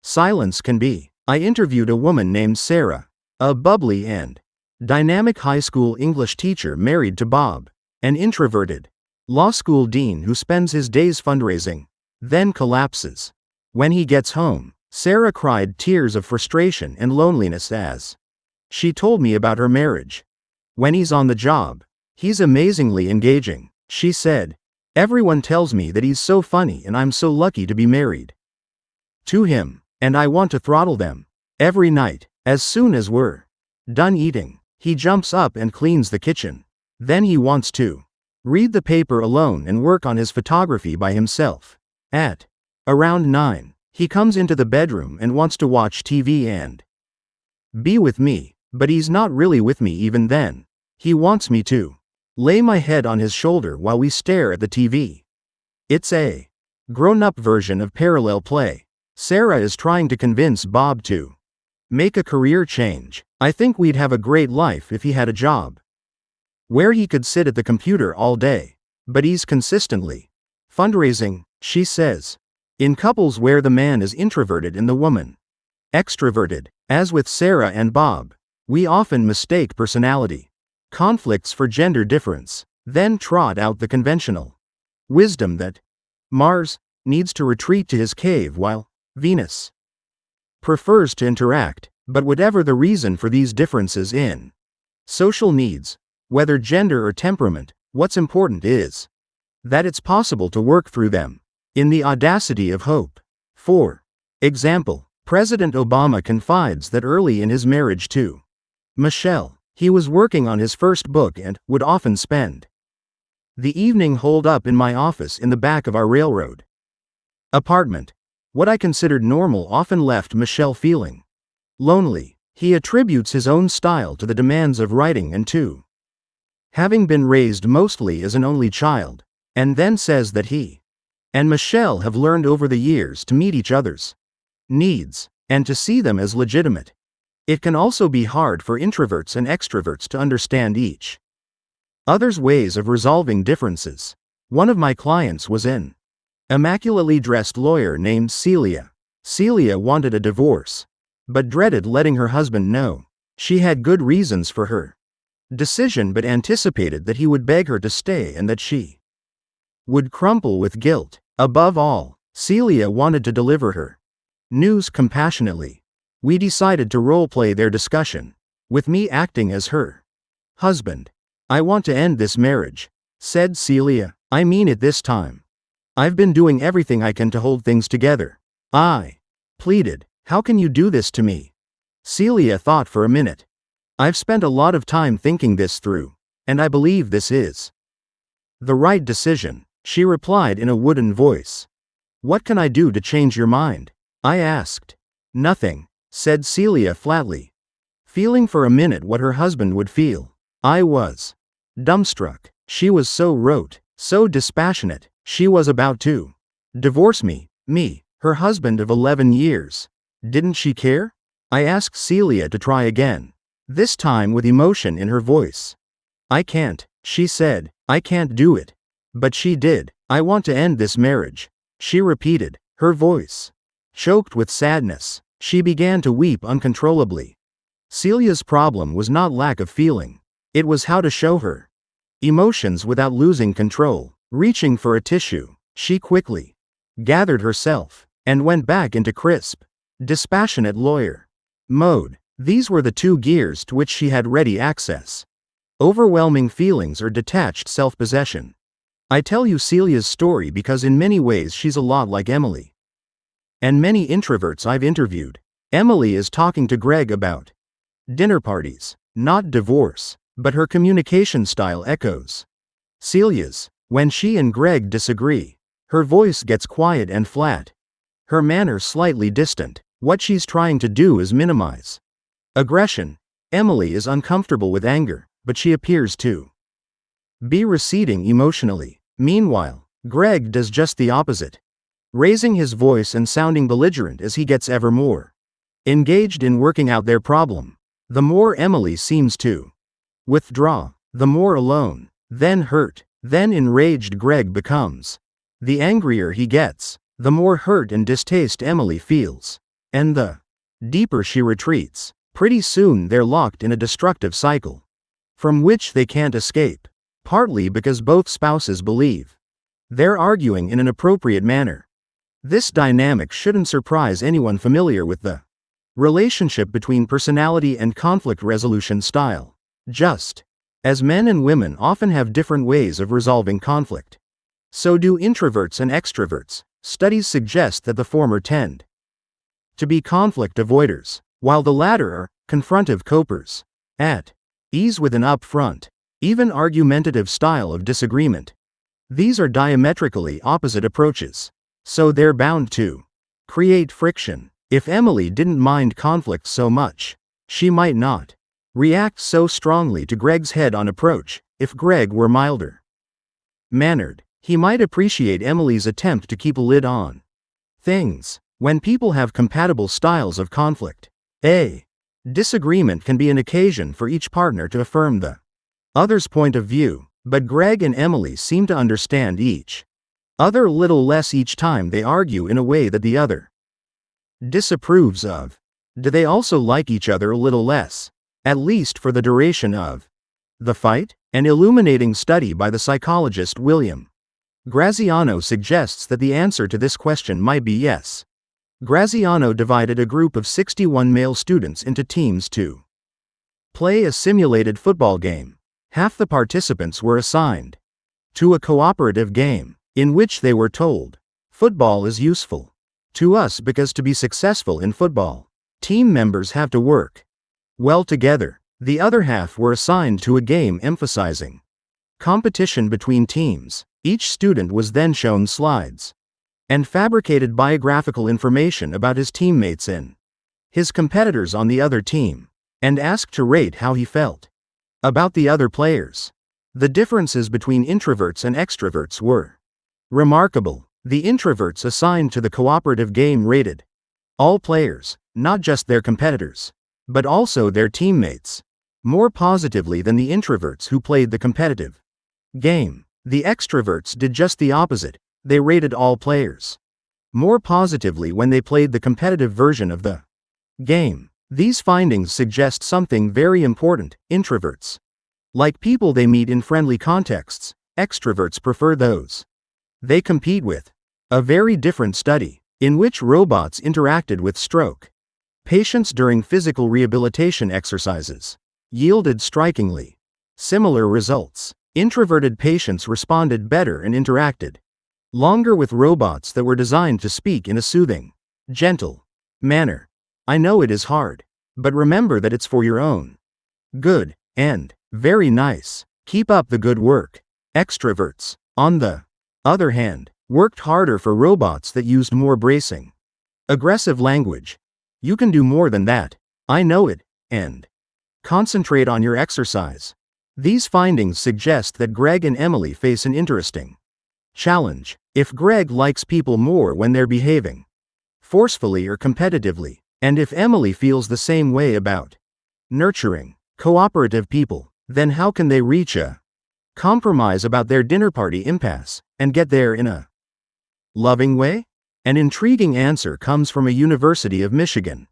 silence can be. I interviewed a woman named Sarah, a bubbly and dynamic high school English teacher married to Bob, an introverted law school dean who spends his days fundraising, then collapses when he gets home. Sarah cried tears of frustration and loneliness as she told me about her marriage. When he's on the job, he's amazingly engaging, she said. Everyone tells me that he's so funny and I'm so lucky to be married to him, and I want to throttle them. Every night, as soon as we're done eating, he jumps up and cleans the kitchen. Then he wants to read the paper alone and work on his photography by himself. At around 9, he comes into the bedroom and wants to watch TV and be with me, but he's not really with me even then. He wants me to lay my head on his shoulder while we stare at the TV. It's a grown-up version of parallel play. Sarah is trying to convince Bob to make a career change. I think we'd have a great life if he had a job where he could sit at the computer all day. But he's consistently fundraising, she says. In couples where the man is introverted and the woman extroverted, as with Sarah and Bob, We often mistake personality conflicts for gender difference, then trot out the conventional wisdom that Mars needs to retreat to his cave while Venus prefers to interact. But whatever the reason for these differences in social needs, whether gender or temperament, what's important is that it's possible to work through them in the audacity of hope. For example, President Obama confides that early in his marriage to Michelle, he was working on his first book and would often spend the evening holed up in my office in the back of our railroad apartment. What I considered normal often left Michelle feeling lonely. He attributes his own style to the demands of writing and to having been raised mostly as an only child, and then says that he and Michelle have learned over the years to meet each other's needs and to see them as legitimate. It can also be hard for introverts and extroverts to understand each other's ways of resolving differences. One of my clients was an immaculately dressed lawyer named Celia. Celia wanted a divorce, but dreaded letting her husband know. She had good reasons for her decision but anticipated that he would beg her to stay and that she would crumple with guilt. Above all, Celia wanted to deliver her news compassionately. We decided to role-play their discussion, with me acting as her husband. "I want to end this marriage," said Celia. "I mean it this time. I've been doing everything I can to hold things together." I pleaded. "How can you do this to me?" Celia thought for a minute. "I've spent a lot of time thinking this through, and I believe this is the right decision," she replied in a wooden voice. "What can I do to change your mind?" I asked. "Nothing," said Celia flatly, feeling for a minute what her husband would feel. I was dumbstruck. She was so rote, so dispassionate. She was about to divorce me, her husband of 11 years. Didn't she care? I asked Celia to try again, this time with emotion in her voice. "I can't," she said. "I can't do it." But she did. "I want to end this marriage," she repeated, her voice choked with sadness. She began to weep uncontrollably. Celia's problem was not lack of feeling. It was how to show her emotions without losing control. Reaching for a tissue, she quickly gathered herself and went back into crisp, dispassionate lawyer mode. These were the two gears to which she had ready access: overwhelming feelings or detached self-possession. I tell you Celia's story because in many ways she's a lot like Emily and many introverts I've interviewed. Emily is talking to Greg about dinner parties, not divorce, but her communication style echoes Celia's. When she and Greg disagree, her voice gets quiet and flat, her manner slightly distant. What she's trying to do is minimize aggression. Emily is uncomfortable with anger, but she appears to be receding emotionally. Meanwhile, Greg does just the opposite, raising his voice and sounding belligerent as he gets ever more engaged in working out their problem. The more Emily seems to withdraw, the more alone, then hurt, then enraged Greg becomes. The angrier he gets, the more hurt and distaste Emily feels, and the deeper she retreats. Pretty soon they're locked in a destructive cycle from which they can't escape, partly because both spouses believe they're arguing in an appropriate manner. This dynamic shouldn't surprise anyone familiar with the relationship between personality and conflict resolution style. Just as men and women often have different ways of resolving conflict, so do introverts and extroverts. Studies suggest that the former tend to be conflict avoiders, while the latter are confrontive copers, at ease with an upfront, even argumentative style of disagreement. These are diametrically opposite approaches, so they're bound to create friction. If Emily didn't mind conflict so much, she might not react so strongly to Greg's head-on approach. If Greg were milder mannered, he might appreciate Emily's attempt to keep a lid on things. When people have compatible styles of conflict, a disagreement can be an occasion for each partner to affirm the other's point of view. But Greg and Emily seem to understand each other a little less each time they argue in a way that the other disapproves of. Do they also like each other a little less? at least for the duration of the fight. An illuminating study by the psychologist William Graziano suggests that the answer to this question might be yes. Graziano divided a group of 61 male students into teams to play a simulated football game. Half the participants were assigned to a cooperative game, in which they were told, "Football is useful to us because to be successful in football, team members have to work well together." The other half were assigned to a game emphasizing competition between teams. Each student was then shown slides and fabricated biographical information about his teammates and his competitors on the other team, and asked to rate how he felt about the other players. The differences between introverts and extroverts were remarkable. The introverts assigned to the cooperative game rated all players, not just their competitors, but also their teammates, more positively than the introverts who played the competitive game. The extroverts did just the opposite. They rated all players more positively when they played the competitive version of the game. These findings suggest something very important. Introverts like people they meet in friendly contexts. Extroverts prefer those they compete with. A very different study, in which robots interacted with stroke patients during physical rehabilitation exercises, yielded strikingly similar results. Introverted patients responded better and interacted longer with robots that were designed to speak in a soothing, gentle manner. I know it is hard, but remember that it's for your own good, and very nice. Keep up the good work. Extroverts, on the other hand, worked harder for robots that used more bracing, aggressive language. "You can do more than that. I know it," and "concentrate on your exercise." These findings suggest that Greg and Emily face an interesting challenge. If Greg likes people more when they're behaving forcefully or competitively, and if Emily feels the same way about nurturing, cooperative people, then how can they reach a compromise about their dinner party impasse and get there in a loving way? An intriguing answer comes from a University of Michigan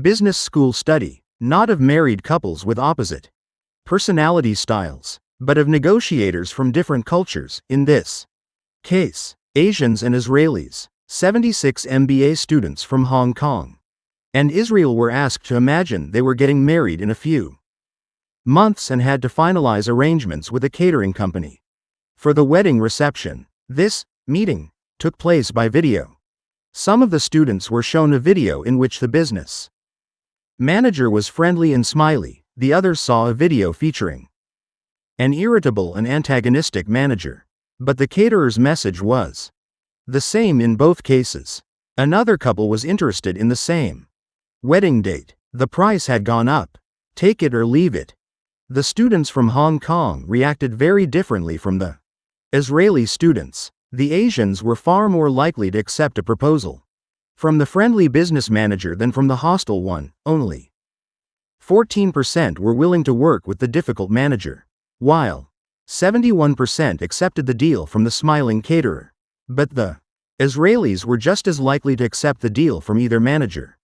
business school study, not of married couples with opposite personality styles, but of negotiators from different cultures. In this case, Asians and Israelis. 76 MBA students from Hong Kong and Israel were asked to imagine they were getting married in a few months and had to finalize arrangements with a catering company for the wedding reception. This meeting took place by video. Some of the students were shown a video in which the business manager was friendly and smiley. The others saw a video featuring an irritable and antagonistic manager. But the caterer's message was the same in both cases. Another couple was interested in the same wedding date. The price had gone up. Take it or leave it. The students from Hong Kong reacted very differently from the Israeli students. The Asians were far more likely to accept a proposal from the friendly business manager than from the hostile one. Only 14% were willing to work with the difficult manager, while 71% accepted the deal from the smiling caterer. But the Israelis were just as likely to accept the deal from either manager.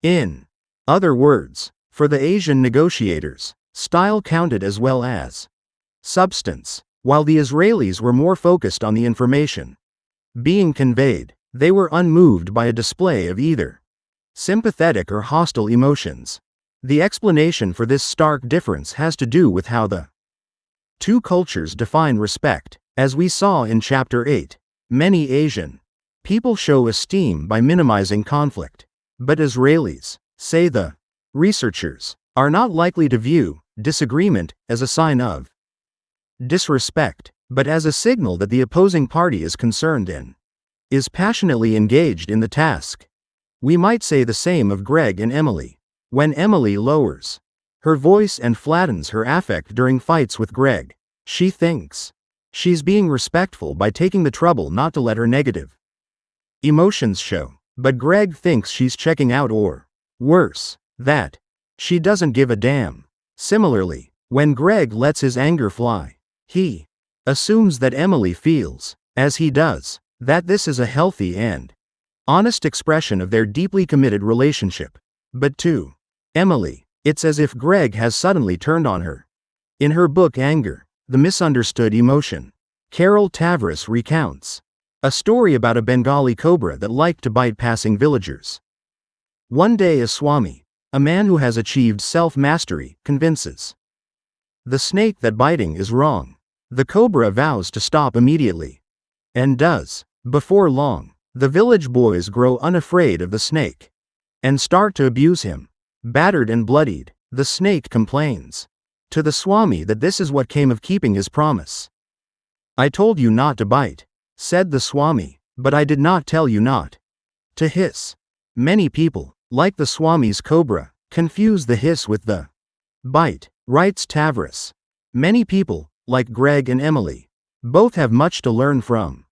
In other words, for the Asian negotiators, style counted as well as substance. While the Israelis were more focused on the information being conveyed, they were unmoved by a display of either sympathetic or hostile emotions. The explanation for this stark difference has to do with how the two cultures define respect. As we saw in Chapter 8, many Asian people show esteem by minimizing conflict. But Israelis, say the researchers, are not likely to view disagreement as a sign of disrespect, but as a signal that the opposing party is concerned and is passionately engaged in the task. We might say the same of Greg and Emily. When Emily lowers her voice and flattens her affect during fights with Greg, she thinks she's being respectful by taking the trouble not to let her negative emotions show. But Greg thinks she's checking out, or worse, that she doesn't give a damn. Similarly, when Greg lets his anger fly, he assumes that Emily feels, as he does, that this is a healthy and honest expression of their deeply committed relationship. But to Emily, It's as if Greg has suddenly turned on her. In her book Anger, The Misunderstood Emotion, Carol Tavris recounts a story about a Bengali cobra that liked to bite passing villagers. One day a Swami, a man who has achieved self-mastery, convinces the snake that biting is wrong. The cobra vows to stop immediately. And does. Before long, the village boys grow unafraid of the snake and start to abuse him. Battered and bloodied, the snake complains to the Swami that this is what came of keeping his promise. "I told you not to bite," said the Swami, "but I did not tell you not to hiss." Many people, like the Swami's cobra, confuse the hiss with the bite, writes Tavris. Many people, like Greg and Emily, both have much to learn from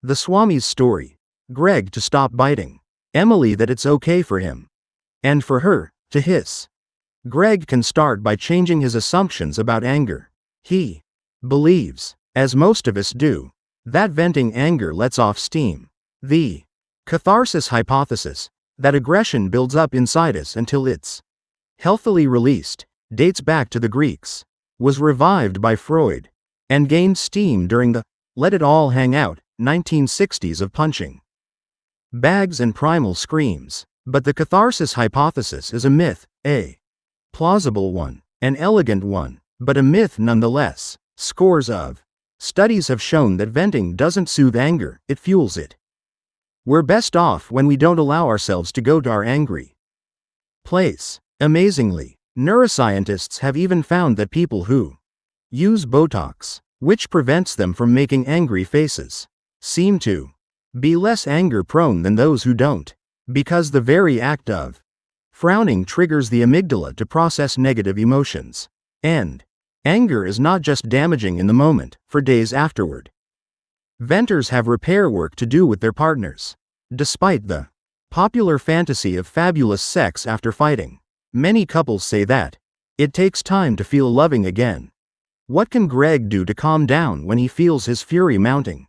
the Swami's story. Greg to stop biting, Emily that it's okay for him, and for her, to hiss. Greg can start by changing his assumptions about anger. He believes, as most of us do, that venting anger lets off steam. The catharsis hypothesis, that aggression builds up inside us until it's healthily released, dates back to the Greeks, was revived by Freud, and gained steam during the "let it all hang out" 1960s of punching bags and primal screams. But the catharsis hypothesis is a myth, a plausible one, an elegant one, but a myth nonetheless. Scores of studies have shown that venting doesn't soothe anger, it fuels it. We're best off when we don't allow ourselves to go to our angry place. Amazingly, neuroscientists have even found that people who use Botox, which prevents them from making angry faces, seem to be less anger-prone than those who don't, because the very act of frowning triggers the amygdala to process negative emotions. And anger is not just damaging in the moment, for days afterward. Venters have repair work to do with their partners. Despite the popular fantasy of fabulous sex after fighting, many couples say that it takes time to feel loving again. What can Greg do to calm down when he feels his fury mounting?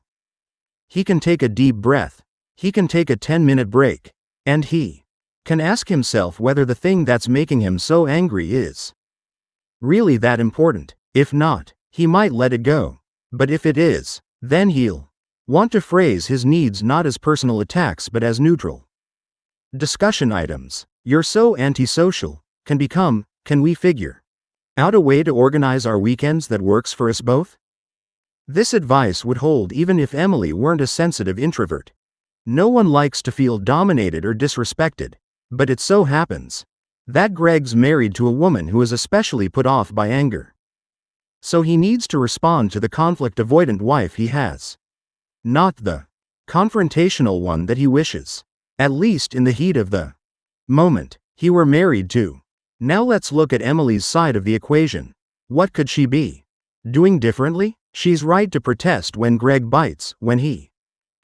He can take a deep breath. He can take a 10-minute break. And he can ask himself whether the thing that's making him so angry is really that important. If not, he might let it go. But if it is, then he'll want to phrase his needs not as personal attacks but as neutral discussion items. "You're so antisocial" can become, "Can we figure out a way to organize our weekends that works for us both?" This advice would hold even if Emily weren't a sensitive introvert. No one likes to feel dominated or disrespected, but it so happens that Greg's married to a woman who is especially put off by anger. So he needs to respond to the conflict-avoidant wife he has, not the confrontational one that he wishes, at least in the heat of the moment, he were married to. Now let's look at Emily's side of the equation. What could she be doing differently? She's right to protest when Greg bites, when he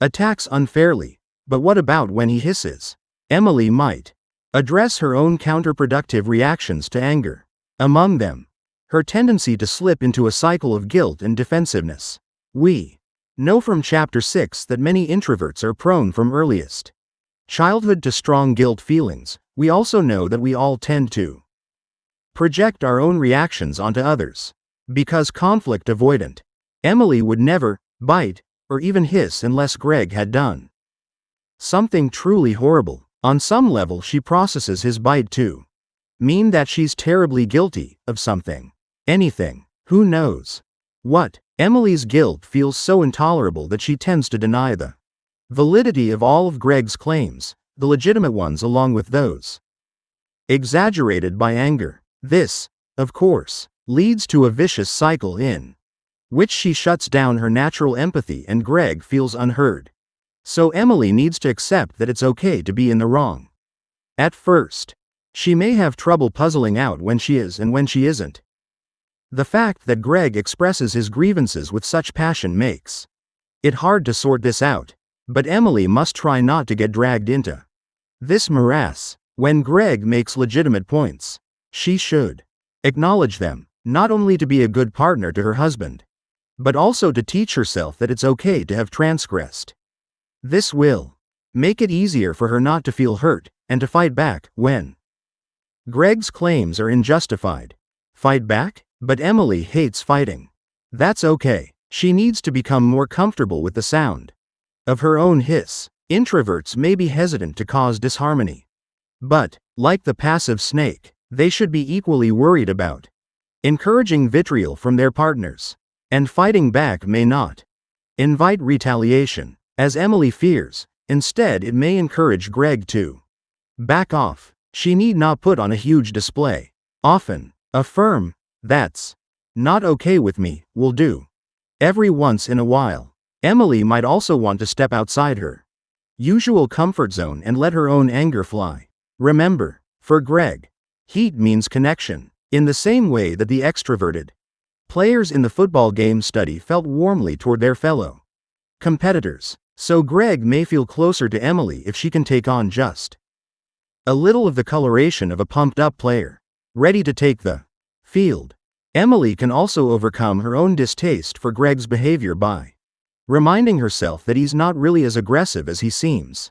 attacks unfairly. But what about when he hisses? Emily might address her own counterproductive reactions to anger. Among them, her tendency to slip into a cycle of guilt and defensiveness. We know from Chapter 6 that many introverts are prone from earliest childhood to strong guilt feelings. We also know that we all tend to project our own reactions onto others. Because conflict avoidant, Emily would never bite or even hiss unless Greg had done something truly horrible. On some level she processes his bite to mean that she's terribly guilty of something. Anything. Who knows what? Emily's guilt feels so intolerable that she tends to deny the validity of all of Greg's claims, the legitimate ones along with those exaggerated by anger. This, of course, leads to a vicious cycle in which she shuts down her natural empathy and Greg feels unheard. So Emily needs to accept that it's okay to be in the wrong. At first, she may have trouble puzzling out when she is and when she isn't. The fact that Greg expresses his grievances with such passion makes it hard to sort this out, but Emily must try not to get dragged into this morass. When Greg makes legitimate points, she should acknowledge them, not only to be a good partner to her husband, but also to teach herself that it's okay to have transgressed. This will make it easier for her not to feel hurt and to fight back when Greg's claims are unjustified. Fight back? But Emily hates fighting. That's okay. She needs to become more comfortable with the sound of her own hiss. Introverts may be hesitant to cause disharmony. But, like the passive snake, they should be equally worried about encouraging vitriol from their partners. And fighting back may not invite retaliation, as Emily fears. Instead, it may encourage Greg to back off. She need not put on a huge display. Often, a firm, "That's not okay with me," will do. Every once in a while, Emily might also want to step outside her usual comfort zone and let her own anger fly. Remember, for Greg, heat means connection. In the same way that the extroverted players in the football game study felt warmly toward their fellow competitors, so Greg may feel closer to Emily if she can take on just a little of the coloration of a pumped-up player, ready to take the field. Emily can also overcome her own distaste for Greg's behavior by reminding herself that he's not really as aggressive as he seems.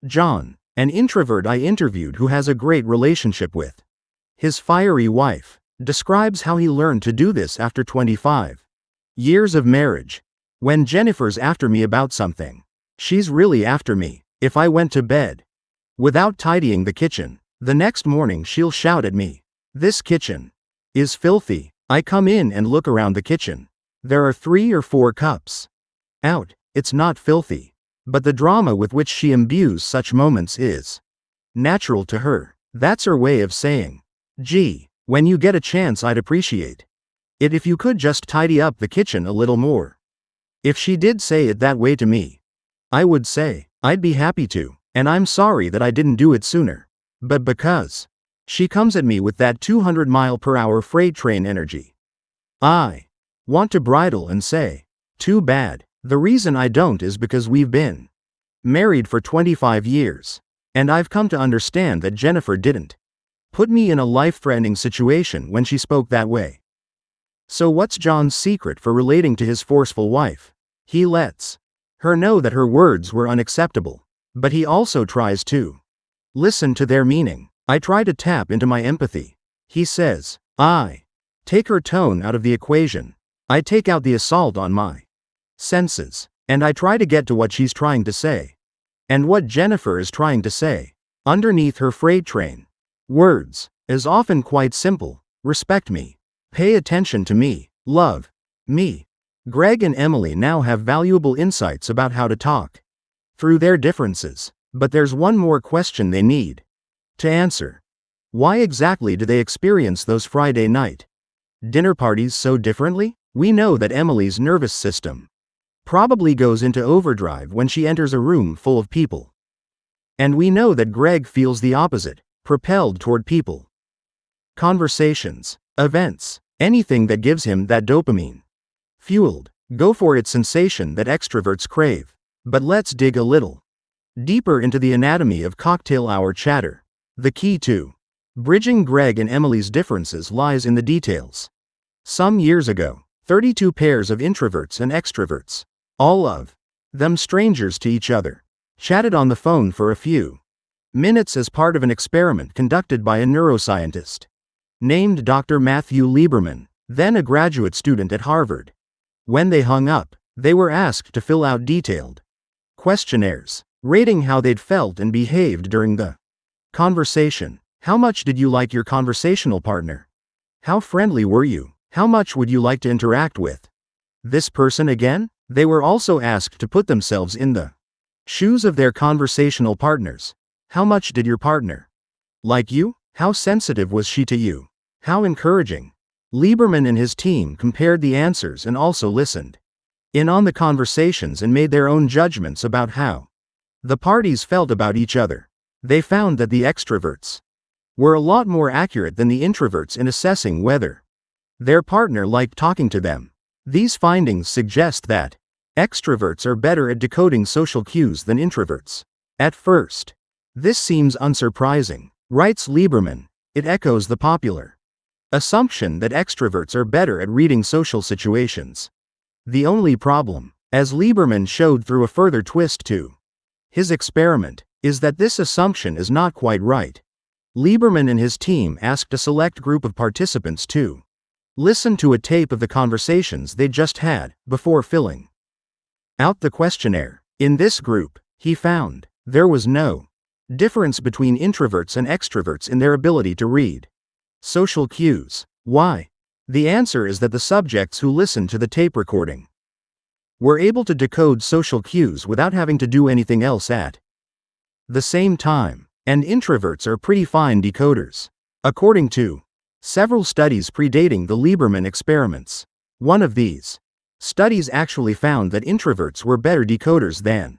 John, an introvert I interviewed who has a great relationship with his fiery wife, describes how he learned to do this after 25 years of marriage. "When Jennifer's after me about something, she's really after me. If I went to bed without tidying the kitchen, the next morning she'll shout at me, 'This kitchen is filthy.' I come in and look around the kitchen. There are 3 or 4 cups out. It's not filthy. But the drama with which she imbues such moments is natural to her. That's her way of saying, 'Gee, when you get a chance I'd appreciate it if you could just tidy up the kitchen a little more.' If she did say it that way to me, I would say, I'd be happy to, and I'm sorry that I didn't do it sooner. But because she comes at me with that 200-mile-per-hour freight train energy, I want to bridle and say, 'Too bad.' The reason I don't is because we've been married for 25 years, and I've come to understand that Jennifer didn't put me in a life-threatening situation when she spoke that way. So what's John's secret for relating to his forceful wife? He lets her know that her words were unacceptable, but he also tries to listen to their meaning. I try to tap into my empathy. He says, I take her tone out of the equation. I take out the assault on my senses, and I try to get to what she's trying to say. And what Jennifer is trying to say, underneath her freight train words, is often quite simple. Respect me. Pay attention to me. Love me. Greg and Emily now have valuable insights about how to talk through their differences. But there's one more question they need to answer. Why exactly do they experience those Friday night dinner parties so differently? We know that Emily's nervous system probably goes into overdrive when she enters a room full of people. And we know that Greg feels the opposite, propelled toward people, conversations, events, anything that gives him that dopamine fueled, go-for-it sensation that extroverts crave. But let's dig a little deeper into the anatomy of cocktail hour chatter. The key to bridging Greg and Emily's differences lies in the details. Some years ago, 32 pairs of introverts and extroverts, all of them strangers to each other, chatted on the phone for a few minutes as part of an experiment conducted by a neuroscientist named Dr. Matthew Lieberman, then a graduate student at Harvard. When they hung up, they were asked to fill out detailed questionnaires, rating how they'd felt and behaved during the conversation. How much did you like your conversational partner? How friendly were you? How much would you like to interact with this person again? They were also asked to put themselves in the shoes of their conversational partners. How much did your partner like you? How sensitive was she to you? How encouraging? Lieberman and his team compared the answers and also listened in on the conversations and made their own judgments about how the parties felt about each other. They found that the extroverts were a lot more accurate than the introverts in assessing whether their partner liked talking to them. These findings suggest that extroverts are better at decoding social cues than introverts. At first, this seems unsurprising, writes Lieberman. It echoes the popular assumption that extroverts are better at reading social situations. The only problem, as Lieberman showed through a further twist to his experiment, is that this assumption is not quite right. Lieberman and his team asked a select group of participants to listen to a tape of the conversations they just had before filling out the questionnaire. In this group, he found there was no difference between introverts and extroverts in their ability to read social cues. Why? The answer is that the subjects who listened to the tape recording were able to decode social cues without having to do anything else at the same time. And introverts are pretty fine decoders, according to several studies predating the Lieberman experiments. One of these studies actually found that introverts were better decoders than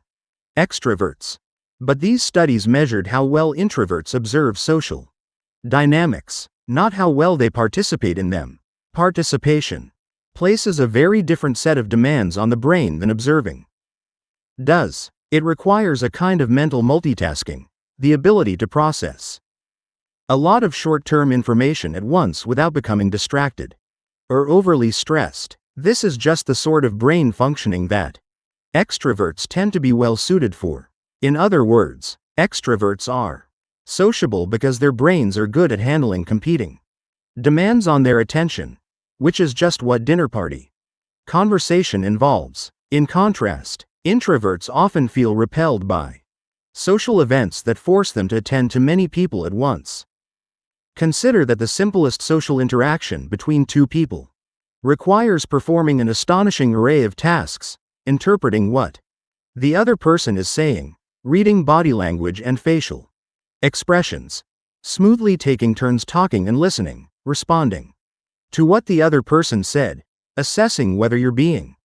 extroverts. But these studies measured how well introverts observe social dynamics, not how well they participate in them. Participation places a very different set of demands on the brain than observing does. It requires a kind of mental multitasking, the ability to process a lot of short-term information at once without becoming distracted or overly stressed. This is just the sort of brain functioning that extroverts tend to be well suited for. In other words, extroverts are sociable because their brains are good at handling competing demands on their attention, which is just what dinner party conversation involves. In contrast, introverts often feel repelled by social events that force them to attend to many people at once. Consider that the simplest social interaction between two people requires performing an astonishing array of tasks, interpreting what the other person is saying, reading body language and facial expressions, smoothly taking turns talking and listening, responding to what the other person said, assessing whether you're being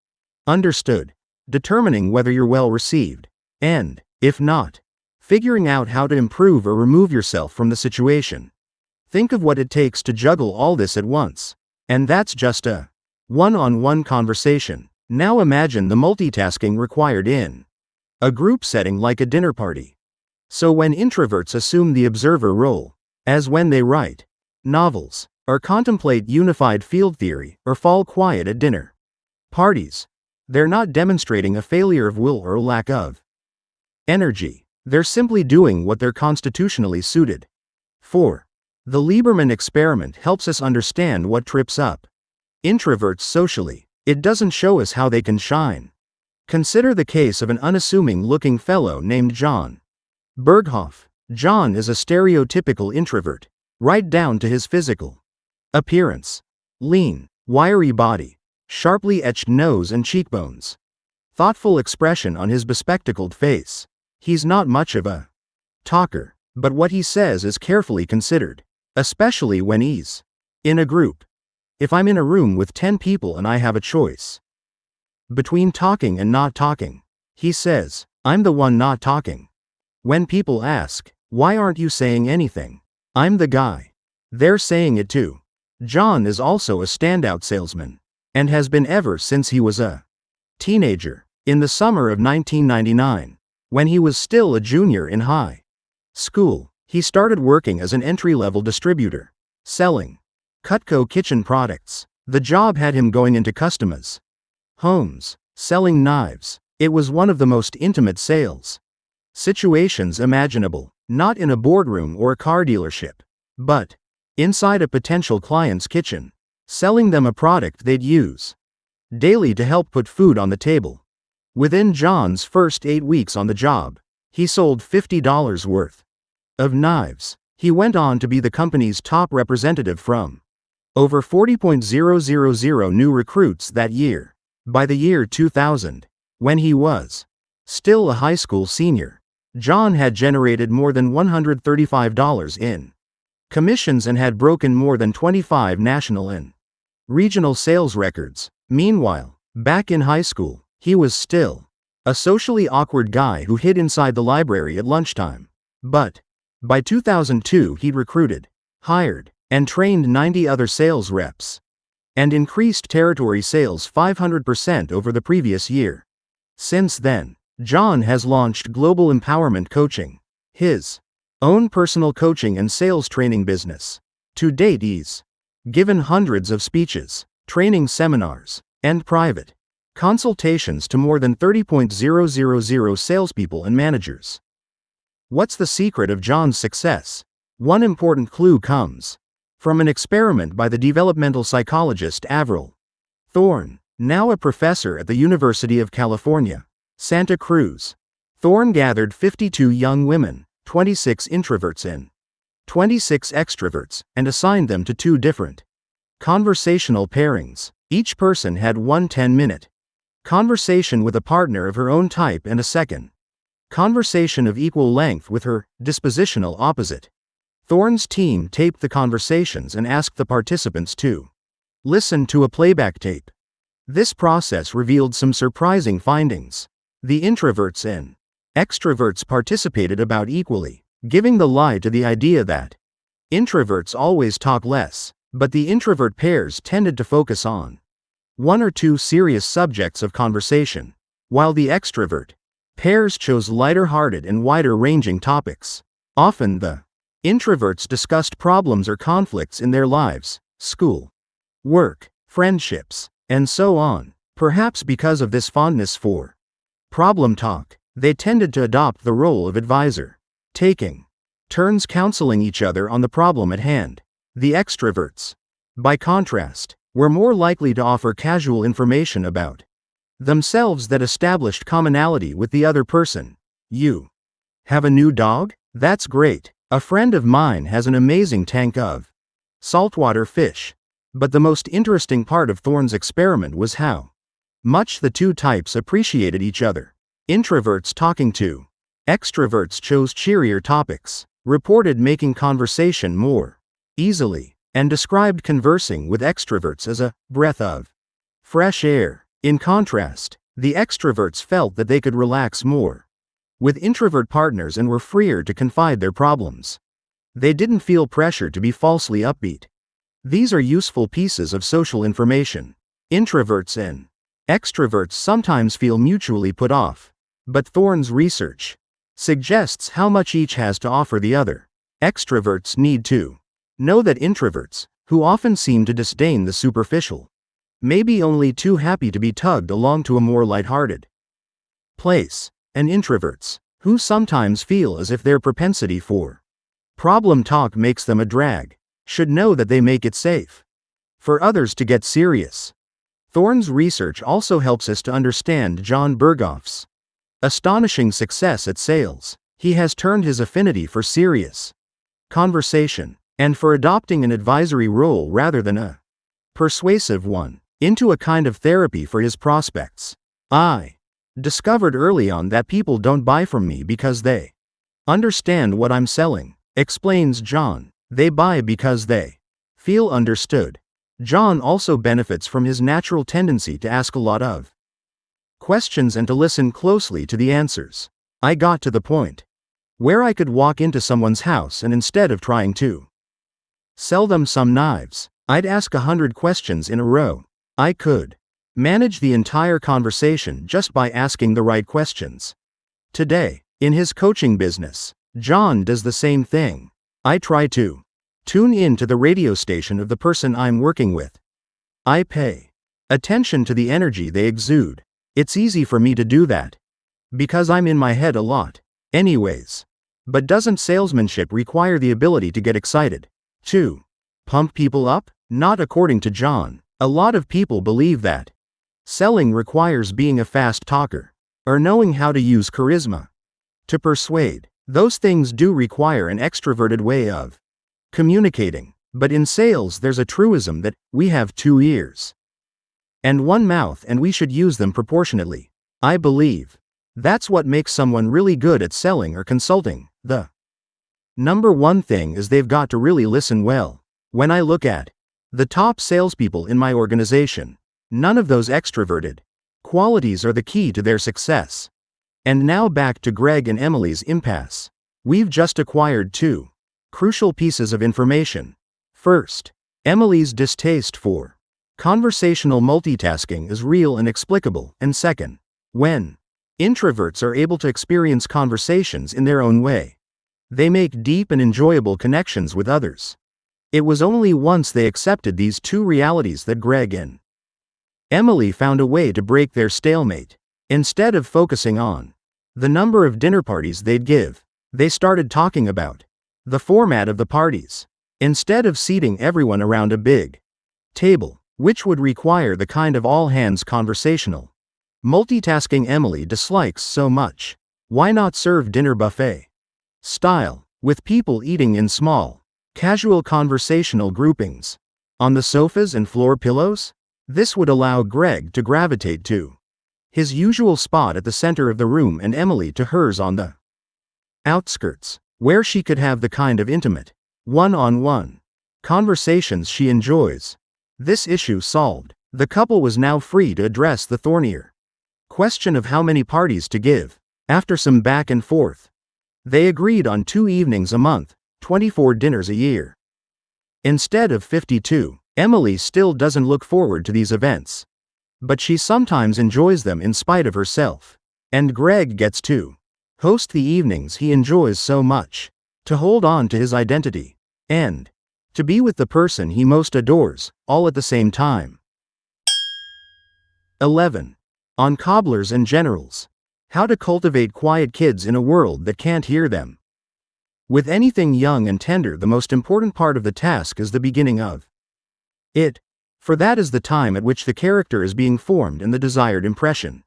understood, determining whether you're well received, and, if not, figuring out how to improve or remove yourself from the situation. Think of what it takes to juggle all this at once. And that's just a one-on-one conversation. Now imagine the multitasking required in a group setting like a dinner party. So when introverts assume the observer role, as when they write novels, or contemplate unified field theory, or fall quiet at dinner parties, they're not demonstrating a failure of will or a lack of energy. They're simply doing what they're constitutionally suited for. The Lieberman experiment helps us understand what trips up introverts socially. It doesn't show us how they can shine. Consider the case of an unassuming-looking fellow named John Berghoff. John is a stereotypical introvert, right down to his physical appearance. Lean, wiry body, sharply etched nose and cheekbones, thoughtful expression on his bespectacled face. He's not much of a talker, but what he says is carefully considered, especially when he's in a group. If I'm in a room with 10 people and I have a choice between talking and not talking, he says, I'm the one not talking. When people ask, why aren't you saying anything? I'm the guy they're saying it to. John is also a standout salesman, and has been ever since he was a teenager. In the summer of 1999, when he was still a junior in high school, he started working as an entry-level distributor, selling Cutco kitchen products. The job had him going into customers' homes, selling knives. It was one of the most intimate sales situations imaginable, not in a boardroom or a car dealership, but inside a potential client's kitchen, selling them a product they'd use daily to help put food on the table. Within John's first 8 weeks on the job, he sold $50 worth of knives. He went on to be the company's top representative from over 40,000 new recruits that year. By the year 2000, when he was still a high school senior, John had generated more than $135 in commissions and had broken more than 25 national and regional sales records. Meanwhile, back in high school, he was still a socially awkward guy who hid inside the library at lunchtime. But by 2002 he'd recruited, hired, and trained 90 other sales reps, and increased territory sales 500% over the previous year. Since then, John has launched Global Empowerment Coaching, his own personal coaching and sales training business. To date he's given hundreds of speeches, training seminars, and private consultations to more than 30,000 salespeople and managers. What's the secret of John's success? One important clue comes from an experiment by the developmental psychologist Avril Thorne, now a professor at the University of California, Santa Cruz. Thorne gathered 52 young women, 26 introverts and 26 extroverts, and assigned them to two different conversational pairings. Each person had one 10-minute conversation with a partner of her own type and a second conversation of equal length with her dispositional opposite. Thorne's team taped the conversations and asked the participants to listen to a playback tape. This process revealed some surprising findings. The introverts and extroverts participated about equally, giving the lie to the idea that introverts always talk less, but the introvert pairs tended to focus on one or two serious subjects of conversation, while the extrovert pairs chose lighter-hearted and wider-ranging topics. Often the introverts discussed problems or conflicts in their lives, school, work, friendships, and so on. Perhaps because of this fondness for problem talk, they tended to adopt the role of advisor, taking turns counseling each other on the problem at hand. The extroverts, by contrast, were more likely to offer casual information about themselves that established commonality with the other person. You have a new dog? That's great. A friend of mine has an amazing tank of saltwater fish. But the most interesting part of Thorne's experiment was how much the two types appreciated each other. Introverts talking to extroverts chose cheerier topics, reported making conversation more easily, and described conversing with extroverts as a breath of fresh air. In contrast, the extroverts felt that they could relax more with introvert partners and were freer to confide their problems. They didn't feel pressure to be falsely upbeat. These are useful pieces of social information. Introverts and extroverts sometimes feel mutually put off, but Thorne's research suggests how much each has to offer the other. Extroverts need to know that introverts, who often seem to disdain the superficial, may be only too happy to be tugged along to a more lighthearted place, and introverts, who sometimes feel as if their propensity for problem talk makes them a drag, should know that they make it safe for others to get serious. Thorne's research also helps us to understand John Berghoff's astonishing success at sales. He has turned his affinity for serious conversation, and for adopting an advisory role rather than a persuasive one, into a kind of therapy for his prospects. I discovered early on that people don't buy from me because they understand what I'm selling, explains John. They buy because they feel understood. John also benefits from his natural tendency to ask a lot of questions and to listen closely to the answers. I got to the point where I could walk into someone's house and instead of trying to sell them some knives, I'd ask 100 questions in a row. I could manage the entire conversation just by asking the right questions. Today, in his coaching business, John does the same thing. I try to tune in to the radio station of the person I'm working with. I pay attention to the energy they exude. It's easy for me to do that because I'm in my head a lot. Anyways. But doesn't salesmanship require the ability to get excited? To pump people up? Not according to John. A lot of people believe that selling requires being a fast talker or knowing how to use charisma to persuade. Those things do require an extroverted way of communicating. But in sales there's a truism that we have 2 ears and 1 mouth and we should use them proportionately. I believe that's what makes someone really good at selling or consulting. The number one thing is they've got to really listen well. When I look at the top salespeople in my organization, none of those extroverted qualities are the key to their success. And now back to Greg and Emily's impasse. We've just acquired 2 crucial pieces of information. First, Emily's distaste for conversational multitasking is real and explicable, and second, when introverts are able to experience conversations in their own way, they make deep and enjoyable connections with others. It was only once they accepted these 2 realities that Greg and Emily found a way to break their stalemate. Instead of focusing on the number of dinner parties they'd give, they started talking about The format of the parties. Instead of seating everyone around a big table, which would require the kind of all-hands conversational multitasking Emily dislikes so much, why not serve dinner buffet style, with people eating in small, casual conversational groupings on the sofas and floor pillows? This would allow Greg to gravitate to his usual spot at the center of the room and Emily to hers on the outskirts, where she could have the kind of intimate, one-on-one conversations she enjoys. This issue solved, the couple was now free to address the thornier question of how many parties to give. After some back and forth, they agreed on 2 evenings a month, 24 dinners a year. Instead of 52, Emily still doesn't look forward to these events. But she sometimes enjoys them in spite of herself. And Greg gets to host the evenings he enjoys so much, to hold on to his identity, and to be with the person he most adores, all at the same time. 11. On cobblers and generals. How to cultivate quiet kids in a world that can't hear them. With anything young and tender, the most important part of the task is the beginning of it, for that is the time at which the character is being formed and the desired impression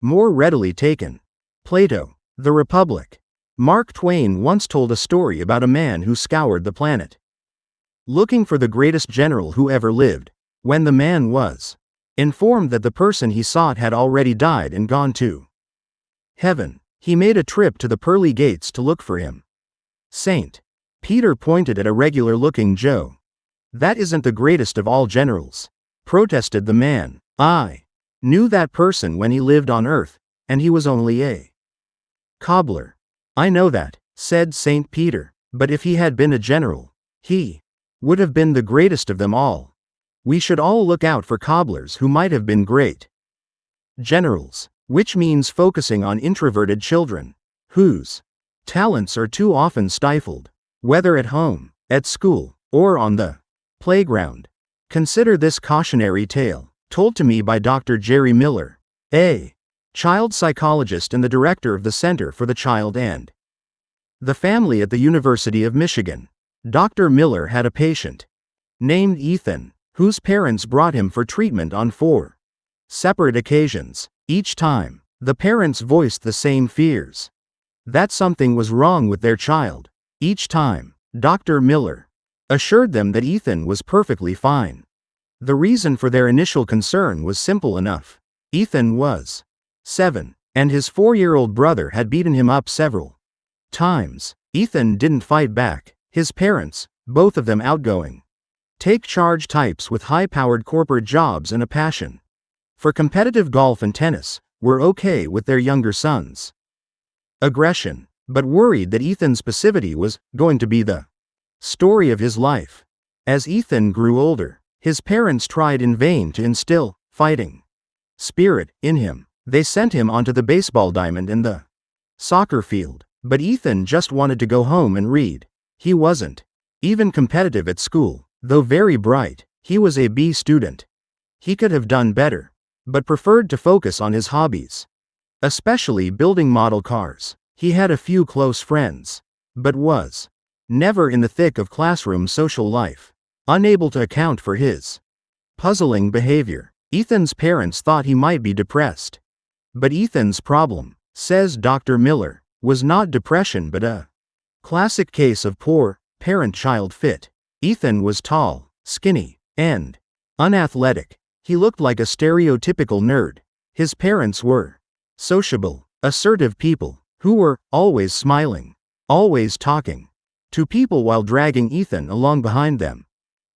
more readily taken. Plato, The Republic. Mark Twain once told a story about a man who scoured the planet looking for the greatest general who ever lived. When the man was informed that the person he sought had already died and gone to heaven, he made a trip to the pearly gates to look for him. St. Peter pointed at a regular-looking Joe. "That isn't the greatest of all generals," protested the man. "I knew that person when he lived on earth, and he was only a cobbler." "I know that," said St. Peter, "but if he had been a general, he would have been the greatest of them all. We should all look out for cobblers who might have been great generals," which means focusing on introverted children whose talents are too often stifled, whether at home, at school, or on the playground. Consider this cautionary tale, told to me by Dr. Jerry Miller, a child psychologist and the director of the Center for the Child and the Family at the University of Michigan. Dr. Miller had a patient named Ethan, whose parents brought him for treatment on 4 separate occasions. Each time, the parents voiced the same fears that something was wrong with their child. Each time, Dr. Miller assured them that Ethan was perfectly fine. The reason for their initial concern was simple enough. Ethan was 7, and his 4-year-old brother had beaten him up several times. Ethan didn't fight back. His parents, both of them outgoing, take-charge types with high-powered corporate jobs and a passion for competitive golf and tennis, were okay with their younger son's aggression, but worried that Ethan's passivity was going to be the story of his life. As Ethan grew older, his parents tried in vain to instill fighting spirit in him. They sent him onto the baseball diamond and the soccer field, but Ethan just wanted to go home and read. He wasn't even competitive at school, though very bright. He was a B student. He could have done better, but preferred to focus on his hobbies, especially building model cars. He had a few close friends, but was never in the thick of classroom social life. Unable to account for his puzzling behavior, Ethan's parents thought he might be depressed. But Ethan's problem, says Dr. Miller, was not depression but a classic case of poor parent-child fit. Ethan was tall, skinny, and unathletic. He looked like a stereotypical nerd. His parents were sociable, assertive people who were always smiling, always talking to people while dragging Ethan along behind them.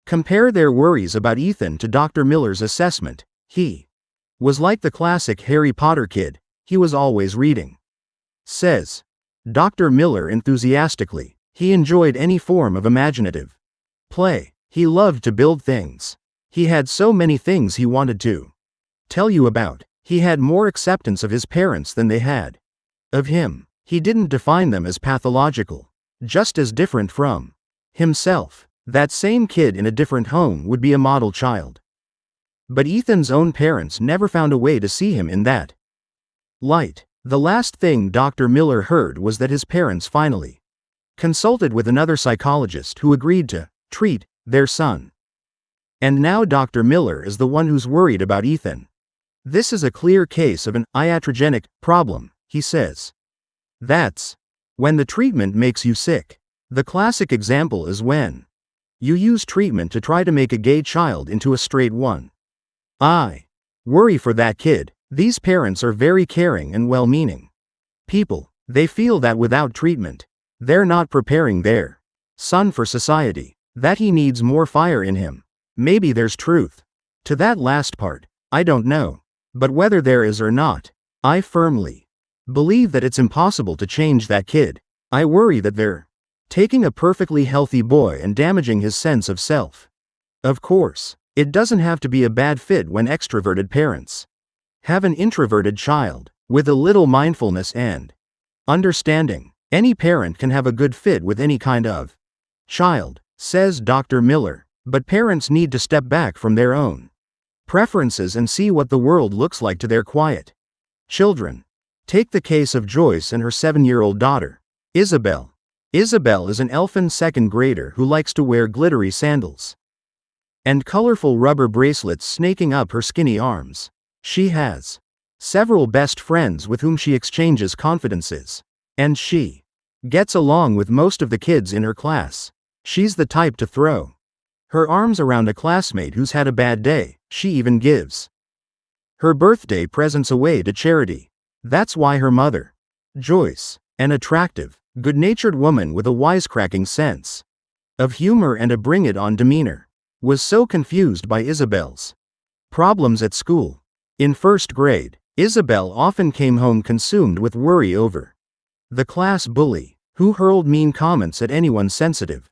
Compare their worries about Ethan to Dr. Miller's assessment. He was like the classic Harry Potter kid. He was always reading. Says Dr. Miller enthusiastically, he enjoyed any form of imaginative play. He loved to build things. He had so many things he wanted to tell you about. He had more acceptance of his parents than they had of him. He didn't define them as pathological, just as different from himself. That same kid in a different home would be a model child. But Ethan's own parents never found a way to see him in that light. The last thing Dr. Miller heard was that his parents finally consulted with another psychologist who agreed to treat their son. And now Dr. Miller is the one who's worried about Ethan. This is a clear case of an iatrogenic problem, he says. That's when the treatment makes you sick. The classic example is when you use treatment to try to make a gay child into a straight one. I worry for that kid. These parents are very caring and well-meaning people. They feel that without treatment, they're not preparing their son for society, that he needs more fire in him. Maybe there's truth to that last part, I don't know. But whether there is or not, I firmly believe that it's impossible to change that kid. I worry that they're taking a perfectly healthy boy and damaging his sense of self. Of course, it doesn't have to be a bad fit when extroverted parents have an introverted child. With a little mindfulness and understanding, any parent can have a good fit with any kind of child, says Dr. Miller. But parents need to step back from their own preferences and see what the world looks like to their quiet children. Take the case of Joyce and her 7-year-old daughter, Isabel. Isabel is an elfin second grader who likes to wear glittery sandals and colorful rubber bracelets snaking up her skinny arms. She has several best friends with whom she exchanges confidences, and she gets along with most of the kids in her class. She's the type to throw her arms around a classmate who's had a bad day. She even gives her birthday presents away to charity. That's why her mother, Joyce, an attractive, good-natured woman with a wisecracking sense of humor and a bring-it-on demeanor, was so confused by Isabel's problems at school. In first grade, Isabel often came home consumed with worry over the class bully, who hurled mean comments at anyone sensitive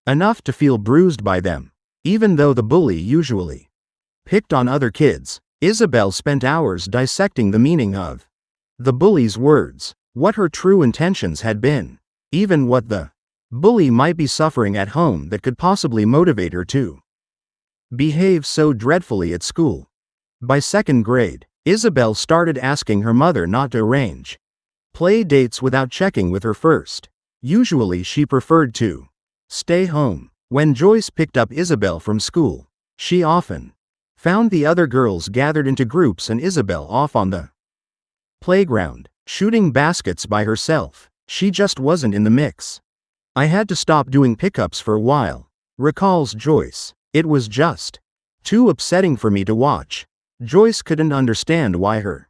enough to feel bruised by them. Even though the bully usually picked on other kids, Isabel spent hours dissecting the meaning of the bully's words, what her true intentions had been, even what the bully might be suffering at home that could possibly motivate her to behave so dreadfully at school. By second grade, Isabel started asking her mother not to arrange play dates without checking with her first. Usually she preferred to stay home. When Joyce picked up Isabel from school, she often found the other girls gathered into groups and Isabel off on the playground, shooting baskets by herself. She just wasn't in the mix. I had to stop doing pickups for a while, recalls Joyce. It was just too upsetting for me to watch. Joyce couldn't understand why her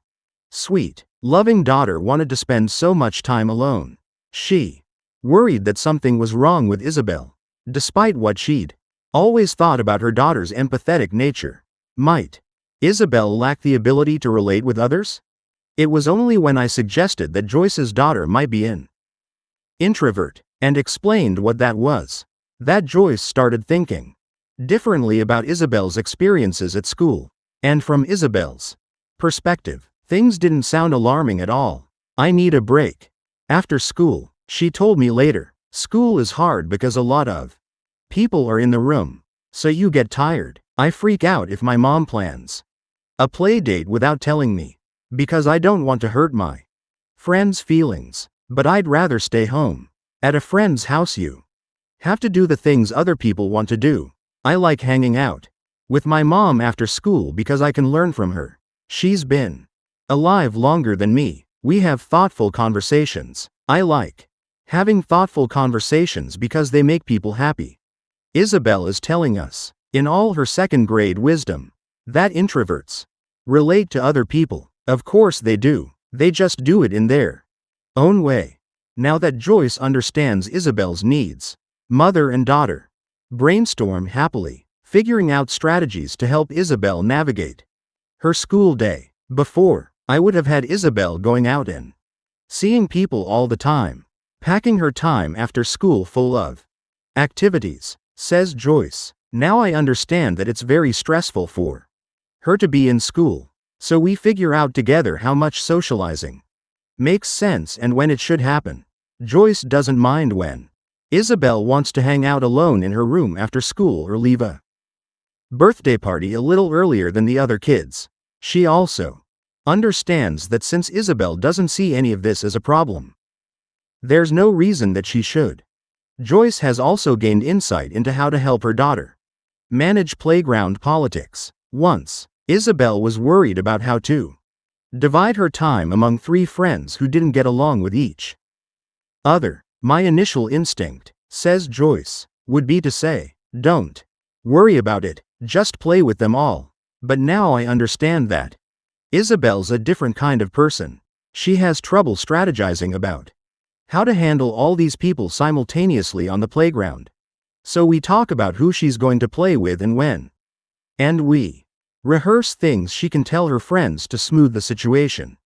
sweet, loving daughter wanted to spend so much time alone. She worried that something was wrong with Isabel. Despite what she'd always thought about her daughter's empathetic nature, might Isabel lack the ability to relate with others? It was only when I suggested that Joyce's daughter might be an introvert, and explained what that was, that Joyce started thinking differently about Isabel's experiences at school. And from Isabel's perspective, things didn't sound alarming at all. I need a break after school, she told me later. School is hard because a lot of people are in the room, so you get tired. I freak out if my mom plans a play date without telling me, because I don't want to hurt my friends' feelings. But I'd rather stay home. At a friend's house you have to do the things other people want to do. I like hanging out with my mom after school because I can learn from her. She's been alive longer than me. We have thoughtful conversations. I like having thoughtful conversations because they make people happy. Isabel is telling us, in all her second grade wisdom, that introverts relate to other people. Of course they do. They just do it in their own way. Now that Joyce understands Isabel's needs, mother and daughter brainstorm happily, figuring out strategies to help Isabel navigate her school day. Before, I would have had Isabel going out and seeing people all the time, packing her time after school full of activities, says Joyce. Now I understand that it's very stressful for her to be in school. So we figure out together how much socializing makes sense and when it should happen. Joyce doesn't mind when Isabel wants to hang out alone in her room after school or leave a birthday party a little earlier than the other kids. She also understands that since Isabel doesn't see any of this as a problem, there's no reason that she should. Joyce has also gained insight into how to help her daughter manage playground politics. Once, Isabel was worried about how to divide her time among 3 friends who didn't get along with each other. My initial instinct, says Joyce, would be to say, don't worry about it, just play with them all. But now I understand that Isabel's a different kind of person. She has trouble strategizing about how to handle all these people simultaneously on the playground. So we talk about who she's going to play with and when. And we rehearse things she can tell her friends to smooth the situation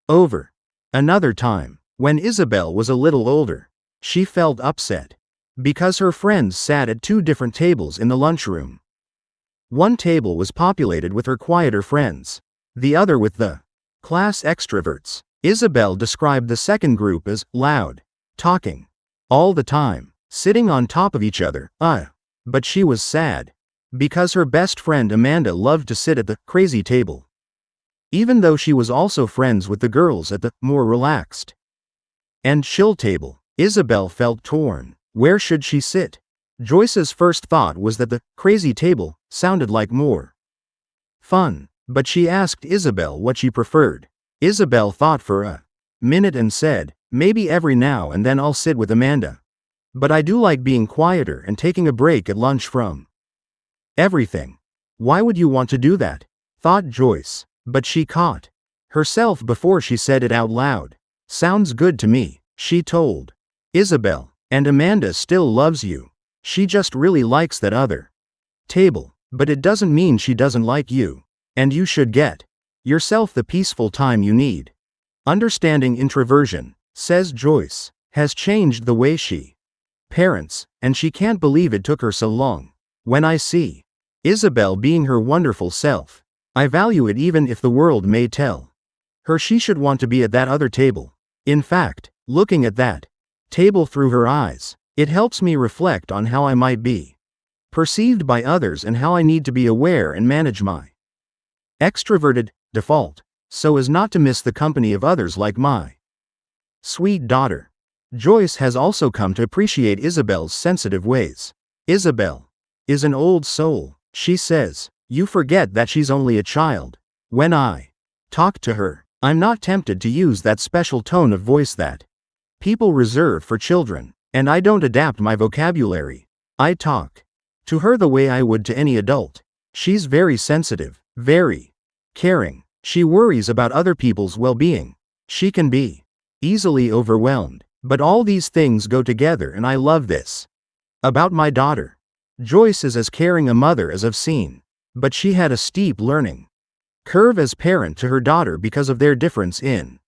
over. Another time, when Isabel was a little older, she felt upset because her friends sat at 2 different tables in the lunchroom. One table was populated with her quieter friends, the other with the class extroverts. Isabel described the second group as loud, talking all the time, sitting on top of each other. But she was sad because her best friend Amanda loved to sit at the crazy table, even though she was also friends with the girls at the more relaxed and chill table. Isabel felt torn. Where should she sit? Joyce's first thought was that the crazy table sounded like more fun, but she asked Isabel what she preferred. Isabel thought for a minute and said, maybe every now and then I'll sit with Amanda. But I do like being quieter and taking a break at lunch from everything. Why would you want to do that? Thought Joyce, but she caught herself before she said it out loud. Sounds good to me, she told Isabel, and Amanda still loves you. She just really likes that other table, but it doesn't mean she doesn't like you. And you should get yourself the peaceful time you need. Understanding introversion, says Joyce, has changed the way she parents, and she can't believe it took her so long. When I see Isabel being her wonderful self, I value it even if the world may tell her she should want to be at that other table. In fact, looking at that table through her eyes, it helps me reflect on how I might be perceived by others and how I need to be aware and manage my extroverted default, so as not to miss the company of others like my sweet daughter. Joyce has also come to appreciate Isabel's sensitive ways. Isabel is an old soul, she says. You forget that she's only a child. When I talk to her, I'm not tempted to use that special tone of voice that people reserve for children, and I don't adapt my vocabulary. I talk to her the way I would to any adult. She's very sensitive, very caring. She worries about other people's well-being. She can be easily overwhelmed. But all these things go together, and I love this about my daughter. Joyce is as caring a mother as I've seen, but she had a steep learning curve as parent to her daughter because of their difference in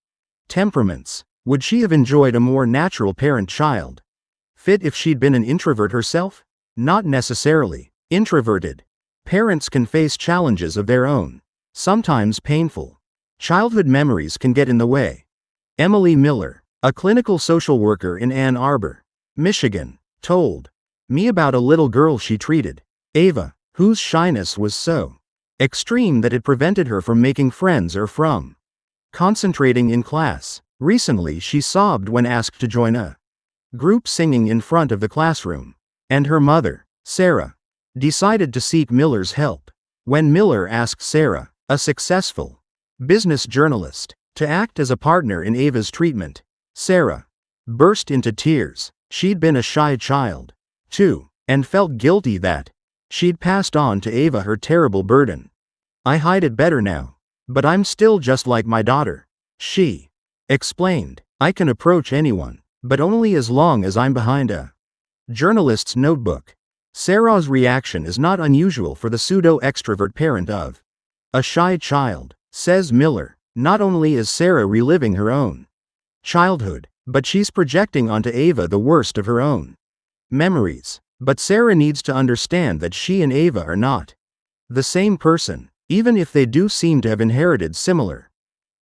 temperaments. Would she have enjoyed a more natural parent-child fit if she'd been an introvert herself? Not necessarily. Introverted parents can face challenges of their own, sometimes painful. Childhood memories can get in the way. Emily Miller, a clinical social worker in Ann Arbor, Michigan, told me about a little girl she treated, Ava, whose shyness was so extreme that it prevented her from making friends or from concentrating in class. Recently she sobbed when asked to join a group singing in front of the classroom, and her mother, Sarah, decided to seek Miller's help. When Miller asked Sarah, a successful business journalist, to act as a partner in Ava's treatment, Sarah burst into tears. She'd been a shy child, too, and felt guilty that she'd passed on to Ava her terrible burden. I hide it better now, but I'm still just like my daughter, she explained. I can approach anyone, but only as long as I'm behind a journalist's notebook. Sarah's reaction is not unusual for the pseudo-extrovert parent of a shy child, says Miller. Not only is Sarah reliving her own childhood, but she's projecting onto Ava the worst of her own memories. But Sarah needs to understand that she and Ava are not the same person, even if they do seem to have inherited similar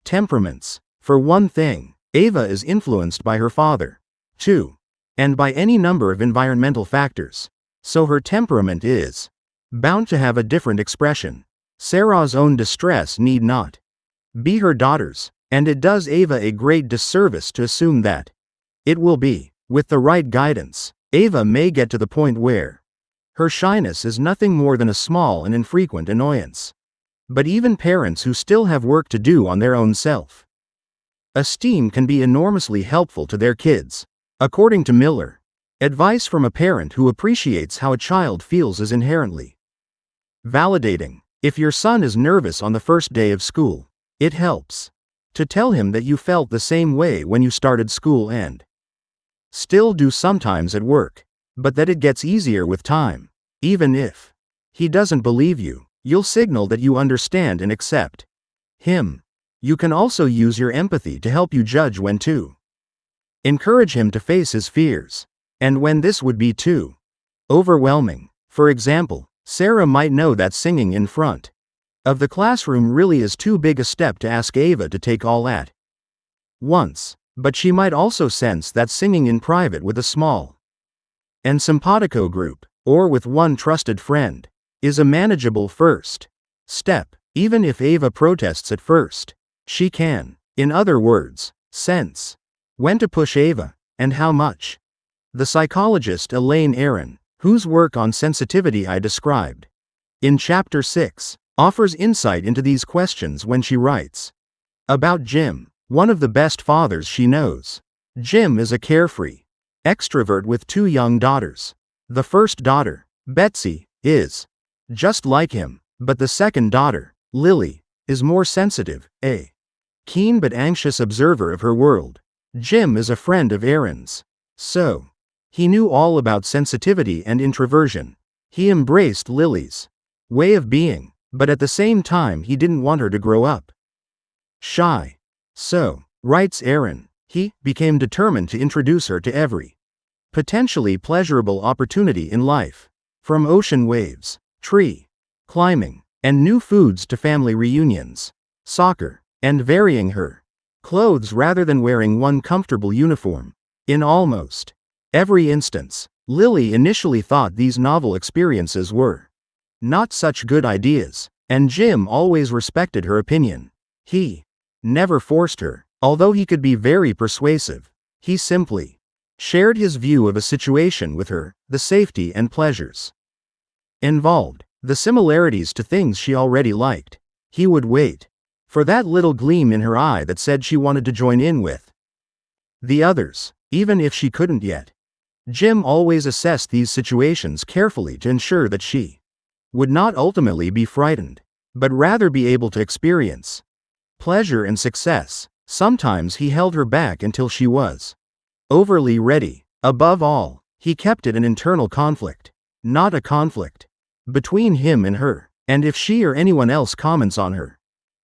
temperaments. For one thing, Ava is influenced by her father, too, and by any number of environmental factors. So her temperament is bound to have a different expression. Sarah's own distress need not be her daughter's, and it does Ava a great disservice to assume that it will be. With the right guidance, Ava may get to the point where her shyness is nothing more than a small and infrequent annoyance. But even parents who still have work to do on their own self-esteem can be enormously helpful to their kids. According to Miller, advice from a parent who appreciates how a child feels is inherently validating. If your son is nervous on the first day of school, it helps to tell him that you felt the same way when you started school and still do sometimes at work, but that it gets easier with time. Even if he doesn't believe you, you'll signal that you understand and accept him. You can also use your empathy to help you judge when to encourage him to face his fears, and when this would be too overwhelming. For example, Sarah might know that singing in front of the classroom really is too big a step to ask Ava to take all at once, but she might also sense that singing in private with a small and simpatico group, or with one trusted friend, is a manageable first step. Even if Ava protests at first, she can, in other words, sense when to push Ava, and how much. The psychologist Elaine Aron, whose work on sensitivity I described in Chapter 6, offers insight into these questions when she writes about Jim, one of the best fathers she knows. Jim is a carefree extrovert with 2 young daughters. The first daughter, Betsy, is just like him, but the second daughter, Lily, is more sensitive, a keen but anxious observer of her world. Jim is a friend of Aaron's, so he knew all about sensitivity and introversion. He embraced Lily's way of being, but at the same time he didn't want her to grow up shy. So, writes Aaron, he became determined to introduce her to every potentially pleasurable opportunity in life, from ocean waves, tree climbing, and new foods to family reunions, soccer, and varying her clothes rather than wearing one comfortable uniform. In almost every instance, Lily initially thought these novel experiences were not such good ideas, and Jim always respected her opinion. He never forced her, although he could be very persuasive. He simply shared his view of a situation with her, the safety and pleasures involved, the similarities to things she already liked. He would wait for that little gleam in her eye that said she wanted to join in with the others, even if she couldn't yet. Jim always assessed these situations carefully to ensure that she would not ultimately be frightened, but rather be able to experience pleasure and success. Sometimes he held her back until she was overly ready. Above all, he kept it an internal conflict, not a conflict between him and her. And if she or anyone else comments on her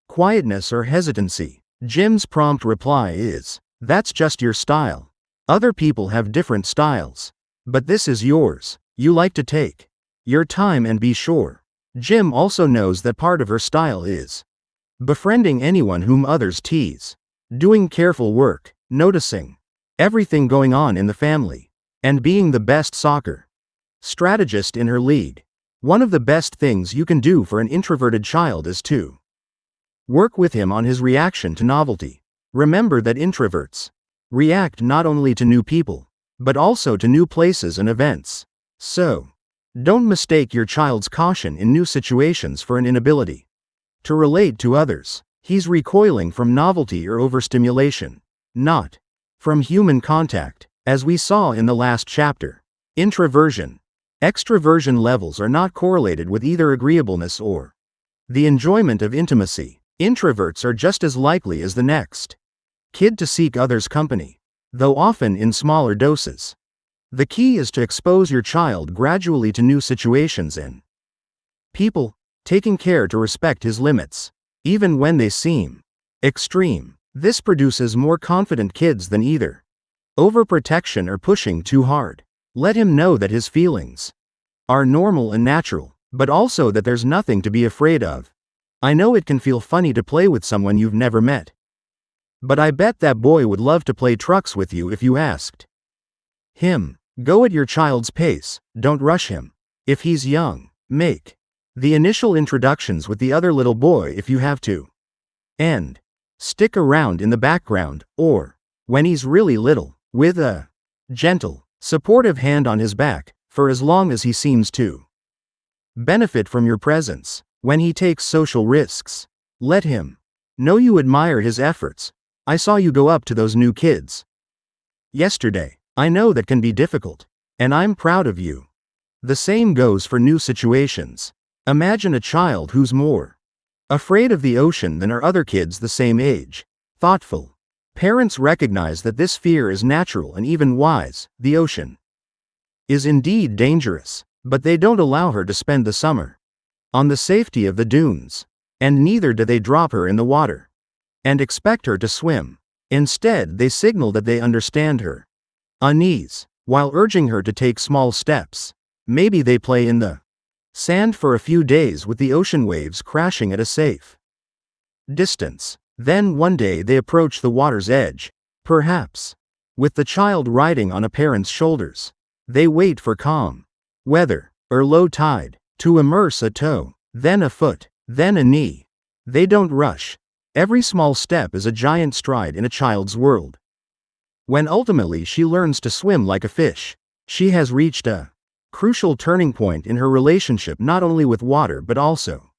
quietness or hesitancy, Jim's prompt reply is, "That's just your style. Other people have different styles. But this is yours. You like to take your time and be sure." Jim also knows that part of her style is befriending anyone whom others tease, doing careful work, noticing everything going on in the family, and being the best soccer strategist in her league. One of the best things you can do for an introverted child is to work with him on his reaction to novelty. Remember that introverts react not only to new people, but also to new places and events. So, don't mistake your child's caution in new situations for an inability to relate to others. He's recoiling from novelty or overstimulation, not from human contact. As we saw in the last chapter, introversion, extroversion levels are not correlated with either agreeableness or the enjoyment of intimacy. Introverts are just as likely as the next kid to seek others' company, though often in smaller doses. The key is to expose your child gradually to new situations and people, taking care to respect his limits, even when they seem extreme. This produces more confident kids than either overprotection or pushing too hard. Let him know that his feelings are normal and natural, but also that there's nothing to be afraid of. I know it can feel funny to play with someone you've never met, but I bet that boy would love to play trucks with you if you asked him. Go at your child's pace, don't rush him. If he's young, make the initial introductions with the other little boy if you have to, and stick around in the background, or, when he's really little, with a gentle, Supportive hand on his back, for as long as he seems to benefit from your presence. When he takes social risks, let him know you admire his efforts. I saw you go up to those new kids yesterday. I know that can be difficult, and I'm proud of you. The same goes for new situations. Imagine a child who's more afraid of the ocean than are other kids the same age. Thoughtful parents recognize that this fear is natural and even wise. The ocean is indeed dangerous, but they don't allow her to spend the summer on the safety of the dunes, and neither do they drop her in the water and expect her to swim. Instead, they signal that they understand her unease, while urging her to take small steps. Maybe they play in the sand for a few days with the ocean waves crashing at a safe distance. Then one day they approach the water's edge, perhaps with the child riding on a parent's shoulders. They wait for calm weather or low tide to immerse a toe, then a foot, then a knee. They don't rush. Every small step is a giant stride in a child's world. When ultimately she learns to swim like a fish, she has reached a crucial turning point in her relationship, not only with water but also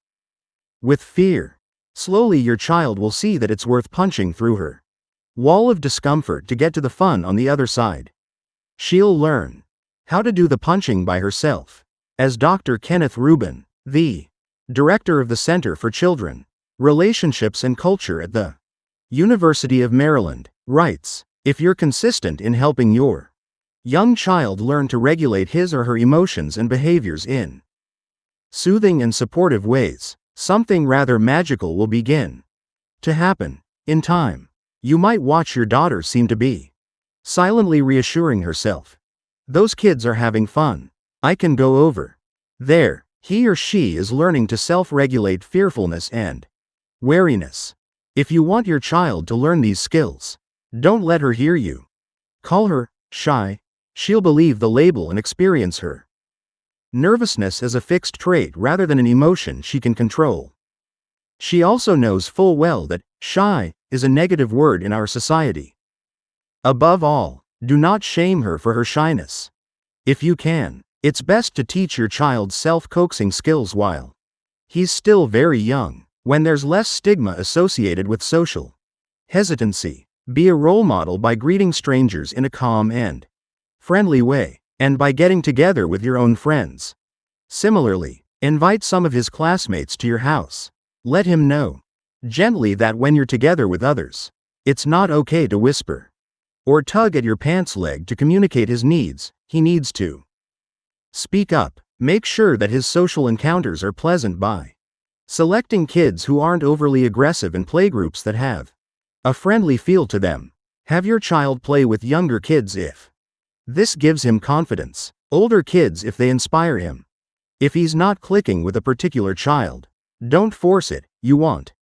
with fear. Slowly your child will see that it's worth punching through her wall of discomfort to get to the fun on the other side. She'll learn how to do the punching by herself. As Dr. Kenneth Rubin, the director of the Center for Children, Relationships and Culture at the University of Maryland, writes, if you're consistent in helping your young child learn to regulate his or her emotions and behaviors in soothing and supportive ways, something rather magical will begin to happen. In time, you might watch your daughter seem to be silently reassuring herself, those kids are having fun. I can go over there. He or she is learning to self-regulate fearfulness and wariness. If you want your child to learn these skills, don't let her hear you call her shy. She'll believe the label and experience her nervousness as a fixed trait rather than an emotion she can control. She also knows full well that shy is a negative word in our society. Above all, do not shame her for her shyness. If you can, it's best to teach your child self-coaxing skills while he's still very young, when there's less stigma associated with social hesitancy. Be a role model by greeting strangers in a calm and friendly way, and by getting together with your own friends. Similarly, invite some of his classmates to your house. Let him know gently that when you're together with others, it's not okay to whisper or tug at your pants leg to communicate his needs. He needs to speak up. Make sure that his social encounters are pleasant by selecting kids who aren't overly aggressive and playgroups that have a friendly feel to them. Have your child play with younger kids if this gives him confidence, older kids if they inspire him. If he's not clicking with a particular child, don't force it. You want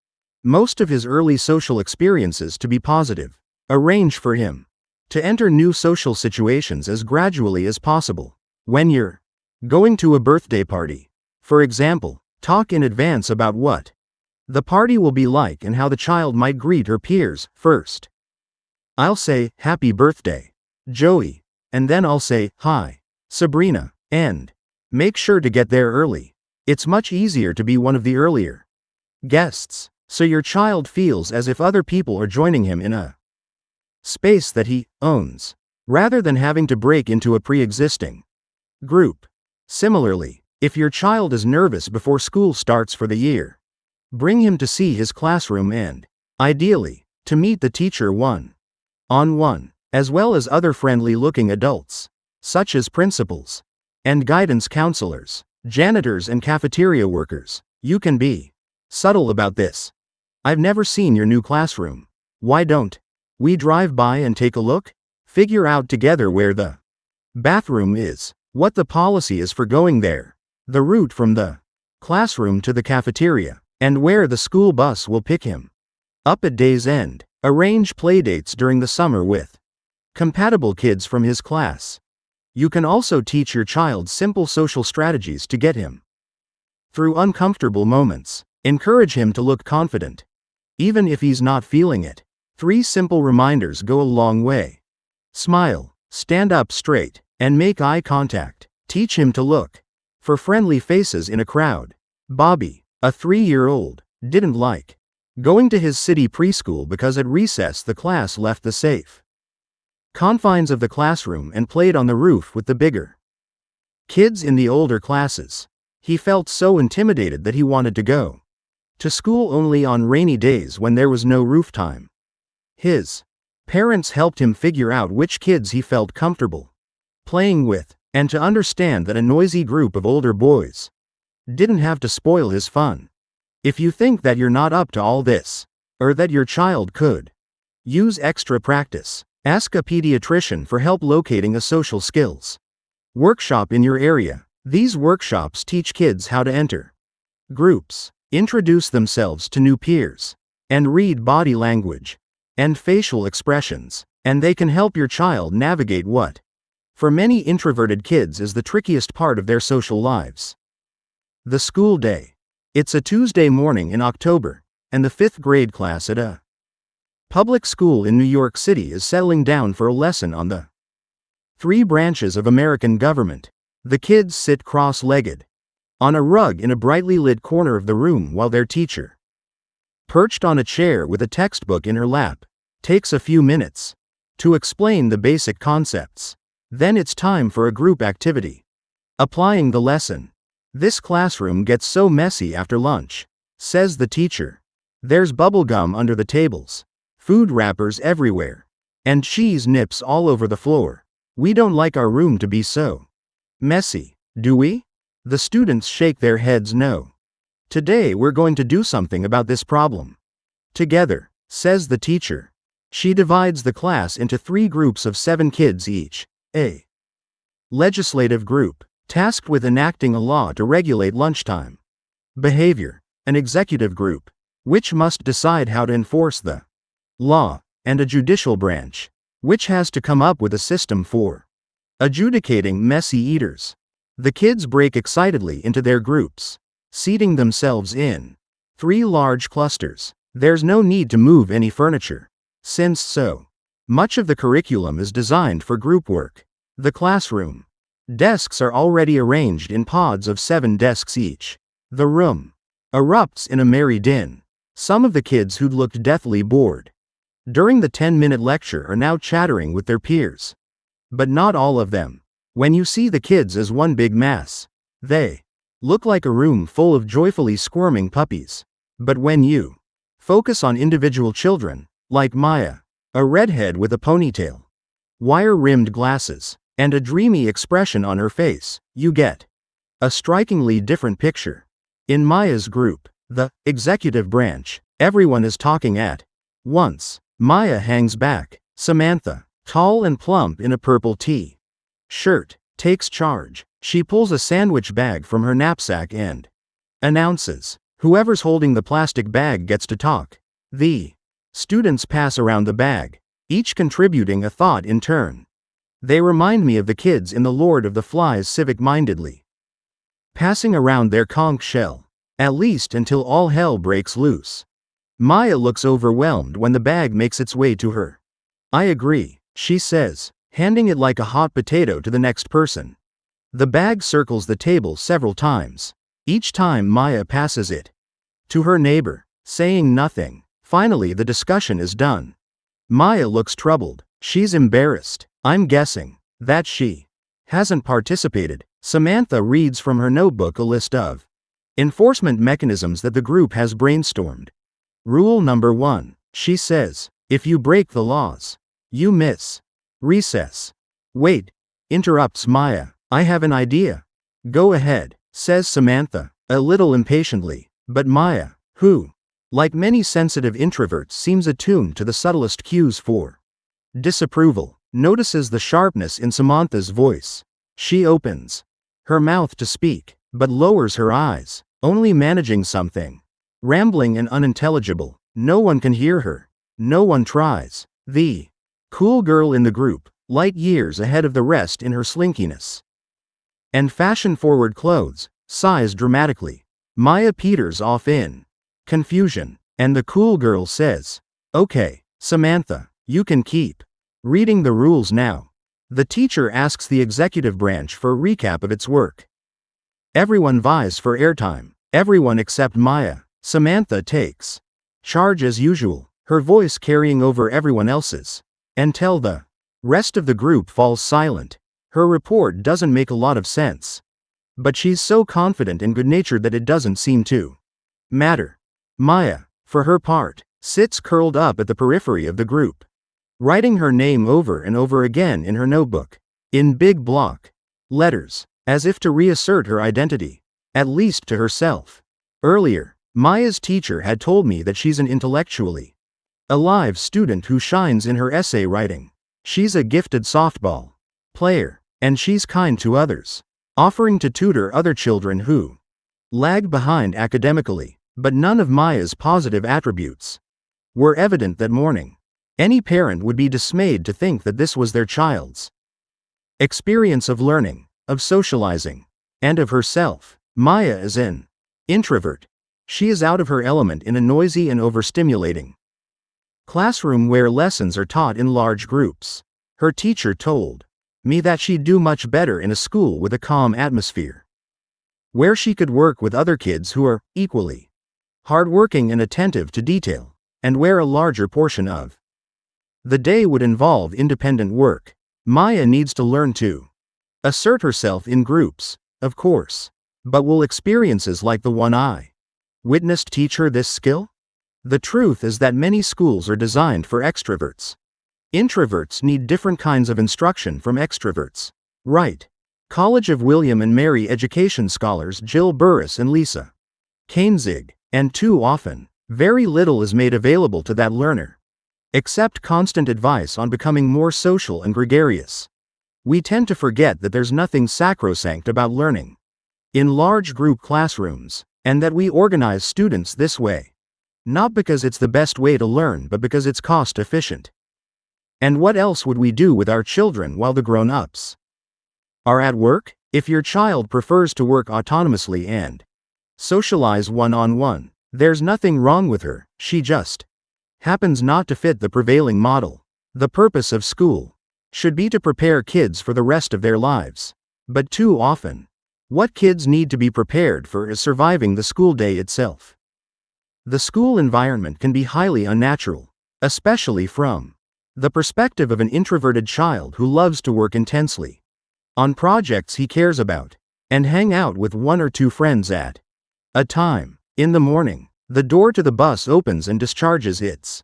most of his early social experiences to be positive. Arrange for him to enter new social situations as gradually as possible. When you're going to a birthday party, for example, talk in advance about what the party will be like and how the child might greet her peers. First, I'll say, "Happy birthday, Joey," and then I'll say, "Hi, Sabrina," and make sure to get there early. It's much easier to be one of the earlier guests, so your child feels as if other people are joining him in a space that he owns, rather than having to break into a pre-existing group. Similarly, if your child is nervous before school starts for the year, bring him to see his classroom and, ideally, to meet the teacher one-on-one, as well as other friendly-looking adults, such as principals and guidance counselors, janitors and cafeteria workers. You can be subtle about this. I've never seen your new classroom. Why don't we drive by and take a look? Figure out together where the bathroom is, what the policy is for going there, the route from the classroom to the cafeteria, and where the school bus will pick him up at day's end. Arrange playdates during the summer with compatible kids from his class. You can also teach your child simple social strategies to get him through uncomfortable moments. Encourage him to look confident, even if he's not feeling it. 3 simple reminders go a long way. Smile, stand up straight, And make eye contact. Teach him to look for friendly faces in a crowd. Bobby, a 3-year-old, didn't like going to his city preschool because at recess the class left the safe confines of the classroom and played on the roof with the bigger kids in the older classes. He felt so intimidated that he wanted to go to school only on rainy days when there was no roof time. His parents helped him figure out which kids he felt comfortable playing with, and to understand that a noisy group of older boys didn't have to spoil his fun. If you think that you're not up to all this, or that your child could use extra practice, ask a pediatrician for help locating a social skills workshop in your area. These workshops teach kids how to enter groups, introduce themselves to new peers, and read body language and facial expressions, and they can help your child navigate what, for many introverted kids, is the trickiest part of their social lives. The school day. It's a Tuesday morning in October, and the 5th grade class at a public school in New York City is settling down for a lesson on the 3 branches of American government. The kids sit cross-legged on a rug in a brightly lit corner of the room while their teacher, perched on a chair with a textbook in her lap, takes a few minutes to explain the basic concepts. Then it's time for a group activity. Applying the lesson. This classroom gets so messy after lunch, says the teacher. There's bubble gum under the tables, food wrappers everywhere, and cheese nips all over the floor. We don't like our room to be so messy, do we? The students shake their heads no. Today we're going to do something about this problem together, says the teacher. She divides the class into 3 groups of 7 kids each. A legislative group, tasked with enacting a law to regulate lunchtime behavior. An executive group, which must decide how to enforce the law. And a judicial branch, which has to come up with a system for adjudicating messy eaters. The kids break excitedly into their groups, seating themselves in 3 large clusters. There's no need to move any furniture, since so much of the curriculum is designed for group work. The classroom. Desks are already arranged in pods of 7 desks each. The room erupts in a merry din. Some of the kids who'd looked deathly bored during the 10-minute lecture are now chattering with their peers. But not all of them. When you see the kids as one big mass, they look like a room full of joyfully squirming puppies. But when you focus on individual children, like Maya, a redhead with a ponytail, wire-rimmed glasses, and a dreamy expression on her face, you get a strikingly different picture. In Maya's group, the executive branch, everyone is talking at once. Maya hangs back. Samantha, tall and plump in a purple t-shirt, takes charge. She pulls a sandwich bag from her knapsack and announces, "Whoever's holding the plastic bag gets to talk." The students pass around the bag, each contributing a thought in turn. They remind me of the kids in The Lord of the Flies civic-mindedly passing around their conch shell, at least until all hell breaks loose. Maya looks overwhelmed when the bag makes its way to her. "I agree," she says, handing it like a hot potato to the next person. The bag circles the table several times. Each time Maya passes it to her neighbor, saying nothing. Finally the discussion is done. Maya looks troubled. She's embarrassed. I'm guessing that she hasn't participated. Samantha reads from her notebook a list of enforcement mechanisms that the group has brainstormed. Rule number 1, she says, if you break the laws, you miss recess. Wait, interrupts Maya. I have an idea. Go ahead, says Samantha, a little impatiently. But Maya, who, like many sensitive introverts, seems attuned to the subtlest cues for disapproval, notices the sharpness in Samantha's voice. She opens her mouth to speak, but lowers her eyes, only managing something rambling and unintelligible. No one can hear her. No one tries. The cool girl in the group, light years ahead of the rest in her slinkiness and fashion-forward clothes, sighs dramatically. Maya peters off in confusion, and the cool girl says, "Okay, Samantha, you can keep reading the rules now." The teacher asks the executive branch for a recap of its work. Everyone vies for airtime, everyone except Maya. Samantha takes charge as usual, her voice carrying over everyone else's. Until the rest of the group falls silent. Her report doesn't make a lot of sense. But she's so confident and good-natured that it doesn't seem to matter. Maya, for her part, sits curled up at the periphery of the group, writing her name over and over again in her notebook, in big block letters, as if to reassert her identity, at least to herself. Earlier, Maya's teacher had told me that she's an intellectually alive student who shines in her essay writing. She's a gifted softball player, and she's kind to others, offering to tutor other children who lag behind academically. But none of Maya's positive attributes were evident that morning. Any parent would be dismayed to think that this was their child's experience of learning, of socializing, and of herself. Maya is an introvert. She is out of her element in a noisy and overstimulating classroom where lessons are taught in large groups. Her teacher told me that she'd do much better in a school with a calm atmosphere, where she could work with other kids who are equally hardworking and attentive to detail, and where a larger portion of the day would involve independent work. Maya needs to learn to assert herself in groups, of course. But will experiences like the one I witnessed teach her this skill? The truth is that many schools are designed for extroverts. Introverts need different kinds of instruction from extroverts. Right. College of William and Mary education scholars Jill Burris and Lisa Koenig. And too often, very little is made available to that learner, except constant advice on becoming more social and gregarious. We tend to forget that there's nothing sacrosanct about learning in large group classrooms, and that we organize students this way, not because it's the best way to learn but because it's cost efficient. And what else would we do with our children while the grown-ups are at work? If your child prefers to work autonomously and socialize one-on-one, there's nothing wrong with her, she just happens not to fit the prevailing model. The purpose of school should be to prepare kids for the rest of their lives. But too often, what kids need to be prepared for is surviving the school day itself. The school environment can be highly unnatural, especially from the perspective of an introverted child who loves to work intensely on projects he cares about, and hang out with one or two friends at a time. In the morning, the door to the bus opens and discharges its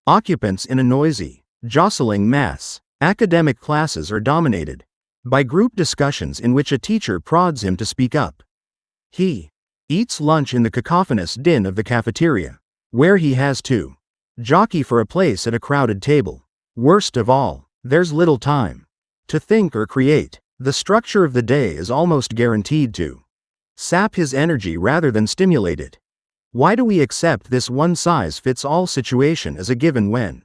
occupants in a noisy, jostling mass. Academic classes are dominated by group discussions in which a teacher prods him to speak up. He eats lunch in the cacophonous din of the cafeteria, where he has to jockey for a place at a crowded table. Worst of all, there's little time to think or create. The structure of the day is almost guaranteed to sap his energy rather than stimulate it. Why do we accept this one-size-fits-all situation as a given when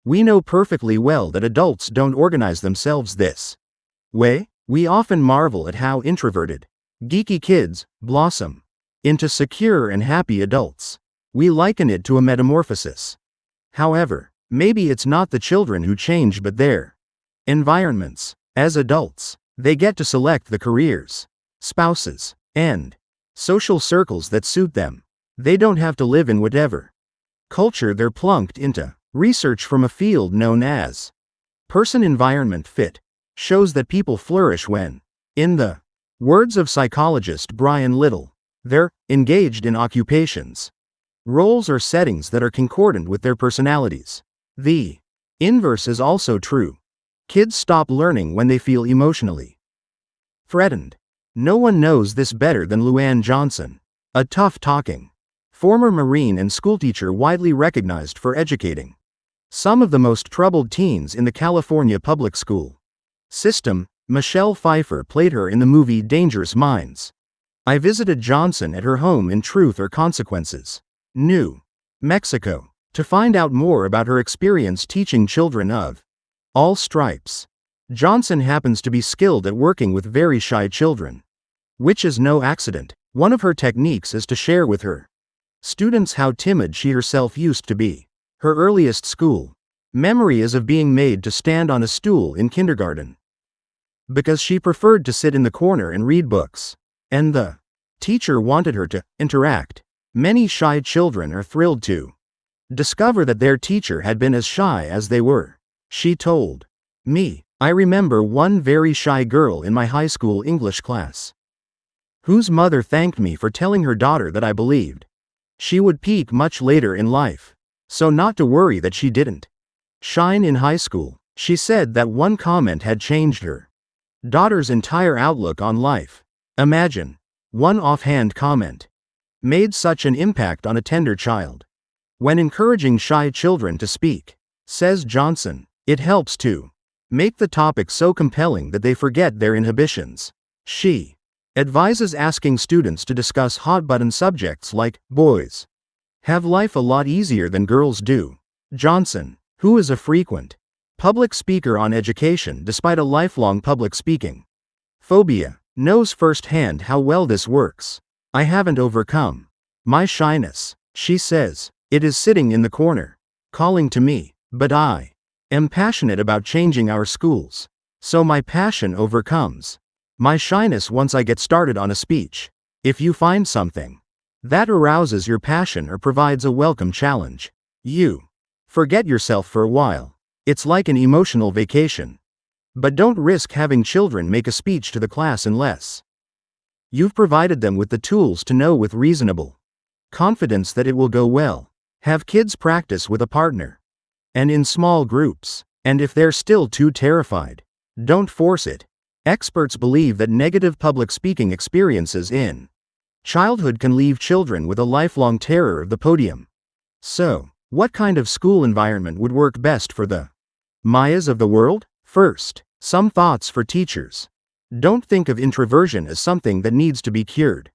we know perfectly well that adults don't organize themselves this way? We often marvel at how introverted, geeky kids blossom into secure and happy adults. We liken it to a metamorphosis. However, maybe it's not the children who change but their environments. As adults, they get to select the careers, spouses, and social circles that suit them. They don't have to live in whatever culture they're plunked into. Research from a field known as person-environment fit shows that people flourish when, in the words of psychologist Brian Little, they're engaged in occupations, roles or settings that are concordant with their personalities. The inverse is also true. Kids stop learning when they feel emotionally threatened. No one knows this better than Luann Johnson, a tough-talking former Marine and schoolteacher widely recognized for educating some of the most troubled teens in the California public school system. Michelle Pfeiffer played her in the movie Dangerous Minds. I visited Johnson at her home in Truth or Consequences, New Mexico, to find out more about her experience teaching children of all stripes. Johnson happens to be skilled at working with very shy children, which is no accident. One of her techniques is to share with her students how timid she herself used to be. Her earliest school Memory is of being made to stand on a stool in kindergarten. Because she preferred to sit in the corner and read books. And the teacher wanted her to interact. Many shy children are thrilled to discover that their teacher had been as shy as they were. She told me, I remember one very shy girl in my high school English class, whose mother thanked me for telling her daughter that I believed she would peak much later in life. So not to worry that she didn't shine in high school. She said that one comment had changed her daughter's entire outlook on life. Imagine, one offhand comment made such an impact on a tender child. When encouraging shy children to speak, says Johnson, it helps to make the topic so compelling that they forget their inhibitions. She advises asking students to discuss hot-button subjects like, boys have life a lot easier than girls do. Johnson, who is a frequent public speaker on education despite a lifelong public speaking phobia, knows firsthand how well this works. I haven't overcome my shyness, she says. It is sitting in the corner, calling to me, but I am passionate about changing our schools. So my passion overcomes my shyness once I get started on a speech. If you find something that arouses your passion or provides a welcome challenge, you forget yourself for a while. It's like an emotional vacation. But don't risk having children make a speech to the class unless you've provided them with the tools to know with reasonable confidence that it will go well. Have kids practice with a partner and in small groups. And if they're still too terrified, don't force it. Experts believe that negative public speaking experiences in childhood can leave children with a lifelong terror of the podium. So, what kind of school environment would work best for the Mayas of the world? First, some thoughts for teachers. Don't think of introversion as something that needs to be cured.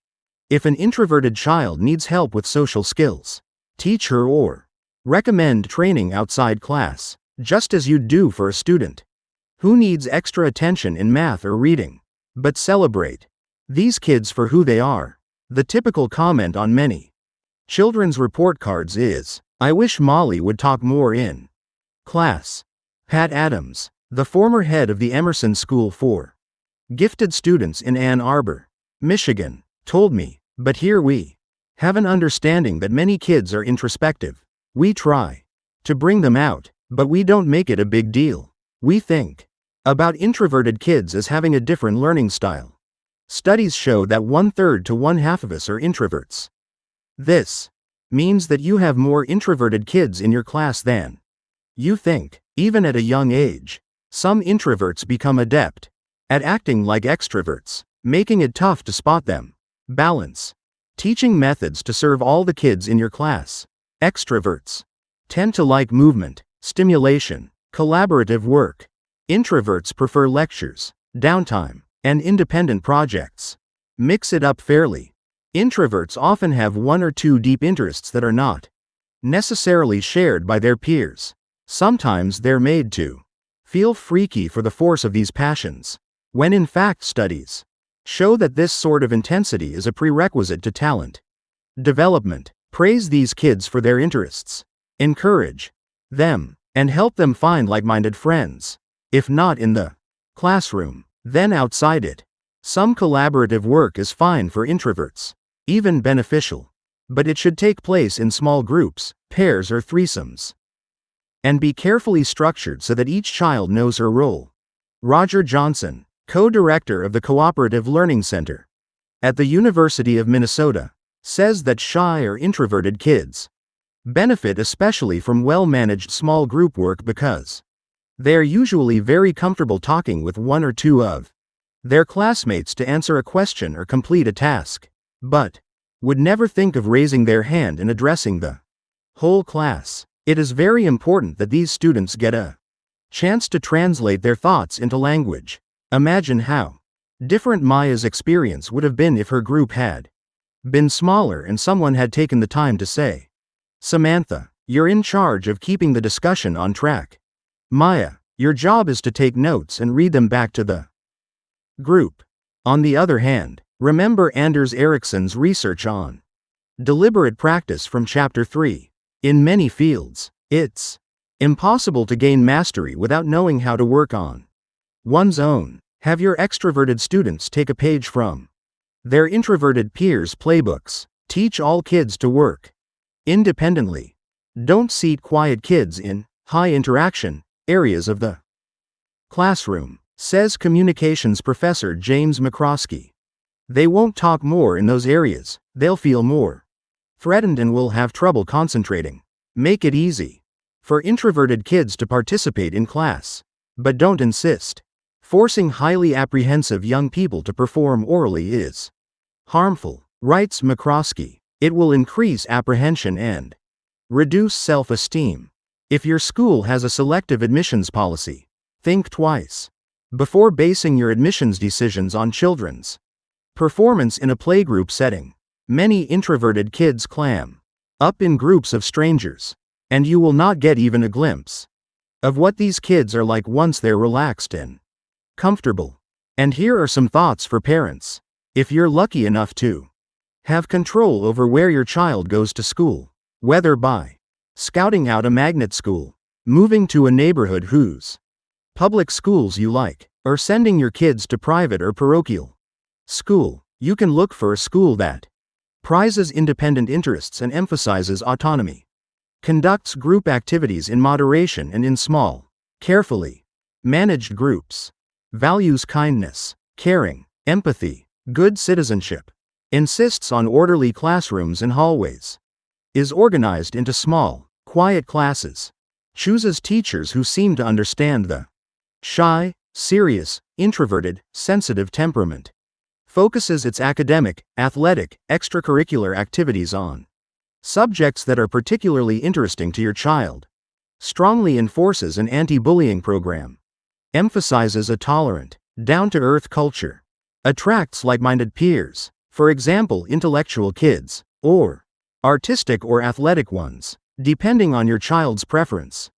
If an introverted child needs help with social skills, teach her or recommend training outside class, just as you'd do for a student who needs extra attention in math or reading. But celebrate these kids for who they are. The typical comment on many children's report cards is, I wish Molly would talk more in class. Pat Adams, the former head of the Emerson School for Gifted Students in Ann Arbor, Michigan, told me, but here we have an understanding that many kids are introspective. We try to bring them out, but we don't make it a big deal. We think about introverted kids as having a different learning style. Studies show that 1/3 to 1/2 of us are introverts. This means that you have more introverted kids in your class than you think. Even at a young age, some introverts become adept at acting like extroverts, making it tough to spot them. Balance. Teaching methods to serve all the kids in your class. Extroverts tend to like movement, stimulation, collaborative work. Introverts prefer lectures, downtime, and independent projects. Mix it up fairly. Introverts often have one or two deep interests that are not necessarily shared by their peers. Sometimes they're made to feel freaky for the force of these passions, when in fact studies show that this sort of intensity is a prerequisite to talent development. Praise these kids for their interests. Encourage them, and help them find like-minded friends. If not in the classroom, then outside it. Some collaborative work is fine for introverts, even beneficial. But it should take place in small groups, pairs or threesomes, and be carefully structured so that each child knows her role. Roger Johnson, co-director of the Cooperative Learning Center at the University of Minnesota, says that shy or introverted kids benefit especially from well-managed small group work because they are usually very comfortable talking with one or two of their classmates to answer a question or complete a task, but would never think of raising their hand and addressing the whole class. It is very important that these students get a chance to translate their thoughts into language. Imagine how different Maya's experience would have been if her group had been smaller and someone had taken the time to say, Samantha, you're in charge of keeping the discussion on track. Maya, your job is to take notes and read them back to the group. On the other hand, remember Anders Ericsson's research on deliberate practice from Chapter 3. In many fields, it's Impossible to gain mastery without knowing how to work on one's own. Have your extroverted students take a page from their introverted peers' playbooks. Teach all kids to work independently. Don't seat quiet kids in high interaction areas of the classroom, says communications professor James McCroskey. They won't talk more in those areas, they'll feel more threatened and will have trouble concentrating. Make it easy for introverted kids to participate in class, but don't insist. Forcing highly apprehensive young people to perform orally is harmful, writes McCroskey. It will increase apprehension and reduce self-esteem. If your school has a selective admissions policy, think twice before basing your admissions decisions on children's performance in a playgroup setting. Many introverted kids clam up in groups of strangers, and you will not get even a glimpse of what these kids are like once they're relaxed and comfortable. And here are some thoughts for parents. If you're lucky enough to have control over where your child goes to school, whether by scouting out a magnet school, moving to a neighborhood whose public schools you like, or sending your kids to private or parochial school, you can look for a school that prizes independent interests and emphasizes autonomy, conducts group activities in moderation and in small, carefully managed groups, values kindness, caring, empathy, good citizenship, insists on orderly classrooms and hallways, is organized into small, quiet classes, chooses teachers who seem to understand the shy, serious, introverted, sensitive temperament, focuses its academic, athletic, extracurricular activities on subjects that are particularly interesting to your child, strongly enforces an anti-bullying program, emphasizes a tolerant, down-to-earth culture, attracts like-minded peers, for example intellectual kids, or artistic or athletic ones, depending on your child's preference.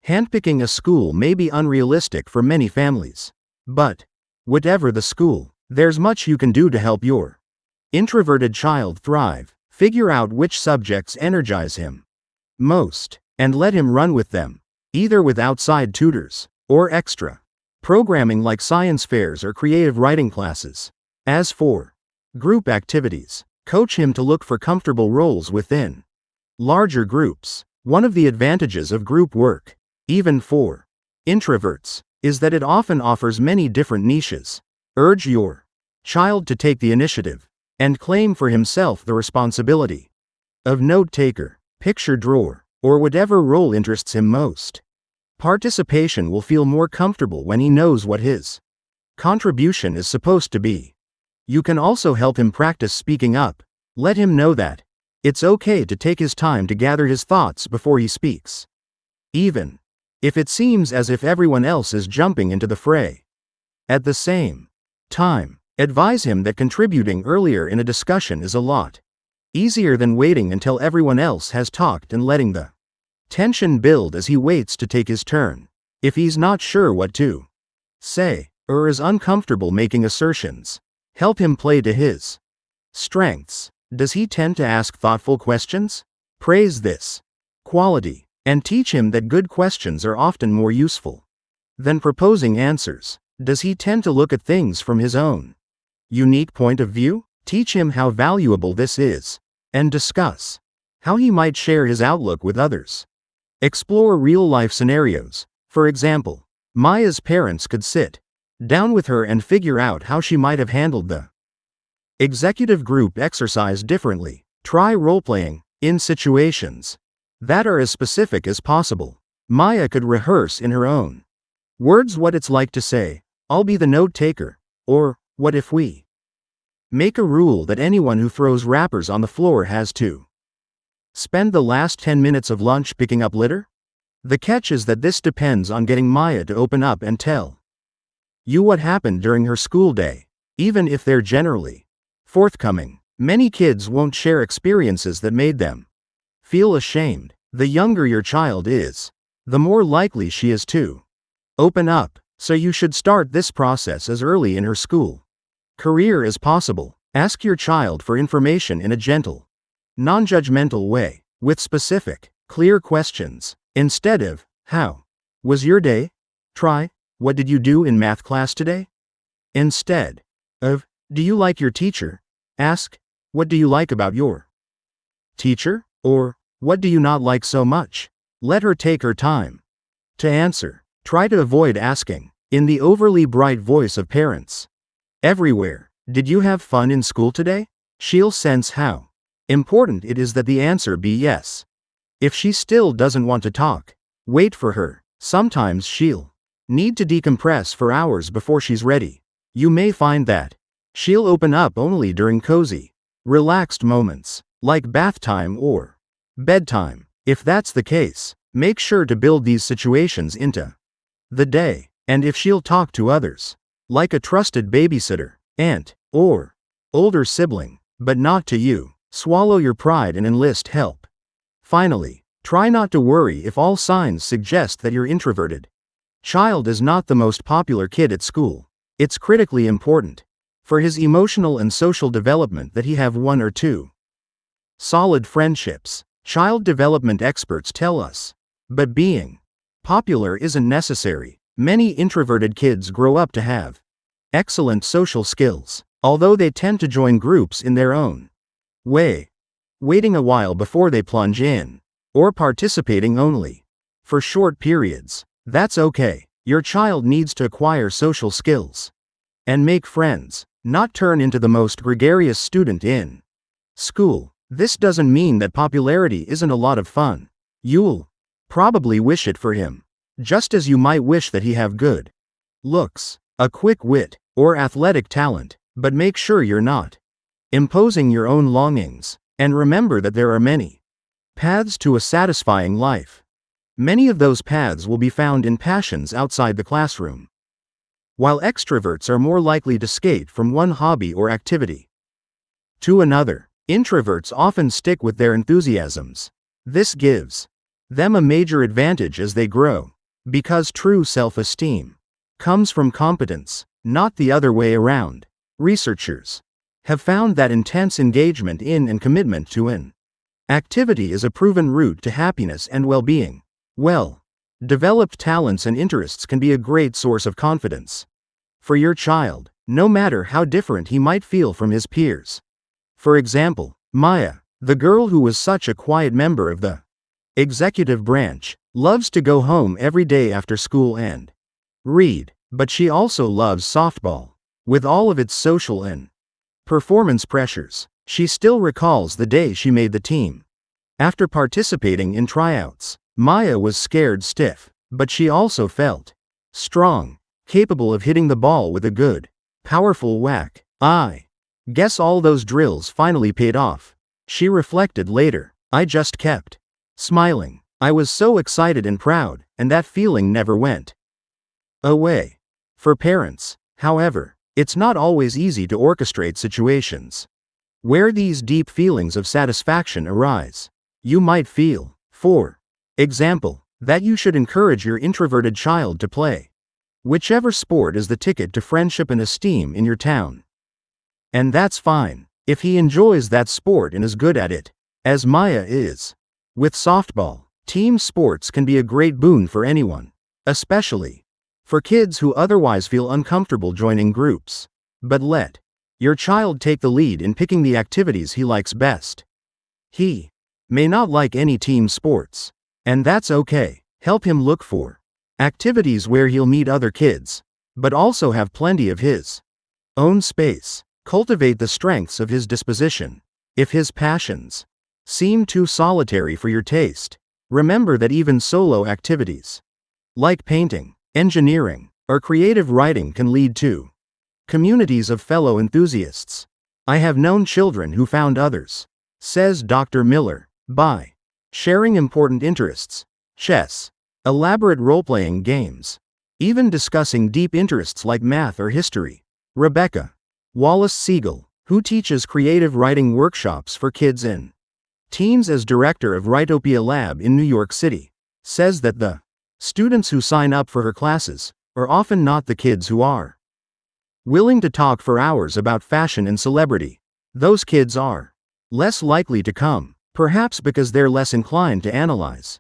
Handpicking a school may be unrealistic for many families, but whatever the school, there's much you can do to help your introverted child thrive. Figure out which subjects energize him most, and let him run with them, either with outside tutors or extra programming like science fairs or creative writing classes. As for group activities, coach him to look for comfortable roles within larger groups. One of the advantages of group work, even for introverts, is that it often offers many different niches. Urge your child to take the initiative and claim for himself the responsibility of note-taker, picture drawer, or whatever role interests him most. Participation will feel more comfortable when he knows what his contribution is supposed to be. You can also help him practice speaking up. Let him know that it's okay to take his time to gather his thoughts before he speaks, even if it seems as if everyone else is jumping into the fray. At the same time, advise him that contributing earlier in a discussion is a lot easier than waiting until everyone else has talked and letting the tension build as he waits to take his turn. If he's not sure what to say, or is uncomfortable making assertions, help him play to his strengths. Does he tend to ask thoughtful questions? Praise this quality, and teach him that good questions are often more useful than proposing answers. Does he tend to look at things from his own unique point of view? Teach him how valuable this is, and discuss how he might share his outlook with others. Explore real-life scenarios. For example, Maya's parents could sit down with her and figure out how she might have handled the executive group exercise differently. Try role-playing in situations that are as specific as possible. Maya could rehearse in her own words what it's like to say, "I'll be the note-taker," or, "What if we make a rule that anyone who throws wrappers on the floor has to spend the last 10 minutes of lunch picking up litter?" The catch is that this depends on getting Maya to open up and tell you what happened during her school day. Even if they're generally forthcoming, many kids won't share experiences that made them feel ashamed. The younger your child is, the more likely she is to open up, so you should start this process as early in her school career as possible. Ask your child for information in a gentle, non-judgmental way, with specific, clear questions, instead of, How was your day? Try, what did you do in math class today? Instead of, do you like your teacher? Ask, what do you like about your teacher? Or, what do you not like so much? Let her take her time to answer. Try to avoid asking, in the overly bright voice of parents everywhere, did you have fun in school today? She'll sense how important it is that the answer be yes. If she still doesn't want to talk, wait for her. Sometimes she'll need to decompress for hours before she's ready. You may find that she'll open up only during cozy, relaxed moments, like bath time or bedtime. If that's the case, make sure to build these situations into the day. And if she'll talk to others, like a trusted babysitter, aunt, or older sibling, but not to you, swallow your pride and enlist help. Finally, try not to worry if all signs suggest that you're introverted. Child is not the most popular kid at school. It's critically important for his emotional and social development that he have one or two solid friendships, child development experts tell us. But being popular isn't necessary. Many introverted kids grow up to have excellent social skills, although they tend to join groups in their own way, waiting a while before they plunge in, or participating only for short periods. That's okay. Your child needs to acquire social skills and make friends, not turn into the most gregarious student in school. This doesn't mean that popularity isn't a lot of fun. You'll probably wish it for him, just as you might wish that he have good looks, a quick wit, or athletic talent, but make sure you're not imposing your own longings, and remember that there are many paths to a satisfying life. Many of those paths will be found in passions outside the classroom. While extroverts are more likely to skate from one hobby or activity to another, introverts often stick with their enthusiasms. This gives them a major advantage as they grow, because true self-esteem comes from competence, not the other way around. Researchers have found that intense engagement in and commitment to an activity is a proven route to happiness and well-being. Well-developed talents and interests can be a great source of confidence for your child, no matter how different he might feel from his peers. For example, Maya, the girl who was such a quiet member of the executive branch, loves to go home every day after school and read, but she also loves softball. With all of its social and performance pressures, she still recalls the day she made the team. After participating in tryouts, Maya was scared stiff, but she also felt strong, capable of hitting the ball with a good, powerful whack. I guess all those drills finally paid off. She reflected later. I just kept smiling. I was so excited and proud, and that feeling never went away. For parents, however, it's not always easy to orchestrate situations where these deep feelings of satisfaction arise. You might feel, for example, that you should encourage your introverted child to play whichever sport is the ticket to friendship and esteem in your town. And that's fine, if he enjoys that sport and is good at it, as Maya is. With softball, team sports can be a great boon for anyone, especially for kids who otherwise feel uncomfortable joining groups. But let your child take the lead in picking the activities he likes best. He may not like any team sports, and that's okay. Help him look for activities where he'll meet other kids, but also have plenty of his own space. Cultivate the strengths of his disposition. If his passions seem too solitary for your taste, remember that even solo activities, like painting, engineering, or creative writing, can lead to communities of fellow enthusiasts. I have known children who found others, says Dr. Miller, by sharing important interests, chess, elaborate role-playing games, even discussing deep interests like math or history. Rebecca Wallace Siegel, who teaches creative writing workshops for kids and teens as director of Writopia Lab in New York City, says that the students who sign up for her classes are often not the kids who are willing to talk for hours about fashion and celebrity. Those kids are less likely to come, perhaps because they're less inclined to analyze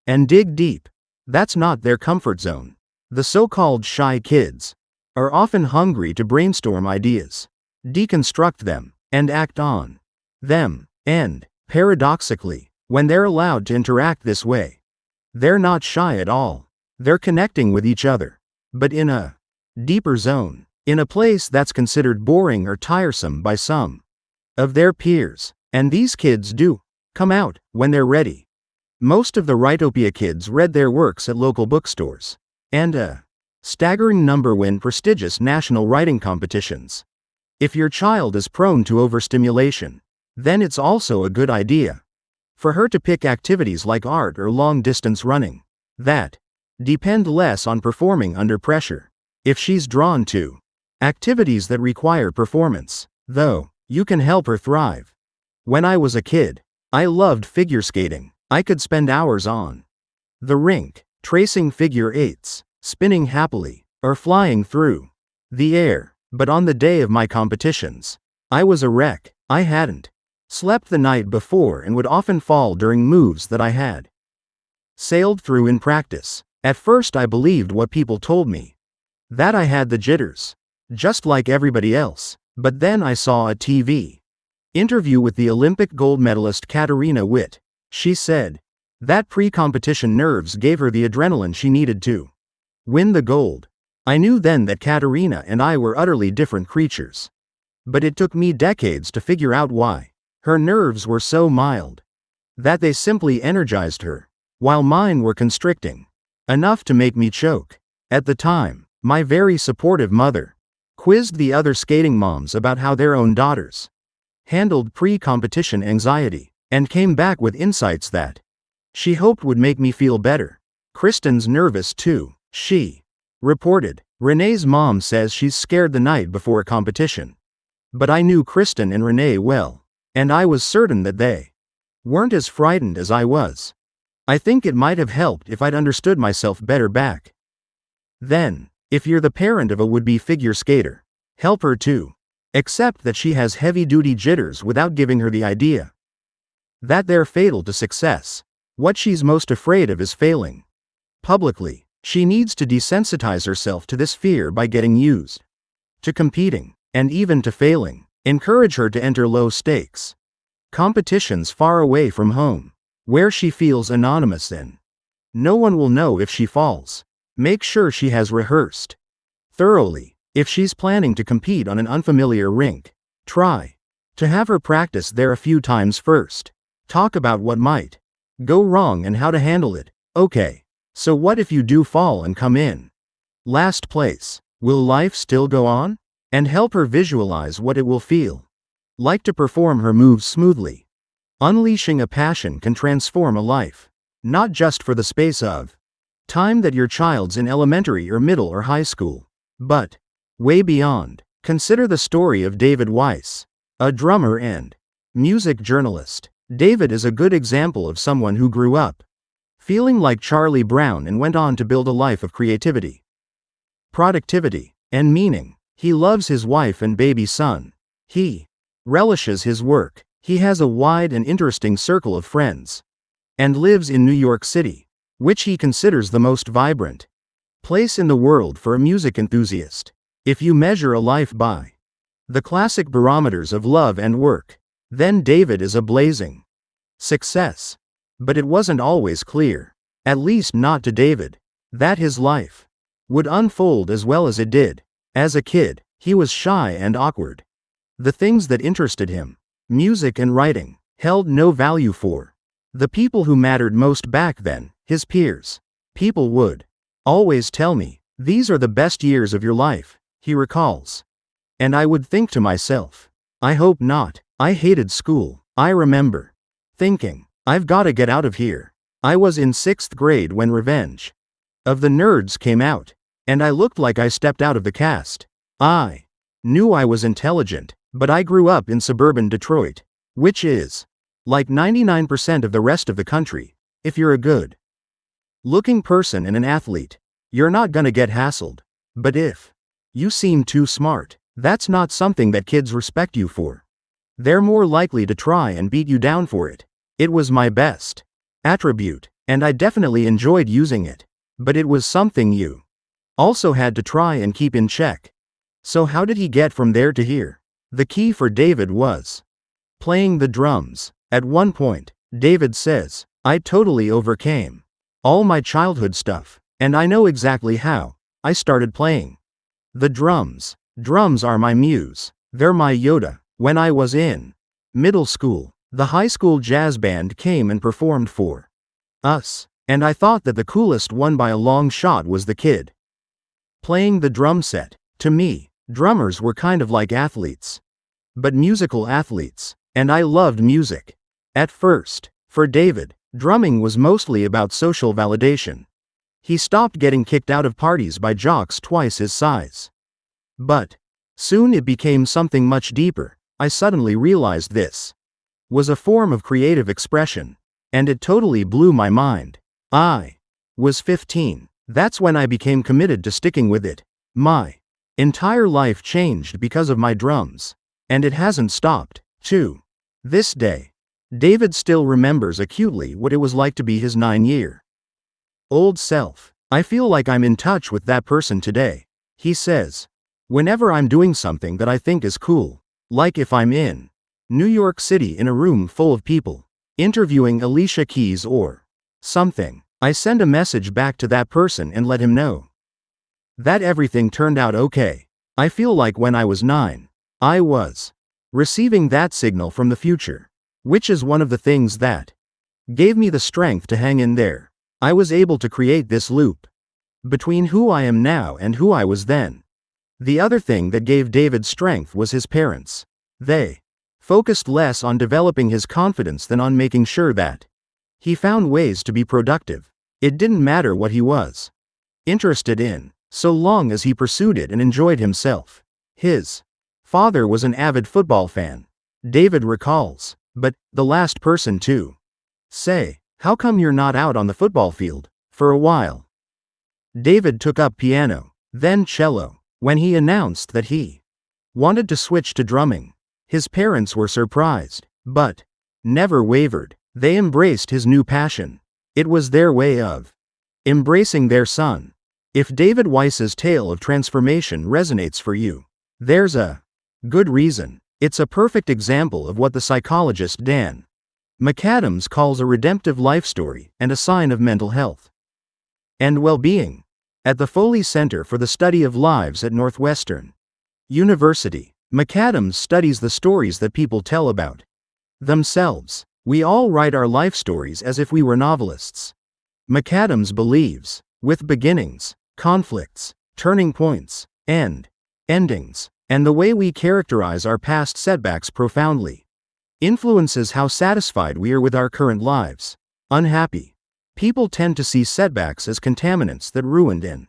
and dig deep. That's not their comfort zone. The so-called shy kids are often hungry to brainstorm ideas, deconstruct them, and act on them. And, paradoxically, when they're allowed to interact this way, they're not shy at all. They're connecting with each other, but in a deeper zone, in a place that's considered boring or tiresome by some of their peers. And these kids do come out when they're ready. Most of the Rightopia kids read their works at local bookstores, and a staggering number win prestigious national writing competitions. If your child is prone to overstimulation, then it's also a good idea for her to pick activities like art or long-distance running that depend less on performing under pressure. If she's drawn to activities that require performance, though, you can help her thrive. When I was a kid, I loved figure skating. I could spend hours on the rink, tracing figure eights, spinning happily, or flying through the air. But on the day of my competitions, I was a wreck. I hadn't slept the night before and would often fall during moves that I had sailed through in practice. At first I believed what people told me, that I had the jitters, just like everybody else. But then I saw a TV interview with the Olympic gold medalist Katarina Witt. She said that pre-competition nerves gave her the adrenaline she needed to win the gold. I knew then that Katarina and I were utterly different creatures. But it took me decades to figure out why. Her nerves were so mild that they simply energized her, while mine were constricting enough to make me choke. At the time, my very supportive mother quizzed the other skating moms about how their own daughters handled pre-competition anxiety, and came back with insights that she hoped would make me feel better. Kristen's nervous too, she reported. Renee's mom says she's scared the night before a competition. But I knew Kristen and Renee well, and I was certain that they weren't as frightened as I was. I think it might have helped if I'd understood myself better back then. If you're the parent of a would-be figure skater, help her too. Accept that she has heavy-duty jitters without giving her the idea that they're fatal to success. What she's most afraid of is failing publicly. She needs to desensitize herself to this fear by getting used to competing, and even to failing. Encourage her to enter low-stakes competitions far away from home, where she feels anonymous and no one will know if she falls. Make sure she has rehearsed thoroughly. If she's planning to compete on an unfamiliar rink, try to have her practice there a few times first. Talk about what might go wrong and how to handle it. Okay, so what if you do fall and come in last place? Will life still go on? And help her visualize what it will feel like to perform her moves smoothly. Unleashing a passion can transform a life, not just for the space of time that your child's in elementary or middle or high school, but way beyond. Consider the story of David Weiss, a drummer and music journalist. David is a good example of someone who grew up feeling like Charlie Brown and went on to build a life of creativity, productivity, and meaning. He loves his wife and baby son. He relishes his work. He has a wide and interesting circle of friends, and lives in New York City, which he considers the most vibrant place in the world for a music enthusiast. If you measure a life by the classic barometers of love and work, then David is a blazing success. But it wasn't always clear, at least not to David, that his life would unfold as well as it did. As a kid, he was shy and awkward. The things that interested him, music and writing, held no value for the people who mattered most back then, his peers. People would always tell me, "These are the best years of your life," he recalls. And I would think to myself, I hope not. I hated school. I remember thinking, I've got to get out of here. I was in 6th grade when Revenge of the Nerds came out, and I looked like I stepped out of the cast. I knew I was intelligent, but I grew up in suburban Detroit, which is like 99% of the rest of the country. If you're a good looking person and an athlete, you're not gonna get hassled. But if you seem too smart, that's not something that kids respect you for. They're more likely to try and beat you down for it. It was my best attribute, and I definitely enjoyed using it. But it was something you also had to try and keep in check. So how did he get from there to here? The key for David was playing the drums. At one point, David says, I totally overcame all my childhood stuff, and I know exactly how. I started playing the drums. Drums are my muse. They're my Yoda. When I was in middle school, the high school jazz band came and performed for us, and I thought that the coolest one by a long shot was the kid playing the drum set. To me, drummers were kind of like athletes, but musical athletes, and I loved music. At first, for David, drumming was mostly about social validation. He stopped getting kicked out of parties by jocks twice his size. But soon it became something much deeper. I suddenly realized this was a form of creative expression, and it totally blew my mind. I was 15. That's when I became committed to sticking with it. My entire life changed because of my drums, and it hasn't stopped. To this day, David still remembers acutely what it was like to be his 9-year-old self. I feel like I'm in touch with that person today, he says. Whenever I'm doing something that I think is cool, like if I'm in New York City in a room full of people, interviewing Alicia Keys or something, I send a message back to that person and let him know that everything turned out okay. I feel like when I was 9, I was receiving that signal from the future, which is one of the things that gave me the strength to hang in there. I was able to create this loop between who I am now and who I was then. The other thing that gave David strength was his parents. They focused less on developing his confidence than on making sure that he found ways to be productive. It didn't matter what he was interested in, so long as he pursued it and enjoyed himself. His father was an avid football fan, David recalls, but the last person to say, "How come you're not out on the football field for a while?" David took up piano, then cello. When he announced that he wanted to switch to drumming, his parents were surprised, but never wavered. They embraced his new passion. It was their way of embracing their son. If David Weiss's tale of transformation resonates for you, there's a good reason. It's a perfect example of what the psychologist Dan McAdams calls a redemptive life story and a sign of mental health and well-being. At the Foley Center for the Study of Lives at Northwestern University, McAdams studies the stories that people tell about themselves. We all write our life stories as if we were novelists. McAdams believes, with beginnings, conflicts, turning points, and endings, and the way we characterize our past setbacks profoundly influences how satisfied we are with our current lives. Unhappy people tend to see setbacks as contaminants that ruined an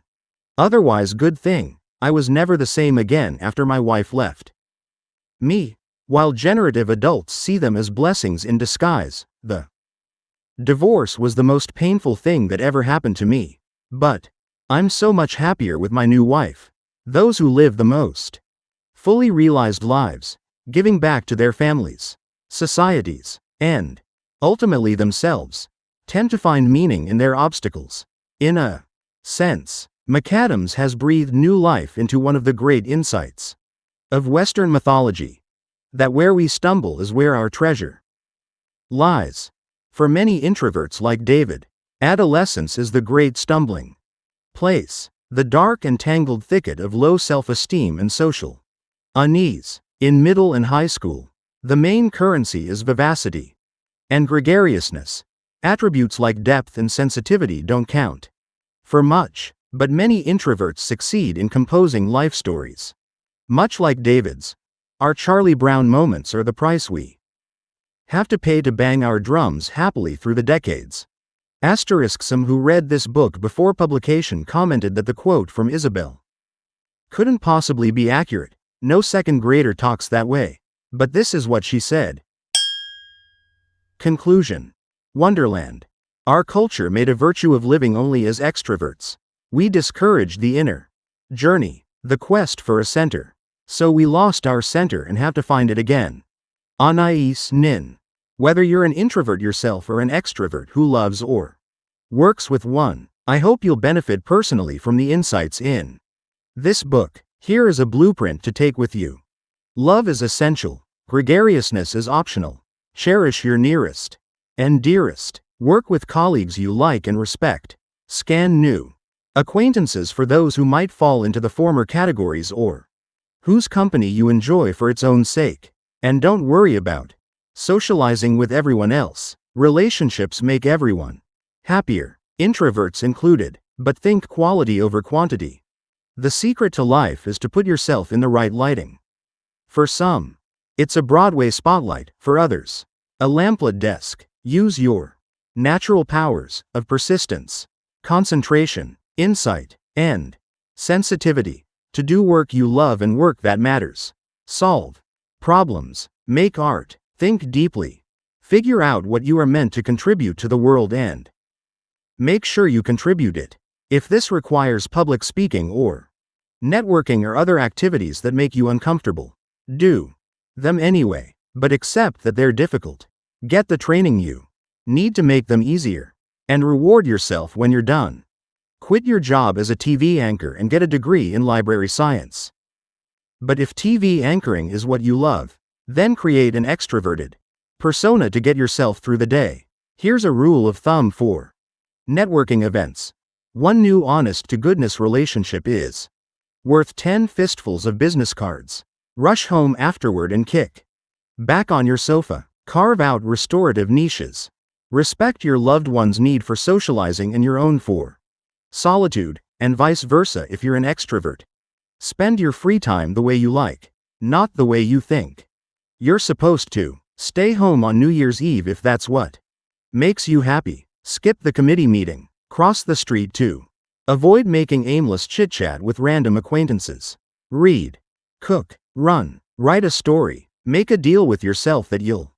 otherwise good thing. I was never the same again after my wife left me, while generative adults see them as blessings in disguise. The divorce was the most painful thing that ever happened to me, but I'm so much happier with my new wife. Those who live the most fully realized lives, giving back to their families, societies, and ultimately themselves, tend to find meaning in their obstacles. In a sense, McAdams has breathed new life into one of the great insights of Western mythology, that where we stumble is where our treasure lies. For many introverts like David, adolescence is the great stumbling place, the dark and tangled thicket of low self-esteem and social unease. In middle and high school, the main currency is vivacity and gregariousness. Attributes like depth and sensitivity don't count for much, but many introverts succeed in composing life stories much like David's. Our Charlie Brown moments are the price we have to pay to bang our drums happily through the decades. Some who read this book before publication commented that the quote from Isabel couldn't possibly be accurate. No second grader talks that way. But this is what she said. Conclusion. Wonderland. Our culture made a virtue of living only as extroverts. We discouraged the inner journey, the quest for a center. So we lost our center and have to find it again. Anais Nin. Whether you're an introvert yourself or an extrovert who loves or works with one I hope you'll benefit personally from the insights in this book. Here is a blueprint to take with you. Love is essential. Gregariousness is optional. Cherish your nearest and dearest. Work with colleagues you like and respect. Scan new acquaintances for those who might fall into the former categories or whose company you enjoy for its own sake. And don't worry about socializing with everyone else. Relationships make everyone happier, introverts included, but think quality over quantity. The secret to life is to put yourself in the right lighting. For some, it's a Broadway spotlight; for others, a lamplit desk. Use your natural powers of persistence, concentration, insight, and sensitivity to do work you love and work that matters. Solve problems, make art, think deeply, figure out what you are meant to contribute to the world and make sure you contribute it. If this requires public speaking or networking or other activities that make you uncomfortable, do them anyway, but accept that they're difficult. Get the training you need to make them easier, and reward yourself when you're done. Quit your job as a TV anchor and get a degree in library science. But if TV anchoring is what you love, then create an extroverted persona to get yourself through the day. Here's a rule of thumb for networking events. One new honest-to-goodness relationship is worth 10 fistfuls of business cards. Rush home afterward and kick back on your sofa. Carve out restorative niches. Respect your loved one's need for socializing and your own for solitude, and vice versa if you're an extrovert. Spend your free time the way you like, not the way you think you're supposed to. Stay home on New Year's Eve if that's what makes you happy. Skip the committee meeting. Cross the street too. Avoid making aimless chit-chat with random acquaintances. Read, cook, run, write a story. Make a deal with yourself that you'll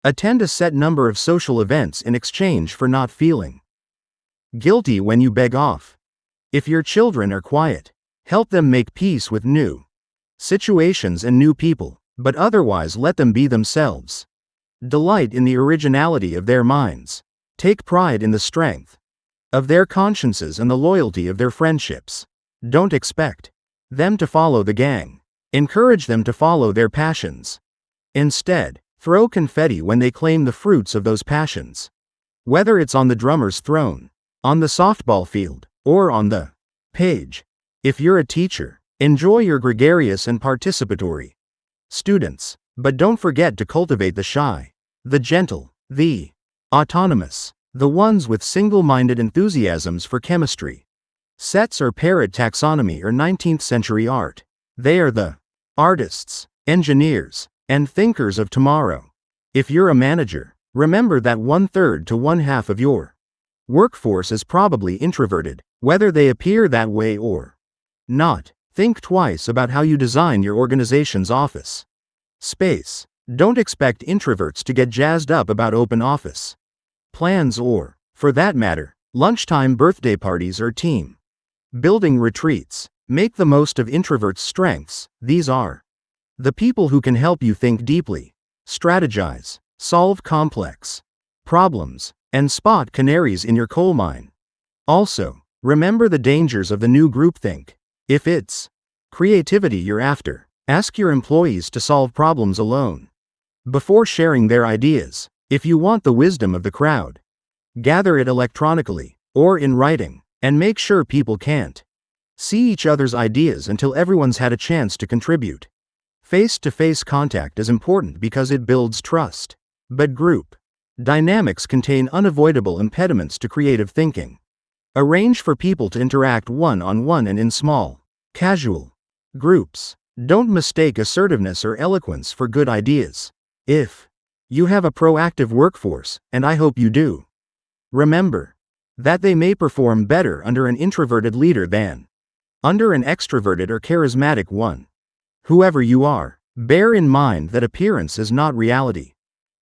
attend a set number of social events in exchange for not feeling guilty when you beg off. If your children are quiet, help them make peace with new situations and new people, but otherwise let them be themselves. Delight in the originality of their minds. Take pride in the strength of their consciences and the loyalty of their friendships. Don't expect them to follow the gang. Encourage them to follow their passions. Instead, throw confetti when they claim the fruits of those passions. Whether it's on the drummer's throne, on the softball field, or on the page. If you're a teacher, enjoy your gregarious and participatory students, but don't forget to cultivate the shy, the gentle, the autonomous, the ones with single-minded enthusiasms for chemistry. Sets or parrot taxonomy or 19th century art. They are the artists, engineers, and thinkers of tomorrow. If you're a manager, remember that 1/3 to 1/2 of your workforce is probably introverted, whether they appear that way or not. Think twice about how you design your organization's office space. Don't expect introverts to get jazzed up about open office plans or, for that matter, lunchtime birthday parties or team building retreats. Make the most of introverts' strengths. These are the people who can help you think deeply, strategize, solve complex problems, and spot canaries in your coal mine. Also, remember the dangers of the new groupthink. If it's creativity you're after, ask your employees to solve problems alone before sharing their ideas. If you want the wisdom of the crowd, gather it electronically or in writing, and make sure people can't see each other's ideas until everyone's had a chance to contribute. Face-to-face contact is important because it builds trust. But group dynamics contain unavoidable impediments to creative thinking. Arrange for people to interact one-on-one and in small, casual groups. Don't mistake assertiveness or eloquence for good ideas. If you have a proactive workforce, and I hope you do, remember that they may perform better under an introverted leader than under an extroverted or charismatic one. Whoever you are, bear in mind that appearance is not reality.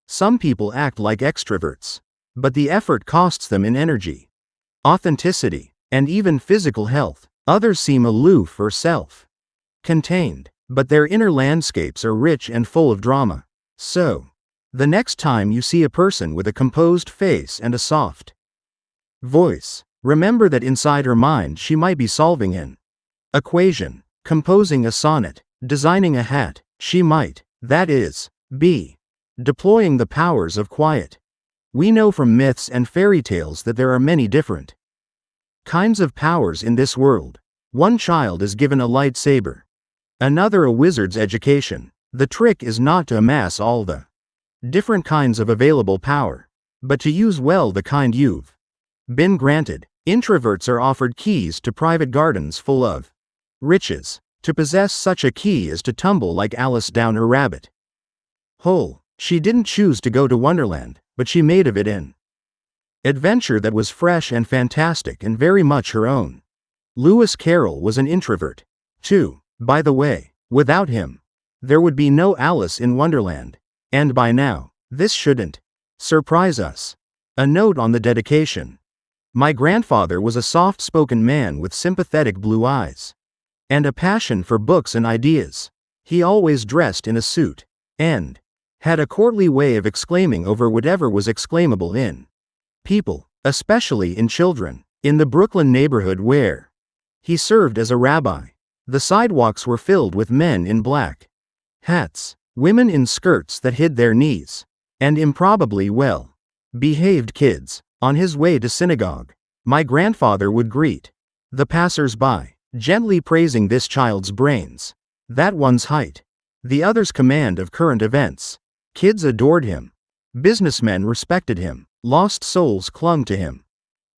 Some people act like extroverts, but the effort costs them in energy, authenticity, and even physical health. Others seem aloof or self-contained, but their inner landscapes are rich and full of drama. So, the next time you see a person with a composed face and a soft voice, Remember that inside her mind she might be solving an equation, composing a sonnet, designing a hat. She might, that is, be deploying the powers of quiet. We know from myths and fairy tales that there are many different kinds of powers in this world. One child is given a lightsaber, another a wizard's education. The trick is not to amass all the different kinds of available power, but to use well the kind you've been granted. Introverts are offered keys to private gardens full of riches. To possess such a key is to tumble like Alice down her rabbit hole. She didn't choose to go to Wonderland, but she made of it an adventure that was fresh and fantastic and very much her own. Lewis Carroll was an introvert, too, by the way. Without him, there would be no Alice in Wonderland. And by now, this shouldn't surprise us. A note on the dedication. My grandfather was a soft-spoken man with sympathetic blue eyes and a passion for books and ideas. He always dressed in a suit and had a courtly way of exclaiming over whatever was exclaimable in people, especially in children. In the Brooklyn neighborhood where he served as a rabbi, the sidewalks were filled with men in black hats, women in skirts that hid their knees, and improbably well-behaved kids. On his way to synagogue, my grandfather would greet the passers-by, gently praising this child's brains, that one's height, the other's command of current events. Kids adored him. Businessmen respected him. Lost souls clung to him.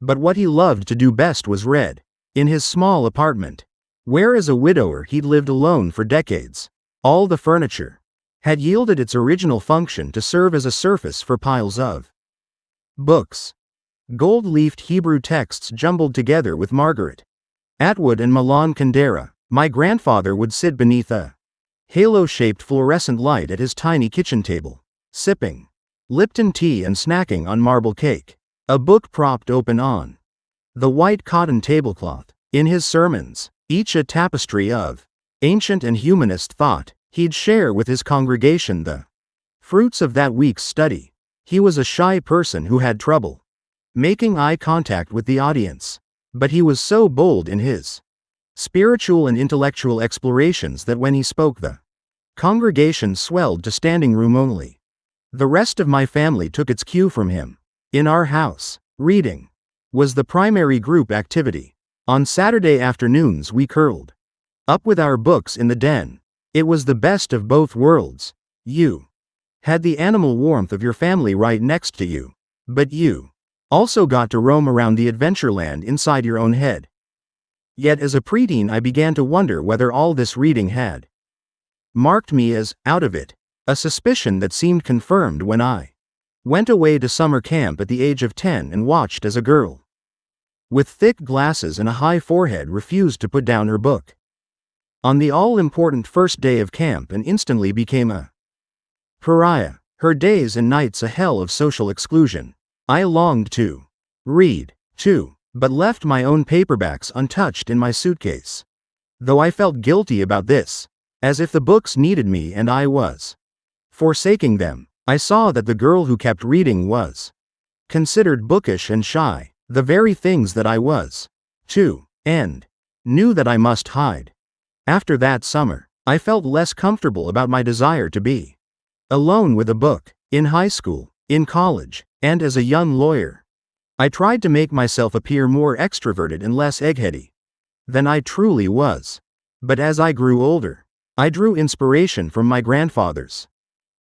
But what he loved to do best was read. In his small apartment, where as a widower he'd lived alone for decades, all the furniture had yielded its original function to serve as a surface for piles of books. Gold-leafed Hebrew texts jumbled together with Margaret Atwood and Milan Kundera. My grandfather would sit beneath a halo-shaped fluorescent light at his tiny kitchen table, sipping Lipton tea and snacking on marble cake, a book propped open on the white cotton tablecloth. In his sermons, each a tapestry of ancient and humanist thought, he'd share with his congregation the fruits of that week's study. He was a shy person who had trouble making eye contact with the audience, but he was so bold in his spiritual and intellectual explorations that when he spoke the congregation swelled to standing room only. The rest of my family took its cue from him. In our house, reading was the primary group activity. On Saturday afternoons we curled up with our books in the den. It was the best of both worlds. You had the animal warmth of your family right next to you, but you also got to roam around the adventureland inside your own head. Yet as a preteen I began to wonder whether all this reading had marked me as out of it, a suspicion that seemed confirmed when I went away to summer camp at the age of 10 and watched as a girl with thick glasses and a high forehead refused to put down her book on the all-important first day of camp and instantly became a pariah, her days and nights a hell of social exclusion. I longed to read, too, but left my own paperbacks untouched in my suitcase. Though I felt guilty about this, as if the books needed me and I was forsaking them, I saw that the girl who kept reading was considered bookish and shy, the very things that I was, too, and knew that I must hide. After that summer, I felt less comfortable about my desire to be alone with a book. In high school, in college, and as a young lawyer, I tried to make myself appear more extroverted and less eggheady than I truly was. But as I grew older, I drew inspiration from my grandfather's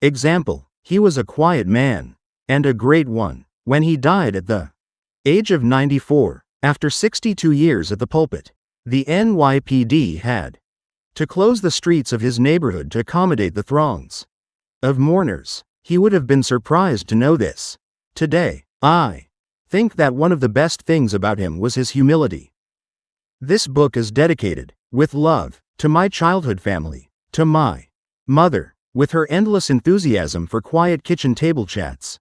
example. He was a quiet man, and a great one. When he died at the age of 94, after 62 years at the pulpit, the NYPD had to close the streets of his neighborhood to accommodate the throngs of mourners. He would have been surprised to know this. Today, I think that one of the best things about him was his humility. This book is dedicated, with love, to my childhood family, to my mother, with her endless enthusiasm for quiet kitchen table chats.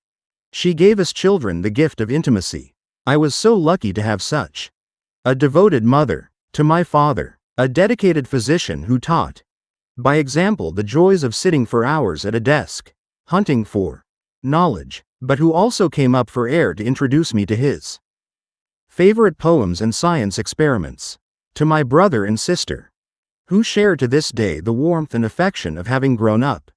She gave us children the gift of intimacy. I was so lucky to have such a devoted mother. To my father, a dedicated physician who taught by example the joys of sitting for hours at a desk, hunting for knowledge, but who also came up for air to introduce me to his Favorite poems and science experiments. To my brother and sister, who share to this day the warmth and affection of having grown up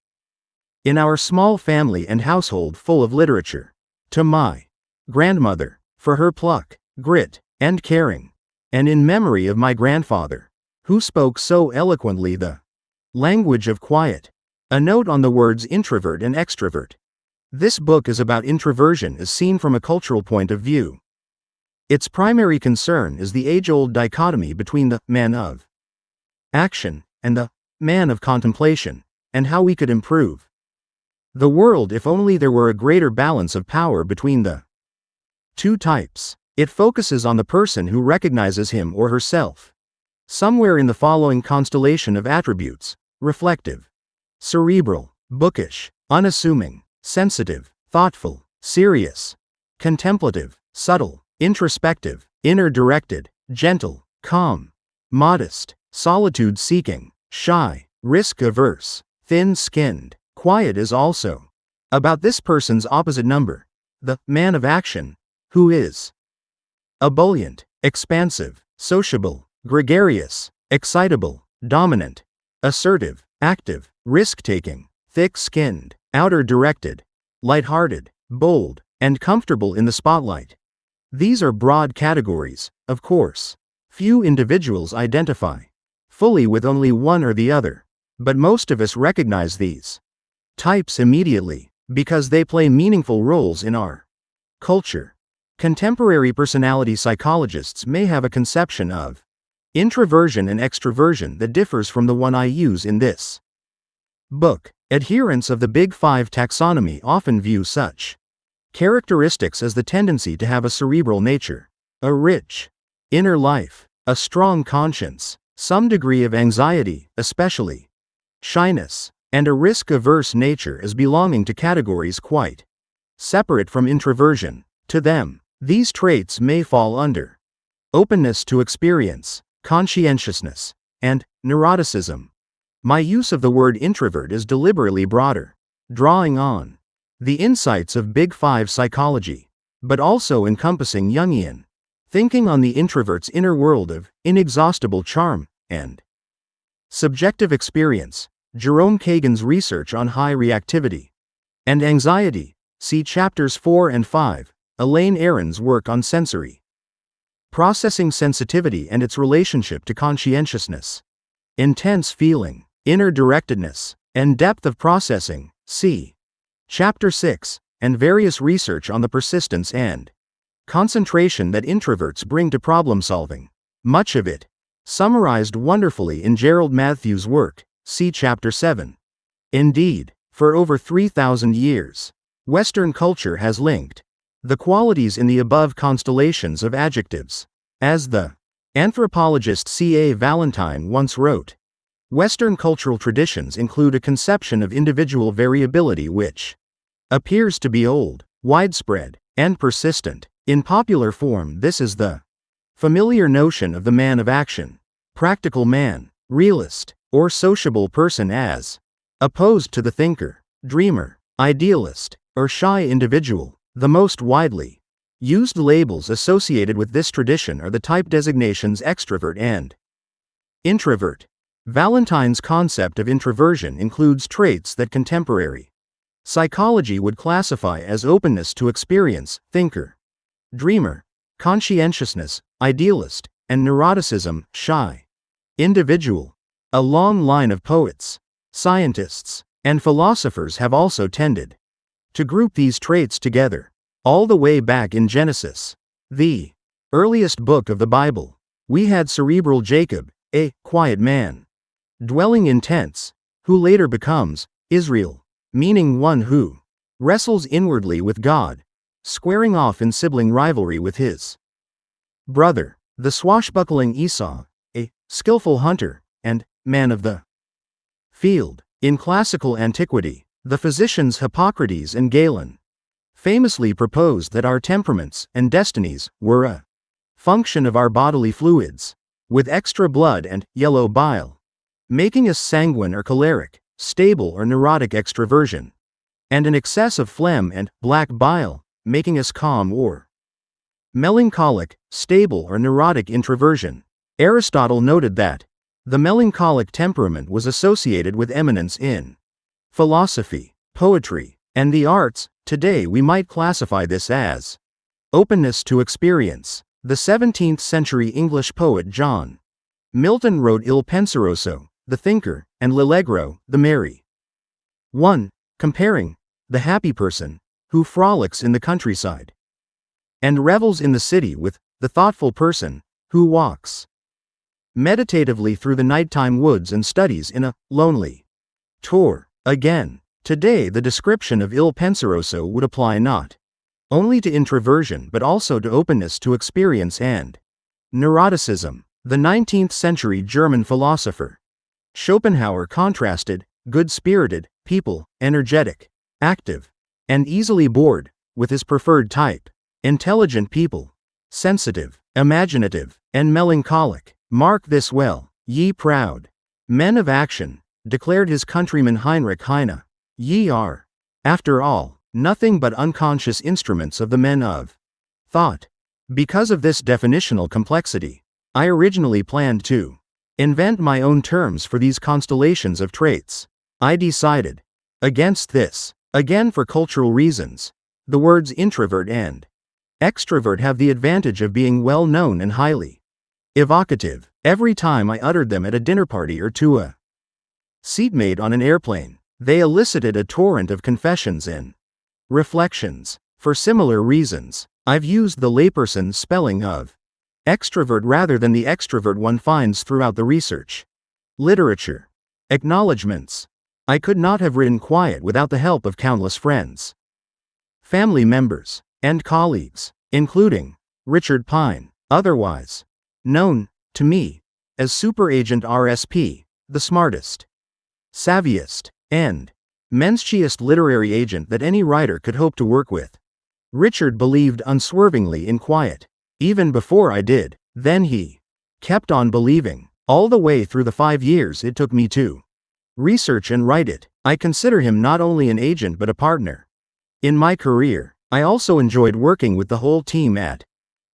in our small family and household full of literature. To my grandmother, for her pluck, grit, and caring. And in memory of my grandfather, who spoke so eloquently the language of quiet. A note on the words introvert and extrovert. This book is about introversion as seen from a cultural point of view. Its primary concern is the age-old dichotomy between the man of action and the man of contemplation, and how we could improve the world if only there were a greater balance of power between the two types. It focuses on the person who recognizes him or herself somewhere in the following constellation of attributes: reflective, cerebral, bookish, unassuming, sensitive, thoughtful, serious, contemplative, subtle, introspective, inner-directed, gentle, calm, modest, solitude-seeking, shy, risk-averse, thin-skinned. Quiet is also about this person's opposite number, the man of action, who is ebullient, expansive, sociable, gregarious, excitable, dominant, assertive, active, risk-taking, thick-skinned, outer-directed, light-hearted, bold, and comfortable in the spotlight. These are broad categories, of course. Few individuals identify fully with only one or the other, but most of us recognize these types immediately, because they play meaningful roles in our culture. Contemporary personality psychologists may have a conception of introversion and extroversion that differs from the one I use in this book. Adherents of the Big Five taxonomy often view such characteristics as the tendency to have a cerebral nature, a rich inner life, a strong conscience, some degree of anxiety, especially shyness, and a risk-averse nature as belonging to categories quite separate from introversion. To them, these traits may fall under openness to experience, conscientiousness, and neuroticism. My use of the word introvert is deliberately broader, drawing on the insights of Big Five psychology, but also encompassing Jungian thinking on the introvert's inner world of inexhaustible charm and subjective experience. Jerome Kagan's research on high reactivity and anxiety, see chapters 4 and 5. Elaine Aron's work on sensory processing sensitivity and its relationship to conscientiousness, intense feeling, inner directedness, and depth of processing, see Chapter 6, and various research on the persistence and concentration that introverts bring to problem solving. Much of it summarized wonderfully in Gerald Matthews' work, see Chapter 7. Indeed, for over 3,000 years, Western culture has linked the qualities in the above constellations of adjectives. As the anthropologist C.A. Valentine once wrote, Western cultural traditions include a conception of individual variability which appears to be old, widespread, and persistent. In popular form, this is the familiar notion of the man of action, practical man, realist, or sociable person as opposed to the thinker, dreamer, idealist, or shy individual. The most widely used labels associated with this tradition are the type designations extrovert and introvert. Valentine's concept of introversion includes traits that contemporary psychology would classify as openness to experience, thinker, dreamer, conscientiousness, idealist, and neuroticism, shy individual. A long line of poets, scientists, and philosophers have also tended to group these traits together. All the way back in Genesis, the earliest book of the Bible, we had cerebral Jacob, a quiet man, dwelling in tents, who later becomes Israel, meaning one who wrestles inwardly with God, squaring off in sibling rivalry with his brother, the swashbuckling Esau, a skillful hunter and man of the field. In classical antiquity, the physicians Hippocrates and Galen famously proposed that our temperaments and destinies were a function of our bodily fluids, with extra blood and yellow bile, making us sanguine or choleric, stable or neurotic extroversion, and an excess of phlegm and black bile, making us calm or melancholic, stable or neurotic introversion. Aristotle noted that the melancholic temperament was associated with eminence in philosophy, poetry, and the arts. Today we might classify this as openness to experience. The 17th century English poet John Milton wrote Il Penseroso, the thinker, and L'Allegro, the merry one, comparing the happy person who frolics in the countryside and revels in the city with the thoughtful person who walks meditatively through the nighttime woods and studies in a lonely tour. Again, today the description of Il Penseroso would apply not only to introversion but also to openness to experience and neuroticism. The 19th century German philosopher Schopenhauer contrasted good-spirited people, energetic, active, and easily bored, with his preferred type, intelligent people, sensitive, imaginative, and melancholic. Mark this well, ye proud men of action, declared his countryman Heinrich Heine. Ye are, after all, nothing but unconscious instruments of the men of thought. Because of this definitional complexity, I originally planned to invent my own terms for these constellations of traits. I decided against this. Again, for cultural reasons, the words introvert and extrovert have the advantage of being well known and highly evocative. Every time I uttered them at a dinner party or to a seatmate on an airplane, they elicited a torrent of confessions and reflections. For similar reasons, I've used the layperson spelling of extrovert rather than the extrovert one finds throughout the research literature. Acknowledgements. I could not have written quiet without the help of countless friends, family members, and colleagues, including Richard Pine, otherwise known to me as Superagent RSP, the smartest, savviest, and menschiest literary agent that any writer could hope to work with. Richard believed unswervingly in quiet, even before I did. Then he kept on believing, all the way through the 5 years it took me to research and write it. I consider him not only an agent but a partner in my career. I also enjoyed working with the whole team at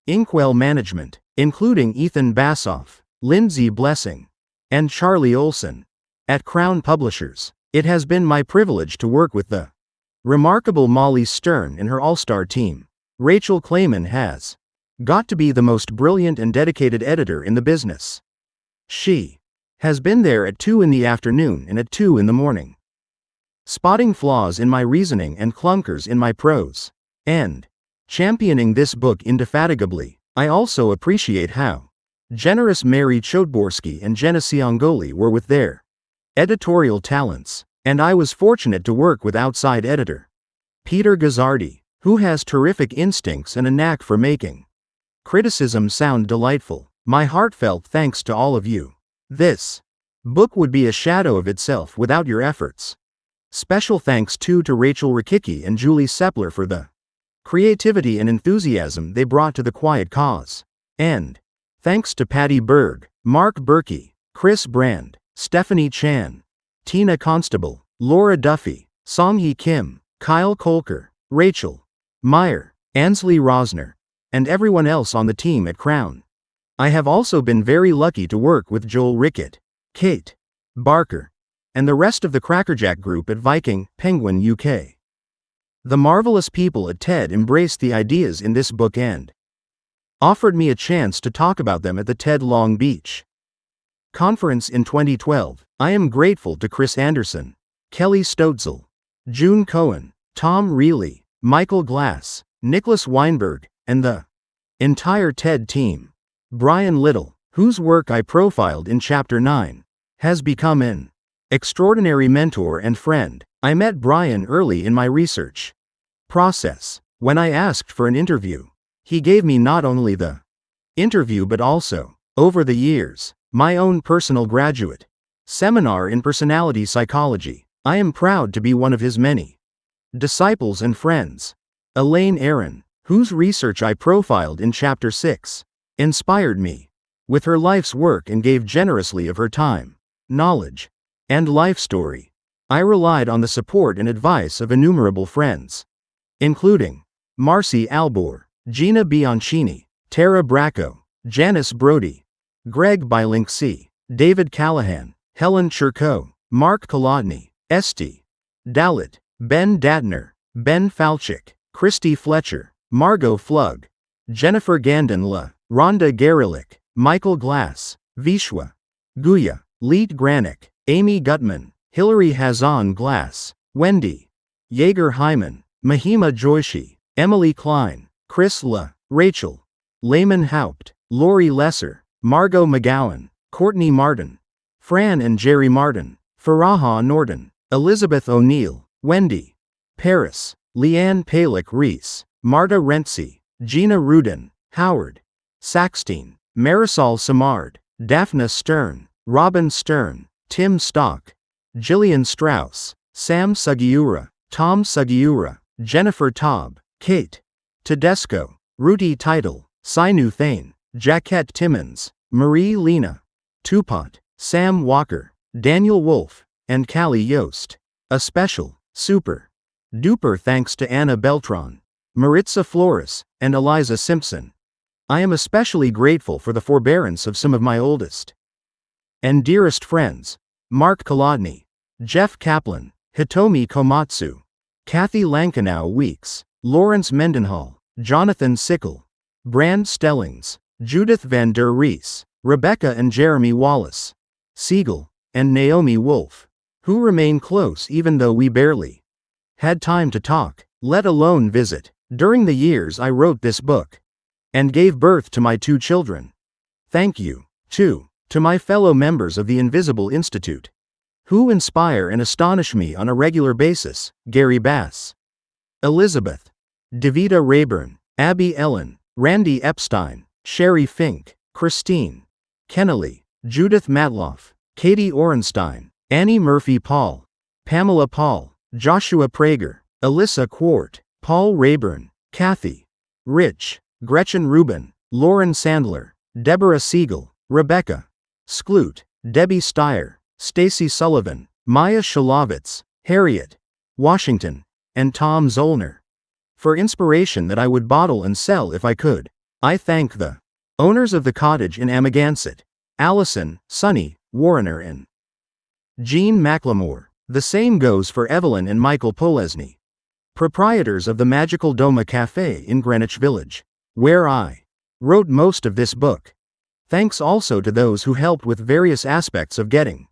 Inkwell Management, including Ethan Bassoff, Lindsay Blessing, and Charlie Olson. At Crown Publishers, it has been my privilege to work with the remarkable Molly Stern and her all-star team. Rachel Clayman has got to be the most brilliant and dedicated editor in the business. She has been there at 2 in the afternoon and at 2 in the morning, spotting flaws in my reasoning and clunkers in my prose, and championing this book indefatigably. I also appreciate how generous Mary Chodborsky and Jenna Ciongoli were with their editorial talents, and I was fortunate to work with outside editor Peter Gazzardi, who has terrific instincts and a knack for making criticism sound delightful. My heartfelt thanks to all of you. This book would be a shadow of itself without your efforts. Special thanks too to Rachel Rakicki and Julie Sepler for the creativity and enthusiasm they brought to the quiet cause. And thanks to Patty Berg, Mark Berkey, Chris Brand, Stephanie Chan, Tina Constable, Laura Duffy, Songhee Kim, Kyle Kolker, Rachel Meyer, Ansley Rosner, and everyone else on the team at Crown. I have also been very lucky to work with Joel Rickett, Kate Barker, and the rest of the Crackerjack group at Viking Penguin UK. The marvelous people at TED embraced the ideas in this book and offered me a chance to talk about them at the TED Long Beach conference in 2012. I am grateful to Chris Anderson, Kelly Stotzel, June Cohen, Tom Reilly, Michael Glass, Nicholas Weinberg, and the entire TED team. Brian Little, whose work I profiled in Chapter 9, has become an extraordinary mentor and friend. I met Brian early in my research process. When I asked for an interview, he gave me not only the interview but also, over the years, my own personal graduate seminar in personality psychology. I am proud to be one of his many disciples and friends. Elaine Aron, whose research I profiled in Chapter 6, inspired me with her life's work and gave generously of her time, knowledge, and life story. I relied on the support and advice of innumerable friends, including Marcy Albor, Gina Bianchini, Tara Bracco, Janice Brody, Greg Bylinksy, David Callahan, Helen Churko, Mark Kolodny, Esti Dalit, Ben Datner, Ben Falchuk, Christy Fletcher, Margot Flug, Jennifer Gandon-La, Rhonda Garilick, Michael Glass, Vishwa Guya, Leet Granick, Amy Gutman, Hilary Hazan Glass, Wendy Yeager Hyman, Mahima Joishi, Emily Klein, Chris La, Rachel Layman Haupt, Lori Lesser, Margot McGowan, Courtney Martin, Fran and Jerry Martin, Faraha Norton, Elizabeth O'Neill, Wendy Paris, Leanne Palick Reese, Marta Rentsy, Gina Rudin, Howard Saxteen, Marisol Samard, Daphne Stern, Robin Stern, Tim Stock, Jillian Strauss, Sam Sugiura, Tom Sugiura, Jennifer Taub, Kate Tedesco, Ruti Title, Sinu Thane, Jaquette Timmons, Marie Lena, Tupat, Sam Walker, Daniel Wolf, and Callie Yost. A special, super duper thanks to Anna Beltran, Maritza Flores, and Eliza Simpson. I am especially grateful for the forbearance of some of my oldest and dearest friends, Mark Kolodny, Jeff Kaplan, Hitomi Komatsu, Kathy Lankanow Weeks, Lawrence Mendenhall, Jonathan Sickle, Brand Stellings, Judith Van der Rees, Rebecca and Jeremy Wallace, Siegel, and Naomi Wolf, who remain close even though we barely had time to talk, let alone visit, during the years I wrote this book and gave birth to my 2 children. Thank you, too, to my fellow members of the Invisible Institute, who inspire and astonish me on a regular basis, Gary Bass, Elizabeth, Davida Rayburn, Abby Ellen, Randy Epstein, Sherry Fink, Christine Kennelly, Judith Matloff, Katie Orenstein, Annie Murphy Paul, Pamela Paul, Joshua Prager, Alyssa Quart, Paul Rayburn, Kathy Rich, Gretchen Rubin, Lauren Sandler, Deborah Siegel, Rebecca Skloot, Debbie Steyer, Stacy Sullivan, Maya Shalovitz, Harriet Washington, and Tom Zollner. For inspiration that I would bottle and sell if I could, I thank the owners of the cottage in Amagansett, Allison, Sonny, Warrener and Jean McLemore. The same goes for Evelyn and Michael Polesny, proprietors of the Magical Doma Cafe in Greenwich Village, where I wrote most of this book. Thanks also to those who helped with various aspects of getting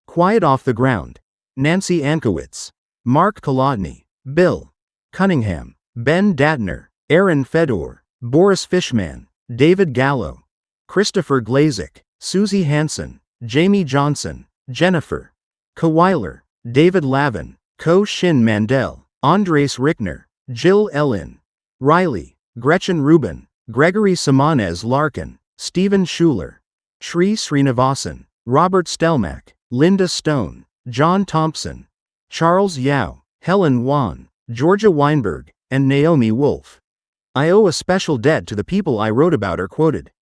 Quiet off the ground: Nancy Ankowitz, Mark Kolodny, Bill Cunningham, Ben Datner, Aaron Fedor, Boris Fishman, David Gallo, Christopher Glazik, Susie Hansen, Jamie Johnson, Jennifer Kaweiler, David Lavin, Ko Shin Mandel, Andres Rickner, Jill Ellin, Riley, Gretchen Rubin, Gregory Simones Larkin, Stephen Schuler, Sri Srinivasan, Robert Stelmack, Linda Stone, John Thompson, Charles Yao, Helen Wan, Georgia Weinberg, and Naomi Wolf. I owe a special debt to the people I wrote about or quoted,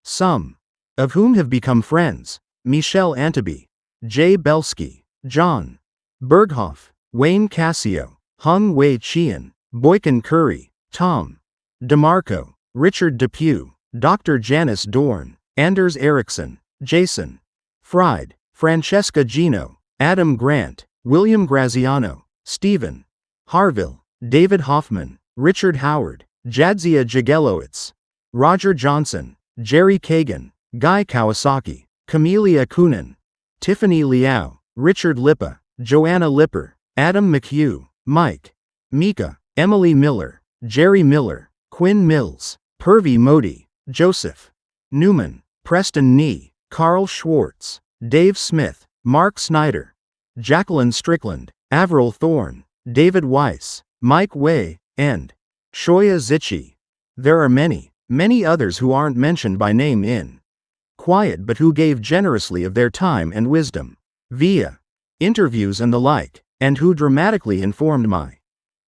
some of whom have become friends: Michelle Antaby, Jay Belsky, John Berghoff, Wayne Cassio, Hung Wei Chian, Boykin Curry, Tom DeMarco, Richard Depew, Dr. Janice Dorn, Anders Erickson, Jason Fried, Francesca Gino, Adam Grant, William Graziano, Stephen Harville, David Hoffman, Richard Howard, Jadzia Jagelowitz, Roger Johnson, Jerry Kagan, Guy Kawasaki, Camelia Kunin, Tiffany Liao, Richard Lippa, Joanna Lipper, Adam McHugh, Mike Mika, Emily Miller, Jerry Miller, Quinn Mills, Purvi Modi, Joseph Newman, Preston Nee, Carl Schwartz, Dave Smith, Mark Snyder, Jacqueline Strickland, Avril Thorne, David Weiss, Mike Way, and Shoya Zichi. There are many, many others who aren't mentioned by name in Quiet but who gave generously of their time and wisdom via interviews and the like, and who dramatically informed my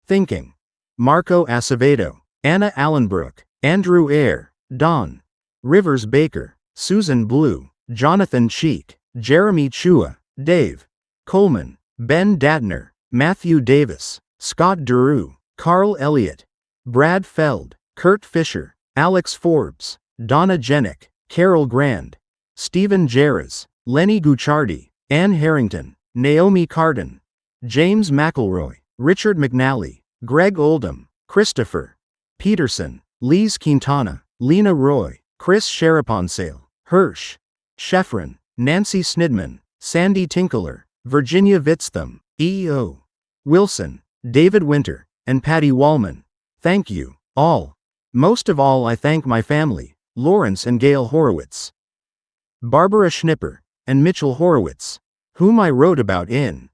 thinking: Marco Acevedo, Anna Allenbrook, Andrew Eyre, Don Rivers Baker, Susan Blue, Jonathan Cheek, Jeremy Chua, Dave Coleman, Ben Datner, Matthew Davis, Scott Duroux, Carl Elliott, Brad Feld, Kurt Fisher, Alex Forbes, Donna Jenick, Carol Grand, Stephen Jarrahs, Lenny Gucciardi, Ann Harrington, Naomi Cardin, James McElroy, Richard McNally, Greg Oldham, Christopher Peterson, Lise Quintana, Lena Roy, Chris Sharaponsale, Hirsch, Sheffrin, Nancy Snidman, Sandy Tinkler, Virginia Vitztham, E.O. Wilson, David Winter, and Patty Wallman. Thank you, all. Most of all I thank my family, Lawrence and Gail Horowitz, Barbara Schnipper, and Mitchell Horowitz, whom I wrote about in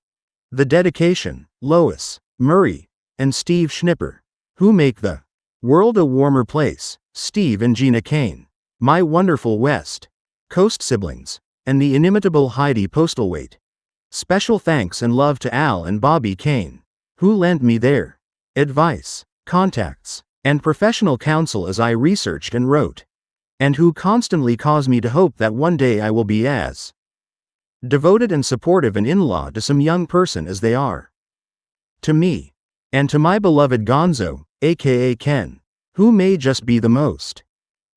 The Dedication, Lois, Murray, and Steve Schnipper, who make the world a warmer place, Steve and Gina Kane, my wonderful West Coast siblings, and the inimitable Heidi Postlethwaite. Special thanks and love to Al and Bobby Kane, who lent me their advice, contacts, and professional counsel as I researched and wrote, and who constantly cause me to hope that one day I will be as devoted and supportive an in-law to some young person as they are to me. And to my beloved Gonzo, aka Ken, who may just be the most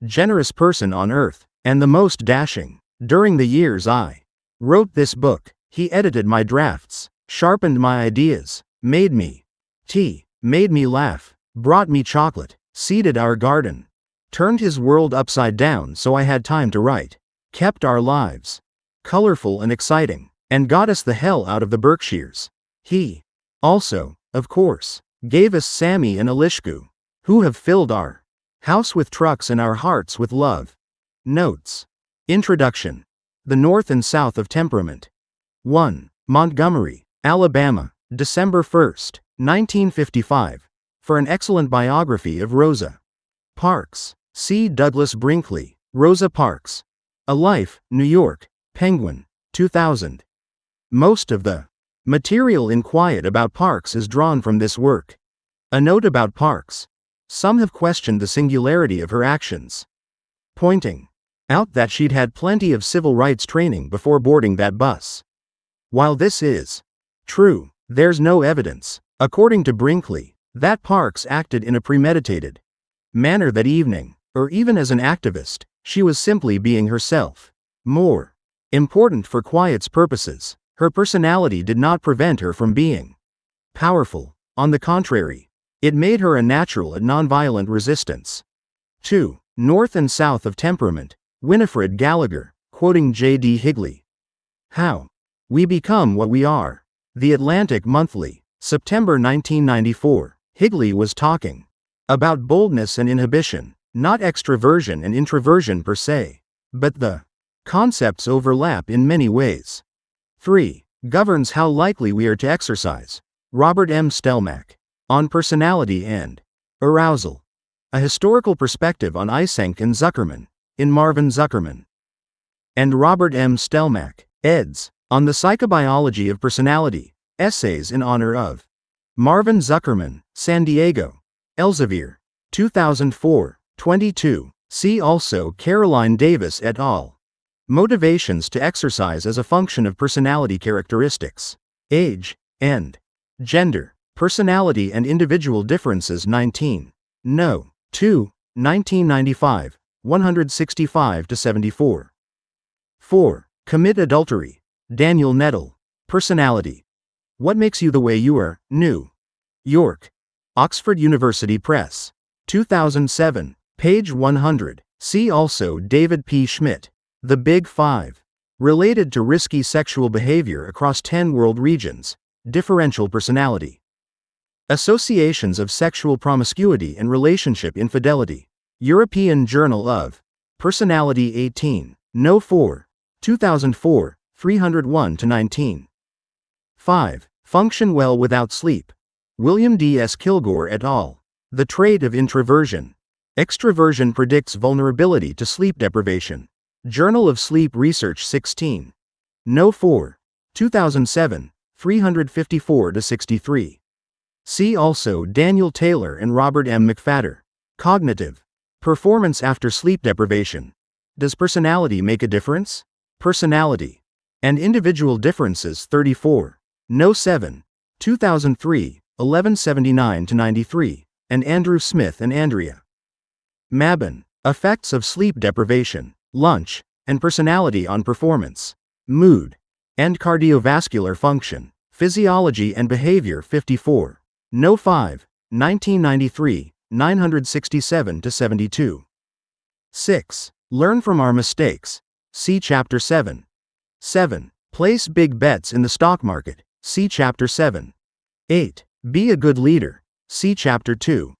generous person on earth, and the most dashing. During the years I wrote this book, he edited my drafts, sharpened my ideas, made me tea, made me laugh, brought me chocolate, seeded our garden, turned his world upside down so I had time to write, kept our lives colorful and exciting, and got us the hell out of the Berkshires. He also, of course, gave us Sammy and Alishku, who have filled our house with trucks and our hearts with love. Notes. Introduction. The North and South of Temperament. 1. Montgomery, Alabama, December 1, 1955. For an excellent biography of Rosa Parks, see Douglas Brinkley, Rosa Parks. A Life, New York, Penguin, 2000. Most of the material in Quiet about Parks is drawn from this work. A note about Parks. Some have questioned the singularity of her actions, pointing out that she'd had plenty of civil rights training before boarding that bus. While this is true, there's no evidence, according to Brinkley, that Parks acted in a premeditated manner that evening, or even as an activist. She was simply being herself. More important for Quiet's purposes, her personality did not prevent her from being powerful. On the contrary, it made her a natural and nonviolent resistance. 2. North and South of Temperament, Winifred Gallagher, quoting J.D. Higley. How we become what we are. The Atlantic Monthly, September 1994. Higley was talking about boldness and inhibition, not extroversion and introversion per se, but the concepts overlap in many ways. 3. Governs how likely we are to exercise. Robert M. Stelmach. On Personality and Arousal. A Historical Perspective on Eysenck and Zuckerman, in Marvin Zuckerman and Robert M. Stelmach, eds. On the Psychobiology of Personality, Essays in Honor of Marvin Zuckerman, San Diego, Elsevier, 2004, 22. See also Caroline Davis et al. Motivations to Exercise as a Function of Personality Characteristics, Age, and Gender, Personality and Individual Differences 19. No. 2, 1995, 165-74. 4. Commit Adultery. Daniel Nettle. Personality. What Makes You the Way You Are, New York. Oxford University Press. 2007, page 100. See also David P. Schmidt. The Big Five. Related to risky sexual behavior across 10 world regions. Differential personality. Associations of Sexual Promiscuity and Relationship Infidelity. European Journal of Personality 18, No. 4, 2004, 301-19. 5. Function Well Without Sleep. William D. S. Kilgore et al. The Trait of Introversion. Extroversion Predicts Vulnerability to Sleep Deprivation. Journal of Sleep Research 16. No. 4, 2007, 354-63. See also Daniel Taylor and Robert M. McFadder. Cognitive Performance After Sleep Deprivation. Does Personality Make a Difference? Personality and Individual Differences 34. No. 7, 2003, 1179-93, and Andrew Smith and Andrea Mabon, effects of sleep deprivation, lunch, and personality on performance, mood, and cardiovascular function, physiology and behavior 54. No 5, 1993, 967-72. 6. Learn from our mistakes. See Chapter 7. 7. Place big bets in the stock market. See Chapter 7. 8. Be a good leader. See Chapter 2.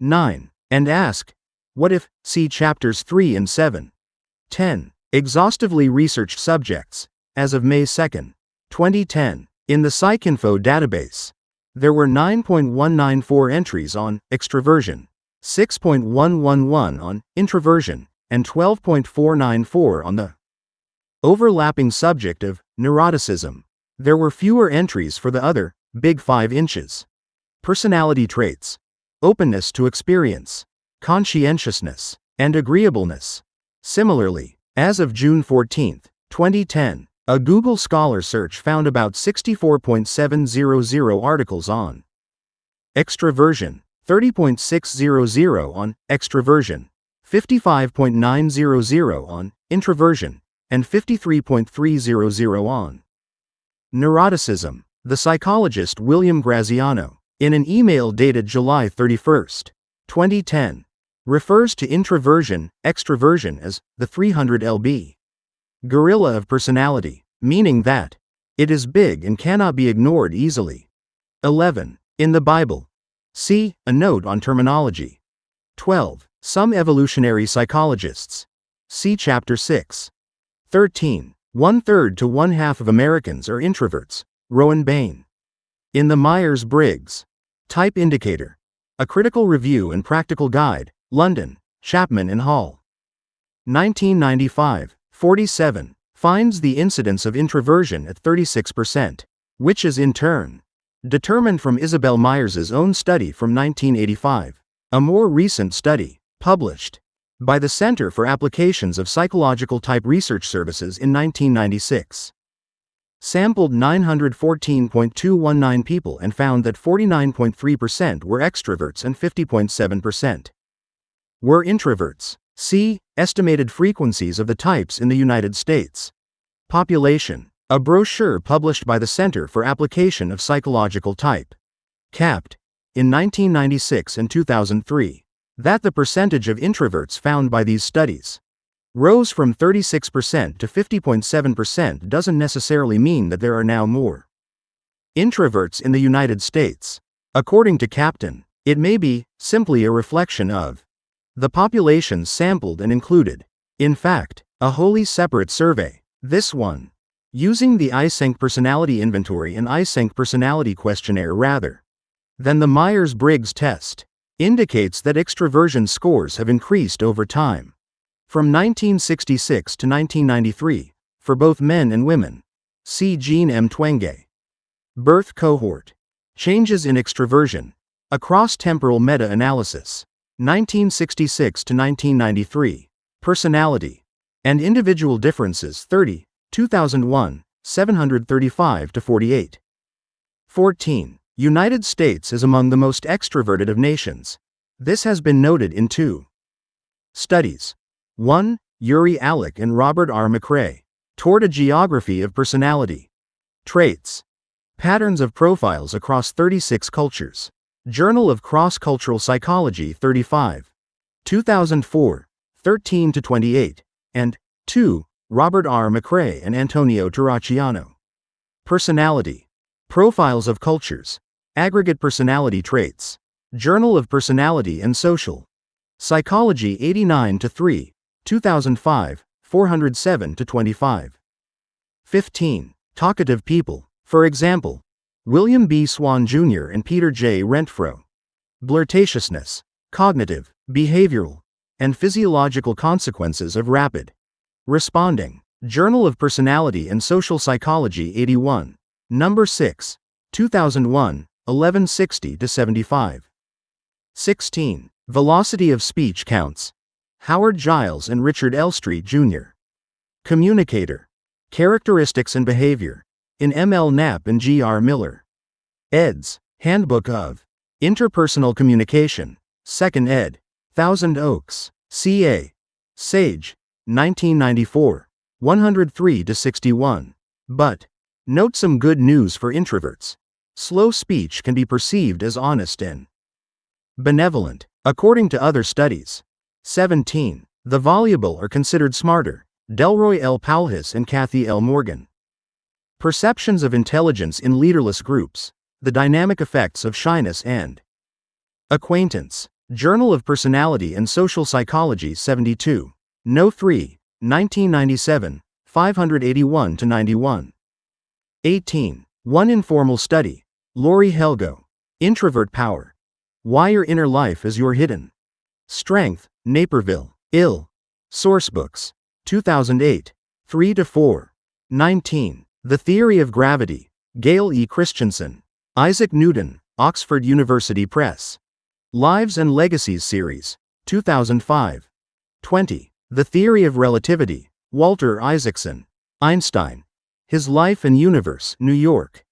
9. And ask, what if? See Chapters 3 and 7. 10. Exhaustively researched subjects. As of May 2, 2010, in the PsycInfo database, there were 9.194 entries on extroversion, 6.111 on introversion, and 12.494 on the overlapping subject of neuroticism. There were fewer entries for the other big 5 inches. Personality traits: openness to experience, conscientiousness, and agreeableness. Similarly, as of June 14, 2010, a Google Scholar search found about 64.700 articles on extroversion, 30.600 on extroversion, 55.900 on introversion, and 53.300 on neuroticism. The psychologist William Graziano, in an email dated July 31, 2010, refers to introversion, extroversion as the 300 lb gorilla of personality, meaning that it is big and cannot be ignored easily. 11. In the Bible. See a note on terminology. 12. Some evolutionary psychologists. See Chapter 6. 13. 1/3 to 1/2 of Americans are introverts. Rowan Bain. In the Myers-Briggs Type Indicator. A Critical Review and Practical Guide, London, Chapman and Hall. 1995. 47, finds the incidence of introversion at 36%, which is in turn determined from Isabel Myers's own study from 1985. A more recent study, published by the Center for Applications of Psychological Type Research Services in 1996, sampled 914.219 people and found that 49.3% were extroverts and 50.7% were introverts. See, estimated frequencies of the types in the United States. Population. A brochure published by the Center for Application of Psychological Type, CAPT, in 1996 and 2003, that the percentage of introverts found by these studies rose from 36% to 50.7% doesn't necessarily mean that there are now more introverts in the United States. According to Captain, it may be simply a reflection of the populations sampled and included. In fact, a wholly separate survey, this one, using the Eysenck Personality Inventory and Eysenck Personality Questionnaire rather than the Myers-Briggs test, indicates that extroversion scores have increased over time. From 1966 to 1993, for both men and women. See Jean M. Twenge. Birth cohort. Changes in extroversion. A cross-temporal meta-analysis. 1966 to 1993, Personality and Individual Differences 30, 2001, 735-48. 14. United States is among the most extroverted of nations. This has been noted in 2 studies. 1. Yuri Alec and Robert R. McRae, Toward a Geography of Personality. Traits. Patterns of Profiles Across 36 Cultures. Journal of Cross-Cultural Psychology 35. 2004, 13-28, and 2. Robert R. McRae and Antonio Terracciano. Personality. Profiles of Cultures. Aggregate Personality Traits. Journal of Personality and Social Psychology 89-3, 2005, 407-25. 15. Talkative people, for example, William B. Swan Jr. and Peter J. Renfro. Blurtatiousness, cognitive, behavioral, and physiological consequences of rapid responding. Journal of Personality and Social Psychology 81. Number 6, 2001, 1160-75. 16. Velocity of Speech Counts. Howard Giles and Richard L. Street, Jr. Communicator. Characteristics and Behavior. In M. L. Knapp and G. R. Miller. eds. Handbook of Interpersonal Communication. 2nd ed. Thousand Oaks, CA. Sage, 1994. 103-61. But, note some good news for introverts. Slow speech can be perceived as honest and benevolent, according to other studies. 17. The voluble are considered smarter. Delroy L. Paulhus and Kathy L. Morgan. Perceptions of intelligence in leaderless groups. The dynamic effects of shyness and acquaintance. Journal of Personality and Social Psychology 72. No. 3, 1997, 581-91. 18. One informal study. Lori Helgo. Introvert Power. Why Your Inner Life is Your Hidden Strength, Naperville, Ill. Sourcebooks. 2008. 3-4. 19. The Theory of Gravity. Gail E. Christensen. Isaac Newton, Oxford University Press. Lives and Legacies Series. 2005. 20. The Theory of Relativity. Walter Isaacson. Einstein. His Life and Universe, New York.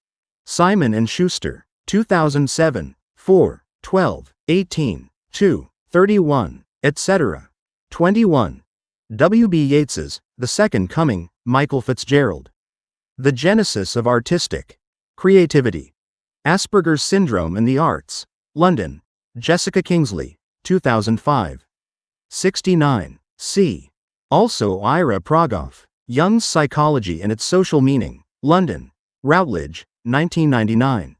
Simon & Schuster. 2007. 4, 12, 18, 2, 31, etc. 21. W. B. Yeats's The Second Coming, Michael Fitzgerald. The Genesis of Artistic Creativity. Asperger's Syndrome and the Arts. London. Jessica Kingsley. 2005. 69. C. Also Ira Progoff. Jung's Psychology and Its Social Meaning. London. Routledge, 1999.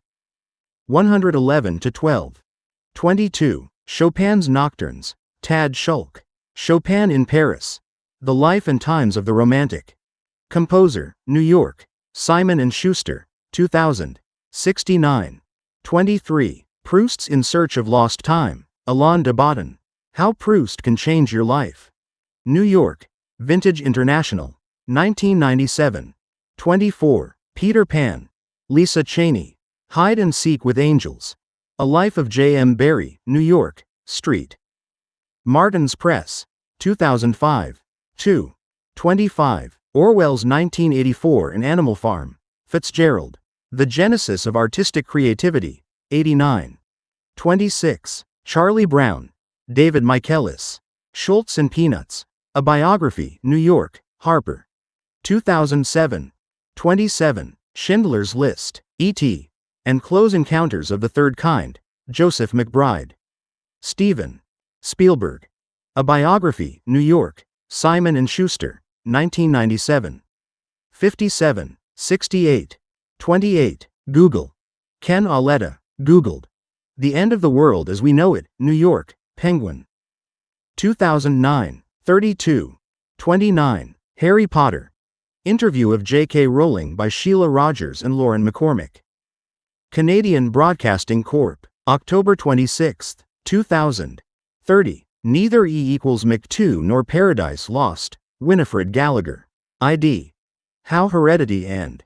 111-12. 22. Chopin's Nocturnes. Tad Schulk. Chopin in Paris. The Life and Times of the Romantic Composer, New York. Simon & Schuster. 2000. 69. 23. Proust's In Search of Lost Time. Alain de Botton. How Proust Can Change Your Life. New York. Vintage International. 1997. 24. Peter Pan. Lisa Cheney. Hide and Seek with Angels. A Life of J. M. Barrie, New York, Street. Martin's Press. 2005. 2. 25. Orwell's 1984 and Animal Farm. Fitzgerald. The Genesis of Artistic Creativity. 89. 26. Charlie Brown. David Michaelis. Schultz and Peanuts. A Biography, New York, Harper. 2007. 27. Schindler's List. E.T. and Close Encounters of the Third Kind. Joseph McBride. Steven Spielberg. A Biography, New York. Simon & Schuster. 1997. 57. 68. 28. Google. Ken Auletta. Googled. The End of the World as We Know It, New York, Penguin. 2009. 32. 29. Harry Potter. Interview of J.K. Rowling by Sheila Rogers and Lauren McCormick. Canadian Broadcasting Corp. October 26, 2000. 30. Neither E equals Mc2 nor Paradise Lost. Winifred Gallagher. ID. How Heredity and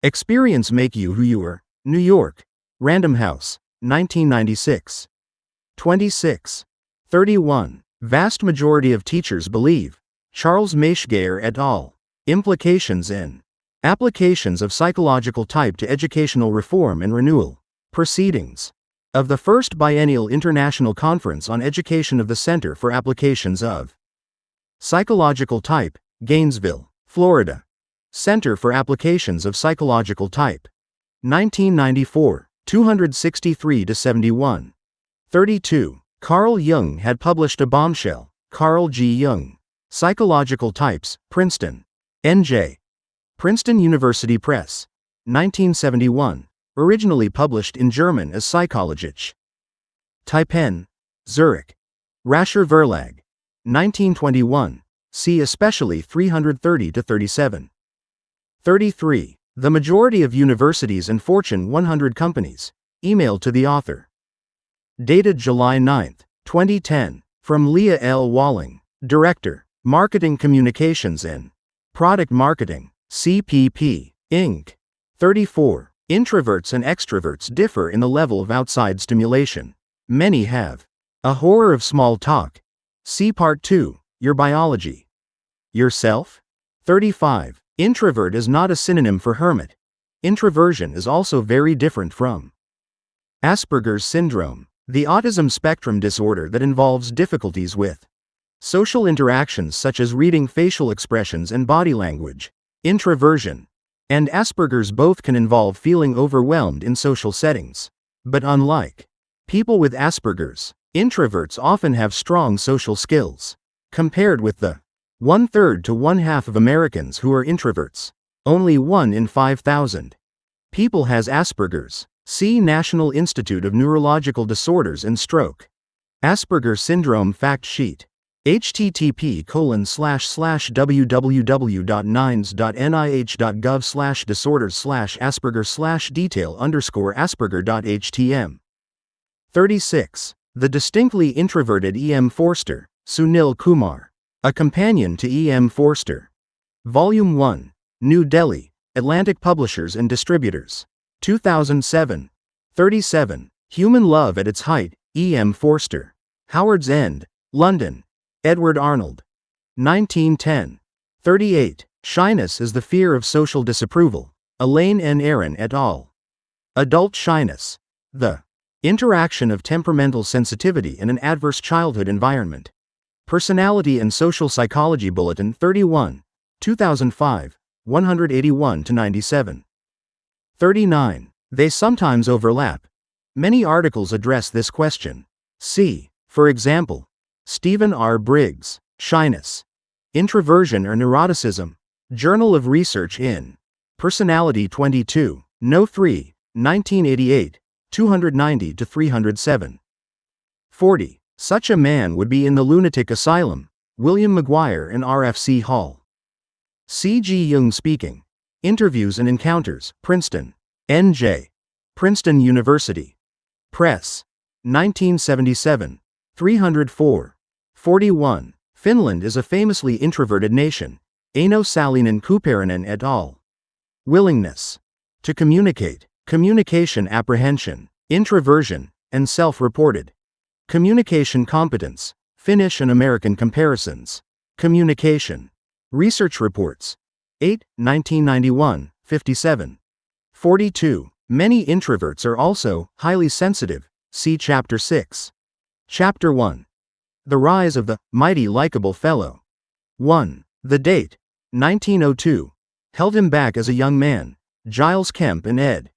Experience Make You Who You Are. New York. Random House. 1996. 26. 31. Vast majority of teachers believe. Charles Maishgeyer et al. Implications in Applications of Psychological Type to Educational Reform and Renewal. Proceedings of the First Biennial International Conference on Education of the Center for Applications of Psychological Type, Gainesville, Florida. Center for Applications of Psychological Type. 1994, 263-71. 32. Carl Jung had published a bombshell. Carl G. Jung. Psychological Types, Princeton. N.J. Princeton University Press. 1971. Originally published in German as Psychologisch. Taipen. Zurich. Rascher Verlag. 1921. See especially 330-37. 33. The majority of universities and Fortune 100 companies. Email to the author. Dated July 9, 2010. From Leah L. Walling, Director, Marketing Communications and Product Marketing, CPP, Inc. 34. Introverts and extroverts differ in the level of outside stimulation. Many have a horror of small talk. See Part 2, Your Biology. Yourself? 35. Introvert is not a synonym for hermit. Introversion is also very different from Asperger's syndrome. The autism spectrum disorder that involves difficulties with social interactions such as reading facial expressions and body language, introversion, and Asperger's both can involve feeling overwhelmed in social settings. But unlike people with Asperger's, introverts often have strong social skills. Compared with the 1/3 to 1/2 of Americans who are introverts, only 1 in 5,000 people has Asperger's. See National Institute of Neurological Disorders and Stroke. Asperger Syndrome Fact Sheet. http://www.nines.nih.gov/disorders/asperger/detail_asperger.htm. 36. The distinctly introverted E.M. Forster, Sunil Kumar. A Companion to E.M. Forster. Volume 1. New Delhi, Atlantic Publishers and Distributors. 2007. 37. Human Love at Its Height, E.M. Forster. Howard's End, London. Edward Arnold. 1910. 38. Shyness is the Fear of Social Disapproval. Elaine N. Aaron et al. Adult Shyness. The Interaction of Temperamental Sensitivity in an Adverse Childhood Environment. Personality and Social Psychology Bulletin 31. 2005. 181-97. 39. They sometimes overlap. Many articles address this question. See, for example, Stephen R. Briggs, Shyness, Introversion or Neuroticism, Journal of Research in Personality 22, No. 3, 1988, 290-307. 40. Such a man would be in the lunatic asylum. William McGuire and R.F.C. Hall. C.G. Jung speaking. Interviews and Encounters, Princeton. N.J. Princeton University Press. 1977. 304. 41. Finland is a famously introverted nation. Eino Salinen Kuperinen et al. Willingness to communicate, communication apprehension, introversion, and self-reported. Communication competence, Finnish and American comparisons. Communication. Research reports. 8, 1991, 57. 42. Many introverts are also highly sensitive. See Chapter 6. Chapter 1. The Rise of the Mighty Likeable Fellow. 1. The date, 1902, held him back as a young man. Giles Kemp and ed.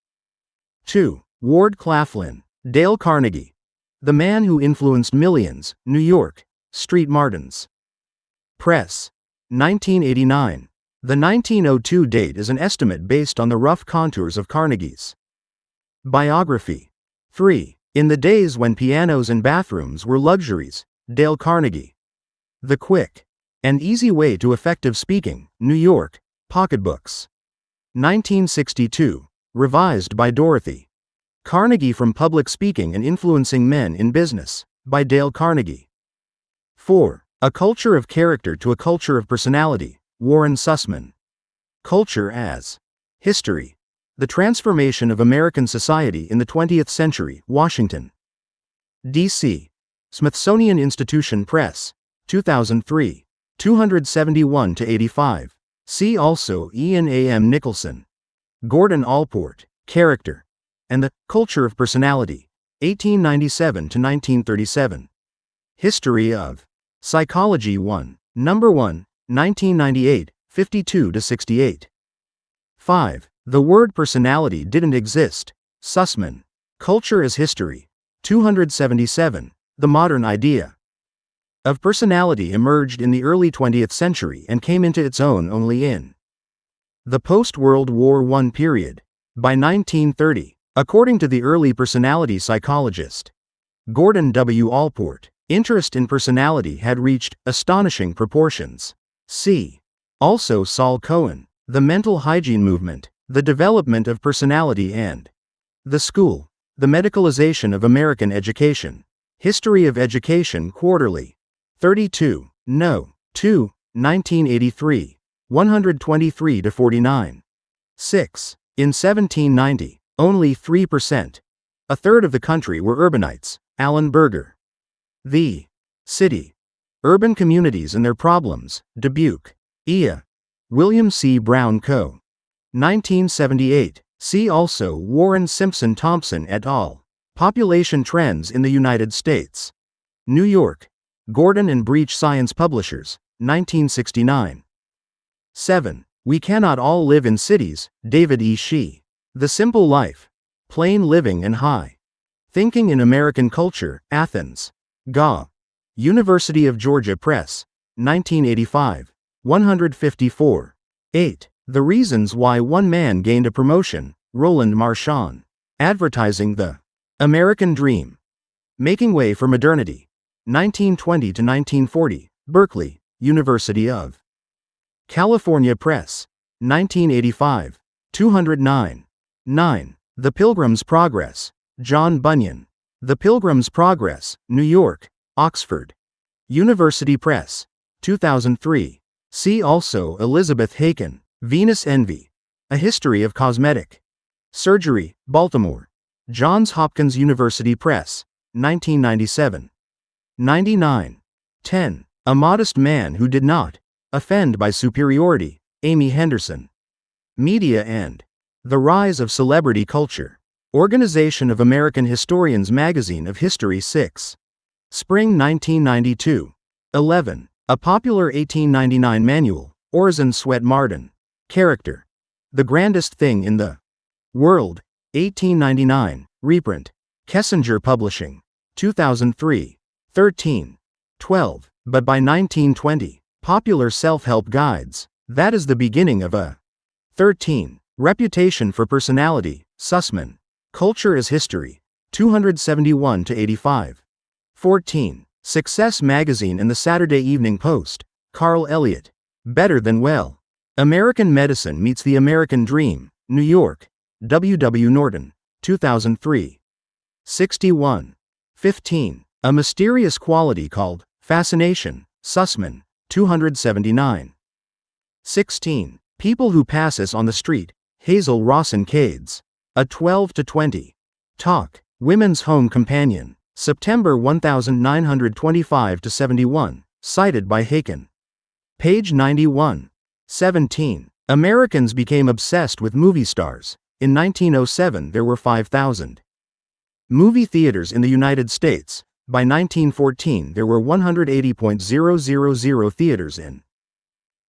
2. Ward Claflin, Dale Carnegie. The Man Who Influenced Millions, New York, Street Martins. Press. 1989. The 1902 date is an estimate based on the rough contours of Carnegie's biography. 3. In the days when pianos and bathrooms were luxuries, Dale Carnegie. The Quick and Easy Way to Effective Speaking, New York, Pocketbooks. 1962. Revised by Dorothy Carnegie from Public Speaking and Influencing Men in Business, by Dale Carnegie. 4. A Culture of Character to a Culture of Personality, Warren Sussman. Culture as History. The Transformation of American Society in the 20th Century, Washington, D.C. Smithsonian Institution Press. 2003. 271-85. See also Ian A. M. Nicholson. Gordon Allport, Character and the Culture of Personality, 1897-1937. History of Psychology 1, No. 1, 1998, 52-68. 5. The word personality didn't exist. Sussman. Culture as History. 277. The modern idea of personality emerged in the early 20th century and came into its own only in the post-World War I period. By 1930, according to the early personality psychologist Gordon W. Allport, interest in personality had reached astonishing proportions. See also Saul Cohen, The Mental Hygiene Movement, The Development of Personality and the School, The Medicalization of American Education. History of Education Quarterly. 32, No. 2, 1983, 123-49. 6. In 1790, only 3%, a third of the country were urbanites. Alan Berger. The City, Urban Communities and Their Problems, Dubuque, IA. William C. Brown Co. 1978. See also Warren Simpson Thompson et al. Population Trends in the United States. New York. Gordon and Breach Science Publishers, 1969. 7. We Cannot All Live in Cities, David E. Shee. The Simple Life. Plain Living and High Thinking in American Culture, Athens. Ga. University of Georgia Press, 1985. 154. 8. The Reasons Why One Man Gained a Promotion, Roland Marchand. Advertising the American Dream. Making Way for Modernity. 1920 to 1940, Berkeley, University of California Press. 1985. 209. 9. The Pilgrim's Progress. John Bunyan. The Pilgrim's Progress, New York, Oxford. University Press. 2003. See also Elizabeth Haken, Venus Envy. A History of Cosmetic Surgery, Baltimore. Johns Hopkins University Press. 1997. 99. 10. A Modest Man Who Did Not Offend by Superiority, Amy Henderson. Media and the Rise of Celebrity Culture. Organization of American Historians Magazine of History 6. Spring 1992. 11. A Popular 1899 Manual, Orson Swett Marden. Character. The Grandest Thing in the World, 1899, reprint. Kessinger Publishing. 2003. 13. 12. But by 1920, Popular Self-Help Guides, that is the beginning of a 13. Reputation for Personality, Sussman. Culture as History. 271 to 85. 14. Success Magazine and the Saturday Evening Post. Carl Elliott. Better Than Well. American Medicine Meets the American Dream, New York. W. W. Norton. 2003. 61. 15. A Mysterious Quality Called Fascination, Sussman. 279. 16. People Who Pass Us on the Street, Hazel Rawson Cades. A 12 to 20. Talk, Women's Home Companion. September 1925 to 71, cited by Haken. Page 91. 17. Americans became obsessed with movie stars. In 1907 there were 5,000 movie theaters in the United States. By 1914 there were 180,000 theaters in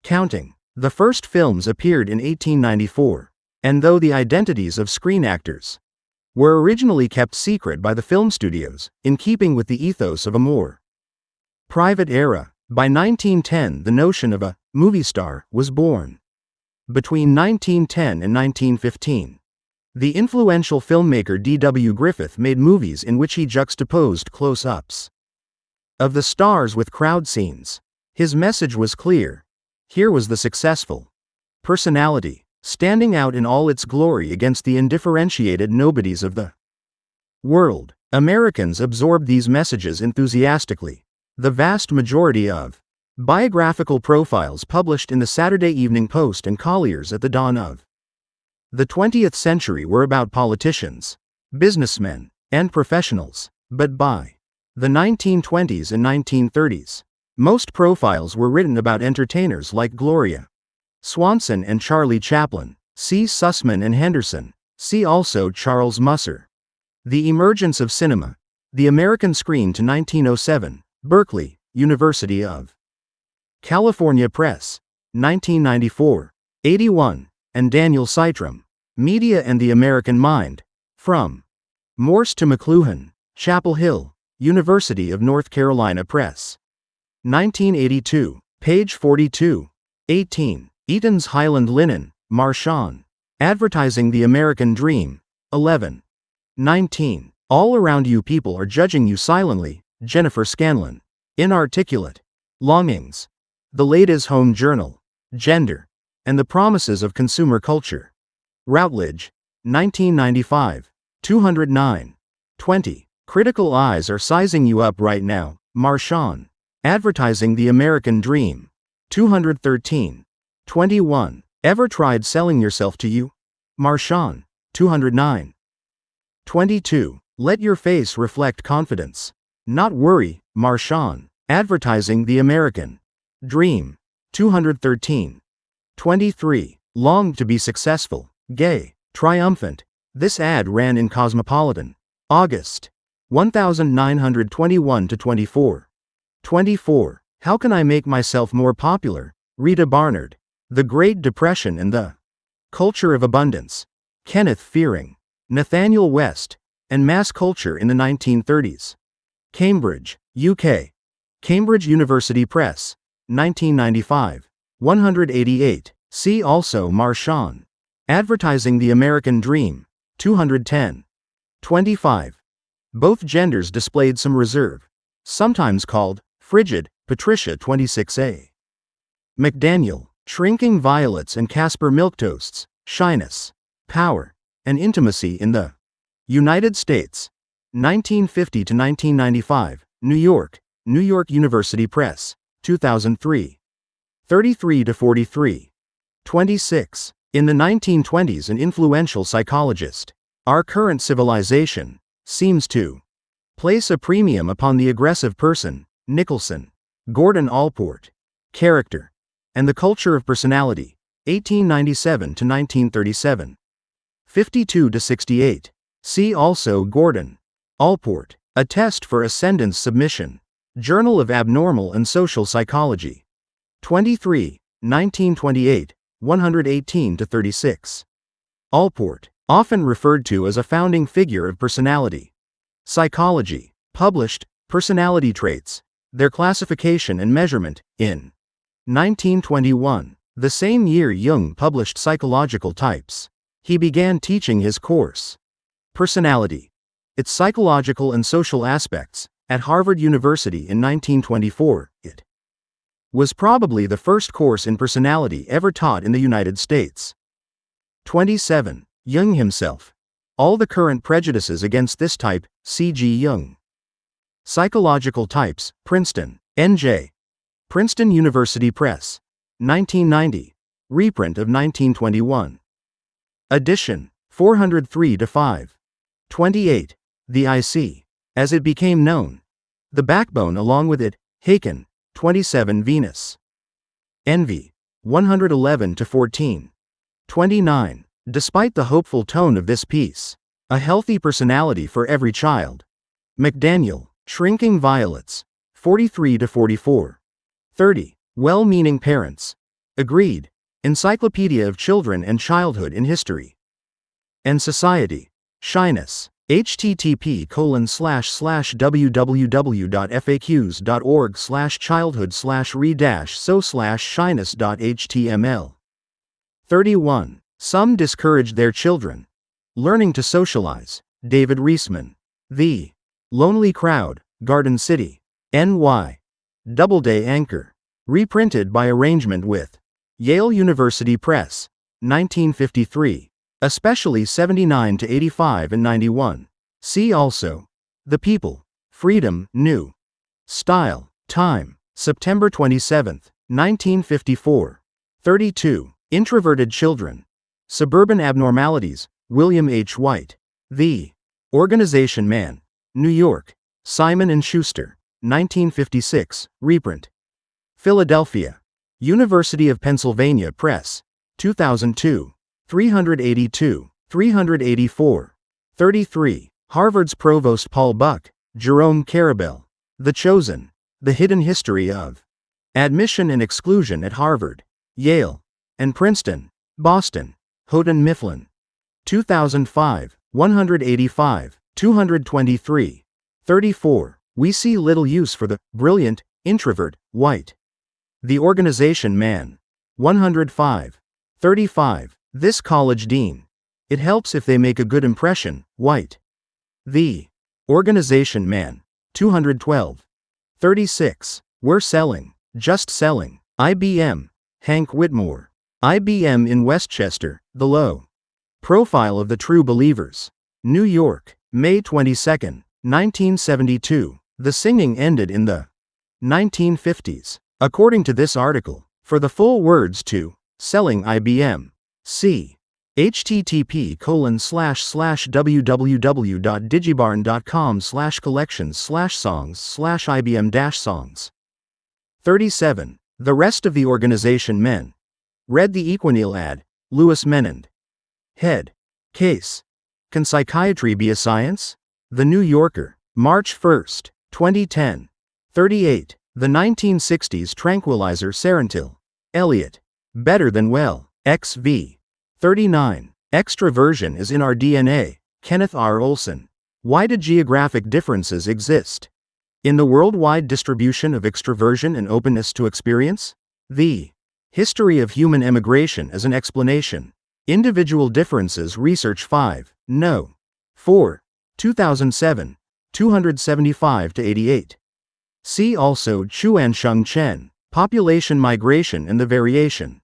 counting. The first films appeared in 1894, and though the identities of screen actors were originally kept secret by the film studios, in keeping with the ethos of a more private era, by 1910 the notion of a movie star was born. Between 1910 and 1915, the influential filmmaker D. W. Griffith made movies in which he juxtaposed close-ups of the stars with crowd scenes. His message was clear. Here was the successful personality, standing out in all its glory against the undifferentiated nobodies of the world. Americans absorbed these messages enthusiastically. The vast majority of biographical profiles published in the Saturday Evening Post and Collier's at the dawn of the 20th century were about politicians, businessmen, and professionals, but by the 1920s and 1930s, most profiles were written about entertainers like Gloria Swanson and Charlie Chaplin. See Sussman and Henderson. See also Charles Musser. The Emergence of Cinema. The American Screen to 1907. Berkeley, University of California Press. 1994. 81. And Daniel Seitram. Media and the American Mind. From Morse to McLuhan. Chapel Hill, University of North Carolina Press. 1982. Page 42. 18. Eaton's Highland Linen, Marchand. Advertising the American Dream. 11. 19. All Around You People Are Judging You Silently, Jennifer Scanlon. Inarticulate Longings. The Ladies' Home Journal. Gender and the Promises of Consumer Culture. Routledge. 1995. 209. 20. Critical Eyes Are Sizing You Up Right Now, Marchand. Advertising the American Dream. 213. 21. Ever tried selling yourself to you? Marchand. 209. 22. Let Your Face Reflect Confidence, Not Worry, Marchand. Advertising the American Dream. 213. 23. Longed to be Successful, Gay, Triumphant. This ad ran in Cosmopolitan. August. 1921 to 24. 24. How can I make myself more popular? Rita Barnard. The Great Depression and the Culture of Abundance. Kenneth Fearing. Nathaniel West. And Mass Culture in the 1930s. Cambridge, UK. Cambridge University Press. 1995. 188. See also Marchand. Advertising the American Dream. 210. 25. Both genders displayed some reserve. Sometimes called frigid, Patricia 26a. McDaniel. Shrinking Violets and Casper Milquetoasts, Shyness, Power, and Intimacy in the United States. 1950 to 1995, New York, New York University Press, 2003. 33 to 43. 26. In the 1920s, an influential psychologist. Our current civilization seems to place a premium upon the aggressive person. Nicholson. Gordon Allport. Character and the Culture of Personality, 1897 to 1937. 52 to 68. See also Gordon Allport. A Test for Ascendance Submission. Journal of Abnormal and Social Psychology. 23, 1928, 118 to 36. Allport, often referred to as a founding figure of personality psychology, published Personality Traits, Their Classification and Measurement, in 1921. The same year Jung published Psychological Types. He began teaching his course, Personality, Its Psychological and Social Aspects, at Harvard University in 1924. It was probably the first course in personality ever taught in the United States. 27. Jung himself. All the current prejudices against this type, C.G. Jung. Psychological Types, Princeton, N.J. Princeton University Press. 1990. Reprint of 1921. Edition, 403 to 5. 28. The IC. As it became known. The backbone along with it, Haken, 27 Venus. Envy. 111 to 14. 29. Despite the hopeful tone of this piece. A healthy personality for every child. McDaniel, Shrinking Violets. 43 to 44. 30. Well-meaning parents. Agreed. Encyclopedia of Children and Childhood in History and Society. Shyness. http://www.faqs.org/childhood/re-so/shyness.html. 31. Some discourage their children. Learning to Socialize. David Reisman. The Lonely Crowd, Garden City, NY. Doubleday Anchor. Reprinted by arrangement with Yale University Press. 1953. Especially 79 to 85 and 91. See also The People. Freedom, New Style, Time, September 27, 1954. 32. Introverted Children. Suburban Abnormalities, William H. White. The Organization Man. New York. Simon & Schuster. 1956, reprint. Philadelphia. University of Pennsylvania Press. 2002. 382, 384. 33. Harvard's Provost Paul Buck, Jerome Karabel. The Chosen. The Hidden History of Admission and Exclusion at Harvard, Yale, and Princeton, Boston. Houghton Mifflin. 2005, 185, 223. 34. We see little use for the brilliant introvert, White. The Organization Man. 105. 35. This college dean. It helps if they make a good impression, White. The Organization Man. 212. 36. We're selling, just selling. IBM. Hank Whitmore. IBM in Westchester, The Low Profile of the True Believers. New York, May 22, 1972. The singing ended in the 1950s. According to this article, for the full words to Selling IBM, see http://www.digibarn.com/collections/songs/IBM-songs. 37. The Rest of the Organization Men. Read the Equineal ad, Louis Menand. Head. Case. Can Psychiatry Be a Science? The New Yorker, March 1, 2010. 38. The 1960s tranquilizer Serentil. Eliot. Better Than Well, XV. 39. Extraversion is in our DNA, Kenneth R. Olson. Why do geographic differences exist? In the worldwide distribution of extraversion and openness to experience? The History of Human Emigration as an Explanation. Individual Differences Research 5, No. 4. 2007. 275-88. See also Chuansheng Chen, Population Migration and the Variation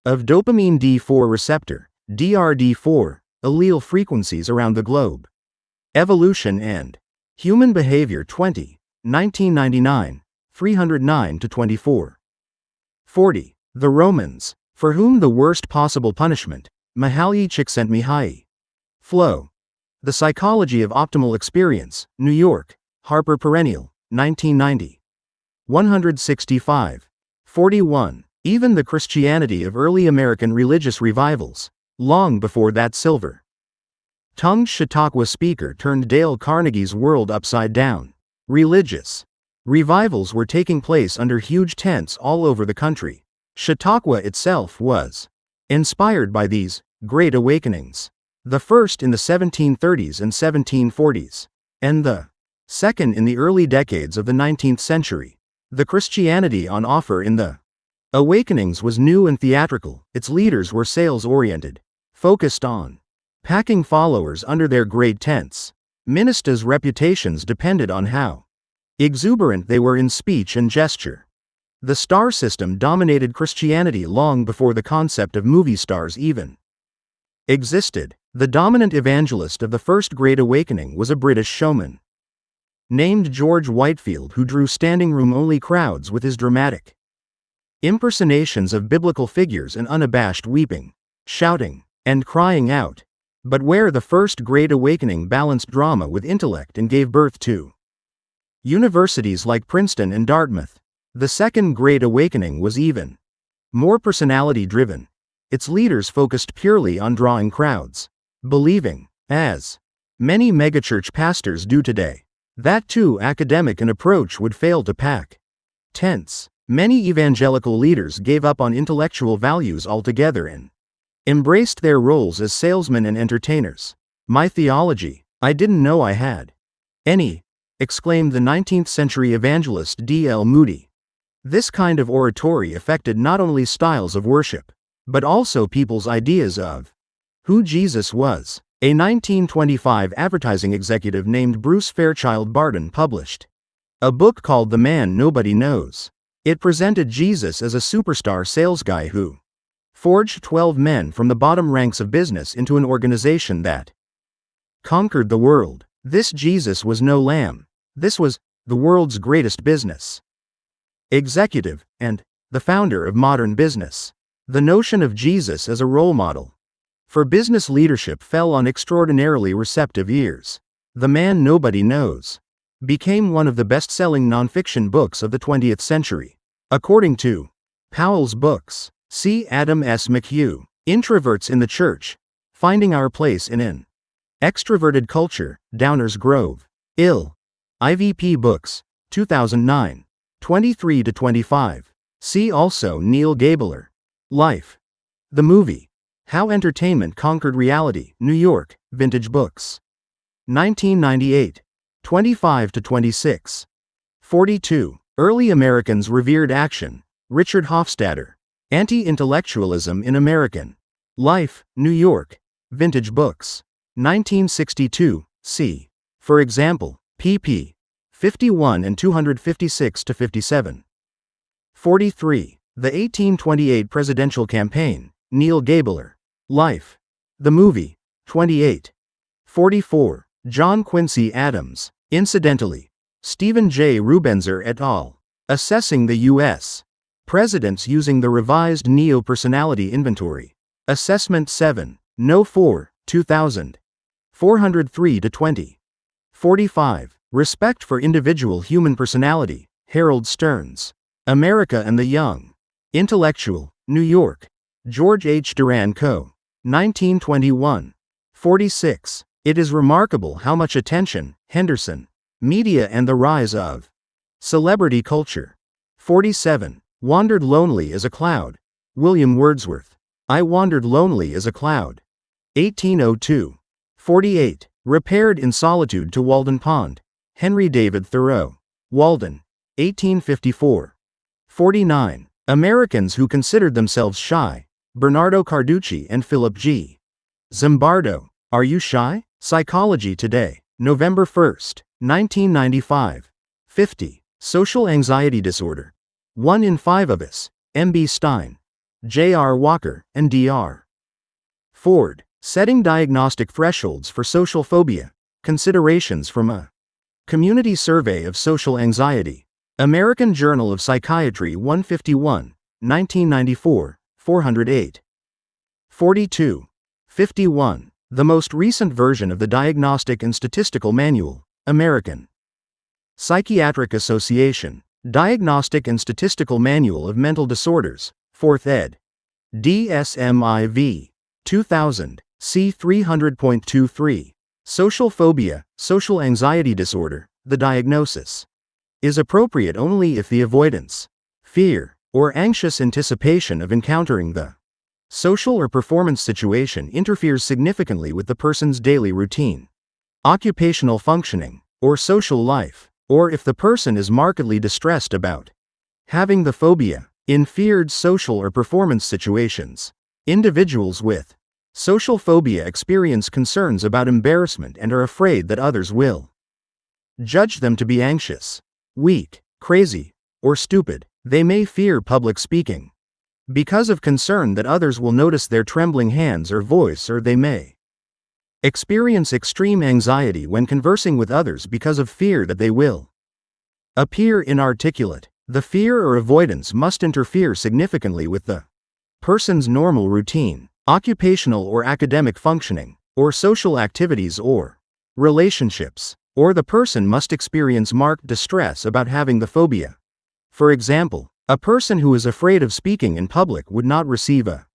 of Dopamine D4 Receptor, DRD4, allele frequencies around the globe. Evolution and Human Behavior 20, 1999, 309-24. 40. The Romans, for whom the worst possible punishment, Mihaly Csikszentmihalyi. Flow. The Psychology of Optimal Experience, New York, Harper Perennial, 1990. 165. 41. Even the Christianity of early American religious revivals, long before that silver-tongued Chautauqua speaker turned Dale Carnegie's world upside down. Religious revivals were taking place under huge tents all over the country. Chautauqua itself was inspired by these great awakenings. The first in the 1730s and 1740s, and the second in the early decades of the 19th century. The Christianity on offer in the awakenings was new and theatrical. Its leaders were sales-oriented, focused on packing followers under their great tents. Ministers' reputations depended on how exuberant they were in speech and gesture. The star system dominated Christianity long before the concept of movie stars even existed. The dominant evangelist of the First Great Awakening was a British showman named George Whitefield, who drew standing-room-only crowds with his dramatic impersonations of biblical figures and unabashed weeping, shouting, and crying out. But where the First Great Awakening balanced drama with intellect and gave birth to universities like Princeton and Dartmouth, the Second Great Awakening was even more personality-driven. Its leaders focused purely on drawing crowds, believing, as many megachurch pastors do today, that too academic an approach would fail to pack tents. Many evangelical leaders gave up on intellectual values altogether and embraced their roles as salesmen and entertainers. My theology, I didn't know I had any, exclaimed the 19th century evangelist D.L. Moody. This kind of oratory affected not only styles of worship, but also people's ideas of who Jesus was. A 1925 advertising executive named Bruce Fairchild Barton published a book called The Man Nobody Knows. It presented Jesus as a superstar sales guy who forged 12 men from the bottom ranks of business into an organization that conquered the world. This Jesus was no lamb. This was the world's greatest business executive and the founder of modern business. The notion of Jesus as a role model for business leadership fell on extraordinarily receptive ears. The Man Nobody Knows became one of the best-selling nonfiction books of the 20th century. According to Powell's Books, see Adam S. McHugh, Introverts in the Church, Finding Our Place in an Extroverted Culture, Downers Grove. Ill. IVP Books, 2009. 23-25. See also Neil Gabler. Life. The Movie. How Entertainment Conquered Reality, New York, Vintage Books. 1998. 25-26. 42. Early Americans Revered Action, Richard Hofstadter. Anti-Intellectualism in American Life, New York, Vintage Books. 1962, c. For example, pp. 51 and 256-57. 43. The 1828 Presidential Campaign, Neil Gabler. Life. The Movie. 28. 44. John Quincy Adams. Incidentally, Stephen J. Rubenzer et al. Assessing the U.S. Presidents using the revised Neo-Personality Inventory. Assessment 7, No. 4, 2000. 403-20. 45. Respect for Individual Human Personality, Harold Stearns. America and the Young. Intellectual, New York. George H. Duran Co. 1921. 46. It is remarkable how much attention, Henderson. Media and the Rise of Celebrity Culture. 47. Wandered lonely as a cloud. William Wordsworth. I wandered lonely as a cloud. 1802. 48. Repaired in solitude to Walden Pond. Henry David Thoreau. Walden. 1854. 49. Americans who considered themselves shy. Bernardo Carducci and Philip G. Zimbardo. Are you shy? Psychology Today. November 1, 1995. 50. Social anxiety disorder. 1 in 5 of us. M.B. Stein. J.R. Walker, and D.R. Ford. Setting diagnostic thresholds for social phobia. Considerations from a community survey of social anxiety. American Journal of Psychiatry 151, 1994, 408. 42. 51. The most recent version of the Diagnostic and Statistical Manual. American Psychiatric Association. Diagnostic and Statistical Manual of Mental Disorders. 4th ed. DSM-IV. 2000. C. 300.23. Social phobia, social anxiety disorder, the diagnosis is appropriate only if the avoidance, fear, or anxious anticipation of encountering the social or performance situation interferes significantly with the person's daily routine, occupational functioning, or social life, or if the person is markedly distressed about having the phobia. In feared social or performance situations, individuals with social phobia experience concerns about embarrassment and are afraid that others will judge them to be anxious, weak, crazy, or stupid. They may fear public speaking because of concern that others will notice their trembling hands or voice, or they may experience extreme anxiety when conversing with others because of fear that they will appear inarticulate. The fear or avoidance must interfere significantly with the person's normal routine, occupational or academic functioning, or social activities or relationships, or the person must experience marked distress about having the phobia. For example, a person who is afraid of speaking in public would not receive a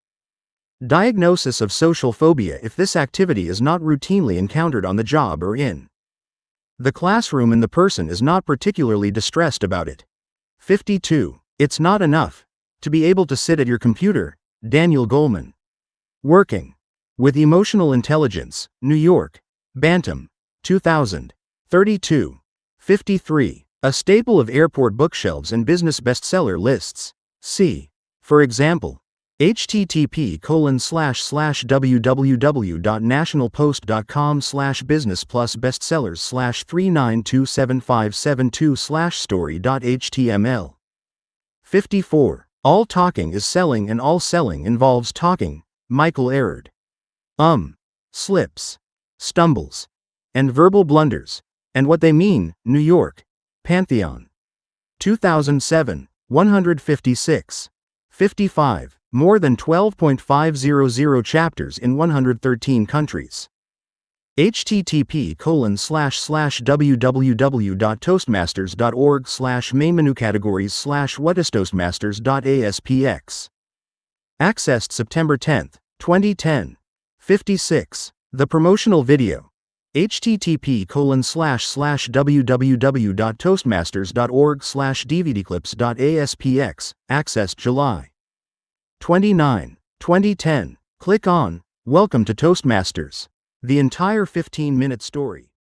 diagnosis of social phobia if this activity is not routinely encountered on the job or in the classroom and the person is not particularly distressed about it. 52. It's not enough to be able to sit at your computer. Daniel Goleman. Working with Emotional Intelligence, New York. Bantam. 2000. 32. 53. A staple of airport bookshelves and business bestseller lists. See, for example, http://www.nationalpost.com/business+bestsellers/3927572/story.html. 54. All talking is selling and all selling involves talking. Michael Erard. Slips, stumbles, and verbal blunders, and what they mean. New York. Pantheon. 2007. 156. 55. More than 12.500 chapters in 113 countries. http://www.toastmasters.org/main menu categories/what is toastmasters.aspx. Accessed September 10, 2010. 56. The promotional video. http://www.toastmasters.org/dvdclips.aspx. Accessed July 29, 2010. Click on Welcome to Toastmasters. The entire 15-minute story.